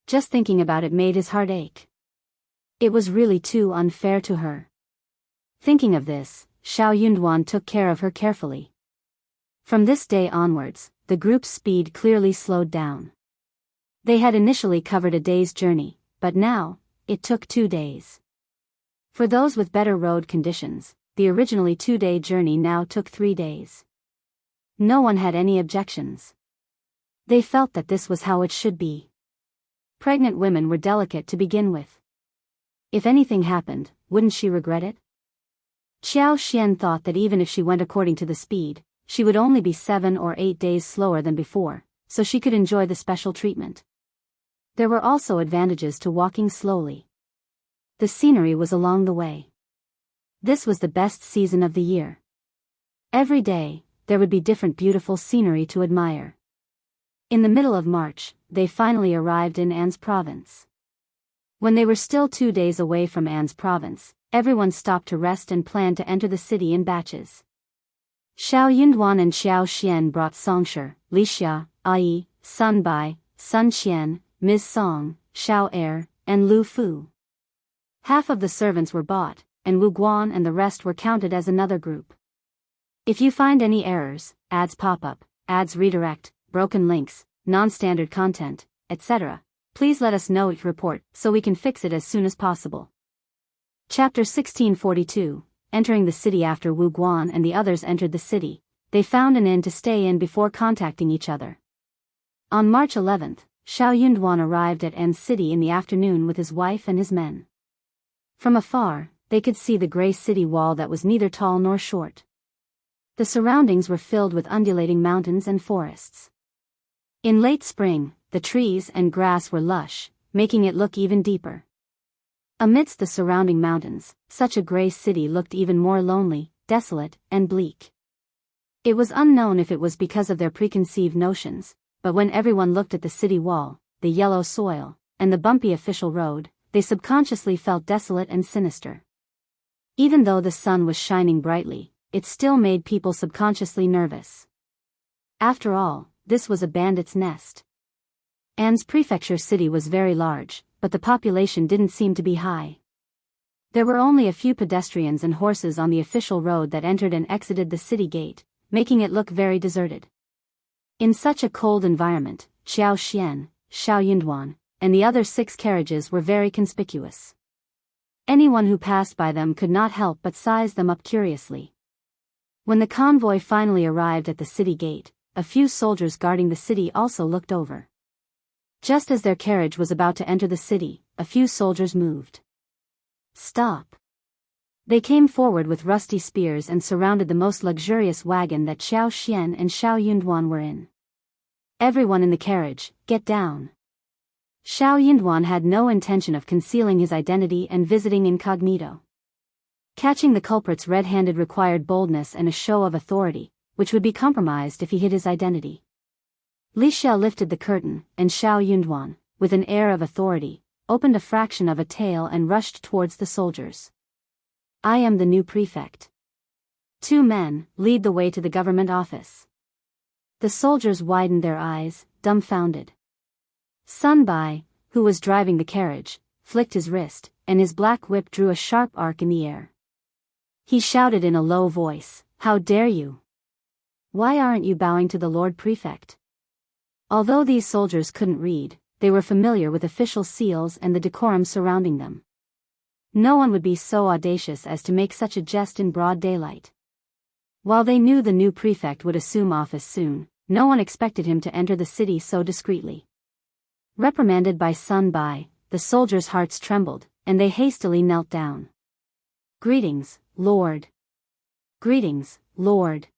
[SPEAKER 1] Just thinking about it made his heart ache. It was really too unfair to her. Thinking of this, Shao Yunduan took care of her carefully. From this day onwards, the group's speed clearly slowed down. They had initially covered a day's journey, but now, it took 2 days. For those with better road conditions, the originally 2-day journey now took 3 days. No one had any objections. They felt that this was how it should be. Pregnant women were delicate to begin with. If anything happened, wouldn't she regret it? Qiao Xian thought that even if she went according to the speed, she would only be 7 or 8 days slower than before, so she could enjoy the special treatment. There were also advantages to walking slowly. The scenery was along the way. This was the best season of the year. Every day, there would be different beautiful scenery to admire. In the middle of March, they finally arrived in An's province. When they were still 2 days away from An's province, everyone stopped to rest and planned to enter the city in batches. Shao Yunduan and Qiao Xian brought Songshe, Li Xia, Ai, Sun Bai, Sun Qian, Ms. Song, Shao Air, and Lu Fu. Half of the servants were bought, and Wu Guan and the rest were counted as another group. If you find any errors, ads pop up, ads redirect, broken links, non-standard content, etc., please let us know each report so we can fix it as soon as possible. Chapter 1642. Entering the city. After Wu Guan and the others entered the city, they found an inn to stay in before contacting each other. On March 11th, Shao Yunduan arrived at N City in the afternoon with his wife and his men. From afar, they could see the gray city wall that was neither tall nor short. The surroundings were filled with undulating mountains and forests. In late spring, the trees and grass were lush, making it look even deeper. Amidst the surrounding mountains, such a gray city looked even more lonely, desolate, and bleak. It was unknown if it was because of their preconceived notions, but when everyone looked at the city wall, the yellow soil, and the bumpy official road, they subconsciously felt desolate and sinister. Even though the sun was shining brightly, it still made people subconsciously nervous. After all, this was a bandit's nest. An's prefecture city was very large, but the population didn't seem to be high. There were only a few pedestrians and horses on the official road that entered and exited the city gate, making it look very deserted. In such a cold environment, Qiao Xian, Shao Yunduan, and the other 6 carriages were very conspicuous. Anyone who passed by them could not help but size them up curiously. When the convoy finally arrived at the city gate, a few soldiers guarding the city also looked over. Just as their carriage was about to enter the city, a few soldiers moved. Stop! They came forward with rusty spears and surrounded the most luxurious wagon that Qiao Xian and Shao Yunduan were in. Everyone in the carriage, get down! Shao Yunduan had no intention of concealing his identity and visiting incognito. Catching the culprits red-handed required boldness and a show of authority, which would be compromised if he hid his identity. Li Xiao lifted the curtain, and Shao Yunduan, with an air of authority, opened a fraction of a tail and rushed towards the soldiers. I am the new prefect. 2 men, lead the way to the government office. The soldiers widened their eyes, dumbfounded. Sun Bai, who was driving the carriage, flicked his wrist, and his black whip drew a sharp arc in the air. He shouted in a low voice, "How dare you? Why aren't you bowing to the Lord Prefect?" Although these soldiers couldn't read, they were familiar with official seals and the decorum surrounding them. No one would be so audacious as to make such a jest in broad daylight. While they knew the new prefect would assume office soon, no one expected him to enter the city so discreetly. Reprimanded by Sun Bai, the soldiers' hearts trembled, and they hastily knelt down. Greetings, Lord. Greetings, Lord.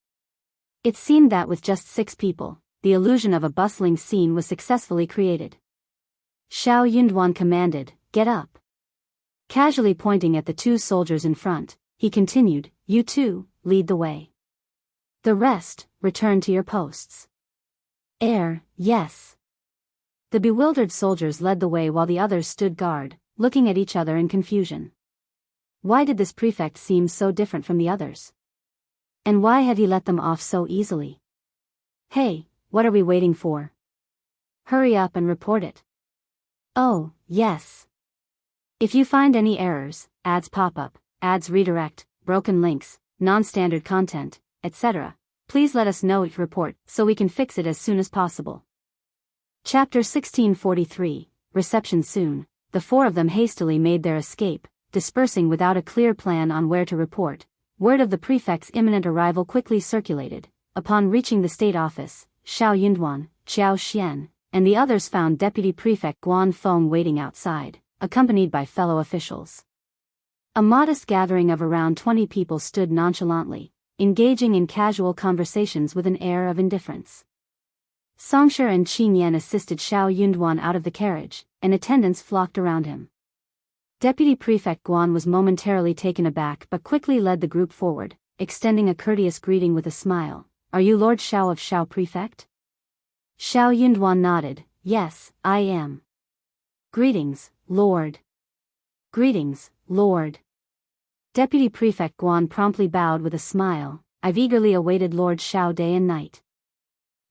[SPEAKER 1] It seemed that with just 6 people, the illusion of a bustling scene was successfully created. Shao Yunduan commanded, "Get up." Casually pointing at the 2 soldiers in front, he continued, "You 2, lead the way. The rest, return to your posts." Yes. The bewildered soldiers led the way while the others stood guard, looking at each other in confusion. Why did this prefect seem so different from the others? And why had he let them off so easily? Hey, what are we waiting for? Hurry up and report it. Oh, yes. If you find any errors, ads pop up, ads redirect, broken links, non-standard content, etc., please let us know each report so we can fix it as soon as possible. Chapter 1643, Reception. Soon, the 4 of them hastily made their escape, dispersing without a clear plan on where to report. Word of the prefect's imminent arrival quickly circulated. Upon reaching the state office, Shao Yunduan, Qiao Xian, and the others found Deputy Prefect Guan Feng waiting outside, accompanied by fellow officials. A modest gathering of around 20 people stood nonchalantly, engaging in casual conversations with an air of indifference. Songsher and Qin Yan assisted Shao Yunduan out of the carriage, and attendants flocked around him. Deputy Prefect Guan was momentarily taken aback but quickly led the group forward, extending a courteous greeting with a smile. "Are you Lord Shao of Shao Prefect?" Shao Yunduan nodded, "Yes, I am." "Greetings, Lord." "Greetings, Lord." Deputy Prefect Guan promptly bowed with a smile. "I've eagerly awaited Lord Shao day and night."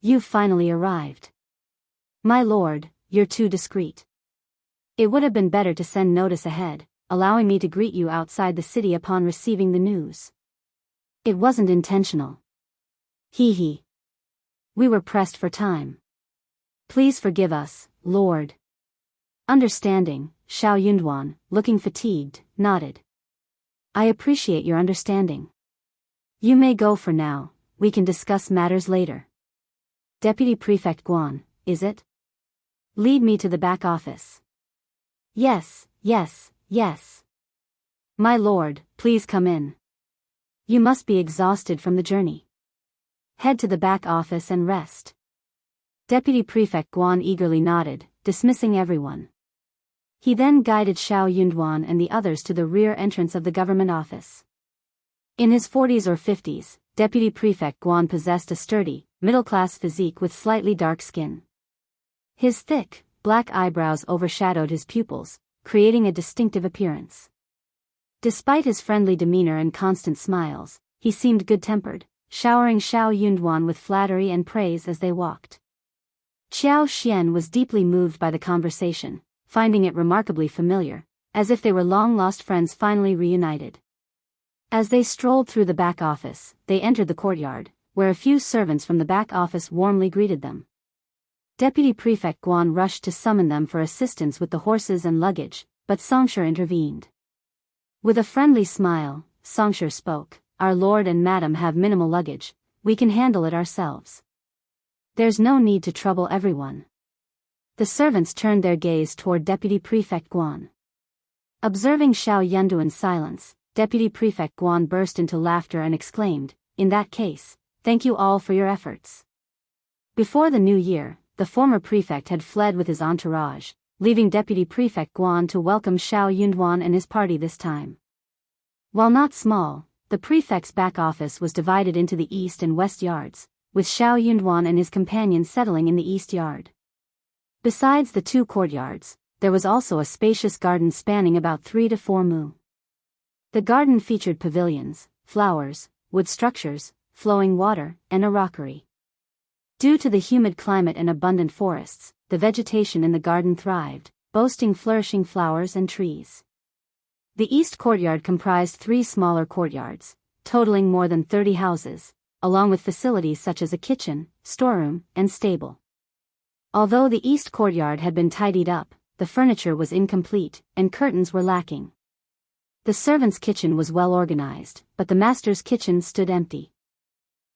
[SPEAKER 1] "You've finally arrived." "My lord, you're too discreet." It would have been better to send notice ahead, allowing me to greet you outside the city upon receiving the news. It wasn't intentional. Hee hee. We were pressed for time. Please forgive us, Lord. Understanding, Shao Yunduan, looking fatigued, nodded. I appreciate your understanding. You may go for now, we can discuss matters later. Deputy Prefect Guan, is it? Lead me to the back office. Yes, yes, yes. My lord, please come in. You must be exhausted from the journey. Head to the back office and rest. Deputy Prefect Guan eagerly nodded, dismissing everyone. He then guided Shao Yunduan and the others to the rear entrance of the government office. In his 40s or 50s, Deputy Prefect Guan possessed a sturdy, middle-class physique with slightly dark skin. His thick, black eyebrows overshadowed his pupils, creating a distinctive appearance. Despite his friendly demeanor and constant smiles, he seemed good-tempered, showering Shao Yunduan with flattery and praise as they walked. Qiao Xian was deeply moved by the conversation, finding it remarkably familiar, as if they were long-lost friends finally reunited. As they strolled through the back office, they entered the courtyard, where a few servants from the back office warmly greeted them. Deputy Prefect Guan rushed to summon them for assistance with the horses and luggage, but Songsher intervened. With a friendly smile, Songsher spoke, "Our lord and madam have minimal luggage, we can handle it ourselves. There's no need to trouble everyone." The servants turned their gaze toward Deputy Prefect Guan. Observing Shao Yunduan's silence, Deputy Prefect Guan burst into laughter and exclaimed, "In that case, thank you all for your efforts." Before the new year, the former prefect had fled with his entourage, leaving Deputy Prefect Guan to welcome Shao Yunduan and his party this time. While not small, the prefect's back office was divided into the east and west yards, with Shao Yunduan and his companions settling in the east yard. Besides the two courtyards, there was also a spacious garden spanning about 3 to 4 mu. The garden featured pavilions, flowers, wood structures, flowing water, and a rockery. Due to the humid climate and abundant forests, the vegetation in the garden thrived, boasting flourishing flowers and trees. The east courtyard comprised 3 smaller courtyards, totaling more than 30 houses, along with facilities such as a kitchen, storeroom, and stable. Although the east courtyard had been tidied up, the furniture was incomplete, and curtains were lacking. The servants' kitchen was well organized, but the master's kitchen stood empty.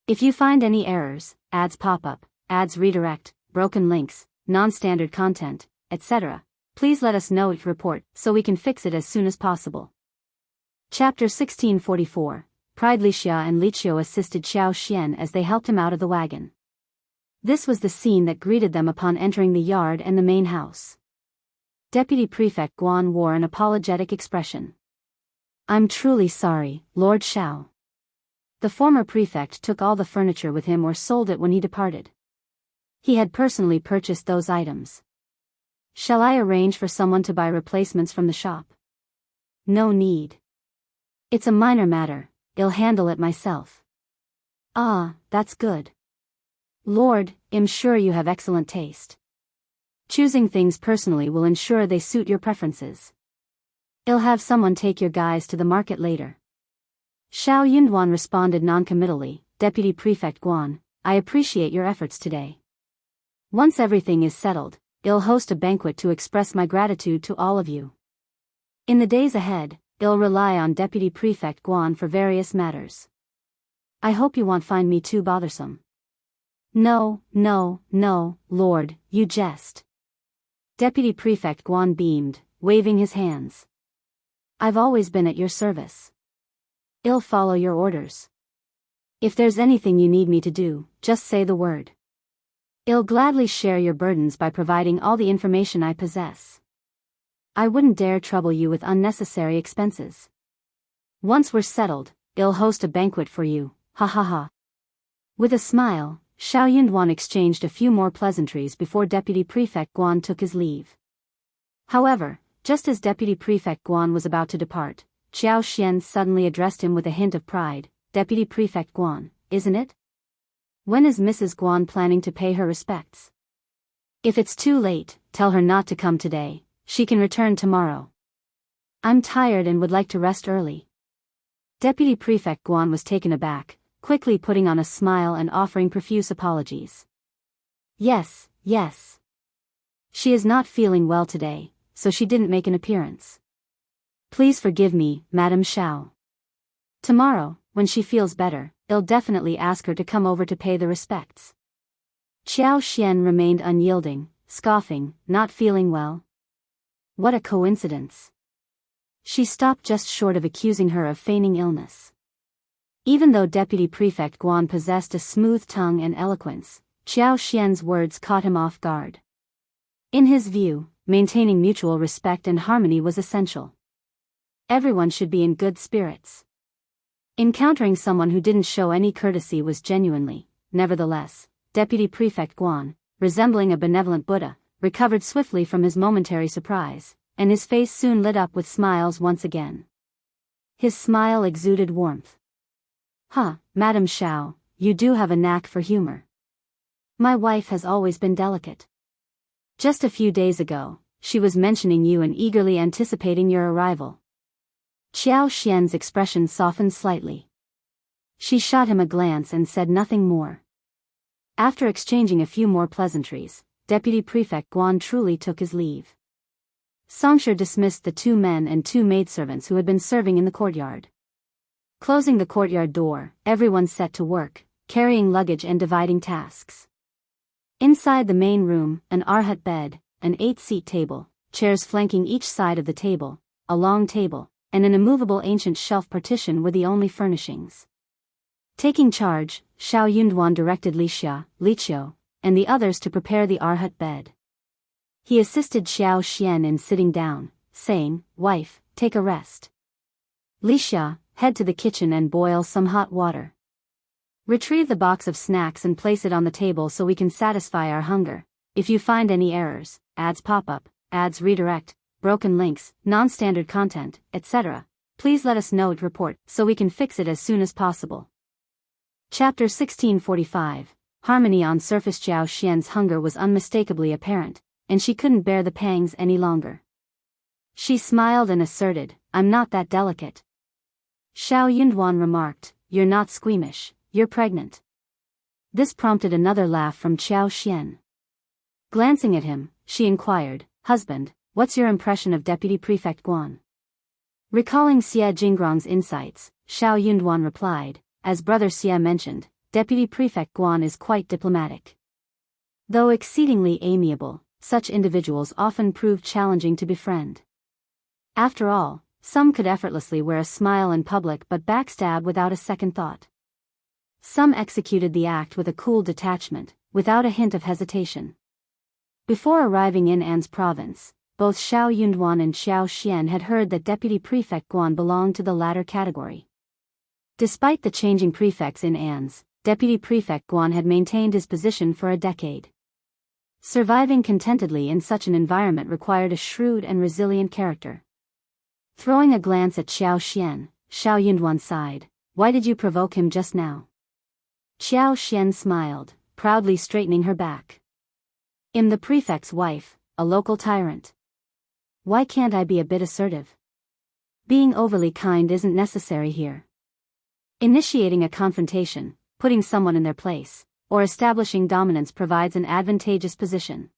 [SPEAKER 1] If you find any errors, ads pop up, ads redirect, broken links, non-standard content, etc., please let us know if report so we can fix it as soon as possible. Chapter 1644. Pride Li Xia and Li Qiao assisted Qiao Xian as they helped him out of the wagon. This was the scene that greeted them upon entering the yard and the main house. Deputy Prefect Guan wore an apologetic expression. "I'm truly sorry, Lord Shao." The former prefect took all the furniture with him or sold it when he departed. He had personally purchased those items. "Shall I arrange for someone to buy replacements from the shop?" "No need. It's a minor matter, I'll handle it myself." "Ah, that's good. Lord, I'm sure you have excellent taste. Choosing things personally will ensure they suit your preferences. I'll have someone take your guys to the market later." Shao Yunduan responded noncommittally, "Deputy Prefect Guan, I appreciate your efforts today. Once everything is settled, I'll host a banquet to express my gratitude to all of you. In the days ahead, I'll rely on Deputy Prefect Guan for various matters. I hope you won't find me too bothersome." No, Lord, you jest." Deputy Prefect Guan beamed, waving his hands. "I've always been at your service. I'll follow your orders. If there's anything you need me to do, just say the word. I'll gladly share your burdens by providing all the information I possess. I wouldn't dare trouble you with unnecessary expenses. Once we're settled, I'll host a banquet for you, ha ha ha." With a smile, Shao Yunduan exchanged a few more pleasantries before Deputy Prefect Guan took his leave. However, just as Deputy Prefect Guan was about to depart, Qiao Xian suddenly addressed him with a hint of pride, "Deputy Prefect Guan, isn't it? When is Mrs. Guan planning to pay her respects? If it's too late, tell her not to come today, She can return tomorrow. I'm tired and would like to rest early. Deputy Prefect Guan was taken aback, quickly putting on a smile and offering profuse apologies. Yes. She is not feeling well today, so she didn't make an appearance. Please forgive me, Madam Shao. Tomorrow, when she feels better, I'll definitely ask her to come over to pay the respects. Qiao Xian remained unyielding, scoffing, not feeling well. What a coincidence. She stopped just short of accusing her of feigning illness. Even though Deputy Prefect Guan possessed a smooth tongue and eloquence, Qiao Xian's words caught him off guard. In his view, maintaining mutual respect and harmony was essential. Everyone should be in good spirits. Encountering someone who didn't show any courtesy was genuinely, nevertheless, Deputy Prefect Guan, resembling a benevolent Buddha, recovered swiftly from his momentary surprise, and his face soon lit up with smiles once again. His smile exuded warmth. Madam Shao, you do have a knack for humor. My wife has always been delicate. Just a few days ago, she was mentioning you and eagerly anticipating your arrival. Qiao Xian's expression softened slightly. She shot him a glance and said nothing more. After exchanging a few more pleasantries, Deputy Prefect Guan truly took his leave. Songsher dismissed the 2 men and 2 maidservants who had been serving in the courtyard. Closing the courtyard door, everyone set to work, carrying luggage and dividing tasks. Inside the main room, an arhat bed, an 8-seat table, chairs flanking each side of the table, a long table, and an immovable ancient shelf partition were the only furnishings. Taking charge, Shao Yunduan directed Li Qiao, and the others to prepare the arhat bed. He assisted Qiao Xian in sitting down, saying, "Wife, take a rest. Li Qiao, head to the kitchen and boil some hot water. Retrieve the box of snacks and place it on the table so we can satisfy our hunger. If you find any errors, ads pop up, ads redirect, broken links, non-standard content, etc., please let us know to report so we can fix it as soon as possible." Chapter 1645. Harmony. On surface, Qiao Xian's hunger was unmistakably apparent, and she couldn't bear the pangs any longer. She smiled and asserted, "I'm not that delicate." Shao Yunduan remarked, "You're not squeamish, you're pregnant." This prompted another laugh from Qiao Xian. Glancing at him, she inquired, "Husband, what's your impression of Deputy Prefect Guan?" Recalling Xie Jingguang's insights, Shao Yunduan replied, "As Brother Xie mentioned, Deputy Prefect Guan is quite diplomatic. Though exceedingly amiable, such individuals often prove challenging to befriend. After all, some could effortlessly wear a smile in public but backstab without a second thought. Some executed the act with a cool detachment, without a hint of hesitation." Before arriving in An's province, both Shao Yunduan and Qiao Xian had heard that Deputy Prefect Guan belonged to the latter category. Despite the changing prefects in An's, Deputy Prefect Guan had maintained his position for a decade. Surviving contentedly in such an environment required a shrewd and resilient character. Throwing a glance at Qiao Xian, Shao Yunduan sighed, "Why did you provoke him just now?" Qiao Xian smiled, proudly straightening her back. "I'm the prefect's wife, a local tyrant. Why can't I be a bit assertive? Being overly kind isn't necessary here. Initiating a confrontation, putting someone in their place, or establishing dominance provides an advantageous position.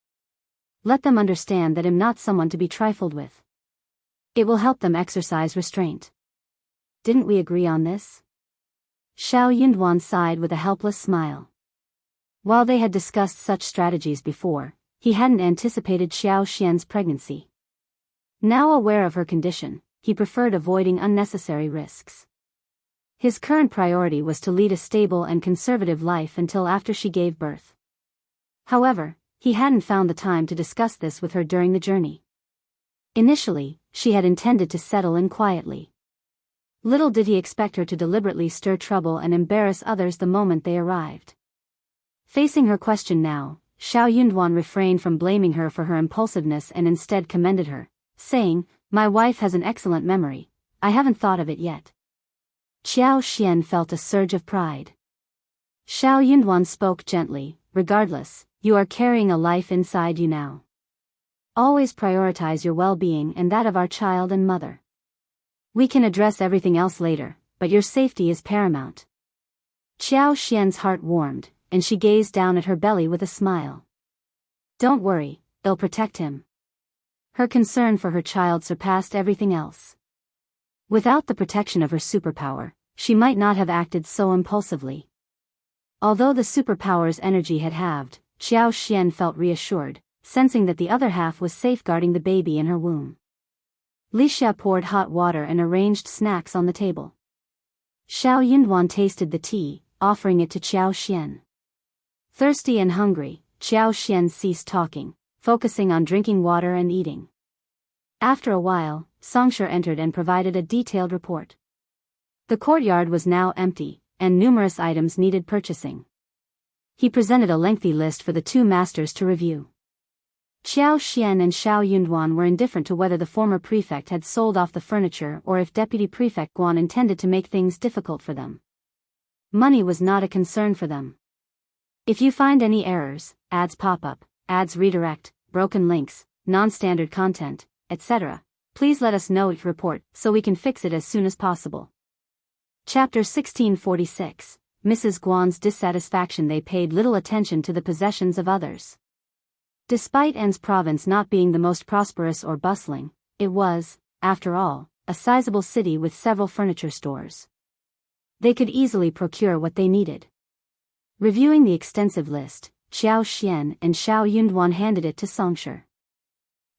[SPEAKER 1] Let them understand that I'm not someone to be trifled with. It will help them exercise restraint. Didn't we agree on this?" Shao Yunduan sighed with a helpless smile. While they had discussed such strategies before, he hadn't anticipated Qiao Xian's pregnancy. Now aware of her condition, he preferred avoiding unnecessary risks. His current priority was to lead a stable and conservative life until after she gave birth. However, he hadn't found the time to discuss this with her during the journey. Initially, she had intended to settle in quietly. Little did he expect her to deliberately stir trouble and embarrass others the moment they arrived. Facing her question now, Shao Yunduan refrained from blaming her for her impulsiveness and instead commended her, saying, "My wife has an excellent memory, I haven't thought of it yet." Qiao Xian felt a surge of pride. Shao Yunduan spoke gently, "Regardless, you are carrying a life inside you now. Always prioritize your well-being and that of our child and mother. We can address everything else later, but your safety is paramount. Qiao Xian's heart warmed, and she gazed down at her belly with a smile. Don't worry, they'll protect him. Her concern for her child surpassed everything else. Without the protection of her superpower, she might not have acted so impulsively. Although the superpower's energy had halved, Qiao Xian felt reassured, sensing that the other half was safeguarding the baby in her womb. Li Xia poured hot water and arranged snacks on the table. Shao Yunduan tasted the tea, offering it to Qiao Xian. Thirsty and hungry, Qiao Xian ceased talking, focusing on drinking water and eating. After a while, Songshe entered and provided a detailed report. The courtyard was now empty, and numerous items needed purchasing. He presented a lengthy list for the two masters to review. Qiao Xian and Shao Yunduan were indifferent to whether the former prefect had sold off the furniture or if Deputy Prefect Guan intended to make things difficult for them. Money was not a concern for them. If you find any errors, ads pop up, ads redirect, broken links, non-standard content, etc., please let us know each report so we can fix it as soon as possible. Chapter 1646, Mrs. Guan's Dissatisfaction. They paid little attention to the possessions of others. Despite An's province not being the most prosperous or bustling, it was, after all, a sizable city with several furniture stores. They could easily procure what they needed. Reviewing the extensive list, Qiao Xian and Shao Yunduan handed it to Songshe.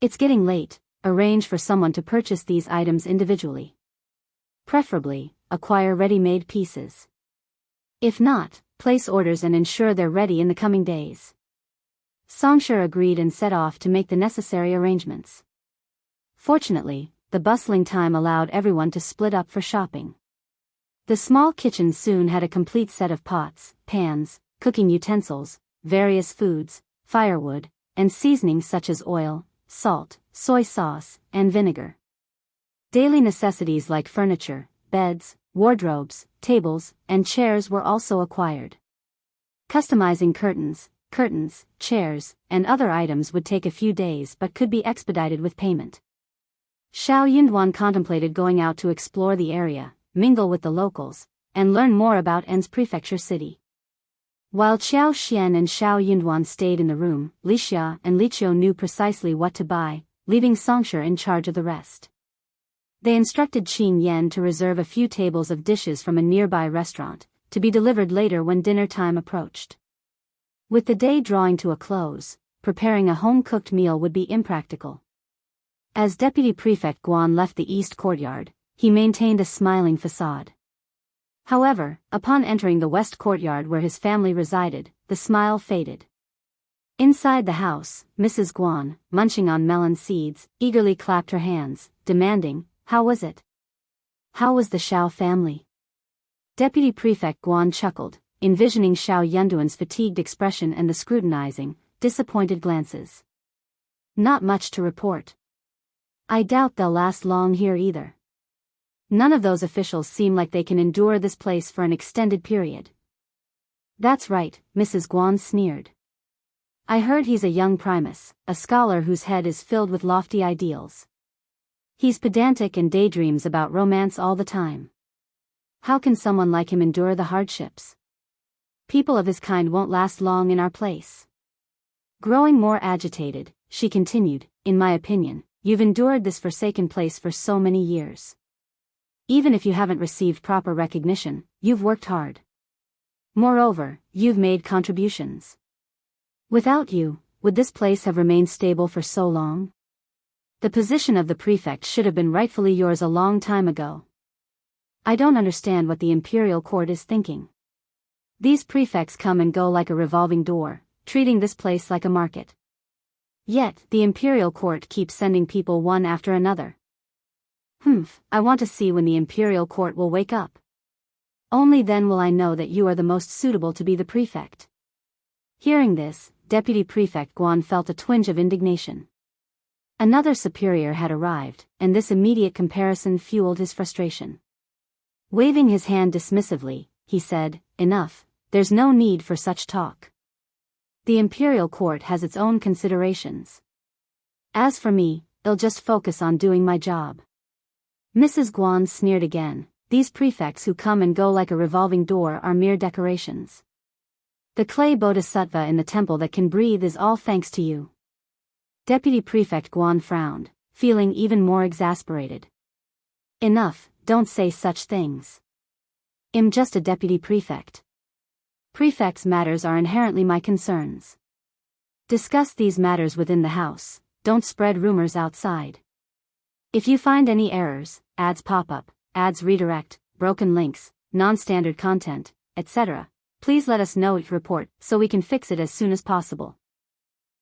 [SPEAKER 1] It's getting late, arrange for someone to purchase these items individually. Preferably, acquire ready-made pieces. If not, place orders and ensure they're ready in the coming days. Songshe agreed and set off to make the necessary arrangements. Fortunately, the bustling time allowed everyone to split up for shopping. The small kitchen soon had a complete set of pots, pans, cooking utensils, various foods, firewood, and seasonings such as oil, salt, soy sauce, and vinegar. Daily necessities like furniture, beds, wardrobes, tables, and chairs were also acquired. Customizing curtains, chairs, and other items would take a few days but could be expedited with payment. Shao Yunduan contemplated going out to explore the area, mingle with the locals, and learn more about N's prefecture city. While Qiao Xian and Shao Yunduan stayed in the room, Li Xia and Li Qiao knew precisely what to buy, leaving Songshe in charge of the rest. They instructed Qin Yan to reserve a few tables of dishes from a nearby restaurant, to be delivered later when dinner time approached. With the day drawing to a close, preparing a home-cooked meal would be impractical. As Deputy Prefect Guan left the east courtyard, he maintained a smiling facade. However, upon entering the west courtyard where his family resided, the smile faded. Inside the house, Mrs. Guan, munching on melon seeds, eagerly clapped her hands, demanding, "How was it? How was the Shao family?" Deputy Prefect Guan chuckled, envisioning Shao Yunduan's fatigued expression and the scrutinizing, disappointed glances. "Not much to report. I doubt they'll last long here either. None of those officials seem like they can endure this place for an extended period." "That's right," Mrs. Guan sneered. "I heard he's a young primus, a scholar whose head is filled with lofty ideals. He's pedantic and daydreams about romance all the time. How can someone like him endure the hardships? People of his kind won't last long in our place." Growing more agitated, she continued, "In my opinion, you've endured this forsaken place for so many years. Even if you haven't received proper recognition, you've worked hard. Moreover, you've made contributions. Without you, would this place have remained stable for so long? The position of the prefect should have been rightfully yours a long time ago. I don't understand what the imperial court is thinking. These prefects come and go like a revolving door, treating this place like a market. Yet, the imperial court keeps sending people one after another. I want to see when the imperial court will wake up. Only then will I know that you are the most suitable to be the prefect." Hearing this, Deputy Prefect Guan felt a twinge of indignation. Another superior had arrived, and this immediate comparison fueled his frustration. Waving his hand dismissively, he said, "Enough, there's no need for such talk. The imperial court has its own considerations. As for me, I'll just focus on doing my job. Mrs. Guan sneered again. These prefects who come and go like a revolving door are mere decorations. The clay bodhisattva in the temple that can breathe is all thanks to you. Deputy Prefect Guan frowned, feeling even more exasperated. Enough, don't say such things. I'm just a deputy prefect. Prefects' matters are inherently my concerns. Discuss these matters within the house, don't spread rumors outside. If you find any errors, ads pop up, ads redirect, broken links, non-standard content, etc., please let us know each report so we can fix it as soon as possible.